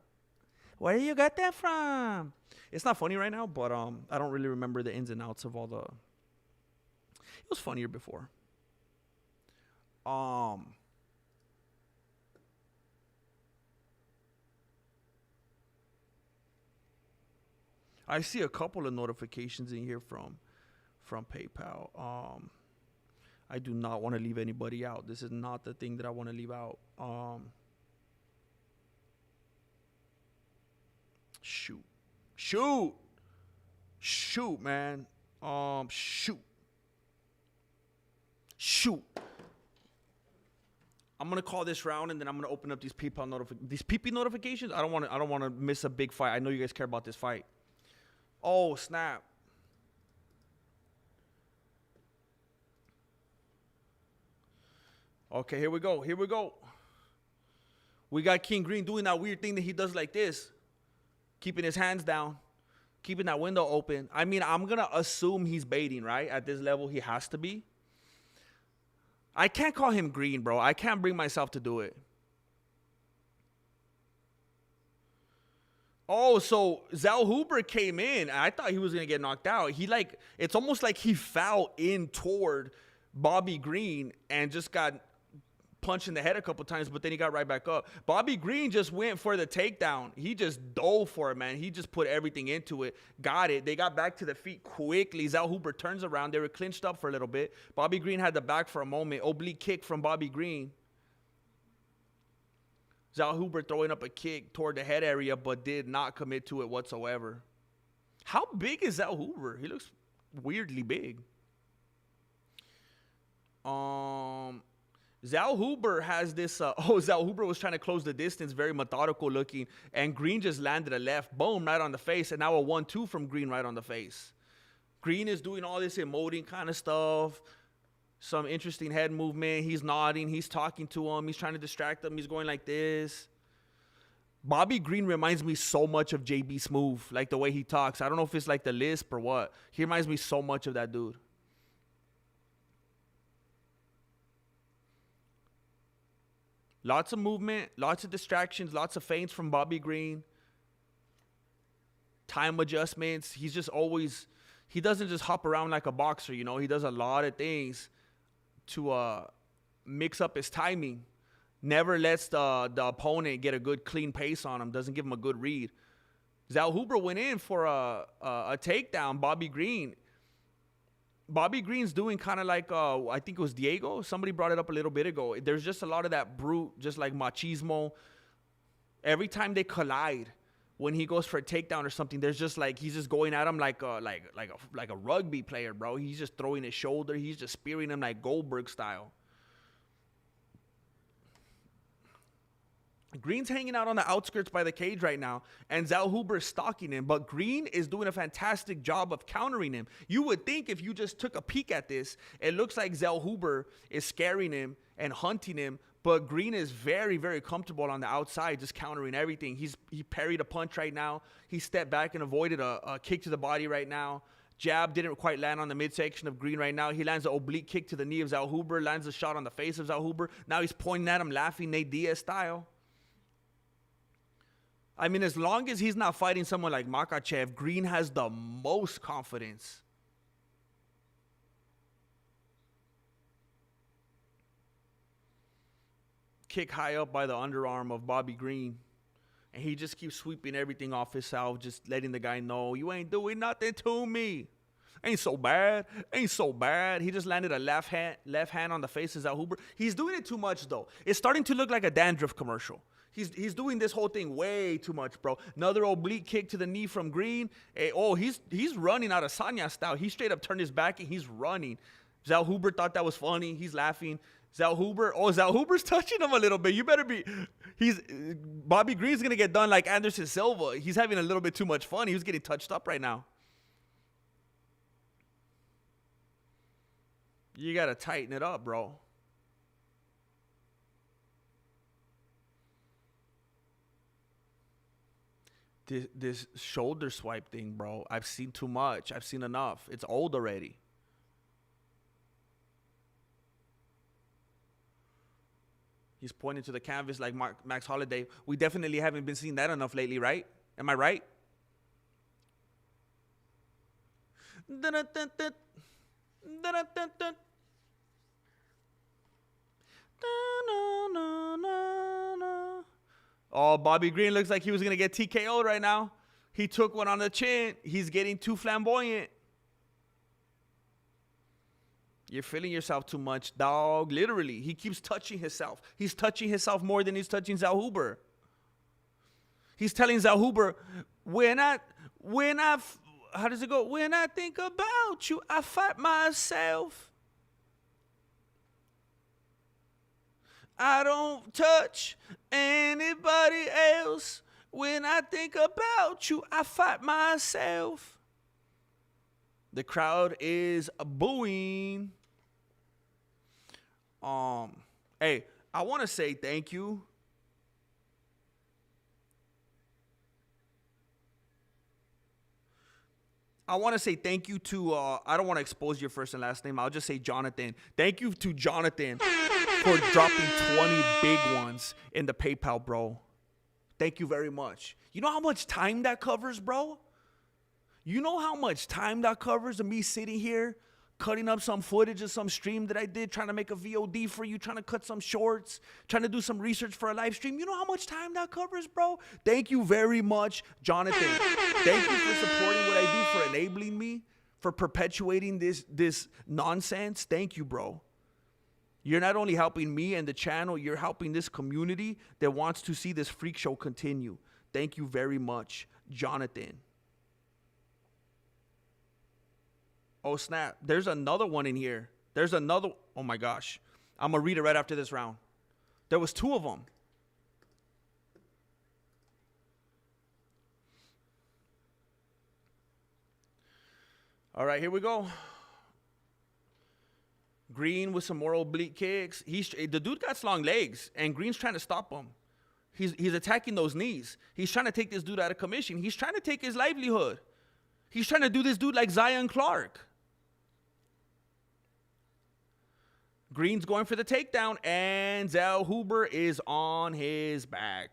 Where do you get that from? It's not funny right now, but I don't really remember the ins and outs of all the... It was funnier before. I see a couple of notifications in here from PayPal. I do not want to leave anybody out. This is not the thing that I want to leave out. Shoot, man. Shoot. I'm gonna call this round, and then I'm gonna open up these PayPal notifications. I don't want to miss a big fight. I know you guys care about this fight. Oh, snap. Okay, here we go. We got King Green doing that weird thing that he does like this. Keeping his hands down. Keeping that window open. I mean, I'm going to assume he's baiting, right? At this level, he has to be. I can't call him green, bro. I can't bring myself to do it. Oh, so Zellhuber came in. I thought he was going to get knocked out. It's almost like he fell in toward Bobby Green and just got punched in the head a couple times, but then he got right back up. Bobby Green just went for the takedown. He just dove for it, man. He just put everything into it. Got it. They got back to the feet quickly. Zellhuber turns around. They were clinched up for a little bit. Bobby Green had the back for a moment. Oblique kick from Bobby Green. Zellhuber throwing up a kick toward the head area, but did not commit to it whatsoever. How big is Zellhuber? He looks weirdly big. Zellhuber has this. Zellhuber was trying to close the distance, very methodical looking, and Green just landed a left, boom, right on the face, and now a 1-2 from Green right on the face. Green is doing all this emoting kind of stuff. Some interesting head movement. He's nodding. He's talking to him. He's trying to distract him. He's going like this. Bobby Green reminds me so much of JB Smoove, like the way he talks. I don't know if it's like the lisp or what. He reminds me so much of that dude. Lots of movement, lots of distractions, lots of feints from Bobby Green. Time adjustments. He's just always, he doesn't just hop around like a boxer, you know. He does a lot of things to mix up his timing. Never lets the opponent get a good clean pace on him. Doesn't give him a good read. Zellhuber went in for a takedown. Bobby Green's doing kind of like, I think it was Diego. Somebody brought it up a little bit ago. There's just a lot of that brute, just like machismo. Every time they collide, when he goes for a takedown or something, there's just like, he's just going at him like a rugby player, bro. He's just throwing his shoulder. He's just spearing him like Goldberg style. Green's hanging out on the outskirts by the cage right now, and Zellhuber is stalking him, but Green is doing a fantastic job of countering him. You would think if you just took a peek at this, it looks like Zellhuber is scaring him and hunting him, but Green is very, very comfortable on the outside, just countering everything. He parried a punch right now. He stepped back and avoided a kick to the body right now. Jab didn't quite land on the midsection of Green right now. He lands an oblique kick to the knee of Zellhuber, lands a shot on the face of Zellhuber. Now he's pointing at him, laughing, Nate Diaz style. I mean, as long as he's not fighting someone like Makhachev, Green has the most confidence. Kick high up by the underarm of Bobby Green. And he just keeps sweeping everything off himself, just letting the guy know, you ain't doing nothing to me. Ain't so bad. Ain't so bad. He just landed a left hand on the face of Zellhuber. He's doing it too much, though. It's starting to look like a dandruff commercial. He's doing this whole thing way too much, bro. Another oblique kick to the knee from Green. Hey, he's running out of Sanya style. He straight up turned his back and he's running. Zellhuber thought that was funny. He's laughing. Zellhuber's touching him a little bit. You better be. Bobby Green's gonna get done like Anderson Silva. He's having a little bit too much fun. He was getting touched up right now. You gotta tighten it up, bro. This shoulder swipe thing, bro. I've seen too much. I've seen enough. It's old already. He's pointing to the canvas like Max Holiday. We definitely haven't been seeing that enough lately, right? Am I right? Oh, Bobby Green looks like he was going to get TKO'd right now. He took one on the chin. He's getting too flamboyant. You're feeling yourself too much, dog. Literally, he keeps touching himself. He's touching himself more than he's touching Zellhuber. He's telling Zellhuber, how does it go? When I think about you, I fight myself. I don't touch anybody else. When I think about you, I fight myself. The crowd is booing. Hey, I want to say thank you. I want to say thank you to, I don't want to expose your first and last name. I'll just say Jonathan. Thank you to Jonathan for dropping 20 big ones in the PayPal, bro. Thank you very much. You know how much time that covers, bro? You know how much time that covers of me sitting here cutting up some footage of some stream that I did, trying to make a VOD for you, trying to cut some shorts, trying to do some research for a live stream. You know how much time that covers, bro? Thank you very much, Jonathan. Thank you for supporting what I do, for enabling me, for perpetuating this nonsense. Thank you, bro. You're not only helping me and the channel, you're helping this community that wants to see this freak show continue. Thank you very much, Jonathan. Oh, snap. There's another one in here. There's another. Oh, my gosh. I'm going to read it right after this round. There was 2 of them. All right, here we go. Green with some more oblique kicks. The dude got long legs, and Green's trying to stop him. He's attacking those knees. He's trying to take this dude out of commission. He's trying to take his livelihood. He's trying to do this dude like Zion Clark. Green's going for the takedown, and Zellhuber is on his back.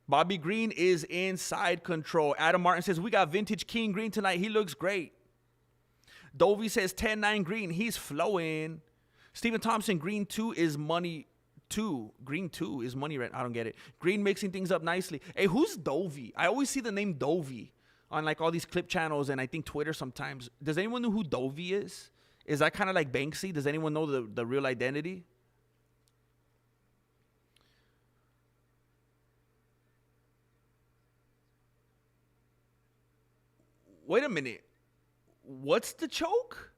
Bobby Green is in side control. Adam Martin says, we got vintage King Green tonight. He looks great. Dovey says 10-9 Green. He's flowing. Stephen Thompson, Green 2 is money 2. Green 2 is money right. I don't get it. Green mixing things up nicely. Hey, who's Dovey? I always see the name Dovey on like all these clip channels and I think Twitter sometimes. Does anyone know who Dovey is? Is that kind of like Banksy? Does anyone know the real identity? Wait a minute. What's the choke?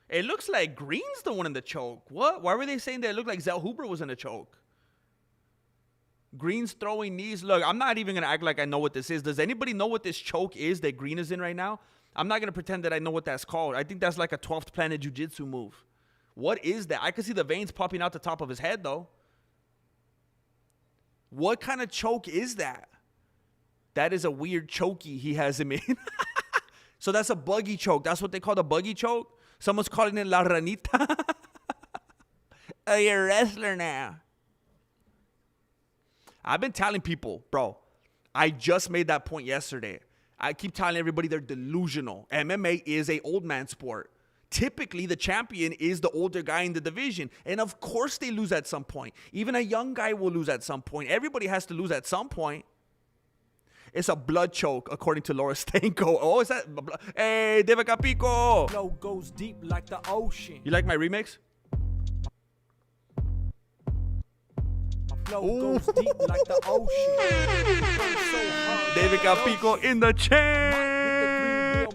It looks like Green's the one in the choke. What? Why were they saying that it looked like Zellhuber was in a choke? Green's throwing knees. Look, I'm not even going to act like I know what this is. Does anybody know what this choke is that Green is in right now? I'm not going to pretend that I know what that's called. I think that's like a 12th planet jiu-jitsu move. What is that? I can see the veins popping out the top of his head, though. What kind of choke is that? That is a weird chokey he has him in. So that's a buggy choke. That's what they call the buggy choke? Someone's calling it La Ranita. Oh, you're a wrestler now. I've been telling people, bro, I just made that point yesterday. I keep telling everybody they're delusional. MMA is a old man sport. Typically, the champion is the older guy in the division. And of course they lose at some point. Even a young guy will lose at some point. Everybody has to lose at some point. It's a blood choke, according to Laura Stanko. Oh, is that? Hey, Deva Capico. Flow goes deep like the ocean. You like my remix? Flow goes deep like the ocean. So David Capico in the chair.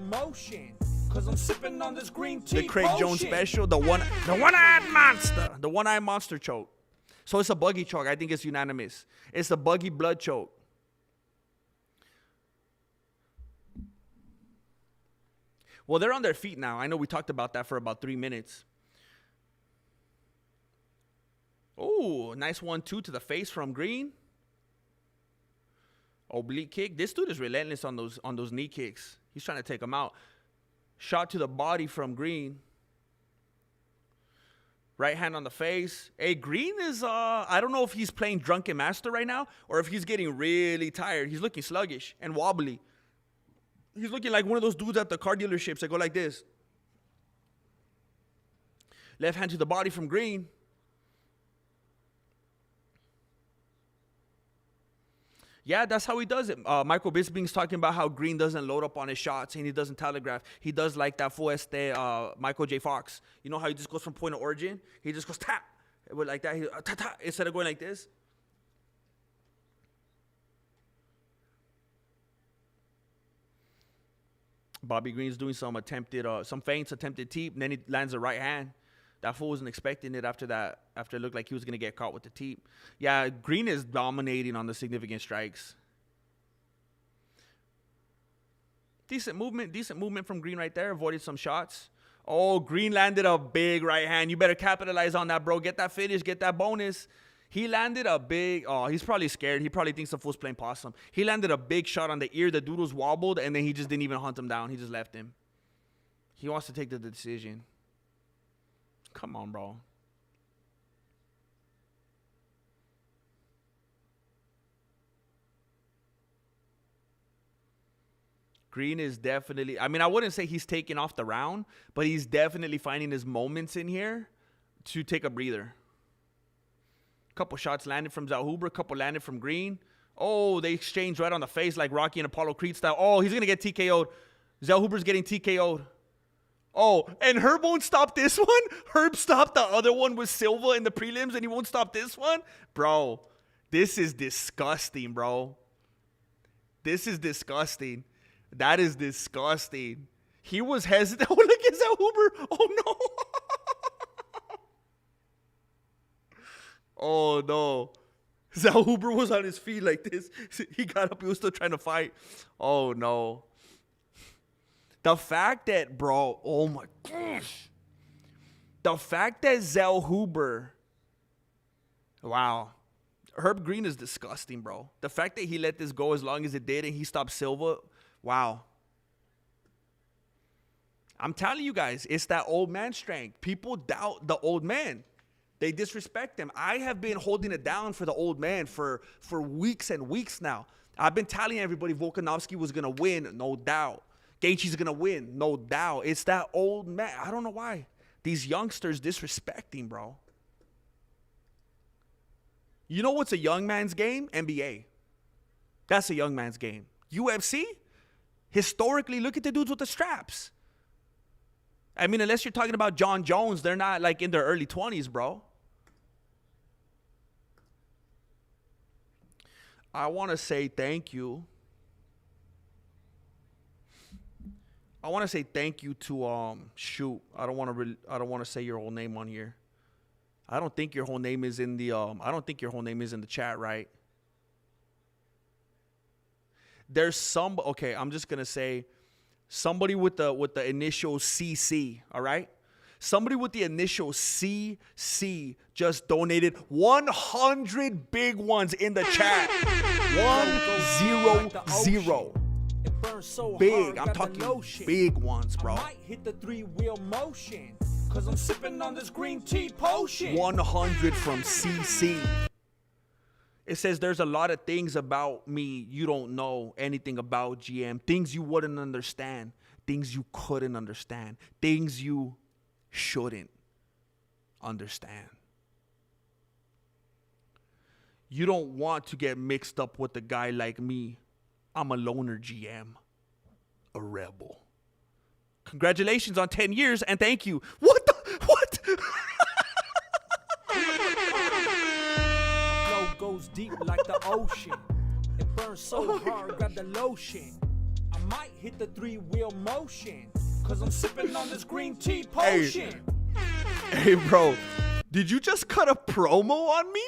Cause I'm sipping on this green tea. The Craig Jones special, the one-eyed monster, the one-eyed monster choke. So it's a buggy choke. I think it's unanimous. It's a buggy blood choke. Well, they're on their feet now. I know we talked about that for about 3 minutes. Oh, nice 1-2 to the face from Green. Oblique kick. This dude is relentless on those knee kicks. He's trying to take him out. Shot to the body from Green. Right hand on the face. Hey, Green is, I don't know if he's playing drunken master right now or if he's getting really tired. He's looking sluggish and wobbly. He's looking like one of those dudes at the car dealerships that go like this. Left hand to the body from Green. Yeah, that's how he does it. Michael Bisping's talking about how Green doesn't load up on his shots and he doesn't telegraph. He does like that full Michael J. Fox. You know how he just goes from point of origin? He just goes tap. Like that. Instead of going like this. Bobby Green's doing some feints, attempted teep, and then he lands a right hand. That fool wasn't expecting it after it looked like he was going to get caught with the teep. Yeah, Green is dominating on the significant strikes. Decent movement from Green right there. Avoided some shots. Oh, Green landed a big right hand. You better capitalize on that, bro. Get that finish. Get that bonus. He landed a big, he's probably scared. He probably thinks the fool's playing possum. He landed a big shot on the ear. The dude was wobbled, and then he just didn't even hunt him down. He just left him. He wants to take the decision. Come on, bro. Green is definitely, I mean, I wouldn't say he's taking off the round, but he's definitely finding his moments in here to take a breather. Couple shots landed from Zellhuber, couple landed from Green. Oh, they exchanged right on the face like Rocky and Apollo Creed style. Oh, he's going to get TKO'd. Zellhuber's getting TKO'd. Oh, and Herb won't stop this one? Herb stopped the other one with Silva in the prelims, and he won't stop this one? Bro, this is disgusting, bro. This is disgusting. That is disgusting. He was hesitant. Oh, look at Zellhuber. Oh, no. Oh, no. Zellhuber was on his feet like this. He got up. He was still trying to fight. Oh, no. The fact that, bro, oh my gosh. The fact that Zellhuber, wow. Herb Green is disgusting, bro. The fact that he let this go as long as it did and he stopped Silva, wow. I'm telling you guys, it's that old man strength. People doubt the old man. They disrespect him. I have been holding it down for the old man for weeks and weeks now. I've been telling everybody Volkanovski was going to win, no doubt. Gaethje's going to win, no doubt. It's that old man. I don't know why. These youngsters disrespecting, bro. You know what's a young man's game? NBA. That's a young man's game. UFC? Historically, look at the dudes with the straps. I mean, unless you're talking about John Jones, they're not like in their early 20s, bro. I want to say thank you. I want to say thank you to shoot. I don't want to say your whole name on here. I don't think your whole name is in the the chat, right? There's some, okay, I'm just going to say somebody with the initial CC, all right? Somebody with the initial CC just donated 100 big ones in the chat. 100. Big. I'm talking big ones, bro. I might hit the 3-wheel motion, cause I'm sipping on this green tea potion. 100 from CC. It says there's a lot of things about me you don't know anything about, GM. Things you wouldn't understand. Things you couldn't understand. Things you shouldn't understand. You don't want to get mixed up with a guy like me. I'm a loner, GM. A rebel. Congratulations on 10 years and thank you. What the? What? Flow goes deep like the ocean. It burns so hard, grab the lotion. I might hit the 3-wheel motion, cause I'm sipping on this green tea potion. Hey, bro. Did you just cut a promo on me?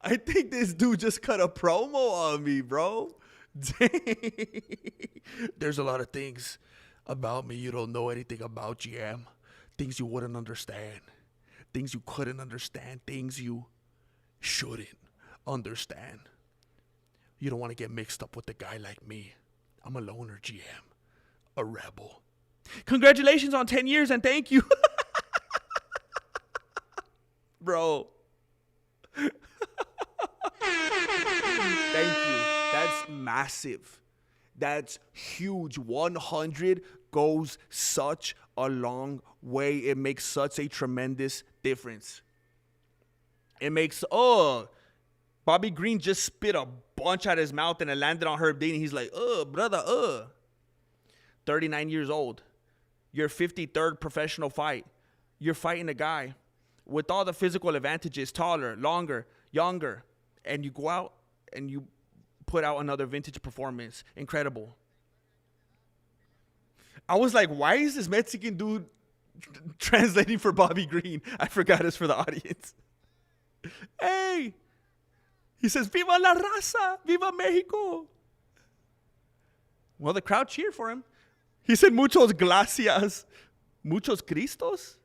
I think this dude just cut a promo on me, bro. There's a lot of things about me you don't know anything about, GM. Things you wouldn't understand. Things you couldn't understand. Things you shouldn't understand. You don't want to get mixed up with a guy like me. I'm a loner, GM. A rebel. Congratulations on 10 years and thank you. Bro. Thank you. That's massive. That's huge. 100 goes such a long way. It makes such a tremendous difference. It makes, Bobby Green just spit a bunch out of his mouth and it landed on Herb Dean. He's like, brother. 39 years old. Your 53rd professional fight. You're fighting a guy with all the physical advantages, taller, longer, younger, and you go out and you put out another vintage performance. Incredible. I was like, why is this Mexican dude translating for Bobby Green? I forgot it's for the audience. Hey! He says, Viva la raza! Viva Mexico! Well, the crowd cheered for him. He said, muchos gracias. Muchos Cristos?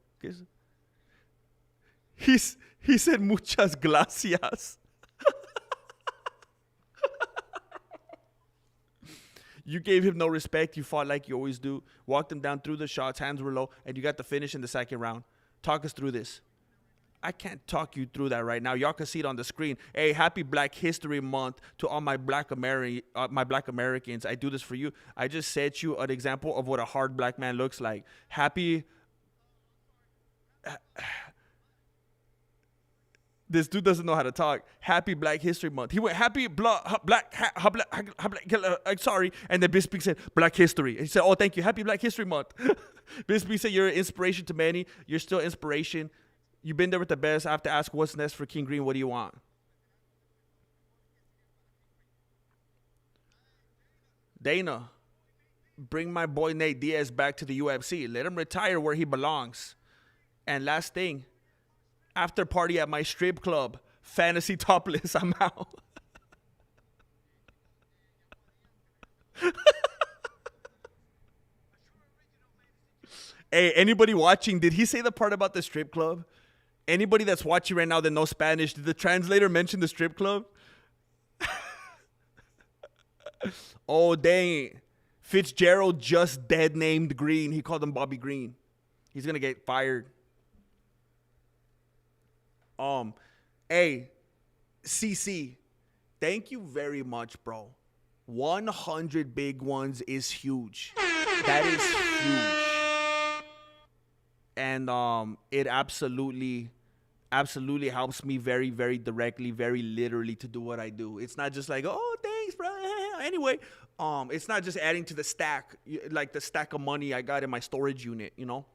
He said, muchas gracias. You gave him no respect. You fought like you always do. Walked him down through the shots. Hands were low. And you got the finish in the second round. Talk us through this. I can't talk you through that right now. Y'all can see it on the screen. Hey, happy Black History Month to all my Black Americans. I do this for you. I just set you an example of what a hard black man looks like. Happy... This dude doesn't know how to talk. Happy Black History Month. He went, happy sorry. And then Bisping said, Black History. And he said, oh, thank you. Happy Black History Month. Bisping said, you're an inspiration to many. You're still inspiration. You've been there with the best. I have to ask, what's next for King Green? What do you want? Dana, bring my boy Nate Diaz back to the UFC. Let him retire where he belongs. And last thing, after party at my strip club, fantasy topless, I'm out. Hey, anybody watching, did he say the part about the strip club? Anybody that's watching right now that knows Spanish, did the translator mention the strip club? Oh, dang. Fitzgerald just dead named Green. He called him Bobby Green. He's going to get fired. Hey, CC, thank you very much, bro. 100 big ones is huge. That is huge. And it absolutely helps me very, very directly, very literally to do what I do. It's not just like, oh, thanks, bro. Anyway, it's not just adding to the stack, like the stack of money I got in my storage unit, you know?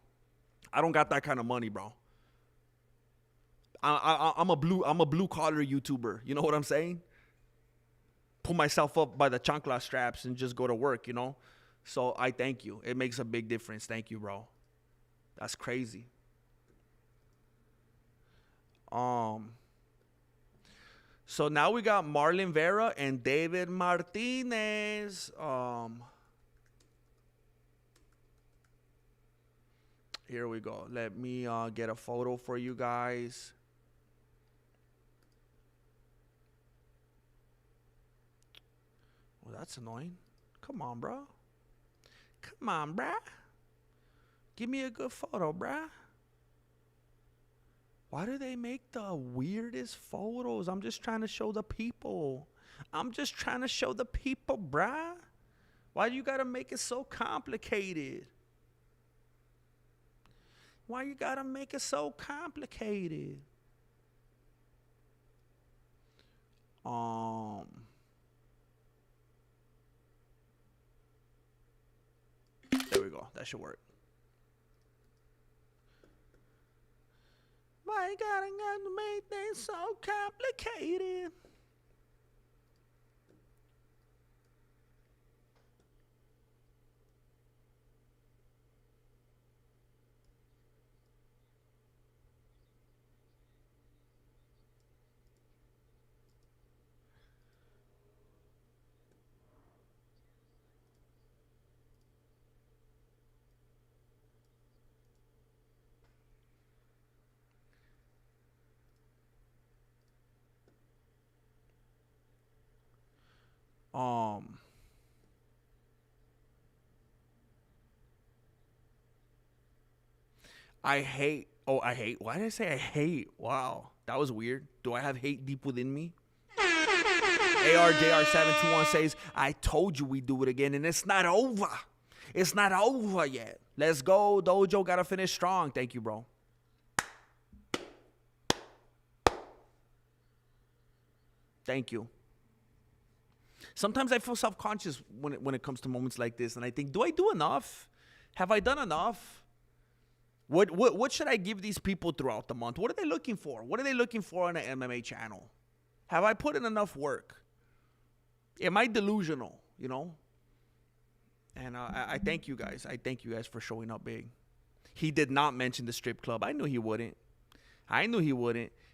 I don't got that kind of money, bro. I'm a blue collar YouTuber. You know what I'm saying? Pull myself up by the chancla straps and just go to work, you know? So I thank you. It makes a big difference. Thank you, bro. That's crazy. So now we got Marlon Vera and David Martinez. Here we go. Let me get a photo for you guys. Well, that's annoying. Come on, bro. Come on, bruh. Give me a good photo, bruh. Why do they make the weirdest photos? I'm just trying to show the people. Bruh. Why do you gotta make it so complicated? There we go. That should work. Why you gotta make things so complicated? Um, I hate. Oh, I hate. Why did I say I hate? Wow, that was weird. Do I have hate deep within me? ARJR721 says, I told you we'd do it again, and it's not over. It's not over yet. Let's go, Dojo. Gotta finish strong. Thank you, bro. Thank you. Sometimes I feel self-conscious when it comes to moments like this, and I think, do I do enough? Have I done enough? What should I give these people throughout the month? What are they looking for? What are they looking for on an MMA channel? Have I put in enough work? Am I delusional, you know? And I thank you guys. I thank you guys for showing up big. He did not mention the strip club. I knew he wouldn't.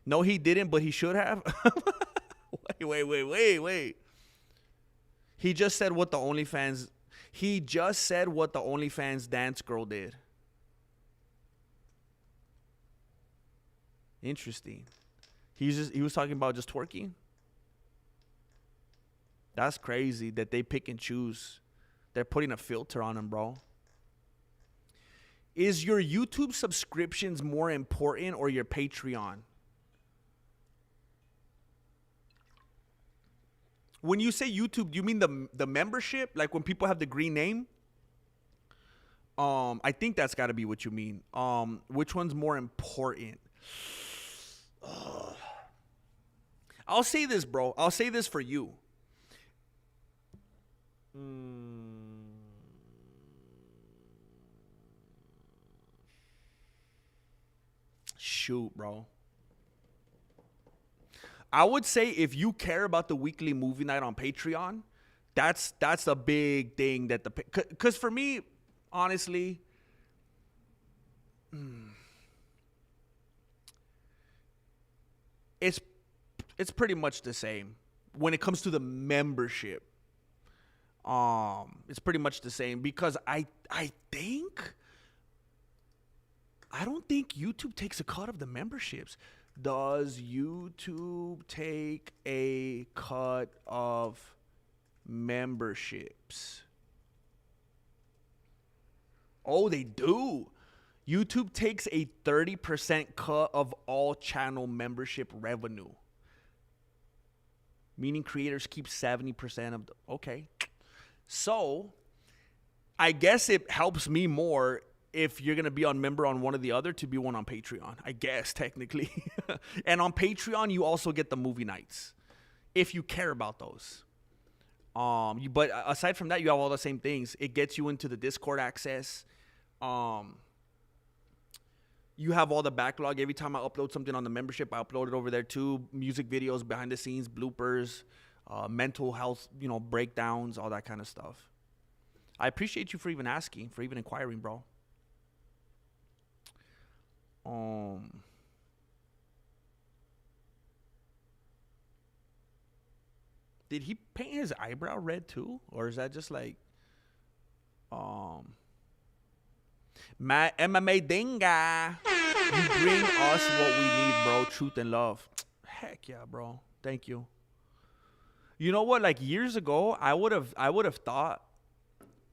No, he didn't, but he should have. Wait. He just said what the OnlyFans dance girl did. Interesting. He was talking about just twerking. That's crazy that they pick and choose. They're putting a filter on them, bro. Is your YouTube subscriptions more important or your Patreon? When you say YouTube, do you mean the membership? Like when people have the green name? I think that's got to be what you mean. Which one's more important? I'll say this, bro. I'll say this for you. Shoot, bro. I would say if you care about the weekly movie night on Patreon, that's a big thing that because for me, honestly, it's pretty much the same when it comes to the membership. It's pretty much the same because I don't think YouTube takes a cut of the memberships. Does YouTube take a cut of memberships? Oh, they do. YouTube takes a 30% cut of all channel membership revenue. Meaning creators keep 70% of the... Okay. So, I guess it helps me more if you're going to be on member on one or the other to be one on Patreon. I guess, technically. And on Patreon, you also get the movie nights. If you care about those. But aside from that, you have all the same things. It gets you into the Discord access. You have all the backlog. Every time I upload something on the membership, I upload it over there too. Music videos, behind the scenes, bloopers, mental health, breakdowns, all that kind of stuff. I appreciate you for even asking, for even inquiring, bro. Did he paint his eyebrow red too? Or is that just like Matt MMA Dinga? You bring us what we need, bro. Truth and love. Heck yeah, bro. Thank you. You know what? Like years ago, I would have thought,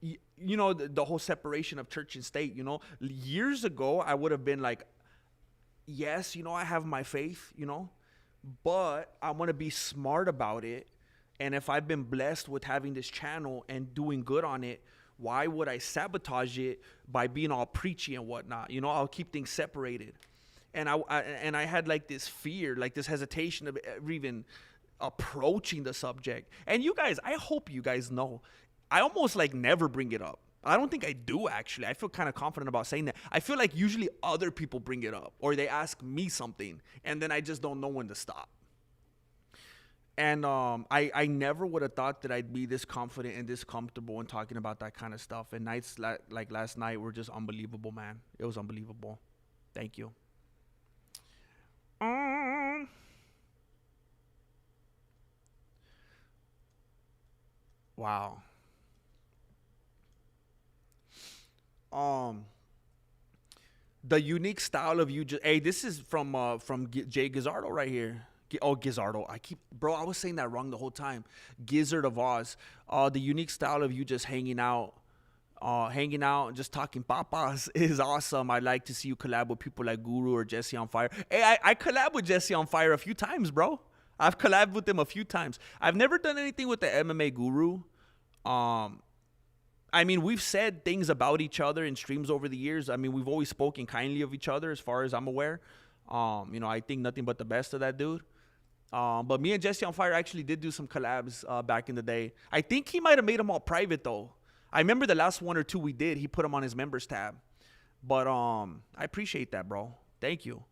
the whole separation of church and state, years ago, I would have been like, yes, I have my faith, but I want to be smart about it. And if I've been blessed with having this channel and doing good on it, why would I sabotage it by being all preachy and whatnot? I'll keep things separated. And I had like this fear, like this hesitation of even approaching the subject. And you guys, I hope you guys know, I almost like never bring it up. I don't think I do, actually. I feel kind of confident about saying that. I feel like usually other people bring it up or they ask me something and then I just don't know when to stop. And I never would have thought that I'd be this confident and this comfortable in talking about that kind of stuff. And nights like last night were just unbelievable, man. It was unbelievable. Thank you. Wow. The unique style of you. Hey, this is from Jay Gazzardo right here. Gizzardo. I was saying that wrong the whole time. Gizzard of Oz. The unique style of you just hanging out and just talking papas is awesome. I'd like to see you collab with people like Guru or Jesse on Fire. Hey, I collab with Jesse on Fire a few times, bro. I've collabed with him a few times. I've never done anything with the MMA Guru. I mean, we've said things about each other in streams over the years. I mean, we've always spoken kindly of each other as far as I'm aware. I think nothing but the best of that dude. But me and Jesse on Fire actually did do some collabs back in the day. I think he might have made them all private, though. I remember the last one or two we did, he put them on his members tab. But I appreciate that, bro. Thank you.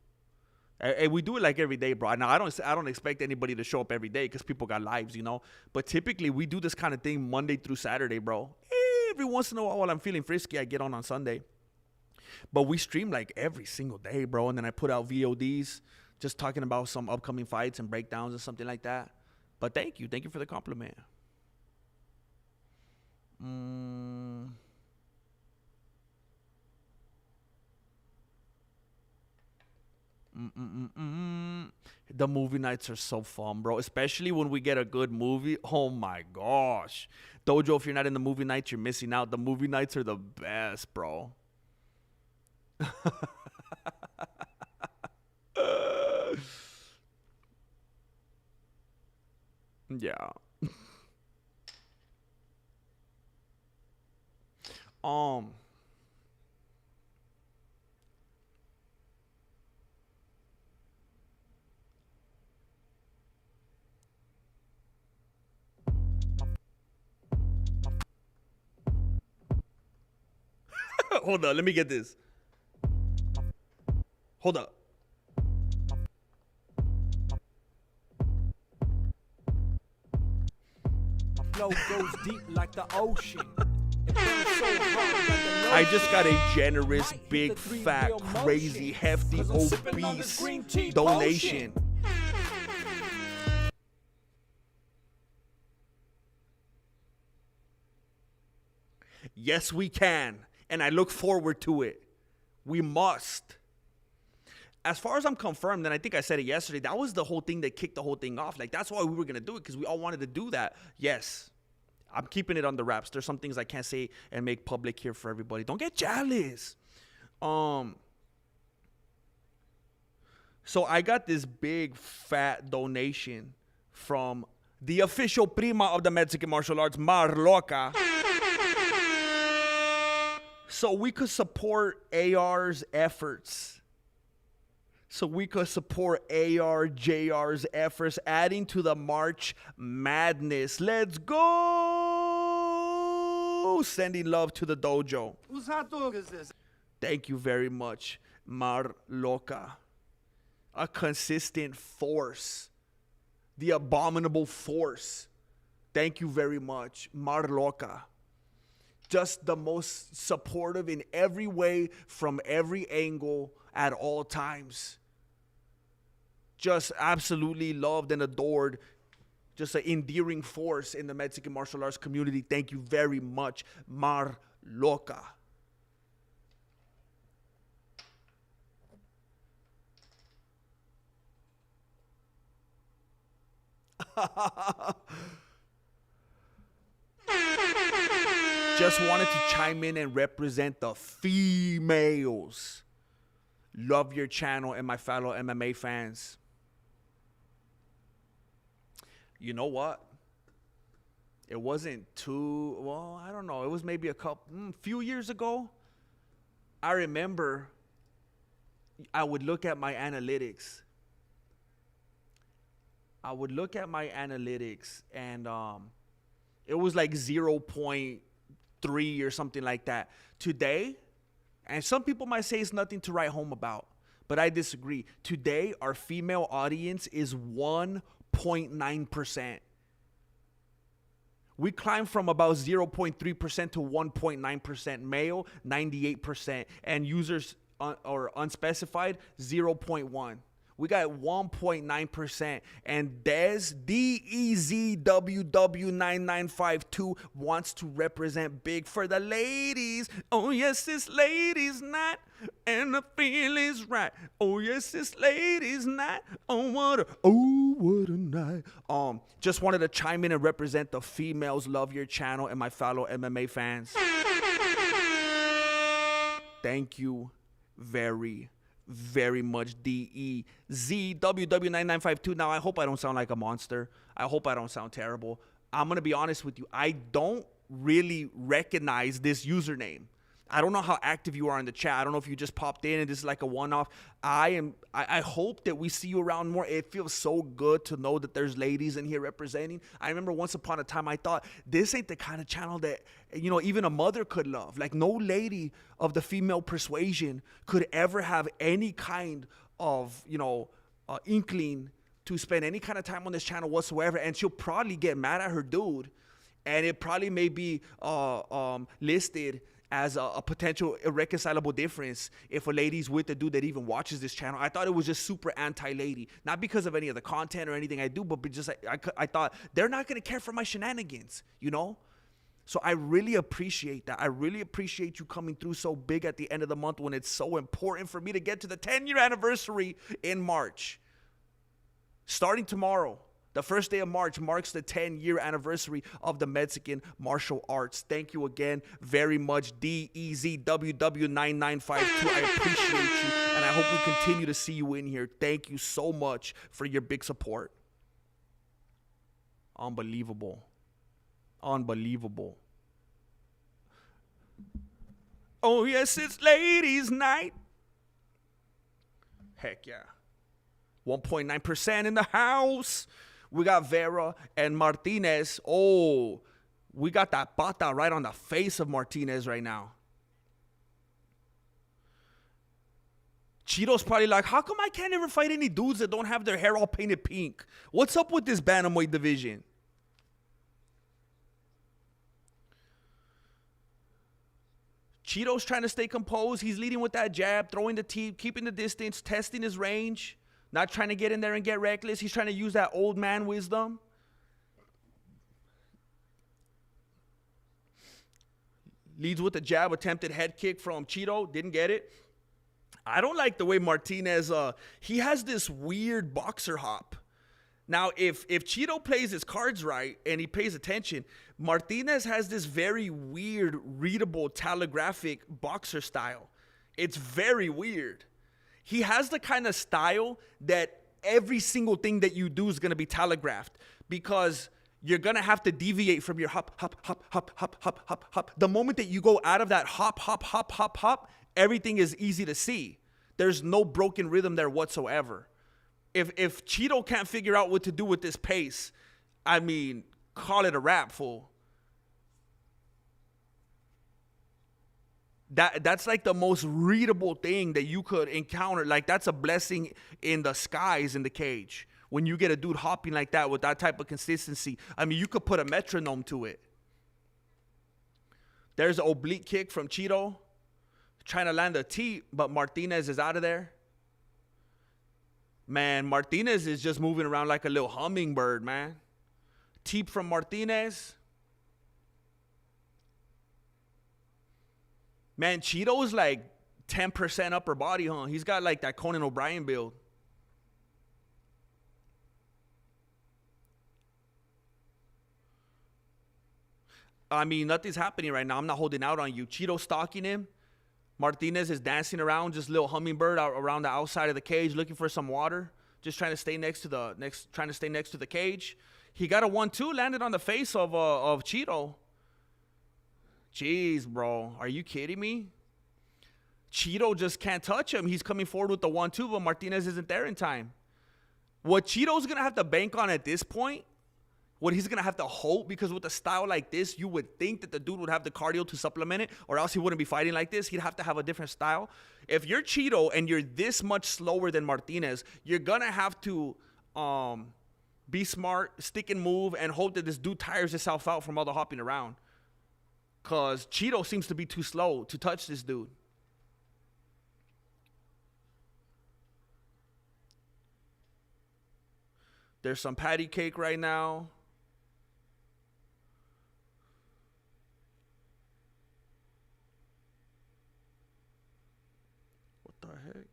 And we do it like every day, bro. Now, I don't expect anybody to show up every day because people got lives, But typically, we do this kind of thing Monday through Saturday, bro. Every once in a while I'm feeling frisky, I get on Sunday. But we stream like every single day, bro. And then I put out VODs just talking about some upcoming fights and breakdowns and something like that. But thank you. Thank you for the compliment. The movie nights are so fun, bro. Especially when we get a good movie. Oh my gosh. Dojo, if you're not in the movie nights, you're missing out. The movie nights are the best, bro. Yeah. Hold on, let me get this. Hold up. Flow goes deep like the ocean. I just got a generous, big, fat, crazy, hefty, obese donation. Yes, we can. And I look forward to it. We must. As far as I'm confirmed, and I think I said it yesterday, that was the whole thing that kicked the whole thing off. Like, that's why we were going to do it, because we all wanted to do that. Yes. I'm keeping it on the wraps. There's some things I can't say and make public here for everybody. Don't get jealous. So I got this big, fat donation from the official prima of the Mexican martial arts, Mar Loca. So we could support AR's efforts. So we could support ARJR's efforts, adding to the March Madness. Let's go! Sending love to the dojo. Whose hot dog is this? Thank you very much, Mar Loca. A consistent force. The abominable force. Thank you very much, Mar Loca. Just the most supportive in every way, from every angle, at all times. Just absolutely loved and adored. Just an endearing force in the Mexican martial arts community. Thank you very much, Mar Loca. Just wanted to chime in and represent the females. Love your channel and my fellow MMA fans. You know what? It wasn't too, well, I don't know. It was maybe few years ago. I remember I would look at my analytics. And it was like 0.3 or something like that. Today, and some people might say it's nothing to write home about, but I disagree. Today, our female audience is 1.9%. We climbed from about 0.3% to 1.9% male, 98%, and users or unspecified 0.1. We got 1.9%. And Dez, DEZWW9952, wants to represent big for the ladies. Oh, yes, it's ladies' night, and the feeling's right. Oh, yes, it's ladies' night. Oh, what a night. Just wanted to chime in and represent the females. Love your channel and my fellow MMA fans. Thank you very much, DEZWW9952. Now, I hope I don't sound like a monster. I hope I don't sound terrible. I'm going to be honest with you. I don't really recognize this username. I don't know how active you are in the chat. I don't know if you just popped in and this is like a one-off. I hope that we see you around more. It feels so good to know that there's ladies in here representing. I remember once upon a time I thought this ain't the kind of channel that, you know, even a mother could love. Like, no lady of the female persuasion could ever have any kind of, you know, inkling to spend any kind of time on this channel whatsoever. And she'll probably get mad at her dude, and it probably may be listed as a potential irreconcilable difference if a lady's with a dude that even watches this channel. I thought it was just super anti-lady. Not because of any of the content or anything I do, but just I thought they're not going to care for my shenanigans, you know? So I really appreciate that. I really appreciate you coming through so big at the end of the month when it's so important for me to get to the 10-year anniversary in March. Starting tomorrow. The first day of March marks the 10-year anniversary of the Mexican martial arts. Thank you again very much, DEZWW9952. I appreciate you, and I hope we continue to see you in here. Thank you so much for your big support. Unbelievable. Unbelievable. Oh, yes, it's ladies' night. Heck yeah. 1.9% in the house. We got Vera and Martinez. Oh, we got that pata right on the face of Martinez right now. Cheeto's probably like, how come I can't ever fight any dudes that don't have their hair all painted pink? What's up with this bantamweight division? Cheeto's trying to stay composed. He's leading with that jab, throwing the teeth, keeping the distance, testing his range. Not trying to get in there and get reckless. He's trying to use that old man wisdom. Leads with the jab, attempted head kick from Cheeto. Didn't get it. I don't like the way Martinez, he has this weird boxer hop. Now, if Cheeto plays his cards right and he pays attention, Martinez has this very weird, readable, telegraphic boxer style. It's very weird. He has the kind of style that every single thing that you do is going to be telegraphed, because you're going to have to deviate from your hop, hop, hop, hop, hop, hop, hop, hop. The moment that you go out of that hop, hop, hop, hop, hop, everything is easy to see. There's no broken rhythm there whatsoever. If Cheeto can't figure out what to do with this pace, I mean, call it a wrap, fool. That's like the most readable thing that you could encounter. Like, that's a blessing in the skies in the cage. When you get a dude hopping like that with that type of consistency, I mean, you could put a metronome to it. There's an oblique kick from Cheeto. Trying to land a T, but Martinez is out of there. Man, Martinez is just moving around like a little hummingbird, man. Teep from Martinez. Man, Cheeto's like 10% upper body, huh? He's got like that Conan O'Brien build. I mean, nothing's happening right now. I'm not holding out on you. Cheeto stalking him. Martinez is dancing around, just little hummingbird out around the outside of the cage, looking for some water. Just trying to stay next to the cage. He got a 1-2, landed on the face of Cheeto. Jeez, bro. Are you kidding me? Cheeto just can't touch him. He's coming forward with the 1-2, but Martinez isn't there in time. What Cheeto's going to have to bank on at this point, what he's going to have to hope, because with a style like this, you would think that the dude would have the cardio to supplement it, or else he wouldn't be fighting like this. He'd have to have a different style. If you're Cheeto and you're this much slower than Martinez, you're going to have to be smart, stick and move, and hope that this dude tires himself out from all the hopping around. Because Cheeto seems to be too slow to touch this dude. There's some patty cake right now. What the heck?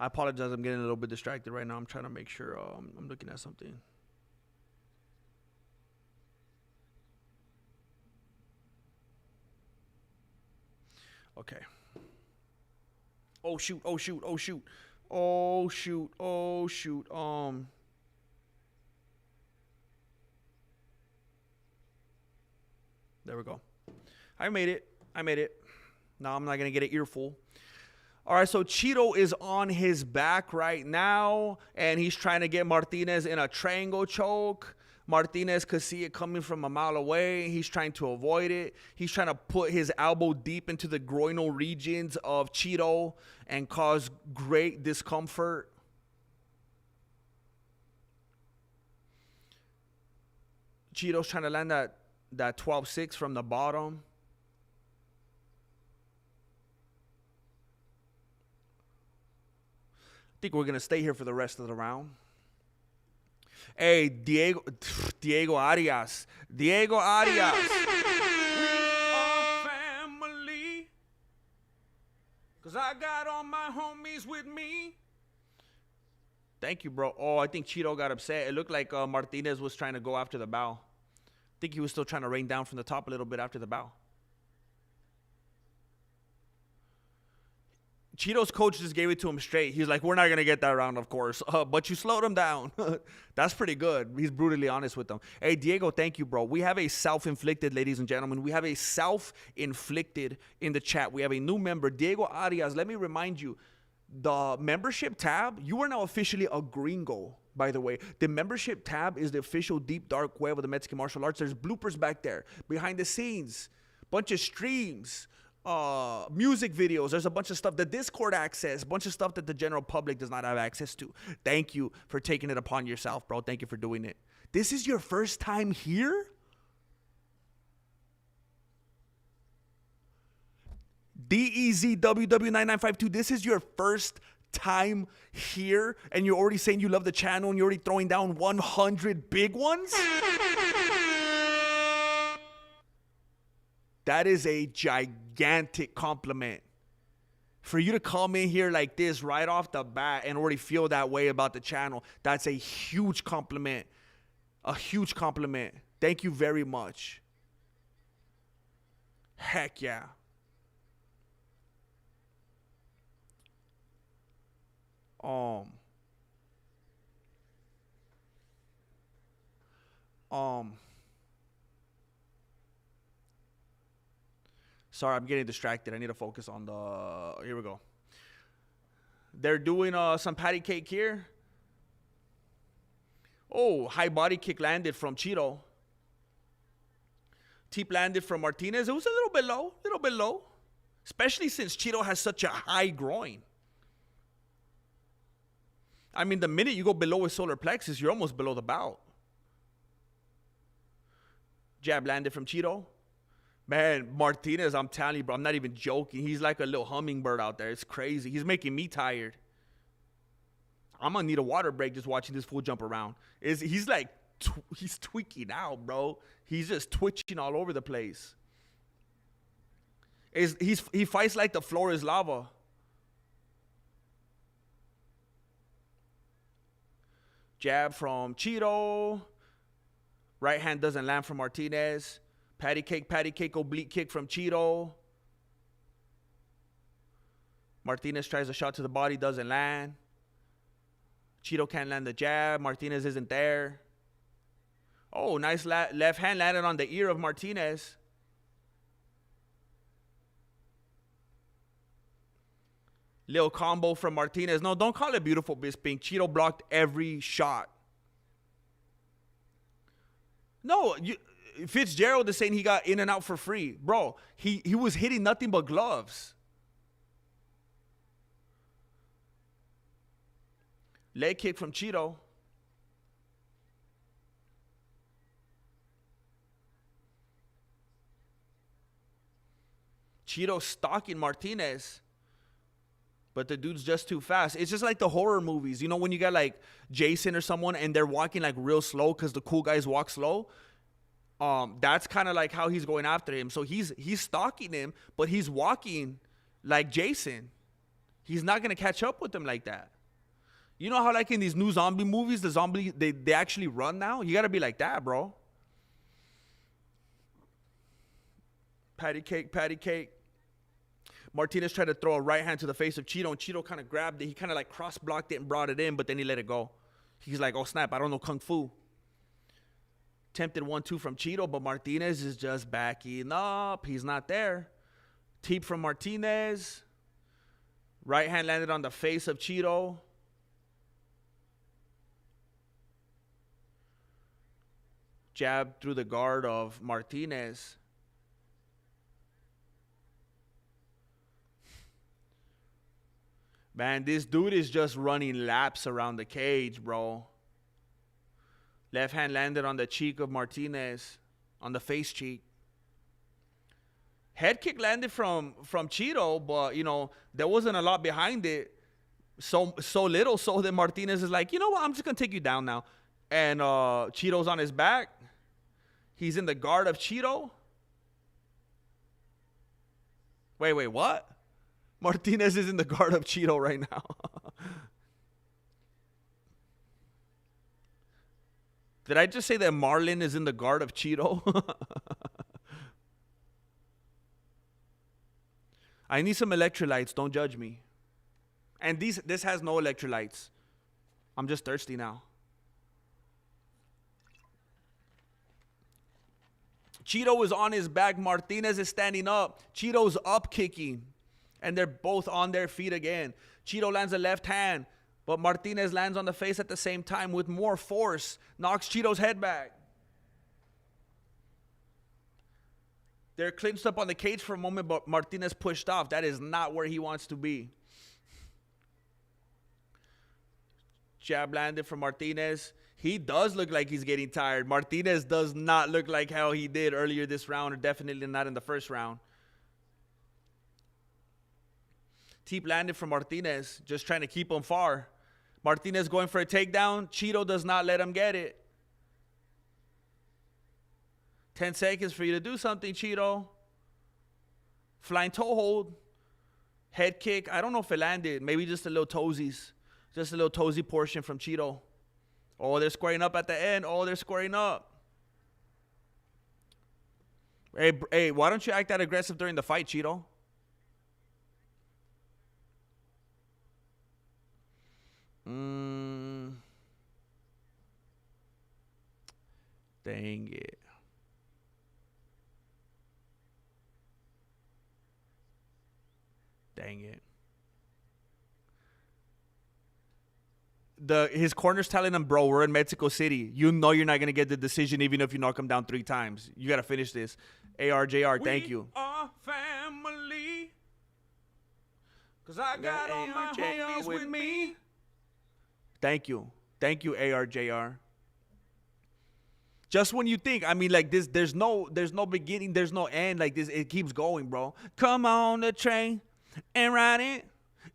I apologize. I'm getting a little bit distracted right now. I'm trying to make sure I'm looking at something. Okay. Oh shoot, oh shoot, oh shoot. Oh shoot, oh shoot. There we go. I made it. I made it. Now I'm not going to get an earful. All right, so Cheeto is on his back right now, and he's trying to get Martinez in a triangle choke. Martinez could see it coming from a mile away. He's trying to avoid it. He's trying to put his elbow deep into the groinal regions of Cheeto and cause great discomfort. Cheeto's trying to land that 12-6 from the bottom. I think we're going to stay here for the rest of the round. Hey, Diego Arias. Diego Arias. We are family. Because I got all my homies with me. Thank you, bro. Oh, I think Cheeto got upset. It looked like Martinez was trying to go after the bow. I think he was still trying to rain down from the top a little bit after the bow. Cheeto's coach just gave it to him straight. He's like, we're not going to get that round, of course. But you slowed him down. That's pretty good. He's brutally honest with them. Hey, Diego, thank you, bro. We have a self-inflicted, ladies and gentlemen. We have a self-inflicted in the chat. We have a new member, Diego Arias. Let me remind you, the membership tab, you are now officially a gringo, by the way. The membership tab is the official deep, dark web of the Mexican martial arts. There's bloopers back there, behind the scenes, bunch of streams, music videos. There's a bunch of stuff, the Discord access, bunch of stuff that the general public does not have access to. Thank you for taking it upon yourself, bro. Thank you for doing it. This is your first time here? DEZWW9952, this is your first time here, and you're already saying you love the channel, and you're already throwing down 100 big ones? That is a gigantic compliment. For you to come in here like this right off the bat and already feel that way about the channel, that's a huge compliment. A huge compliment. Thank you very much. Heck yeah. Sorry, I'm getting distracted. I need to focus on the... Here we go. They're doing some patty cake here. Oh, high body kick landed from Cheeto. Teep landed from Martinez. It was a little bit low. Especially since Cheeto has such a high groin. I mean, the minute you go below his solar plexus, you're almost below the bout. Jab landed from Cheeto. Man, Martinez, I'm telling you, bro, I'm not even joking. He's like a little hummingbird out there. It's crazy. He's making me tired. I'm going to need a water break just watching this fool jump around. He's like, he's tweaking out, bro. He's just twitching all over the place. He fights like the floor is lava. Jab from Cheeto. Right hand doesn't land from Martinez. Patty cake, oblique kick from Cheeto. Martinez tries a shot to the body, doesn't land. Cheeto can't land the jab. Martinez isn't there. Oh, nice left hand landed on the ear of Martinez. Little combo from Martinez. No, don't call it beautiful, Bisping. Cheeto blocked every shot. No, Fitzgerald is saying he got in and out for free. Bro, he was hitting nothing but gloves. Leg kick from Cheeto. Cheeto stalking Martinez. But the dude's just too fast. It's just like the horror movies. You know, when you got like Jason or someone and they're walking like real slow because the cool guys walk slow. That's kind of like how he's going after him. So he's stalking him, but he's walking like Jason. He's not going to catch up with him like that. You know how like in these new zombie movies, the zombie, they actually run now? You got to be like that, bro. Patty cake, patty cake. Martinez tried to throw a right hand to the face of Cheeto, and Cheeto kind of grabbed it. He kind of like cross-blocked it and brought it in, but then he let it go. He's like, oh, snap, I don't know Kung Fu. Tempted 1-2 from Cheeto, but Martinez is just backing up. He's not there. Teep from Martinez. Right hand landed on the face of Cheeto. Jab through the guard of Martinez. Man, this dude is just running laps around the cage, bro. Left hand landed on the cheek of Martinez, on the face cheek. Head kick landed from Cheeto, but, you know, there wasn't a lot behind it. So little so that Martinez is like, you know what, I'm just going to take you down now. And Cheeto's on his back. He's in the guard of Cheeto. Wait, what? Martinez is in the guard of Cheeto right now. Did I just say that Marlon is in the guard of Cheeto? I need some electrolytes. Don't judge me. And this has no electrolytes. I'm just thirsty now. Cheeto is on his back. Martinez is standing up. Cheeto's up kicking. And they're both on their feet again. Cheeto lands a left hand, but Martinez lands on the face at the same time with more force. Knocks Cheeto's head back. They're clinched up on the cage for a moment, but Martinez pushed off. That is not where he wants to be. Jab landed from Martinez. He does look like he's getting tired. Martinez does not look like how he did earlier this round, or definitely not in the first round. Teep landed from Martinez, just trying to keep him far. Martinez going for a takedown. Cheeto does not let him get it. 10 seconds for you to do something, Cheeto. Flying toe hold. Head kick. I don't know if it landed. Maybe just a little toesies. Just a little toesy portion from Cheeto. Oh, they're squaring up at the end. Oh, they're squaring up. Hey, why don't you act that aggressive during the fight, Cheeto? Dang it. Dang it. His corner's telling him, bro, we're in Mexico City. You know you're not going to get the decision even if you knock him down 3 times. You got to finish this. ARJR, thank you. We are family. Because I got all my homies with me. Thank you. Thank you, ARJR. Just when you think, I mean, like this, there's no beginning, there's no end. Like this, it keeps going, bro. Come on the train and ride it.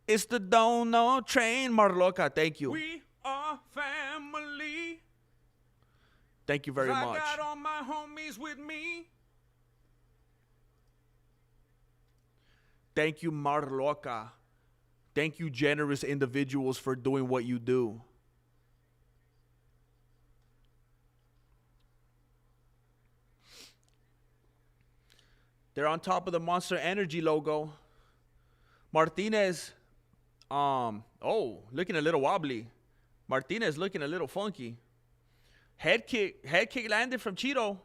It's the Dono train. Marloca, thank you. We are family. Thank you very much. I got all my homies with me. Thank you, Marloca. Thank you, generous individuals, for doing what you do. They're on top of the Monster Energy logo. Martinez, looking a little wobbly. Martinez looking a little funky. Head kick landed from Cheeto.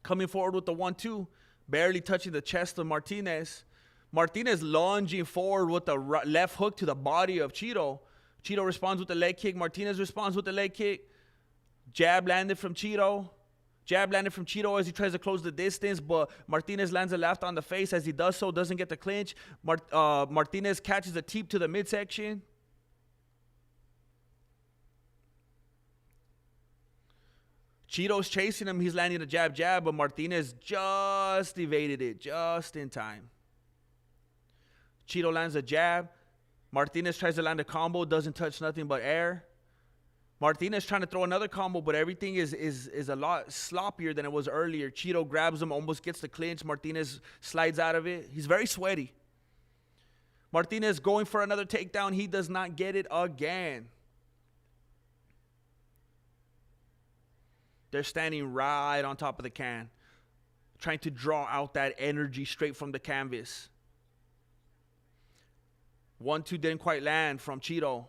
Coming forward with the 1-2. Barely touching the chest of Martinez. Martinez lunging forward with the left hook to the body of Cheeto. Cheeto responds with the leg kick. Martinez responds with the leg kick. Jab landed from Cheeto. Jab landed from Cheeto as he tries to close the distance, but Martinez lands a left on the face. As he does so, doesn't get the clinch. Martinez catches a teep to the midsection. Cheeto's chasing him. He's landing a jab, but Martinez just evaded it just in time. Cheeto lands a jab. Martinez tries to land a combo, doesn't touch nothing but air. Martinez trying to throw another combo, but everything is a lot sloppier than it was earlier. Cheeto grabs him, almost gets the clinch. Martinez slides out of it. He's very sweaty. Martinez going for another takedown. He does not get it again. They're standing right on top of the can, trying to draw out that energy straight from the canvas. 1-2 didn't quite land from Cheeto.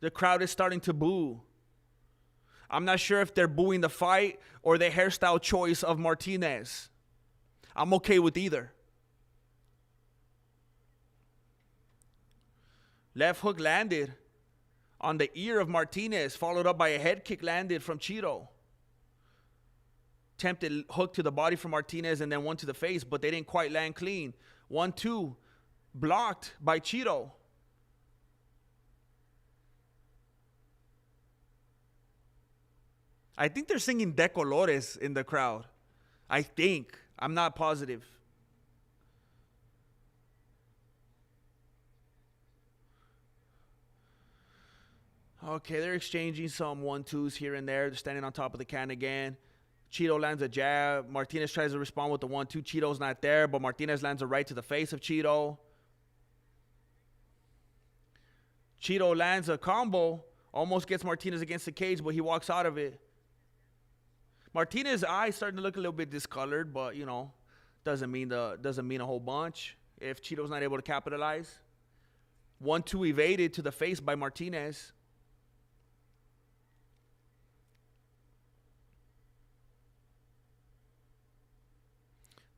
The crowd is starting to boo. I'm not sure if they're booing the fight or the hairstyle choice of Martinez. I'm okay with either. Left hook landed on the ear of Martinez, followed up by a head kick landed from Cheeto. Attempted hook to the body from Martinez and then one to the face, but they didn't quite land clean. 1-2 blocked by Cheeto. I think they're singing De Colores in the crowd. I think. I'm not positive. Okay, they're exchanging some 1-2s here and there. They're standing on top of the can again. Cheeto lands a jab. Martinez tries to respond with the 1-2. Cheeto's not there, but Martinez lands a right to the face of Cheeto. Cheeto lands a combo. Almost gets Martinez against the cage, but he walks out of it. Martinez's eyes starting to look a little bit discolored, but, you know, doesn't mean a whole bunch if Cheeto's not able to capitalize. 1-2 evaded to the face by Martinez.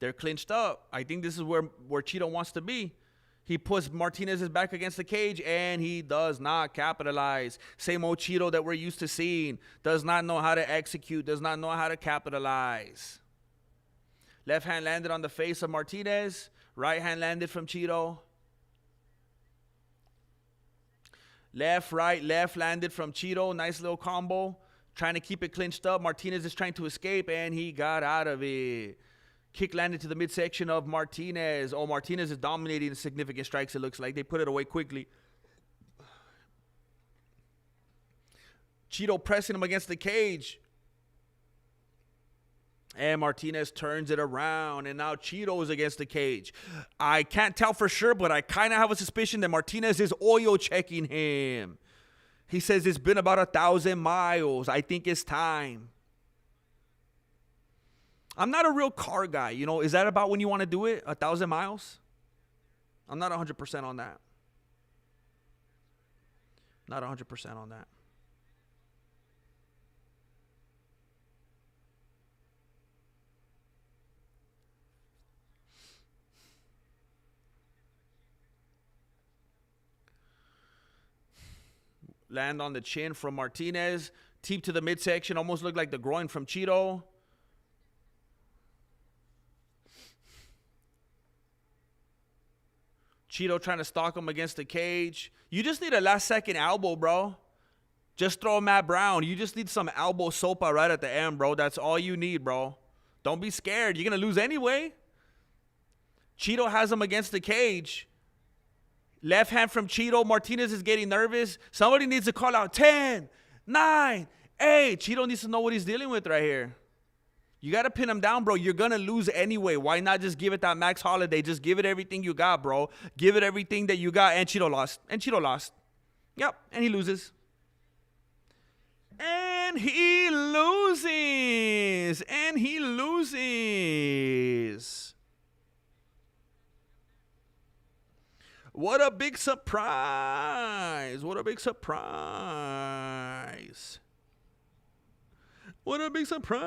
They're clinched up. I think this is where Cheeto wants to be. He puts Martinez's back against the cage, and he does not capitalize. Same old Cheeto that we're used to seeing. Does not know how to execute. Does not know how to capitalize. Left hand landed on the face of Martinez. Right hand landed from Cheeto. Left, right, left landed from Cheeto. Nice little combo. Trying to keep it clinched up. Martinez is trying to escape, and he got out of it. Kick landed to the midsection of Martinez. Oh, Martinez is dominating the significant strikes, it looks like. They put it away quickly. Cheeto pressing him against the cage. And Martinez turns it around. And now Cheeto is against the cage. I can't tell for sure, but I kind of have a suspicion that Martinez is oil checking him. He says it's been about 1,000 miles. I think it's time. I'm not a real car guy. You know, is that about when you want to do it? 1,000 miles? I'm not 100% on that. Not 100% on that. Land on the chin from Martinez. Teep to the midsection. Almost looked like the groin from Cheeto. Cheeto trying to stalk him against the cage. You just need a last-second elbow, bro. Just throw Matt Brown. You just need some elbow sopa right at the end, bro. That's all you need, bro. Don't be scared. You're going to lose anyway. Cheeto has him against the cage. Left hand from Cheeto. Martinez is getting nervous. Somebody needs to call out 10, 9, 8. Cheeto needs to know what he's dealing with right here. You got to pin him down, bro. You're going to lose anyway. Why not just give it that Max Holiday? Just give it everything you got, bro. Give it everything that you got. And Cheeto lost. And Cheeto lost. Yep. And he loses. And he loses. And he loses. What a big surprise. What a big surprise. What a big surprise.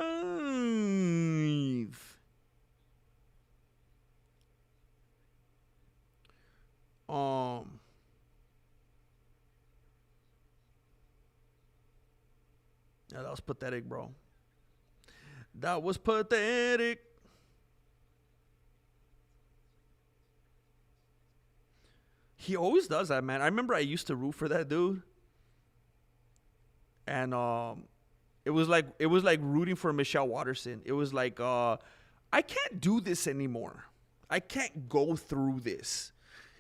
Yeah, that was pathetic, bro. That was pathetic. He always does that, man. I remember I used to root for that dude. And It was like rooting for Michelle Watterson. It was like, I can't do this anymore. I can't go through this.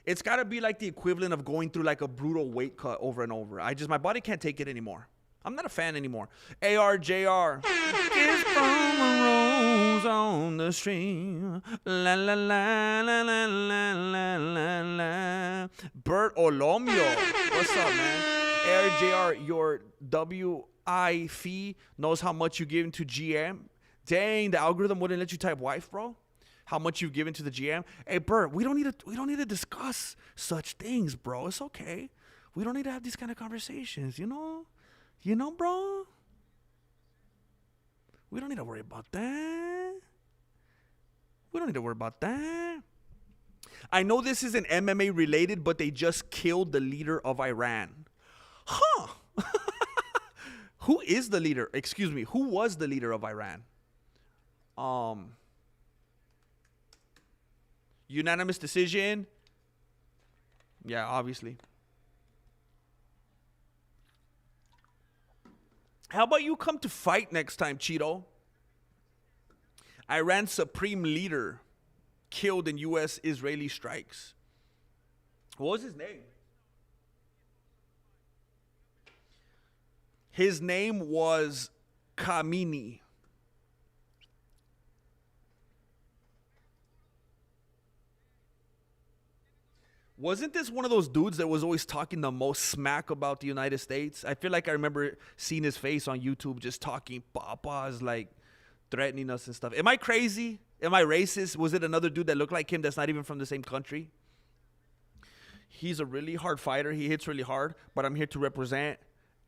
It's got to be like the equivalent of going through like a brutal weight cut over and over. My body can't take it anymore. I'm not a fan anymore. ARJR. Kiss from a rose on the stream. La la la la la la la la la. Bert Olomio. What's up, man? ARJR, your WI fee knows how much you give into GM. Dang, the algorithm wouldn't let you type wife, bro. How much you've given to the GM. Hey, Bert, we don't need to discuss such things, bro. It's okay. We don't need to have these kind of conversations, you know? You know, bro? We don't need to worry about that. We don't need to worry about that. I know this isn't MMA related, but they just killed the leader of Iran. Huh. Who is the leader? Excuse me. Who was the leader of Iran? Unanimous decision. Yeah, obviously. How about you come to fight next time, Cheeto? Iran's supreme leader killed in U.S.-Israeli strikes. What was his name? His name was Khamenei. Wasn't this one of those dudes that was always talking the most smack about the United States? I feel like I remember seeing his face on YouTube just talking papas, like threatening us and stuff. Am I crazy? Am I racist? Was it another dude that looked like him that's not even from the same country? He's a really hard fighter. He hits really hard, but I'm here to represent,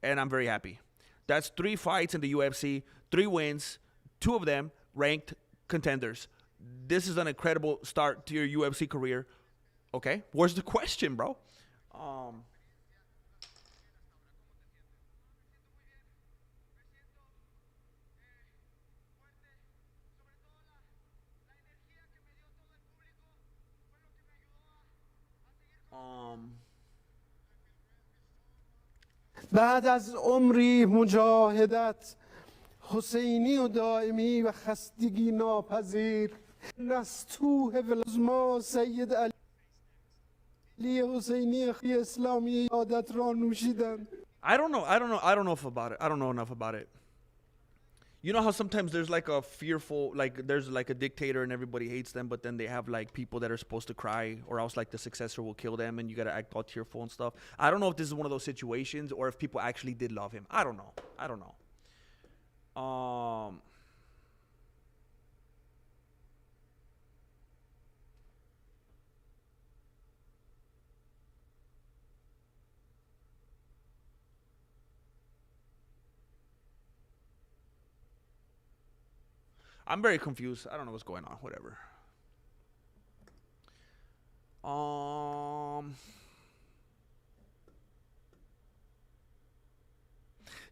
and I'm very happy. That's 3 fights in the UFC, 3 wins, 2 of them ranked contenders. This is an incredible start to your UFC career. Okay, where's the question, bro? بعد از عمری مجاهدت حسینی و دائمی و خستگی ناپذیر نستوه ولازما سید علی حسینی اسلامی عادت را نوشیدند. I don't know enough about it. You know how sometimes there's like a fearful, like there's like a dictator and everybody hates them, but then they have like people that are supposed to cry, or else like the successor will kill them and you gotta act all tearful and stuff. I don't know if this is one of those situations or if people actually did love him. I don't know. I'm very confused. I don't know what's going on. Whatever.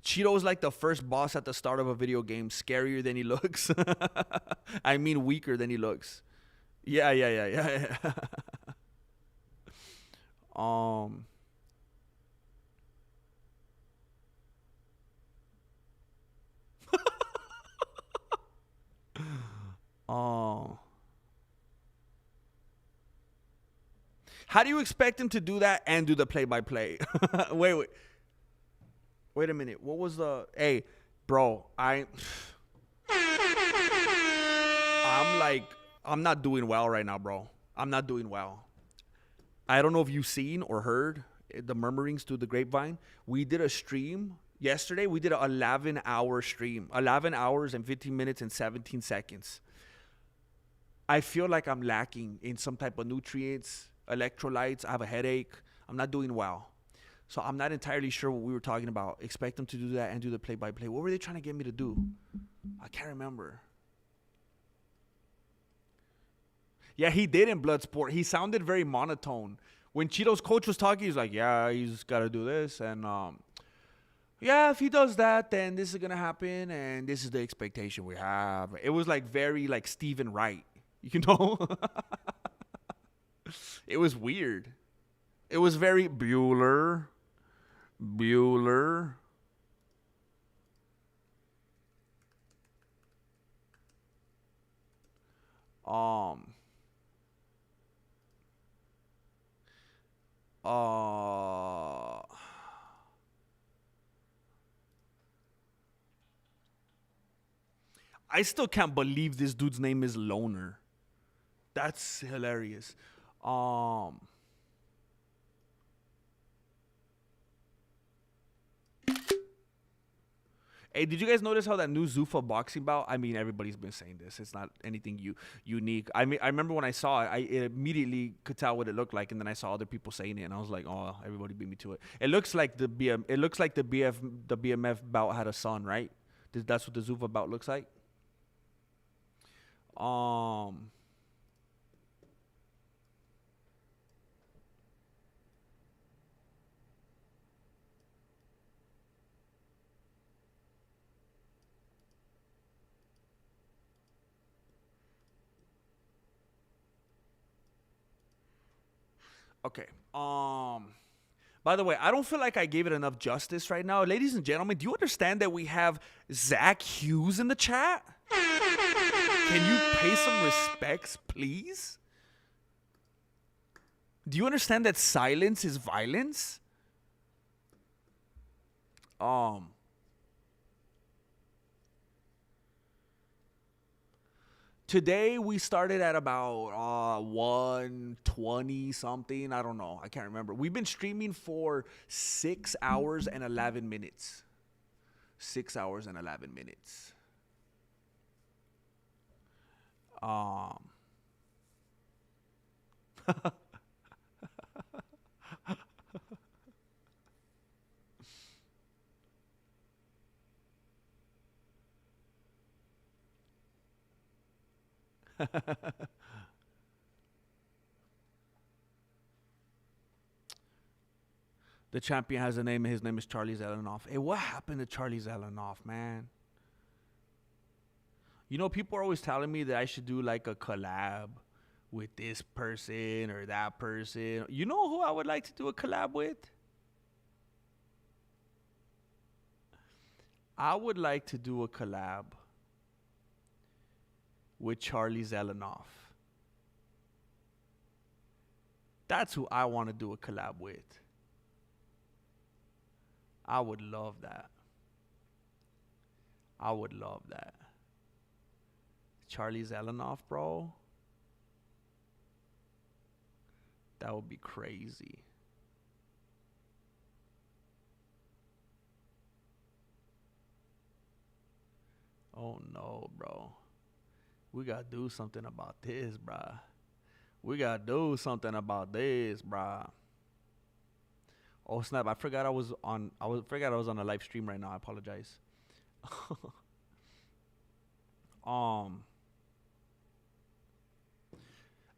Cheeto's like the first boss at the start of a video game. Scarier than he looks. I mean, weaker than he looks. Yeah. How do you expect him to do that and do the play-by-play? Wait a minute. What was the... Hey, bro, I'm not doing well right now, bro. I'm not doing well. I don't know if you've seen or heard the murmurings through the grapevine. We did a stream yesterday. We did an 11-hour stream. 11 hours and 15 minutes and 17 seconds. I feel like I'm lacking in some type of nutrients, electrolytes. I have a headache. I'm not doing well. So I'm not entirely sure what we were talking about. Expect them to do that and do the play-by-play. What were they trying to get me to do? I can't remember. Yeah, he did in Bloodsport. He sounded very monotone. When Cheeto's coach was talking, he's like, yeah, he's got to do this. And yeah, if he does that, then this is going to happen. And this is the expectation we have. It was like very like Stephen Wright. You know? It was weird. It was very Bueller. Um. I still can't believe this dude's name is Loner. That's hilarious. Hey, did you guys notice how that new Zuffa boxing bout? I mean, everybody's been saying this. It's not anything unique. I mean, I remember when I saw it, it immediately could tell what it looked like, and then I saw other people saying it, and I was like, oh, everybody beat me to it. It looks like the BMF bout had a son, right? That's what the Zuffa bout looks like. Okay. By the way, I don't feel like I gave it enough justice right now. Ladies and gentlemen, do you understand that we have Zach Hughes in the chat? Can you pay some respects, please? Do you understand that silence is violence? Today we started at about 1:20 something. I don't know. I can't remember. We've been streaming for 6 hours and 11 minutes. 6 hours and 11 minutes. The champion has a name, and his name is Charlie Zelenoff. Hey, what happened to Charlie Zelenoff, man? You know, people are always telling me that I should do like a collab with this person or that person. You know who I would like to do a collab with? I would like to do a collab with Charlie Zelenoff. That's who I want to do a collab with. I would love that. I would love that. Charlie Zelenoff, bro. That would be crazy. Oh no, bro. We gotta do something about this, bruh. We gotta do something about this, bruh. Oh snap! I forgot I was on a live stream right now. I apologize.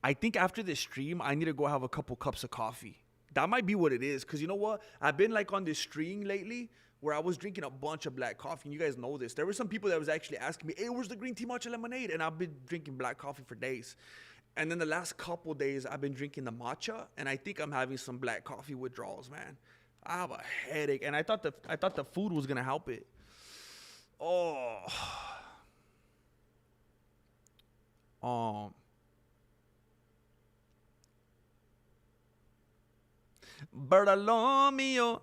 I think after this stream, I need to go have a couple cups of coffee. That might be what it is. Cause you know what? I've been like on this stream lately where I was drinking a bunch of black coffee. And you guys know this. There were some people that was actually asking me, "Hey, where's the green tea matcha lemonade?" And I've been drinking black coffee for days. And then the last couple days, I've been drinking the matcha, and I think I'm having some black coffee withdrawals, man. I have a headache, and I thought the food was gonna help it. Oh. Bartolomeo.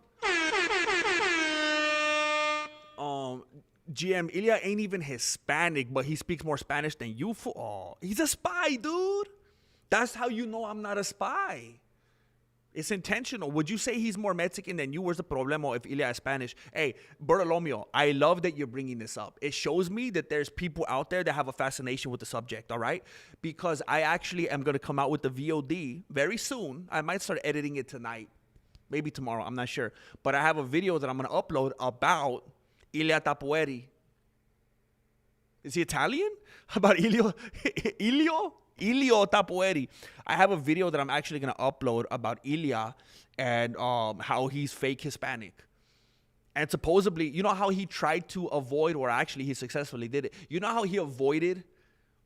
GM Ilya ain't even Hispanic, but he speaks more Spanish than you. He's a spy, dude. That's how you know I'm not a spy. It's intentional. Would you say he's more Mexican than you? Where's the problema if Ilya is Spanish? Hey, Bartolomeo, I love that you're bringing this up. It shows me that there's people out there that have a fascination with the subject, all right? Because I actually am going to come out with the VOD very soon. I might start editing it tonight. Maybe tomorrow. I'm not sure. But I have a video that I'm going to upload about Ilya Tapueri. Is he Italian? About Ilyo Tapueri. I have a video that I'm actually going to upload about Ilya and how he's fake Hispanic. And supposedly, you know how he tried to avoid, or actually he successfully did it. You know how he avoided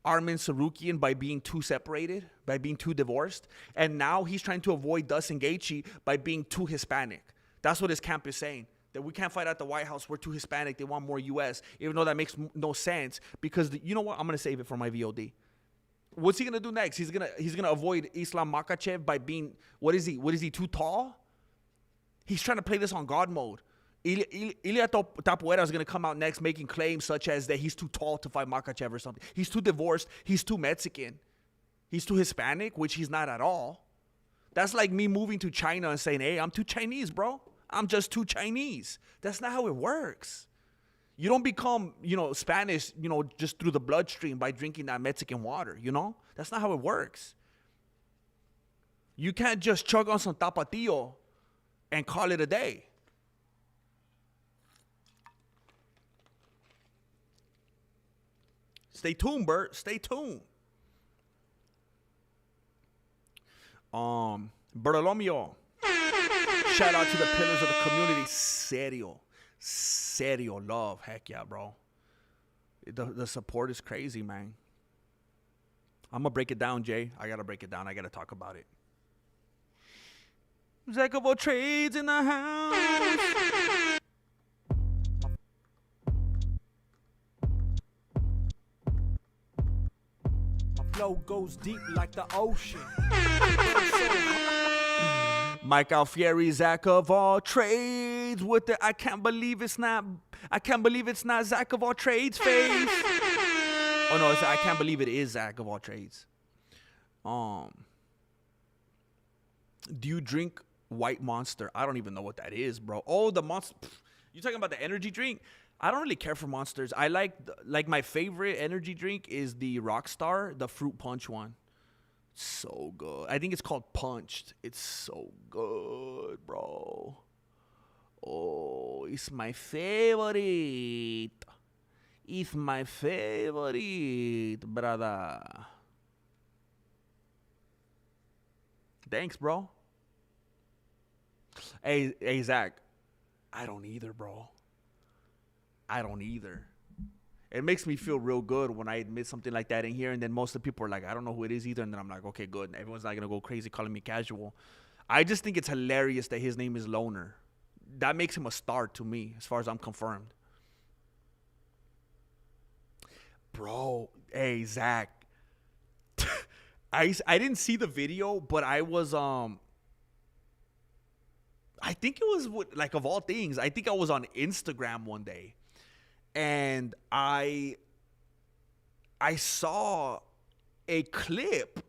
Armin Sarukian by being too separated, by being too divorced? And now he's trying to avoid Dustin Gaethje by being too Hispanic. That's what his camp is saying. That we can't fight at the White House. We're too Hispanic. They want more U.S., even though that makes no sense. Because, you know what? I'm going to save it for my VOD. What's he gonna do next? He's gonna avoid Islam Makhachev by being, what is he, too tall? He's trying to play this on God mode. Ilia Tapuera is gonna come out next making claims such as that he's too tall to fight Makhachev or something. He's too divorced. He's too Mexican. He's too Hispanic, which he's not at all. That's like me moving to China and saying, hey, I'm too Chinese, bro. I'm just too Chinese. That's not how it works. You don't become, Spanish, just through the bloodstream by drinking that Mexican water, That's not how it works. You can't just chug on some tapatio and call it a day. Stay tuned, Bert. Stay tuned. Bartolomeo. Shout out to the pillars of the community. Serio love. Heck yeah, bro. The support is crazy, man. I'm going to break it down, Jay. I got to break it down. I got to talk about it. Jack of all trades in the house. My flow goes deep like the ocean. Mike Alfieri, Zach of all trades with the I can't believe it's not Zach of all trades face. Oh no, I can't believe it is Zach of all trades. Do you drink White Monster? I don't even know what that is, bro. Oh, the Monster. You talking about the energy drink? I don't really care for Monsters. I like my favorite energy drink is the Rockstar, the fruit punch one. So good. I think it's called Punched. It's so good, bro. Oh, it's my favorite. It's my favorite, brother. Thanks, bro. Hey, Zach. I don't either, bro. I don't either. It makes me feel real good when I admit something like that in here, and then most of the people are like, I don't know who it is either, and then I'm like, okay, good. Everyone's not going to go crazy calling me casual. I just think it's hilarious that his name is Loner. That makes him a star to me, as far as I'm confirmed. Bro, hey, Zach. I didn't see the video, but I was, I think it was, like, of all things, I think I was on Instagram one day. And I saw a clip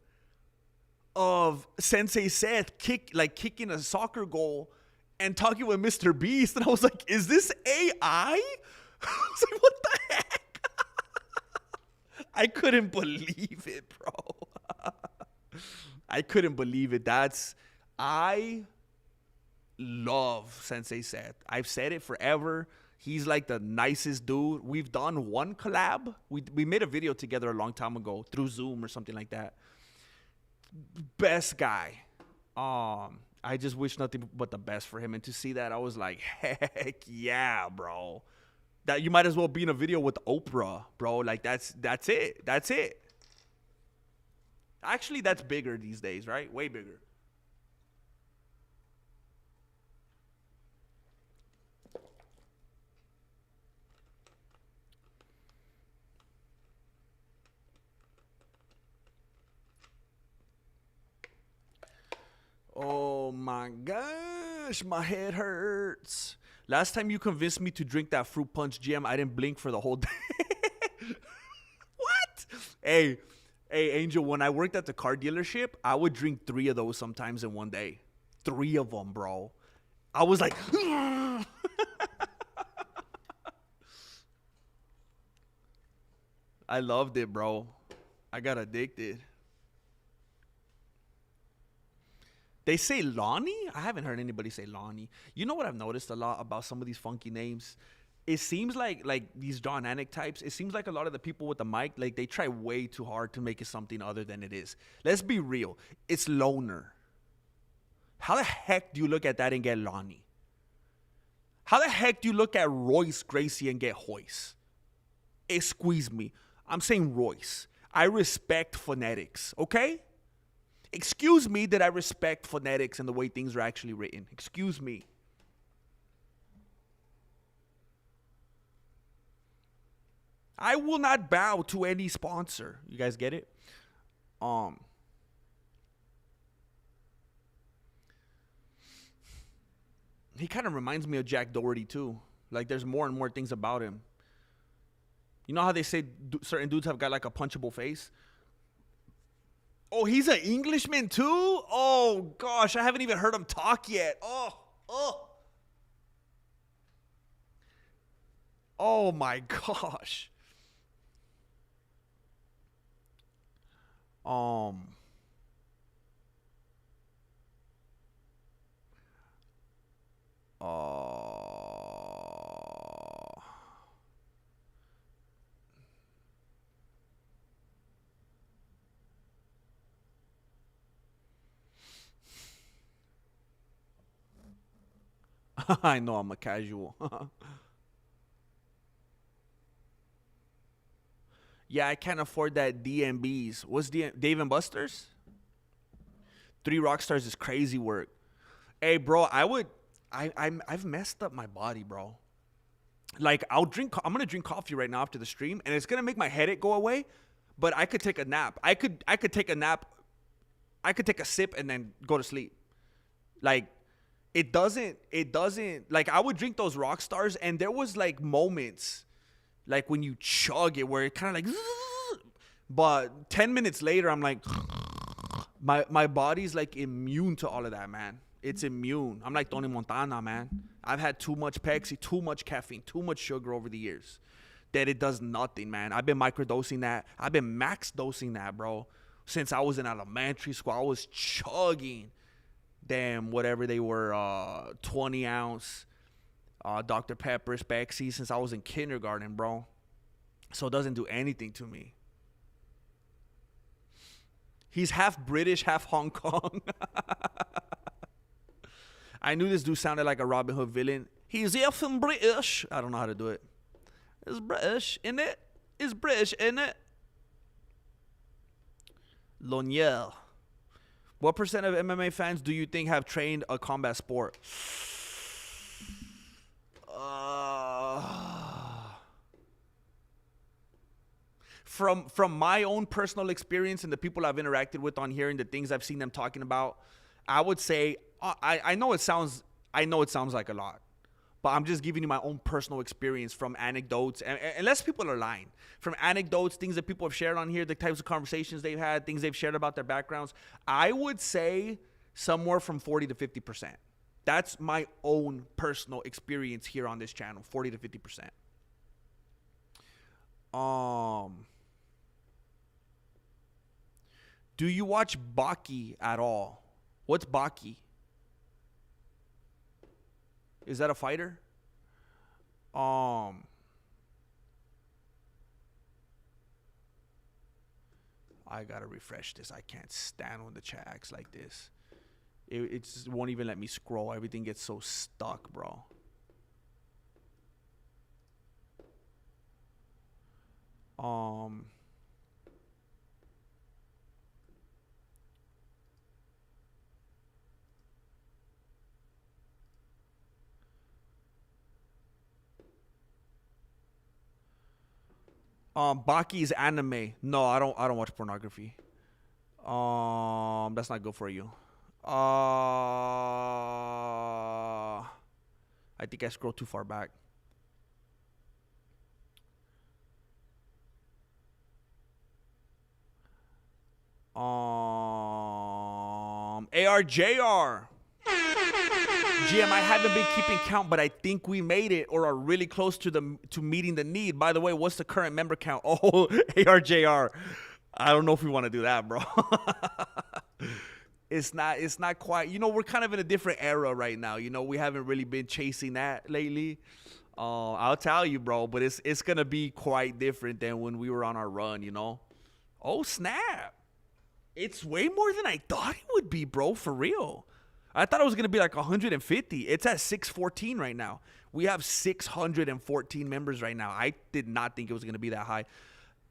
of Sensei Seth kicking a soccer goal and talking with Mr. Beast, and I was like, "Is this AI?" I was like, "What the heck?" I couldn't believe it, bro. I couldn't believe it. I love Sensei Seth. I've said it forever. He's like the nicest dude. We've done one collab. We made a video together a long time ago through Zoom or something like that. Best guy. I just wish nothing but the best for him. And to see that, I was like, heck yeah, bro. That you might as well be in a video with Oprah, bro. Like that's it. That's it. Actually, that's bigger these days, right? Way bigger. Oh my gosh, my head hurts. Last time you convinced me to drink that fruit punch gem, I didn't blink for the whole day. What? Hey, Angel, when I worked at the car dealership, I would drink 3 of those sometimes in one day. 3 of them, bro. I was like, I loved it, bro. I got addicted. They say Lonnie? I haven't heard anybody say Lonnie. You know what I've noticed a lot about some of these funky names? It seems like these John Anik types, it seems like a lot of the people with the mic, like they try way too hard to make it something other than it is. Let's be real. It's Loner. How the heck do you look at that and get Lonnie? How the heck do you look at Royce Gracie and get Hoyce? Excuse me. I'm saying Royce. I respect phonetics, okay? Excuse me that I respect phonetics and the way things are actually written. Excuse me. I will not bow to any sponsor. You guys get it? He kind of reminds me of Jack Doherty too. Like there's more and more things about him. You know how they say certain dudes have got like a punchable face? Oh, he's an Englishman too? Oh gosh, I haven't even heard him talk yet. Oh my gosh. I know I'm a casual. Yeah, I can't afford that DMBs. What's Dave and Buster's? 3 Rockstars is crazy work. Hey, bro, I've messed up my body, bro. Like I'm gonna drink coffee right now after the stream, and it's gonna make my headache go away. But I could take a nap. I could take a nap. I could take a sip and then go to sleep. Like it doesn't like I would drink those Rockstars, and there was like moments like when you chug it where it kind of like, but 10 minutes later I'm like, my body's like immune to all of that, man. It's immune. I'm like Tony Montana, man. I've had too much Pepsi, too much caffeine, too much sugar over the years that it does nothing, man. I've been microdosing that. I've been max dosing that, bro. Since I was in elementary school, I was chugging damn whatever they were, 20 ounce Dr. Pepper's, Pepsi since I was in kindergarten, bro. So it doesn't do anything to me. He's half British, half Hong Kong. I knew this dude sounded like a Robin Hood villain. He's effing British. I don't know how to do it. It's British, innit? It's British, innit? Loniel. What percent of MMA fans do you think have trained a combat sport? From my own personal experience and the people I've interacted with on here and the things I've seen them talking about, I would say I know it sounds like a lot, but I'm just giving you my own personal experience from anecdotes, and unless people are lying, from anecdotes, things that people have shared on here, the types of conversations they've had, things they've shared about their backgrounds. I would say somewhere from 40 to 50%. That's my own personal experience here on this channel, 40 to 50%. Do you watch Baki at all? What's Baki? Is that a fighter? I gotta refresh this. I can't stand when the chat acts like this. It just won't even let me scroll. Everything gets so stuck, bro. Baki is anime. No, I don't watch pornography. That's not good for you. I think I scrolled too far back. ARJR. GM, I haven't been keeping count, but I think we made it or are really close to meeting the need. By the way, what's the current member count? Oh, ARJR. I don't know if we want to do that, bro. It's not quite. You know, we're kind of in a different era right now. You know, we haven't really been chasing that lately. I'll tell you, bro, but it's gonna be quite different than when we were on our run, you know. Oh, snap. It's way more than I thought it would be, bro, for real. I thought it was going to be like 150. It's at 614 right now. We have 614 members right now. I did not think it was going to be that high.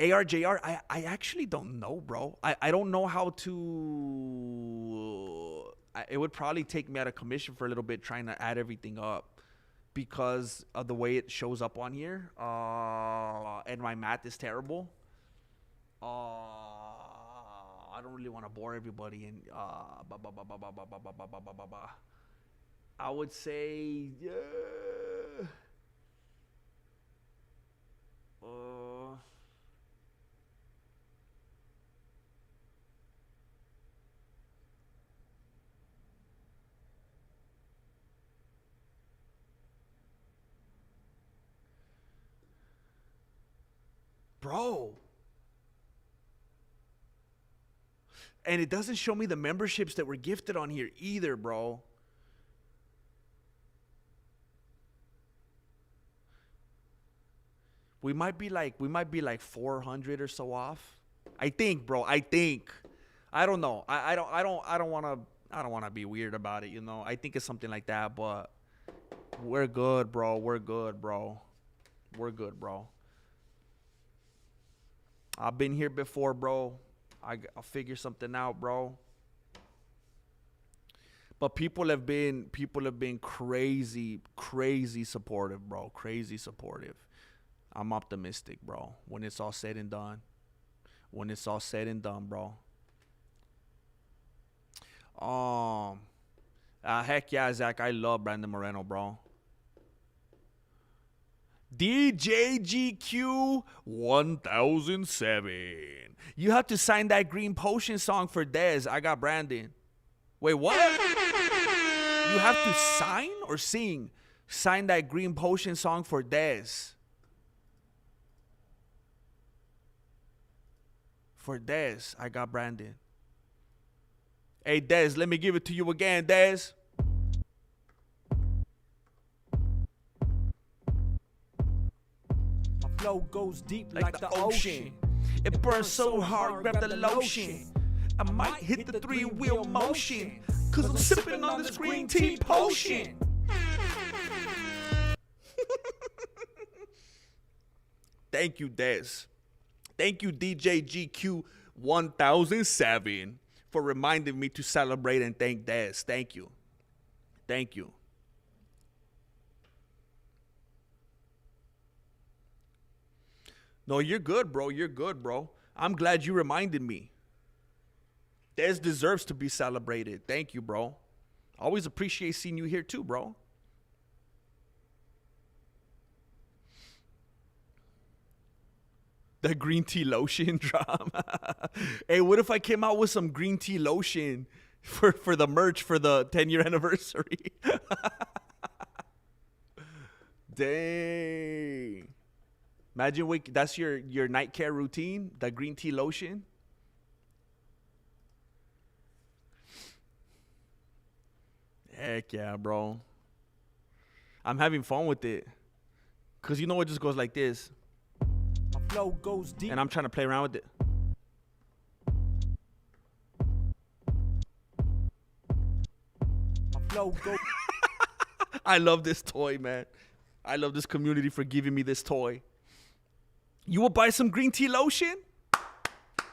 ARJR, I actually don't know, bro. I don't know how to... It would probably take me out of commission for a little bit trying to add everything up because of the way it shows up on here. And my math is terrible. I don't really want to bore everybody. And I would say, bro. And it doesn't show me the memberships that were gifted on here either, bro. We might be like 400 or so off. I think, bro. I don't know. I don't want to be weird about it, you know. I think it's something like that, but we're good, bro. We're good, bro. I've been here before, bro. I'll figure something out, bro. But people have been crazy supportive, bro. Crazy supportive. I'm optimistic, bro. When it's all said and done. Bro. Heck yeah, Zach. I love Brandon Moreno, bro. DJGQ 1007. You have to sign that Green Potion song for Dez. I got Brandon. Wait, what? You have to sign or sing? Sign that Green Potion song for Dez. For Dez, I got Brandon. Hey, Dez, let me give it to you again, Dez. Flow goes deep like the ocean. It burns so hard, grab the lotion. I might hit the three-wheel motion, cause I'm sipping on this green tea potion. Thank you, Dez. Thank you, DJ GQ 1007, for reminding me to celebrate and thank Dez. Thank you. Thank you. No, you're good, bro. You're good, bro. I'm glad you reminded me. Dez deserves to be celebrated. Thank you, bro. Always appreciate seeing you here too, bro. The green tea lotion drop. Hey, what if I came out with some green tea lotion for the merch for the 10-year anniversary? Dang. Imagine that's your night care routine, the green tea lotion. Heck yeah, bro. I'm having fun with it. Because you know it just goes like this. My flow goes deep. And I'm trying to play around with it. My flow goes. I love this toy, man. I love this community for giving me this toy. You will buy some green tea lotion?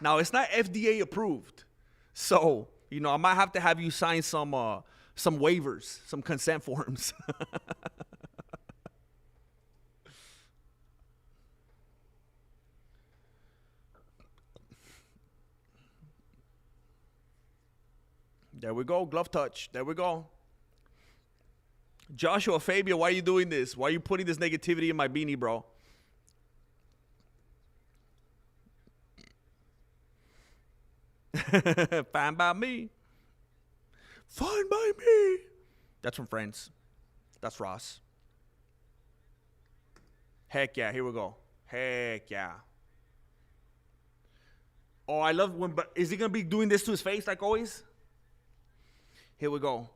Now, it's not FDA approved. So, you know, I might have to have you sign some waivers, some consent forms. There we go. Glove touch. There we go. Joshua, Fabio, why are you doing this? Why are you putting this negativity in my beanie, bro? Fine by me. Fine by me. That's from Friends. That's Ross. Heck yeah. Here we go. Heck yeah. Oh, I love when. But is he gonna be doing this to his face like always? Here we go.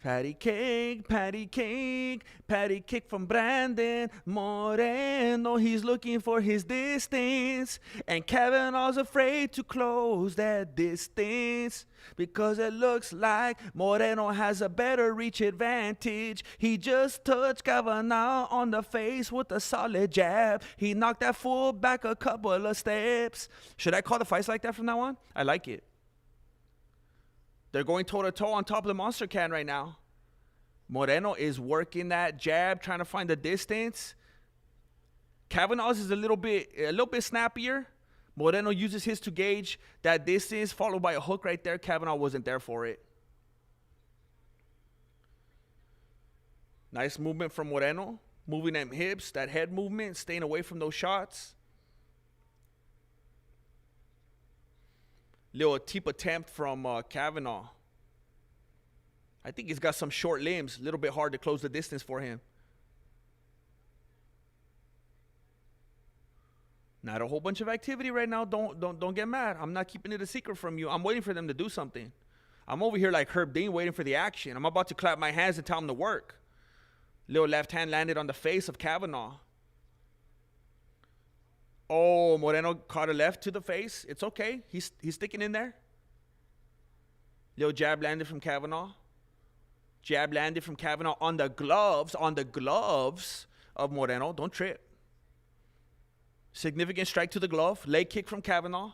Patty cake, patty cake, patty cake from Brandon Moreno. He's looking for his distance, and Kavanagh's afraid to close that distance because it looks like Moreno has a better reach advantage. He just touched Kavanagh on the face with a solid jab. He knocked that fool back a couple of steps. Should I call the fights like that from now on? I like it. They're going toe-to-toe on top of the monster can right now. Moreno is working that jab, trying to find the distance. Kavanagh's is a little bit snappier, Moreno uses his to gauge that distance, followed by a hook right there. Kavanagh wasn't there for it. Nice movement from Moreno. Moving them hips, that head movement, staying away from those shots. Little teep attempt from Kavanagh. I think he's got some short limbs. A little bit hard to close the distance for him. Not a whole bunch of activity right now. Don't get mad. I'm not keeping it a secret from you. I'm waiting for them to do something. I'm over here like Herb Dean waiting for the action. I'm about to clap my hands and tell him to work. Little left hand landed on the face of Kavanagh. Oh, Moreno caught a left to the face. It's okay. He's sticking in there. Little jab landed from Kavanagh. Jab landed from Kavanagh on the gloves of Moreno. Don't trip. Significant strike to the glove. Leg kick from Kavanagh.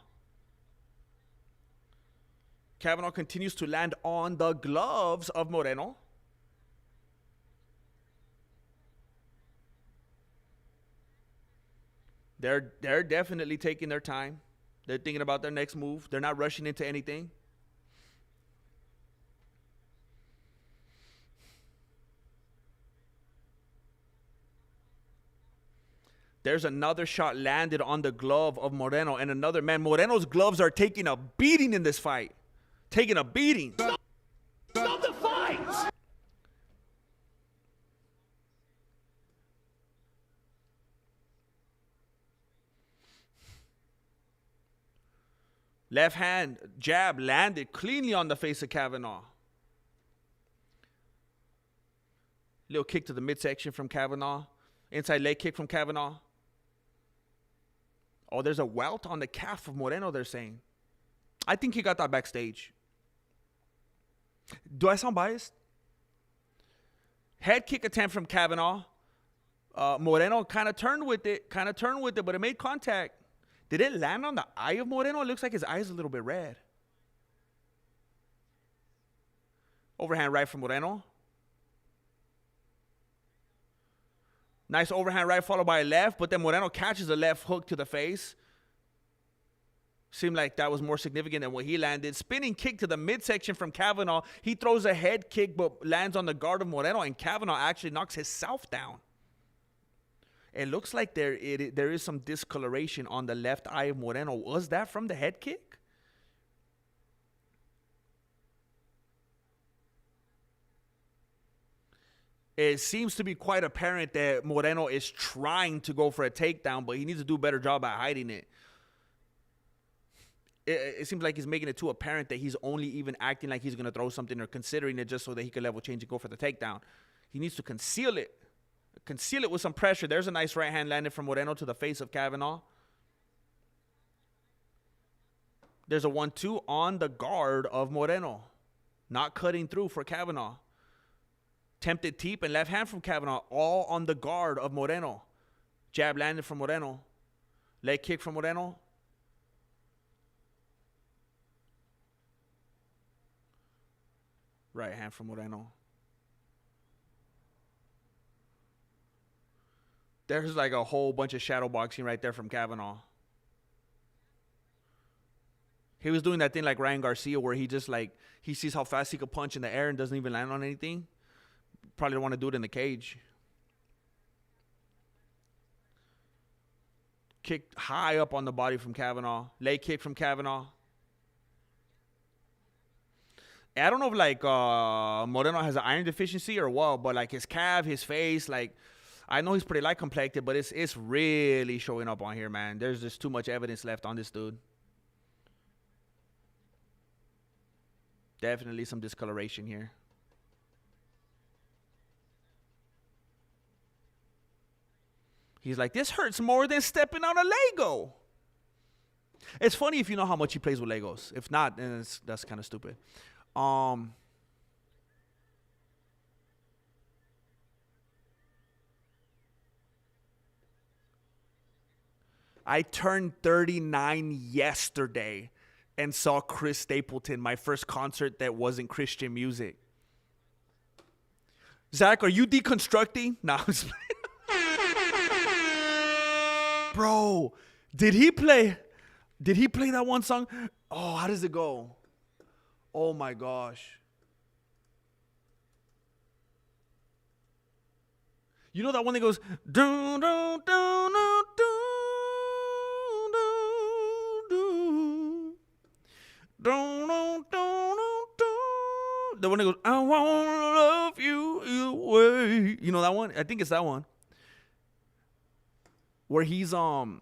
Kavanagh continues to land on the gloves of Moreno. They're definitely taking their time. They're thinking about their next move. They're not rushing into anything. There's another shot landed on the glove of Moreno, and another man. Moreno's gloves are taking a beating in this fight. Taking a beating. Stop the fight! Left hand jab landed cleanly on the face of Kavanagh. Little kick to the midsection from Kavanagh. Inside leg kick from Kavanagh. Oh, there's a welt on the calf of Moreno, they're saying. I think he got that backstage. Do I sound biased? Head kick attempt from Kavanagh. Moreno kind of turned with it, but it made contact. Did it land on the eye of Moreno? It looks like his eye is a little bit red. Overhand right from Moreno. Nice overhand right followed by a left, but then Moreno catches a left hook to the face. Seemed like that was more significant than what he landed. Spinning kick to the midsection from Kavanagh. He throws a head kick but lands on the guard of Moreno, and Kavanagh actually knocks himself down. It looks like there is some discoloration on the left eye of Moreno. Was that from the head kick? It seems to be quite apparent that Moreno is trying to go for a takedown, but he needs to do a better job at hiding it. It seems like he's making it too apparent that he's only even acting like he's going to throw something or considering it just so that he can level change and go for the takedown. He needs to conceal it. Conceal it with some pressure. There's a nice right hand landed from Moreno to the face of Kavanagh. There's a 1-2 on the guard of Moreno. Not cutting through for Kavanagh. Tempted teep and left hand from Kavanagh. All on the guard of Moreno. Jab landed from Moreno. Leg kick from Moreno. Right hand from Moreno. There's like a whole bunch of shadow boxing right there from Kavanagh. He was doing that thing like Ryan Garcia where he just like, he sees how fast he could punch in the air and doesn't even land on anything. Probably don't want to do it in the cage. Kicked high up on the body from Kavanagh. Leg kick from Kavanagh. I don't know if like Moreno has an iron deficiency or what, but like his calf, his face, like I know he's pretty light complected, but it's really showing up on here, man. There's just too much evidence left on this dude. Definitely some discoloration here. He's like, this hurts more than stepping on a Lego. It's funny if you know how much he plays with Legos. If not, then that's kind of stupid. I turned 39 yesterday and saw Chris Stapleton, my first concert that wasn't Christian music. Zach, are you deconstructing? No, I'm just Bro, did he play Did he play that one song? Oh, how does it go? Oh my gosh. You know that one that goes dun, dun, dun, dun, dun, dun, dun, dun, dun, dun, dun. The one that goes, I wanna love you either way. You know that one? I think it's that one. Where he's rising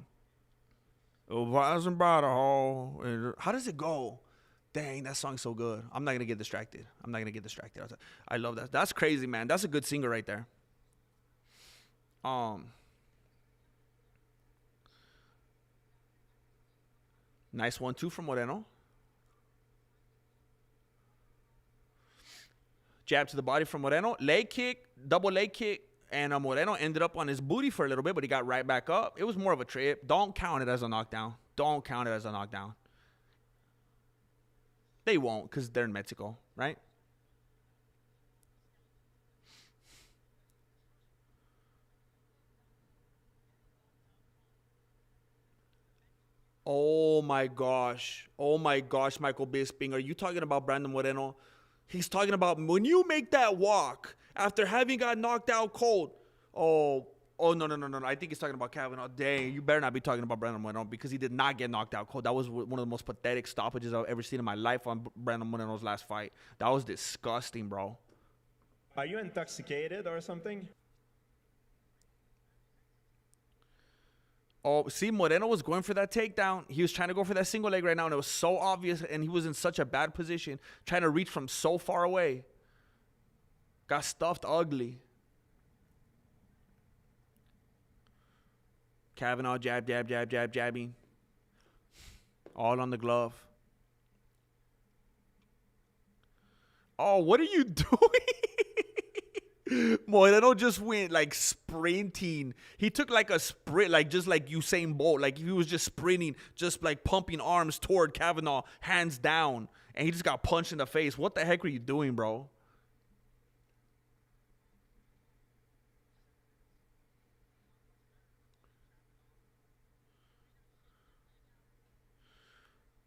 by the hall. How does it go? Dang, that song's so good. I'm not gonna get distracted. I love that. That's crazy, man. That's a good singer right there. Nice 1-2 from Moreno. Jab to the body from Moreno. Leg kick, double leg kick. And Moreno ended up on his booty for a little bit, but he got right back up. It was more of a trip. Don't count it as a knockdown. They won't because they're in Mexico, right? Oh my gosh, Michael Bisping. Are you talking about Brandon Moreno? He's talking about when you make that walk after having got knocked out cold. Oh, no. I think he's talking about Kavanagh. Dang, you better not be talking about Brandon Moreno because he did not get knocked out cold. That was one of the most pathetic stoppages I've ever seen in my life on Brandon Moreno's last fight. That was disgusting, bro. Are you intoxicated or something? Oh, see, Moreno was going for that takedown. He was trying to go for that single leg right now, and it was so obvious, and he was in such a bad position, trying to reach from so far away. Got stuffed ugly. Kavanagh jabbing. All on the glove. Oh, what are you doing? Moreno just went like sprinting. He took like a sprint, like just like Usain Bolt. Like he was just sprinting, just like pumping arms toward Kavanagh, hands down. And he just got punched in the face. What the heck are you doing, bro?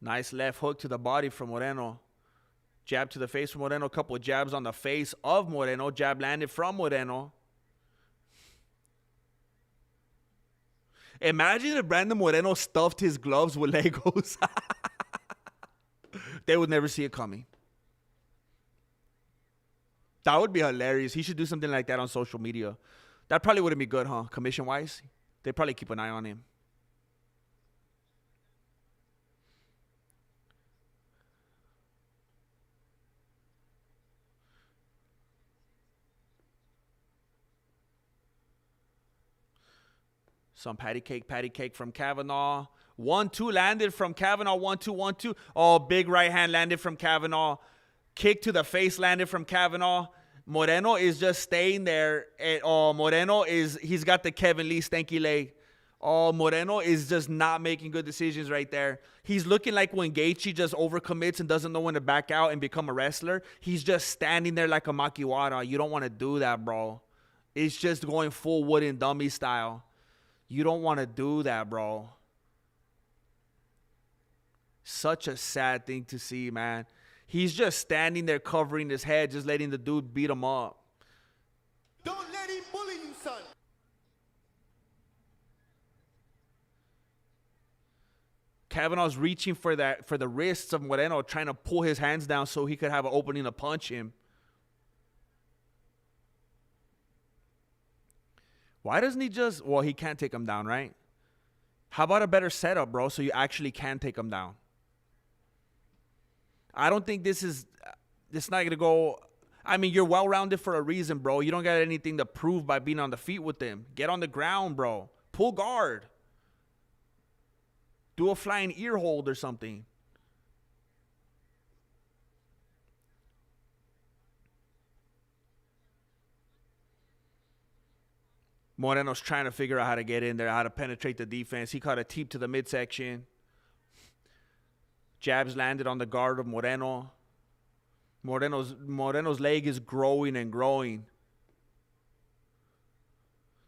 Nice left hook to the body from Moreno. Jab to the face from Moreno. A couple of jabs on the face of Moreno. Jab landed from Moreno. Imagine if Brandon Moreno stuffed his gloves with Legos. They would never see it coming. That would be hilarious. He should do something like that on social media. That probably wouldn't be good, huh? Commission-wise. They'd probably keep an eye on him. Some patty cake from Kavanagh. 1-2 landed from Kavanagh. 1-2. Oh, big right hand landed from Kavanagh. Kick to the face landed from Kavanagh. Moreno is just staying there. And, he's got the Kevin Lee stanky leg. Oh, Moreno is just not making good decisions right there. He's looking like when Gaethje just overcommits and doesn't know when to back out and become a wrestler. He's just standing there like a Makiwara. You don't want to do that, bro. It's just going full wooden dummy style. You don't want to do that, bro. Such a sad thing to see, man. He's just standing there covering his head, just letting the dude beat him up. Don't let him bully you, son. Kavanagh's reaching for the wrists of Moreno, trying to pull his hands down so he could have an opening to punch him. Why doesn't he just... Well, he can't take him down, right? How about a better setup, bro, so you actually can take him down? I don't think this is not going to go... I mean, you're well-rounded for a reason, bro. You don't got anything to prove by being on the feet with him. Get on the ground, bro. Pull guard. Do a flying ear hold or something. Moreno's trying to figure out how to get in there, how to penetrate the defense. He caught a teep to the midsection. Jabs landed on the guard of Moreno. Moreno's leg is growing and growing.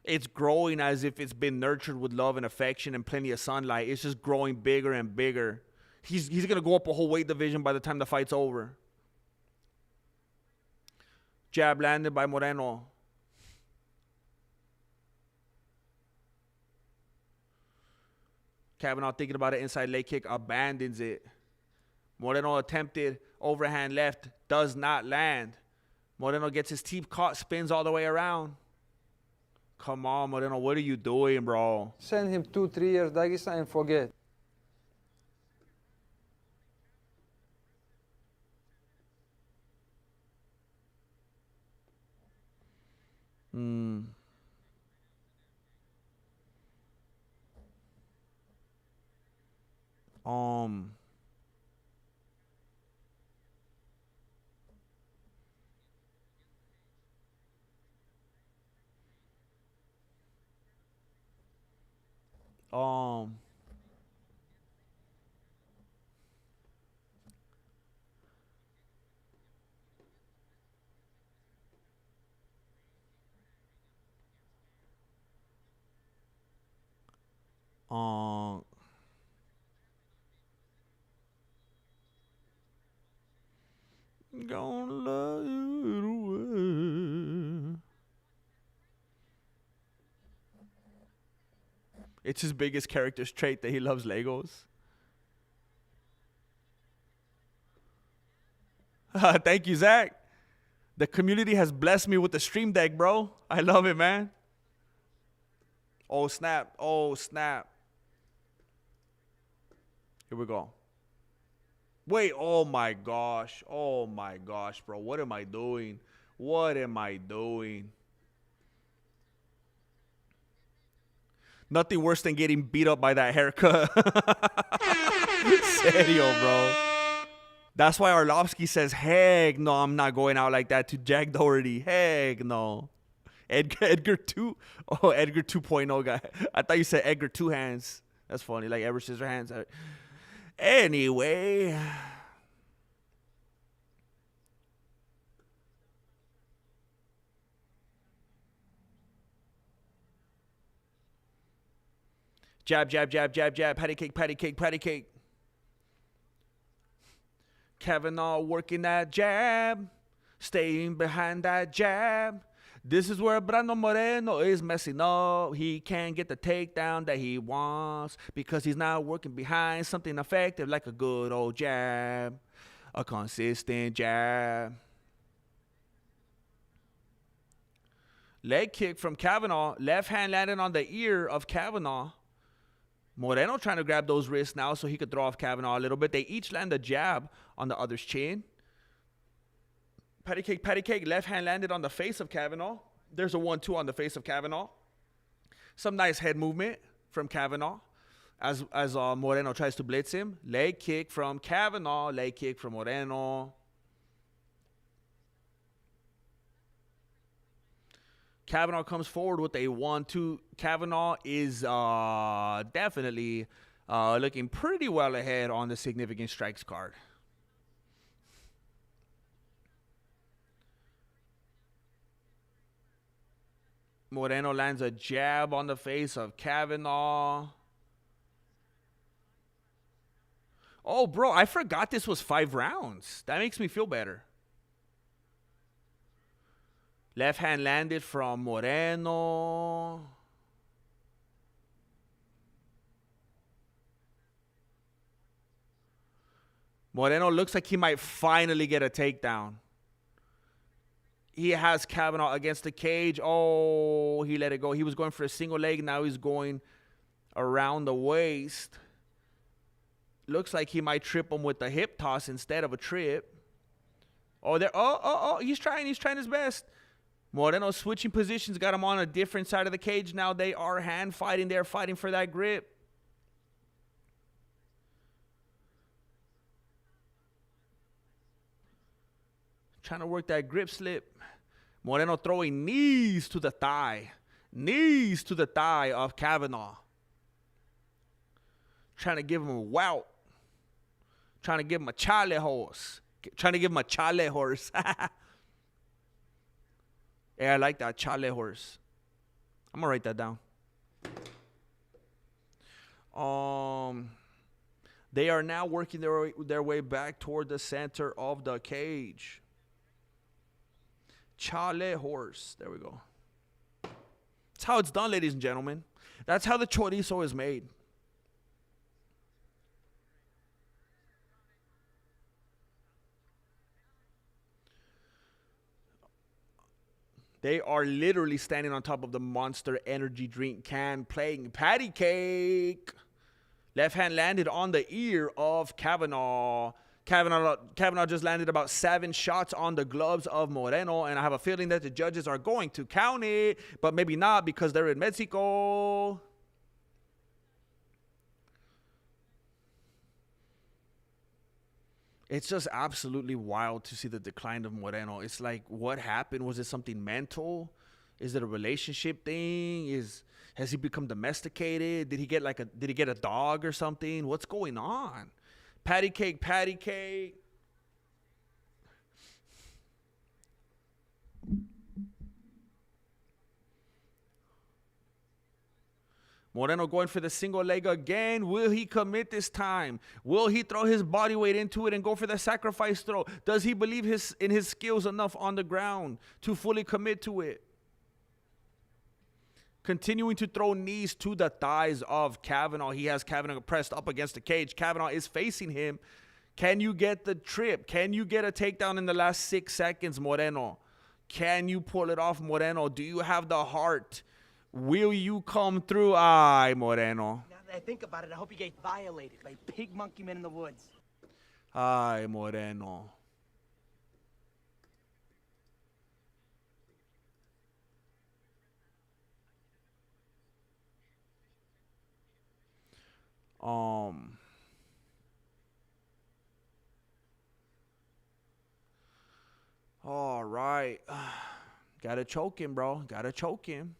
It's growing as if it's been nurtured with love and affection and plenty of sunlight. It's just growing bigger and bigger. He's going to go up a whole weight division by the time the fight's over. Jab landed by Moreno. Kavanagh thinking about it. Inside leg kick. Abandons it. Moreno attempted overhand left. Does not land. Moreno gets his teeth caught. Spins all the way around. Come on, Moreno. What are you doing, bro? Send him 2-3 years Dagestan and forget. Hmm. Um. Um. Um. Gonna love you away. It's his biggest character's trait that he loves Legos. Thank you, Zach. The community has blessed me with the stream deck, bro. I love it, man. Oh, snap. Oh, snap. Here we go. Wait, oh my gosh. Oh my gosh, bro. What am I doing? What am I doing? Nothing worse than getting beat up by that haircut. Serio, bro. That's why Arlovsky says, heck no, I'm not going out like that to Jack Doherty. Heck no. Edgar 2. Oh, Edgar 2.0 guy. I thought you said Edgar 2 hands. That's funny. Like Edward Scissorhands. Anyway. Jab, jab, jab, jab, jab. Patty cake, patty cake, patty cake. Kavanagh working that jab. Staying behind that jab. This is where Brando Moreno is messing up. He can't get the takedown that he wants because he's not working behind something effective like a good old jab. A consistent jab. Leg kick from Kavanagh. Left hand landed on the ear of Kavanagh. Moreno trying to grab those wrists now so he could throw off Kavanagh a little bit. They each land a jab on the other's chin. Patty cake, left hand landed on the face of Kavanagh. There's a 1-2 on the face of Kavanagh. Some nice head movement from Kavanagh as Moreno tries to blitz him. Leg kick from Kavanagh, leg kick from Moreno. Kavanagh comes forward with a 1-2. Kavanagh is definitely looking pretty well ahead on the significant strikes card. Moreno lands a jab on the face of Kavanagh. Oh, bro, I forgot this was 5 rounds. That makes me feel better. Left hand landed from Moreno. Moreno looks like he might finally get a takedown. He has Kavanagh against the cage. Oh, he let it go. He was going for a single leg. Now he's going around the waist. Looks like he might trip him with a hip toss instead of a trip. Oh, there. Oh, he's trying his best. Moreno switching positions, got him on a different side of the cage. Now they are hand fighting. They're fighting for that grip. Trying to work that grip slip. Moreno throwing knees to the thigh. Knees to the thigh of Kavanagh. Trying to give him a wout. Trying to give him a chale horse. Trying to give him a chale horse. Yeah, I like that chale horse. I'm gonna write that down. They are now working their way back toward the center of the cage. Chale horse. There we go. That's how it's done, ladies and gentlemen. That's how the chorizo is made. They are literally standing on top of the Monster Energy drink can playing patty cake. Left hand landed on the ear of Kavanagh. Kavanagh just landed about 7 shots on the gloves of Moreno, and I have a feeling that the judges are going to count it, but maybe not because they're in Mexico. It's just absolutely wild to see the decline of Moreno. It's like, what happened? Was it something mental? Is it a relationship thing? Has he become domesticated? Did he get a dog or something? What's going on? Patty cake, patty cake. Moreno going for the single leg again. Will he commit this time? Will he throw his body weight into it and go for the sacrifice throw? Does he believe in his skills enough on the ground to fully commit to it? Continuing to throw knees to the thighs of Kavanagh. He has Kavanagh pressed up against the cage. Kavanagh is facing him. Can you get the trip? Can you get a takedown in the last 6 seconds, Moreno? Can you pull it off, Moreno? Do you have the heart? Will you come through? Ay, Moreno. Now that I think about it, I hope you get violated by pig monkey men in the woods. Ay, Moreno. All right. Gotta choke him, bro. Gotta choke him.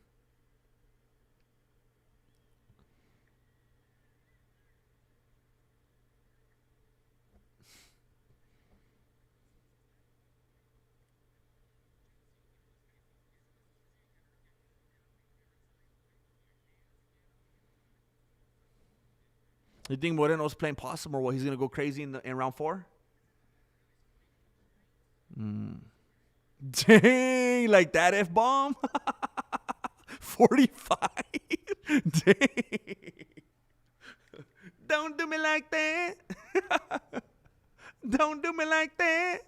You think Moreno's playing possum or what? He's going to go crazy in round 4? Dang, like that F-bomb? 45? Dang. Don't do me like that. Don't do me like that.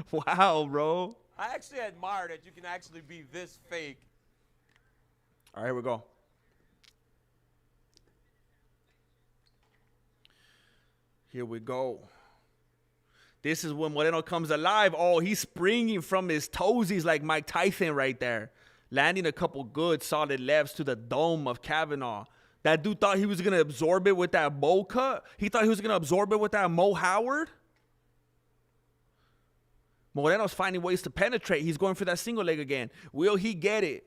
Wow, bro. I actually admire that you can actually be this fake. All right, here we go. Here we go. This is when Moreno comes alive. Oh, he's springing from his toesies like Mike Tyson right there. Landing a couple good, solid lefts to the dome of Kavanagh. That dude thought he was going to absorb it with that bow cut. He thought he was going to absorb it with that Mo Howard. Moreno's finding ways to penetrate. He's going for that single leg again. Will he get it?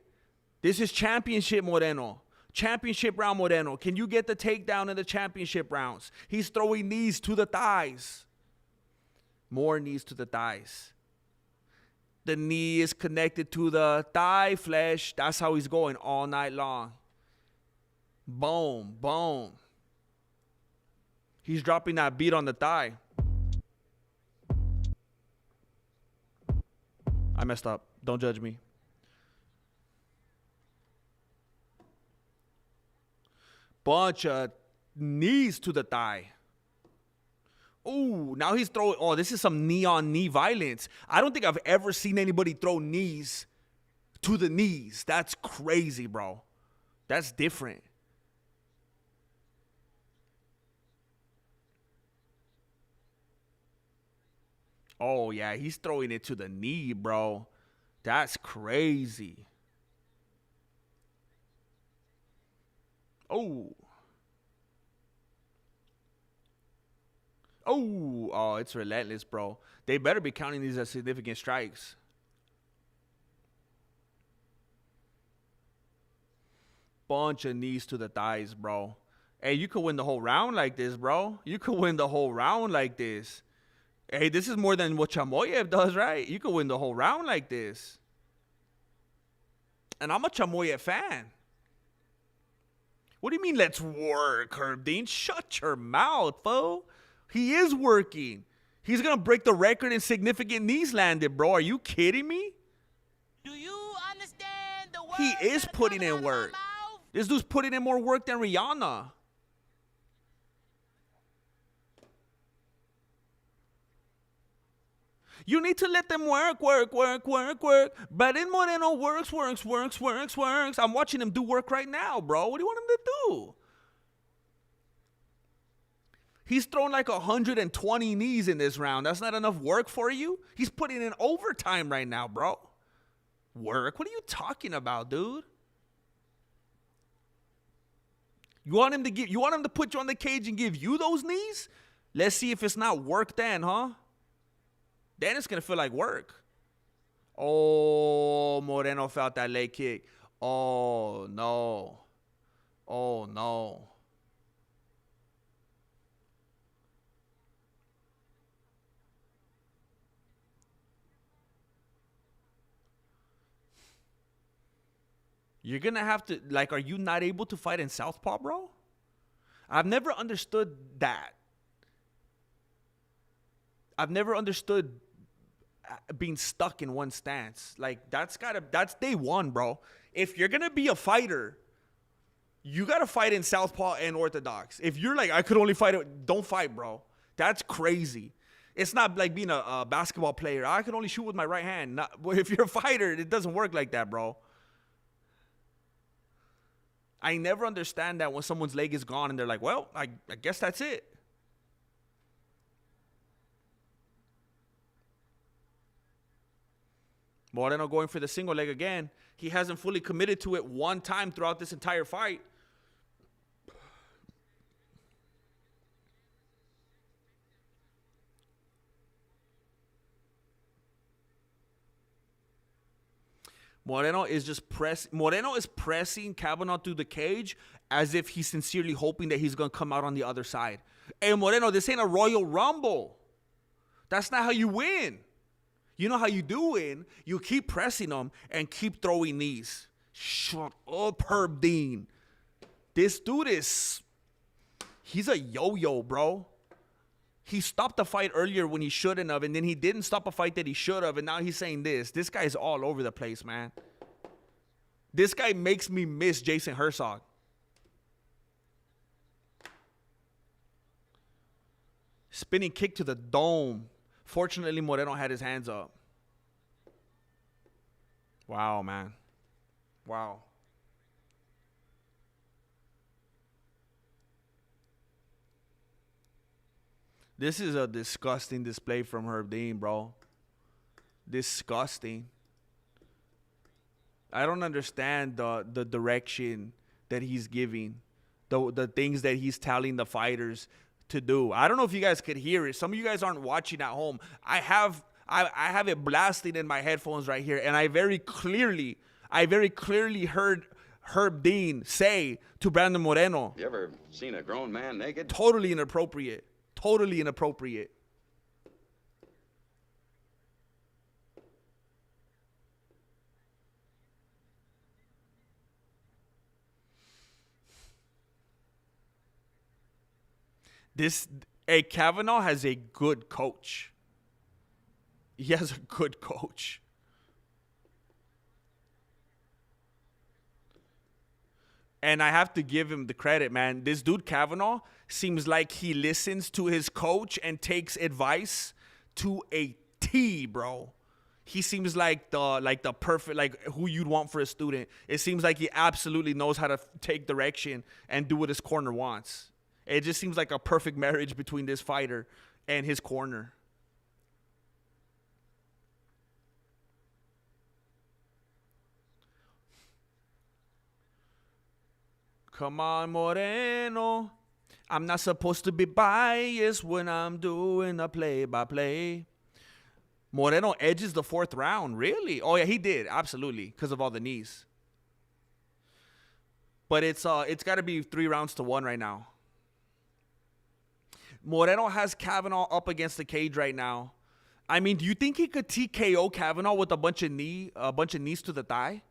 This is championship Moreno. Championship round Moreno. Can you get the takedown in the championship rounds? He's throwing knees to the thighs. More knees to the thighs. The knee is connected to the thigh flesh. That's how he's going all night long. Boom, boom. He's dropping that beat on the thigh. I messed up. Don't judge me. Bunch of knees to the thigh. Ooh, now he's throwing. Oh, this is some knee-on-knee violence. I don't think I've ever seen anybody throw knees to the knees. That's crazy, bro. That's different. Oh, yeah, he's throwing it to the knee, bro. That's crazy. Oh. Oh, it's relentless, bro. They better be counting these as significant strikes. Bunch of knees to the thighs, bro. Hey, you could win the whole round like this, bro. You could win the whole round like this. Hey, this is more than what Chamoyev does, right? You could win the whole round like this. And I'm a Chamoyed fan. What do you mean, let's work, Herb Dean? Shut your mouth, fool. He is working. He's going to break the record in significant knees landed, bro. Are you kidding me? Do you understand the words He is that are putting coming out in of my work. mouth? This dude's putting in more work than Rihanna. You need to let them work. But in Moreno works. I'm watching him do work right now, bro. What do you want him to do? He's thrown like 120 knees in this round. That's not enough work for you? He's putting in overtime right now, bro. Work? What are you talking about, dude? You want him to put you on the cage and give you those knees? Let's see if it's not work then, huh? Then it's going to feel like work. Oh, Moreno felt that leg kick. Oh, no. Oh, no. You're going to have to, like, are you not able to fight in southpaw, bro? I've never understood that. I've never understood being stuck in one stance. Like, that's day one, bro. If you're going to be a fighter, you got to fight in southpaw and orthodox. If you're like, I could only fight it, don't fight, bro. That's crazy. It's not like being a basketball player. I can only shoot with my right hand. If you're a fighter, it doesn't work like that, bro. I never understand that when someone's leg is gone and they're like, well, I guess that's it. Moreno going for the single leg again. He hasn't fully committed to it one time throughout this entire fight. Moreno is pressing Kavanagh through the cage as if he's sincerely hoping that he's going to come out on the other side. Hey, Moreno, this ain't a Royal Rumble. That's not how you win. You know how you do win? You keep pressing them and keep throwing knees. Shut up, Herb Dean. This dude he's a yo-yo, bro. He stopped the fight earlier when he shouldn't have, and then he didn't stop a fight that he should have, and now he's saying this. This guy's all over the place, man. This guy makes me miss Jason Herzog. Spinning kick to the dome. Fortunately, Moreno had his hands up. Wow, man. Wow. This is a disgusting display from Herb Dean, bro. Disgusting. I don't understand the direction that he's giving, the things that he's telling the fighters to do. I don't know if you guys could hear it. Some of you guys aren't watching at home. I have it blasting in my headphones right here, and I very clearly heard Herb Dean say to Brandon Moreno, You ever seen a grown man naked? totally inappropriate. Totally inappropriate. Kavanagh has a good coach. He has a good coach. And I have to give him the credit, man. This dude, Kavanagh, seems like he listens to his coach and takes advice to a T, bro. He seems like the perfect, like who you'd want for a student. It seems like he absolutely knows how to take direction and do what his corner wants. It just seems like a perfect marriage between this fighter and his corner. Come on, Moreno. I'm not supposed to be biased when I'm doing a play-by-play. Moreno edges the fourth round. Really? Oh, yeah, he did. Absolutely. Because of all the knees. But it's got to be 3-1 right now. Moreno has Kavanagh up against the cage right now. I mean, do you think he could TKO Kavanagh with a bunch of knees to the thigh?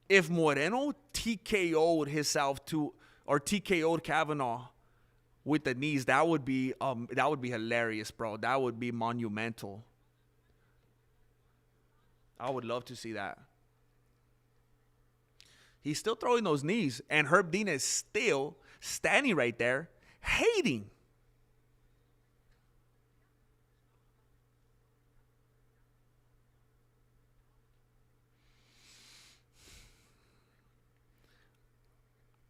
if Moreno TKO'd himself or TKO'd Kavanagh with the knees, that would be hilarious, bro. That would be monumental. I would love to see that. He's still throwing those knees, and Herb Dean is still standing right there, hating.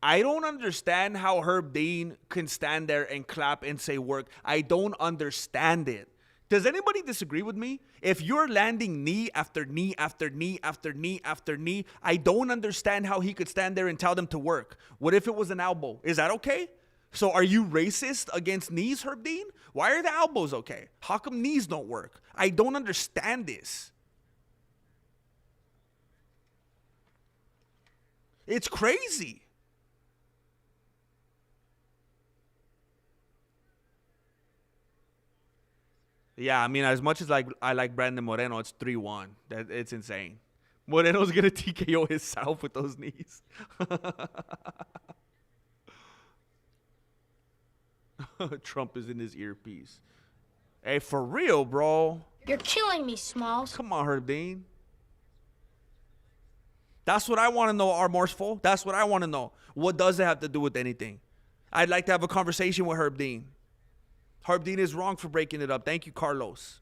I don't understand how Herb Dean can stand there and clap and say work. I don't understand it. Does anybody disagree with me? If you're landing knee after knee after knee after knee after knee, I don't understand how he could stand there and tell them to work. What if it was an elbow? Is that okay? So are you racist against knees, Herb Dean? Why are the elbows okay? How come knees don't work? I don't understand this. It's crazy. Yeah, I mean, as much as I like Brandon Moreno, it's 3-1. It's insane. Moreno's going to TKO himself with those knees. Trump is in his earpiece. Hey, for real, bro. You're killing me, Smalls. Come on, Herb Dean. That's what I want to know, Armorseful. That's what I want to know. What does it have to do with anything? I'd like to have a conversation with Herb Dean. Herb Dean is wrong for breaking it up. Thank you, Carlos.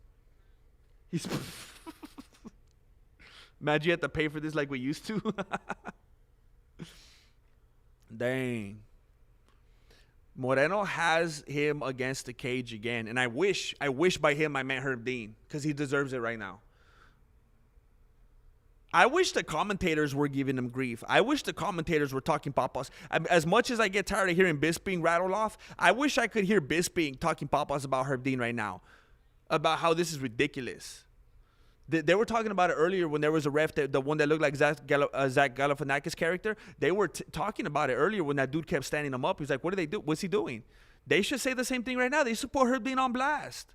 He's imagine you have to pay for this like we used to. Dang. Moreno has him against the cage again. And I wish by him I meant Herb Dean, because he deserves it right now. I wish the commentators were giving him grief. I wish the commentators were talking papas. As much as I get tired of hearing Bisping rattle off, I wish I could hear Bisping talking papas about Herb Dean right now, about how this is ridiculous. They were talking about it earlier when there was a ref, the one that looked like Zach Galifianakis' character. They were talking about it earlier when that dude kept standing him up. He's like, what do they do? What's he doing? They should say the same thing right now. They support Herb Dean on blast.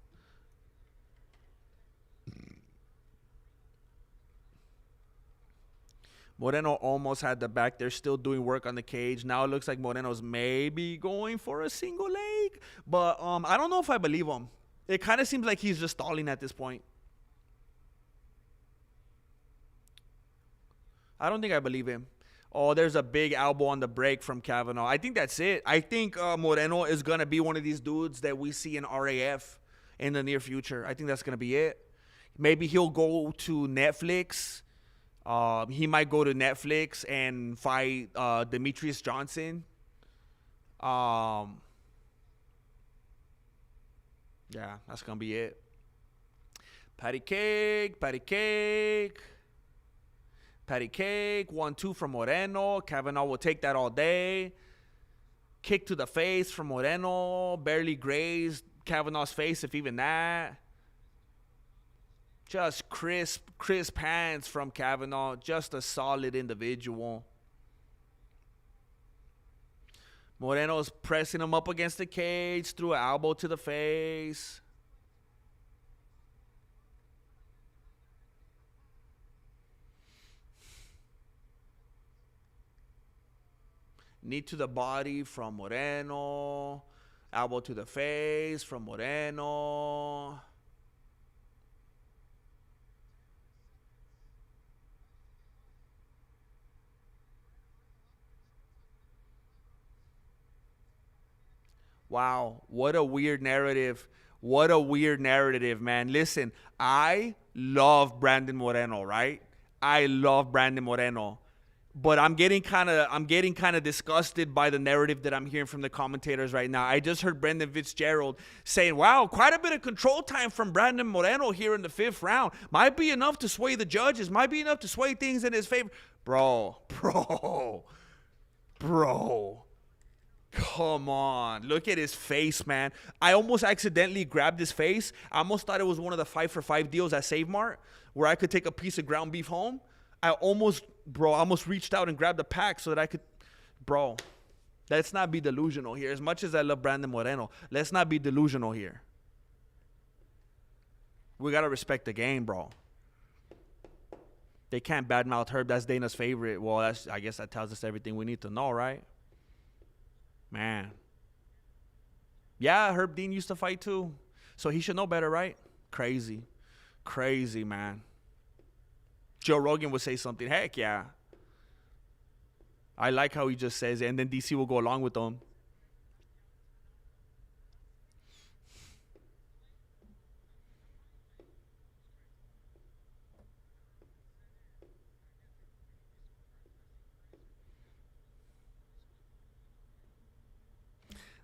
Moreno almost had the back. They're still doing work on the cage. Now it looks like Moreno's maybe going for a single leg. But I don't know if I believe him. It kind of seems like he's just stalling at this point. I don't think I believe him. Oh, there's a big elbow on the break from Kavanagh. I think that's it. I think Moreno is going to be one of these dudes that we see in RAF in the near future. I think that's going to be it. Maybe he'll go to Netflix. He might go to Netflix and fight Demetrius Johnson. Yeah, that's going to be it. Patty cake. Patty cake. 1-2 from Moreno. Kavanagh will take that all day. Kick to the face from Moreno. Barely grazed Kavanagh's face, if even that. Just crisp hands from Kavanagh. Just a solid individual. Moreno's pressing him up against the cage. Threw an elbow to the face. Knee to the body from Moreno. Elbow to the face from Moreno. Wow, what a weird narrative. What a weird narrative, man. Listen, I love Brandon Moreno, right? I love Brandon Moreno. But I'm getting kind of disgusted by the narrative that I'm hearing from the commentators right now. I just heard Brendan Fitzgerald saying, wow, quite a bit of control time from Brandon Moreno here in the 5th round. Might be enough to sway the judges. Might be enough to sway things in his favor. Bro. Come on. Look at his face, man. I almost accidentally grabbed his face. I almost thought it was one of the 5-for-5 deals at Save Mart where I could take a piece of ground beef home. I almost reached out and grabbed a pack so that I could. Bro, let's not be delusional here. As much as I love Brandon Moreno, let's not be delusional here. We got to respect the game, bro. They can't badmouth Herb. That's Dana's favorite. Well, I guess that tells us everything we need to know, right? Man. Yeah, Herb Dean used to fight too. So he should know better, right? Crazy. Crazy, man. Joe Rogan would say something. Heck yeah. I like how he just says it. And then DC will go along with them.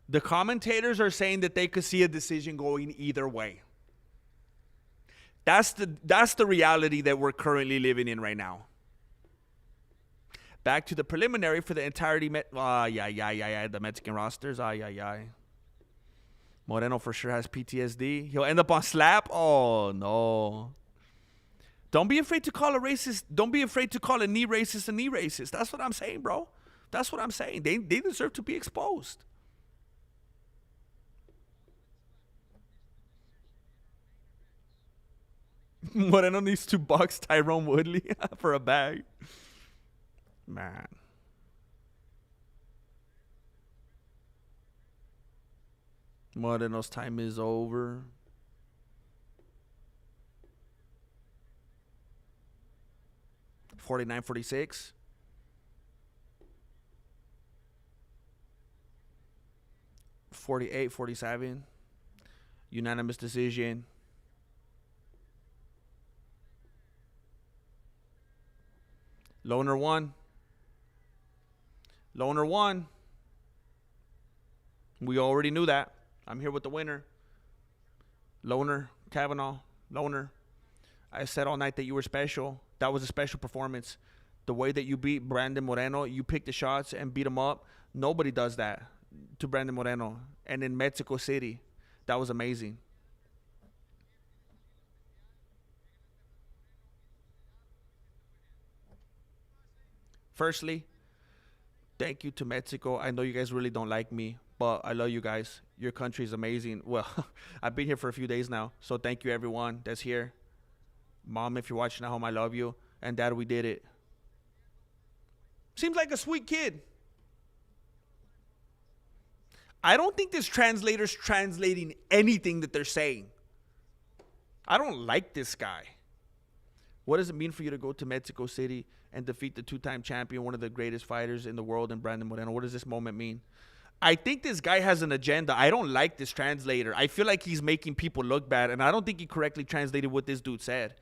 The commentators are saying that they could see a decision going either way. That's the reality that we're currently living in right now. Back to the preliminary for the entirety. The Mexican rosters. Moreno for sure has PTSD. He'll end up on slap. Oh, no. Don't be afraid to call a racist. Don't be afraid to call a knee racist a knee racist. That's what I'm saying, bro. That's what I'm saying. They deserve to be exposed. Moreno needs to box Tyrone Woodley for a bag. Man. Moreno's time is over. $49-46. $48-47. Unanimous decision. Loner won. Loner won. We already knew that. I'm here with the winner. Loner, Kavanagh, Loner. I said all night that you were special. That was a special performance. The way that you beat Brandon Moreno, you picked the shots and beat him up. Nobody does that to Brandon Moreno. And in Mexico City, that was amazing. Firstly, thank you to Mexico. I know you guys really don't like me, but I love you guys. Your country is amazing. Well, I've been here for a few days now, so thank you everyone that's here. Mom, if you're watching at home, I love you. And Dad, we did it. Seems like a sweet kid. I don't think this translator's translating anything that they're saying. I don't like this guy. What does it mean for you to go to Mexico City and defeat the two-time champion, one of the greatest fighters in the world, in Brandon Moreno? What does this moment mean? I think this guy has an agenda. I don't like this translator. I feel like he's making people look bad, and I don't think he correctly translated what this dude said.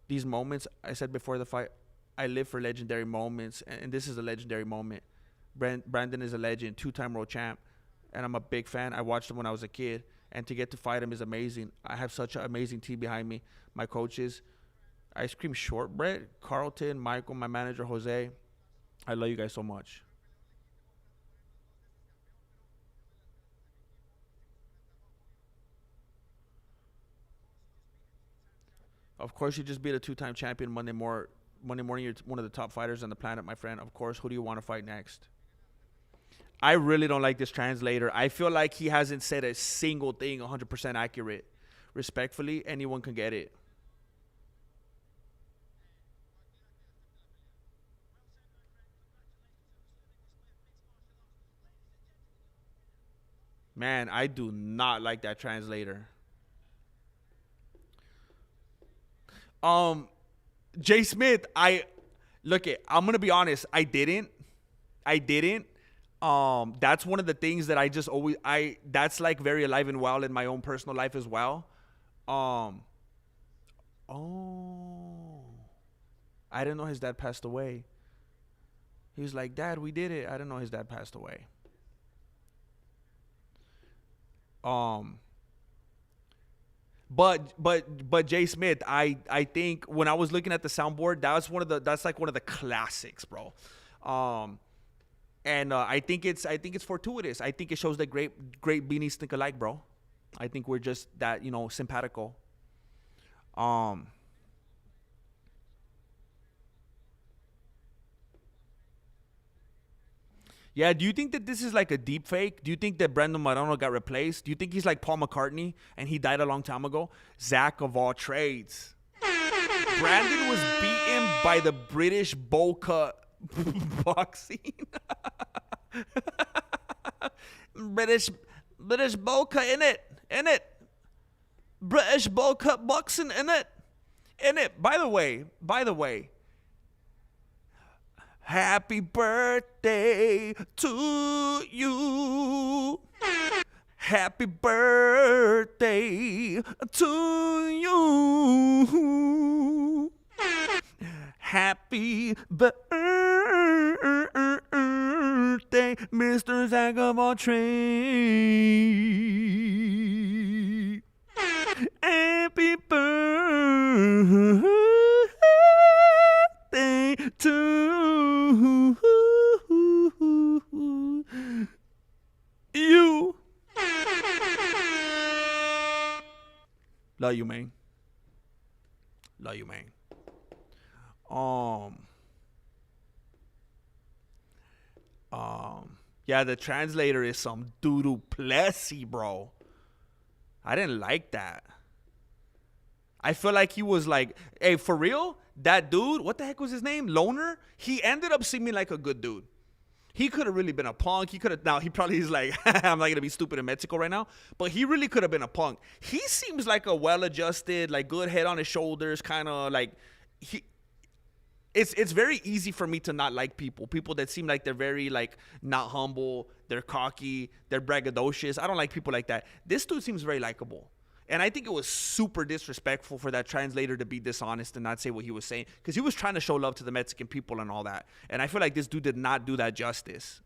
These moments, I said before the fight, I live for legendary moments, and this is a legendary moment. Brandon is a legend, two-time world champ, and I'm a big fan. I watched him when I was a kid, and to get to fight him is amazing. I have such an amazing team behind me. My coaches, Ice Cream Shortbread, Carlton, Michael, my manager, Jose. I love you guys so much. Of course, you just beat a two-time champion Monday morning. You're one of the top fighters on the planet, my friend. Of course, who do you want to fight next? I really don't like this translator. I feel like he hasn't said a single thing 100% accurate. Respectfully, anyone can get it. Man, I do not like that translator. Jay Smith, I'm gonna be honest, I didn't. That's one of the things that I just always that's like very alive and well in my own personal life as well. I didn't know his dad passed away. He was like, Dad, we did it. I didn't know his dad passed away. But Jay Smith, I think when I was looking at the soundboard, that's like one of the classics, bro. And I think it's fortuitous. I think it shows that great beanies think alike, bro. I think we're just that, simpatico. Yeah, do you think that this is like a deep fake? Do you think that Brandon Moreno got replaced? Do you think he's like Paul McCartney and he died a long time ago? Zach of all trades. Brandon was beaten by the British bowl cut boxing. British bowl cut in it. British bowl cut boxing in it. By the way. Happy birthday to you. Happy birthday to you. Happy birthday, Mr. Zagabotre. Happy birthday to you. Love you, man. Love you, man. Yeah, the translator is some doo-doo plessy, bro. I didn't like that. I feel like he was like, hey, for real? That dude, what the heck was his name? Loner? He ended up seeming like a good dude. He could have really been a punk. Now he probably is like, I'm not going to be stupid in Mexico right now. But he really could have been a punk. He seems like a well-adjusted, like good head on his shoulders, kind of like, it's very easy for me to not like people that seem like they're very like not humble, they're cocky, they're braggadocious. I don't like people like that. This dude seems very likable. And I think it was super disrespectful for that translator to be dishonest and not say what he was saying, because he was trying to show love to the Mexican people and all that. And I feel like this dude did not do that justice.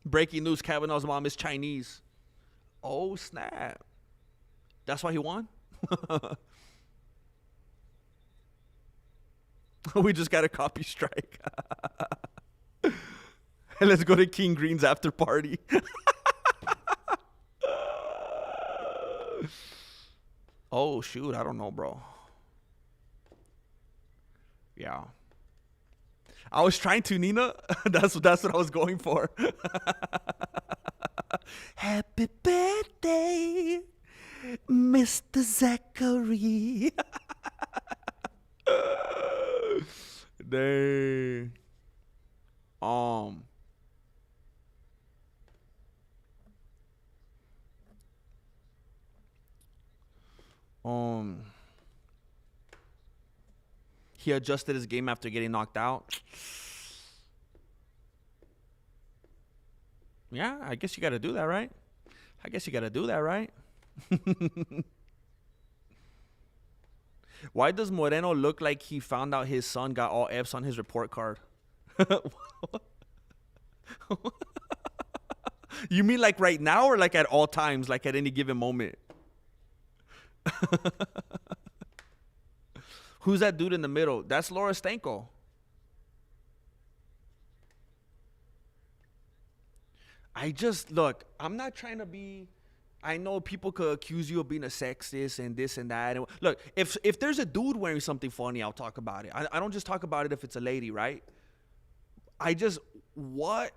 Breaking news, Kavanagh's mom is Chinese. Oh, snap. That's why he won? We just got a copy strike. Let's go to King Green's after party. Oh, shoot. I don't know, bro. Yeah. I was trying to, Nina. That's what I was going for. Happy birthday, Mr. Zachary. Dang. He adjusted his game after getting knocked out. Yeah, I guess you got to do that, right? Why does Moreno look like he found out his son got all F's on his report card? You mean like right now or like at all times, like at any given moment? Who's that dude in the middle? That's Laura Stanko. Look, I'm not trying to be, I know people could accuse you of being a sexist and this and that. And look, if there's a dude wearing something funny, I'll talk about it. I don't just talk about it if it's a lady, right? What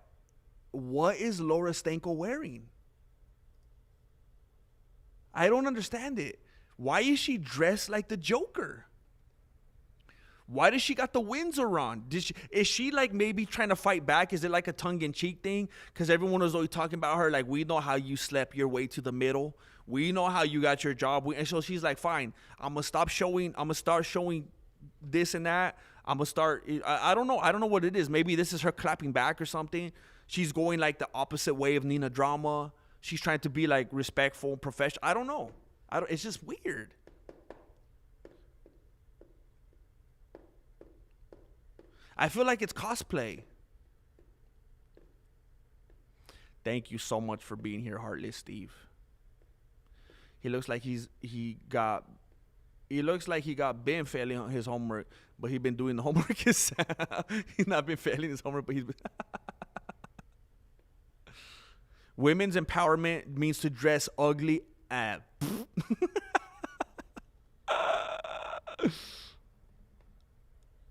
is Laura Stanko wearing? I don't understand it. Why is she dressed like the Joker? Why does she got the Windsor on? Is she like maybe trying to fight back? Is it like a tongue-in-cheek thing? Because everyone was always talking about her like, we know how you slept your way to the middle. We know how you got your job. And so she's like, fine, I'm going to start showing this and that. I'm going to start, I don't know what it is. Maybe this is her clapping back or something. She's going like the opposite way of Nina Drama. She's trying to be like respectful, professional. I don't know. It's just weird. I feel like it's cosplay. Thank you so much for being here, Heartless Steve. He looks like he got been failing on his homework, but he's been doing the homework himself. He's not been failing his homework, but he's been Women's empowerment means to dress ugly and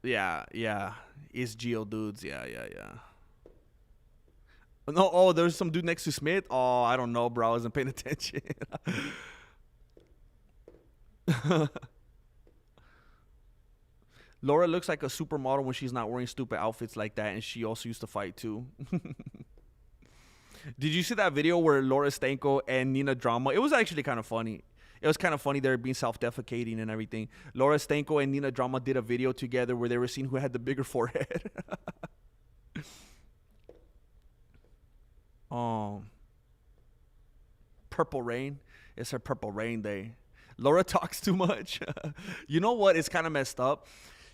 yeah. It's Geo dudes. Yeah. No, oh, there's some dude next to Smith. Oh, I don't know, bro. I wasn't paying attention. Laura looks like a supermodel when she's not wearing stupid outfits like that, and she also used to fight too. Did you see that video where Laura Stanko and Nina Drama? It was actually kind of funny. It was kind of funny. They were being self-defecating and everything. Laura Stanko and Nina Drama did a video together where they were seeing who had the bigger forehead. Purple Rain. It's her Purple Rain day. Laura talks too much. You know what? It's kind of messed up.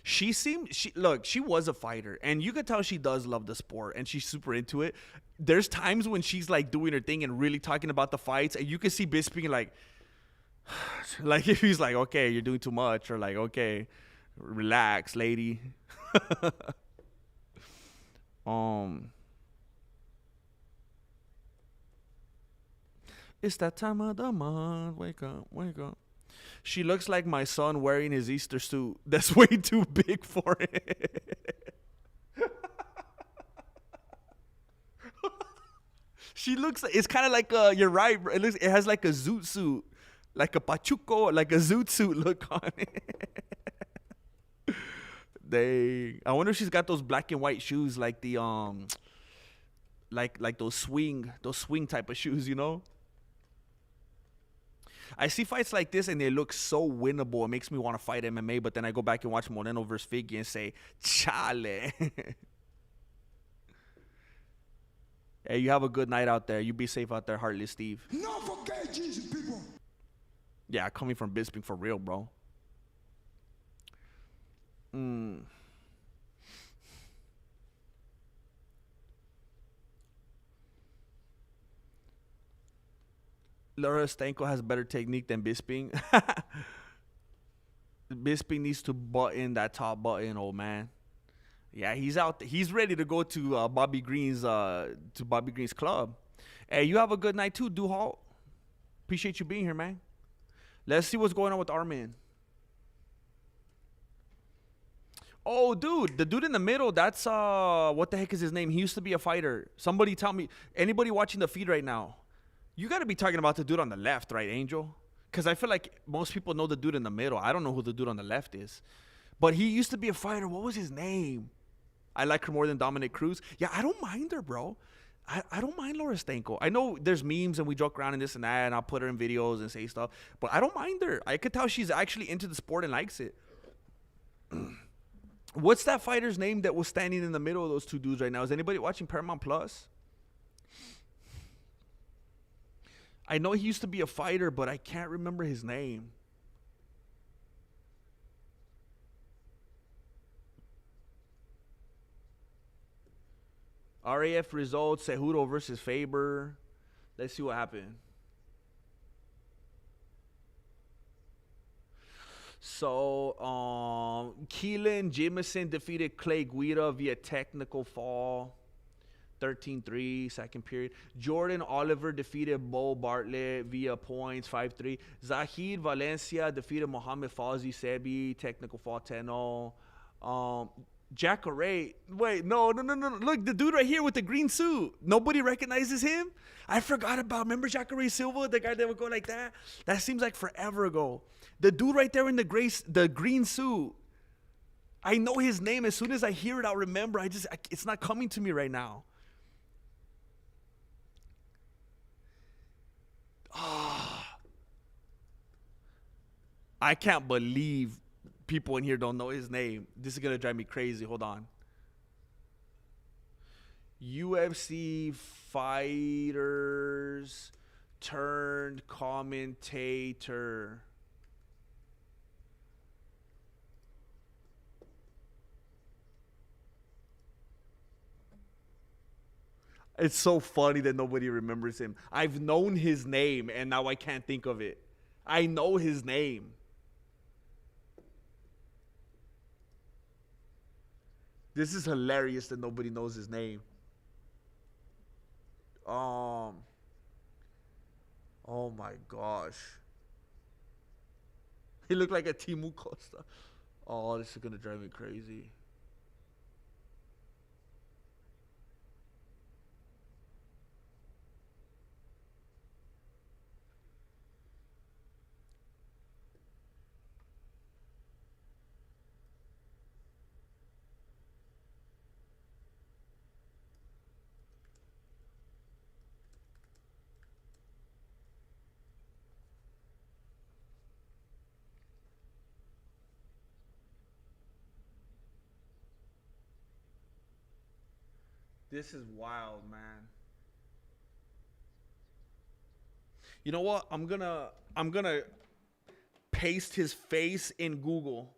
She was a fighter, and you could tell she does love the sport, and she's super into it. There's times when she's like doing her thing and really talking about the fights, and you can see Bisping like if he's like, okay, you're doing too much, or like, okay, relax, lady. It's that time of the month. Wake up, wake up. She looks like my son wearing his Easter suit. That's way too big for it. She looks like, it's kind of like you're right. It has like a zoot suit, like a pachuco, like a zoot suit look on it. I wonder if she's got those black and white shoes, like the like those swing type of shoes, you know. I see fights like this and they look so winnable. It makes me want to fight MMA, but then I go back and watch Moreno versus Figgy and say, chale. Hey, you have a good night out there. You be safe out there, Heartless Steve. No forget Jesus, people. Yeah, coming from Bisping for real, bro. Laura Stanko has better technique than Bisping. Bisping needs to button that top button, old man. Yeah, he's out. He's ready to go to Bobby Green's club. Hey, you have a good night too, Duhalt. Appreciate you being here, man. Let's see what's going on with Armin. Oh, dude, the dude in the middle, that's what the heck is his name? He used to be a fighter. Somebody tell me, anybody watching the feed right now, you got to be talking about the dude on the left, right, Angel? Because I feel like most people know the dude in the middle. I don't know who the dude on the left is. But he used to be a fighter. What was his name? I like her more than Dominic Cruz. Yeah, I don't mind her, bro. I don't mind Laura Stanko. I know there's memes and we joke around and this and that, and I'll put her in videos and say stuff. But I don't mind her. I could tell she's actually into the sport and likes it. What's that fighter's name that was standing in the middle of those two dudes right now? Is anybody watching Paramount Plus? I know he used to be a fighter, but I can't remember his name. RAF results, Cejudo versus Faber. Let's see what happened. So, Keelan Jamison defeated Clay Guida via technical fall. 13-3, second period. Jordan Oliver defeated Bo Bartlett via points, 5-3. Zahid Valencia defeated Mohamed Fawzi Sebi, technical fall, 10-0. Jacare, wait, no. Look, the dude right here with the green suit. Nobody recognizes him? I forgot about, remember Jacare Silva, the guy that would go like that? That seems like forever ago. The dude right there in the green suit. I know his name. As soon as I hear it, I'll remember. It's not coming to me right now. I can't believe people in here don't know his name. This is going to drive me crazy. Hold on. UFC fighters turned commentator. It's so funny that nobody remembers him. I've known his name, and now I can't think of it. I know his name. This is hilarious that nobody knows his name. Oh my gosh. He looked like a Timu Costa. Oh, this is going to drive me crazy. This is wild, man. You know what? I'm gonna paste his face in Google.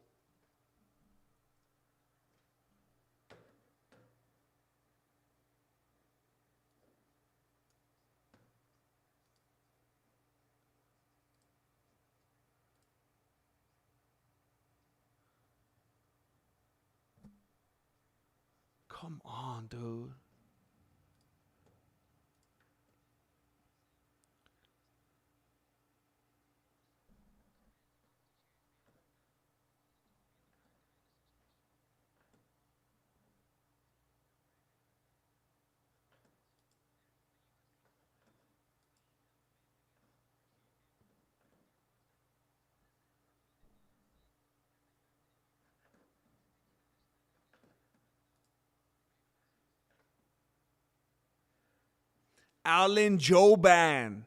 Come on, dude. Alan Joban.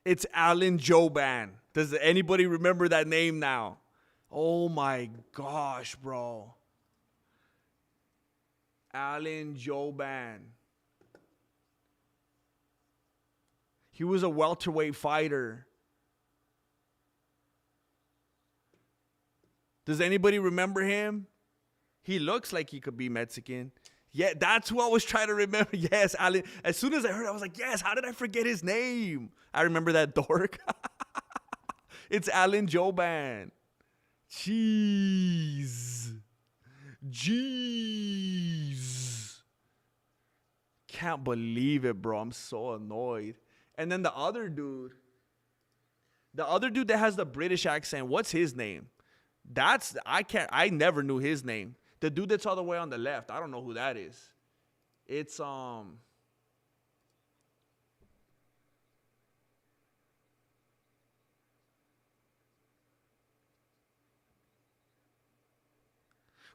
It's Alan Joban. Does anybody remember that name now? Oh my gosh, bro. Alan Joban. He was a welterweight fighter. Does anybody remember him? He looks like he could be Mexican. Yeah, that's who I was trying to remember. Yes, Alan. As soon as I heard it, I was like, yes, how did I forget his name? I remember that dork. It's Alan Joban. Jeez. Can't believe it, bro. I'm so annoyed. And then the other dude that has the British accent, what's his name? I never knew his name. The dude that's all the way on the left, I don't know who that is. It's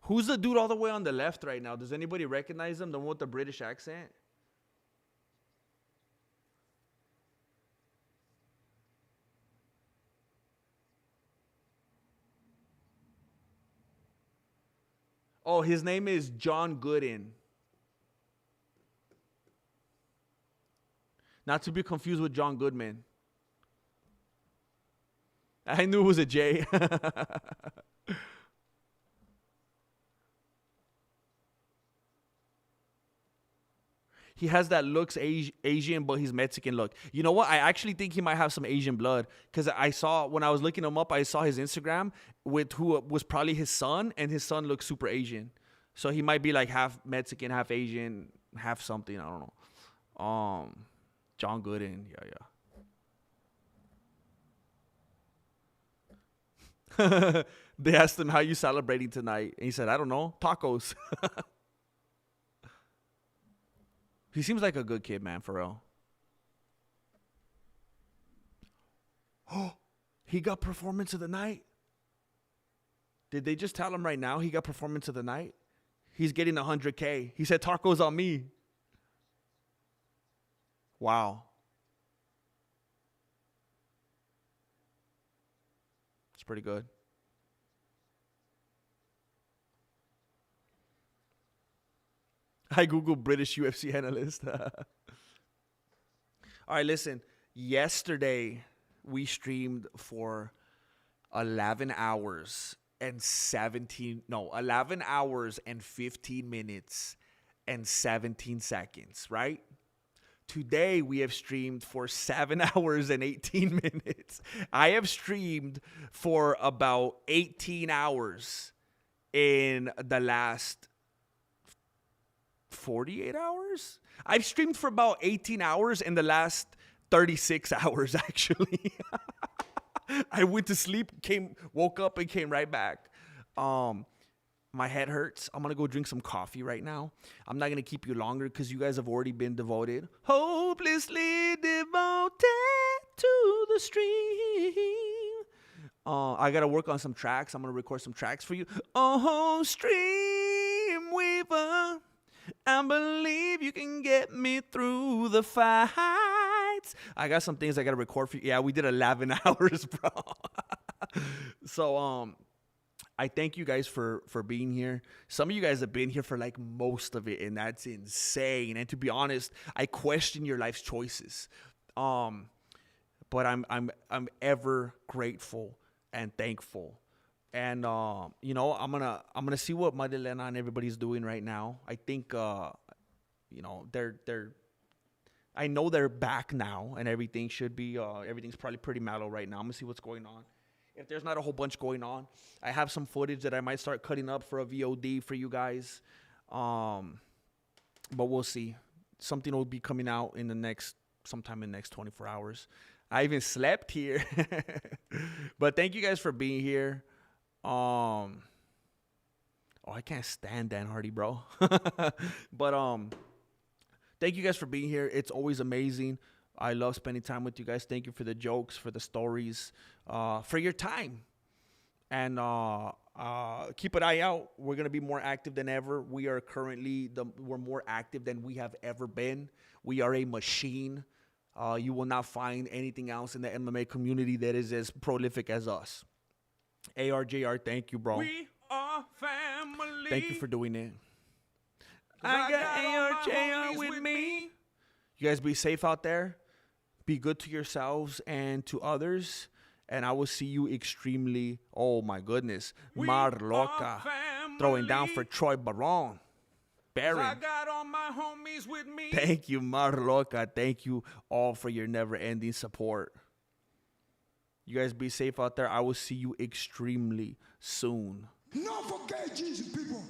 who's the dude all the way on the left right now? Does anybody recognize him? The one with the British accent? Oh, his name is John Gooden. Not to be confused with John Goodman. I knew it was a J. He has that looks Asian, but he's Mexican look. You know what? I actually think he might have some Asian blood. Because I saw, when I was looking him up, I saw his Instagram with who was probably his son. And his son looks super Asian. So he might be like half Mexican, half Asian, half something. I don't know. John Gooden. Yeah. They asked him, how you celebrating tonight? And he said, I don't know. Tacos. He seems like a good kid, man, for real. Oh, he got performance of the night. Did they just tell him right now he got performance of the night? He's getting 100K. He said, tacos on me. Wow. It's pretty good. I Googled British UFC analyst. All right, listen. Yesterday, we streamed for 11 hours and 15 minutes and 17 seconds, right? Today, we have streamed for 7 hours and 18 minutes. I have streamed for about 18 hours in the last 48 hours? I've streamed for about 18 hours in the last 36 hours, actually. I went to sleep, woke up, and came right back. My head hurts. I'm going to go drink some coffee right now. I'm not going to keep you longer because you guys have already been devoted. Hopelessly devoted to the stream. I got to work on some tracks. I'm going to record some tracks for you. Oh, stream weaver, I believe you can get me through the fights. I got some things I got to record for you. Yeah, we did 11 hours, bro. So, I thank you guys for being here. Some of you guys have been here for like most of it, and that's insane. And to be honest, I question your life's choices. But I'm ever grateful and thankful. And you know, I'm gonna see what Marilena and everybody's doing right now. I think you know, I know they're back now, and everything should be everything's probably pretty mellow right now. I'm gonna see what's going on. If there's not a whole bunch going on, I have some footage that I might start cutting up for a VOD for you guys. But we'll see. Something will be coming out sometime in the next 24 hours. I even slept here. But thank you guys for being here. Oh, I can't stand Dan Hardy, bro. But thank you guys for being here. It's always amazing. I love spending time with you guys. Thank you for the jokes, for the stories, for your time. And keep an eye out. We're going to be more active than ever. We are we're more active than we have ever been. We are a machine. You will not find anything else in the MMA community that is as prolific as us. ARJR, thank you, bro. We are family. Thank you for doing it. I got ARJR with me. You guys be safe out there. Be good to yourselves and to others. And I will see you extremely, oh my goodness, Marloca, throwing down for Troy Baron. Baron. I got all my homies with me. Thank you, Marloca. Thank you all for your never-ending support. You guys be safe out there. I will see you extremely soon. Not forget, Jesus, people.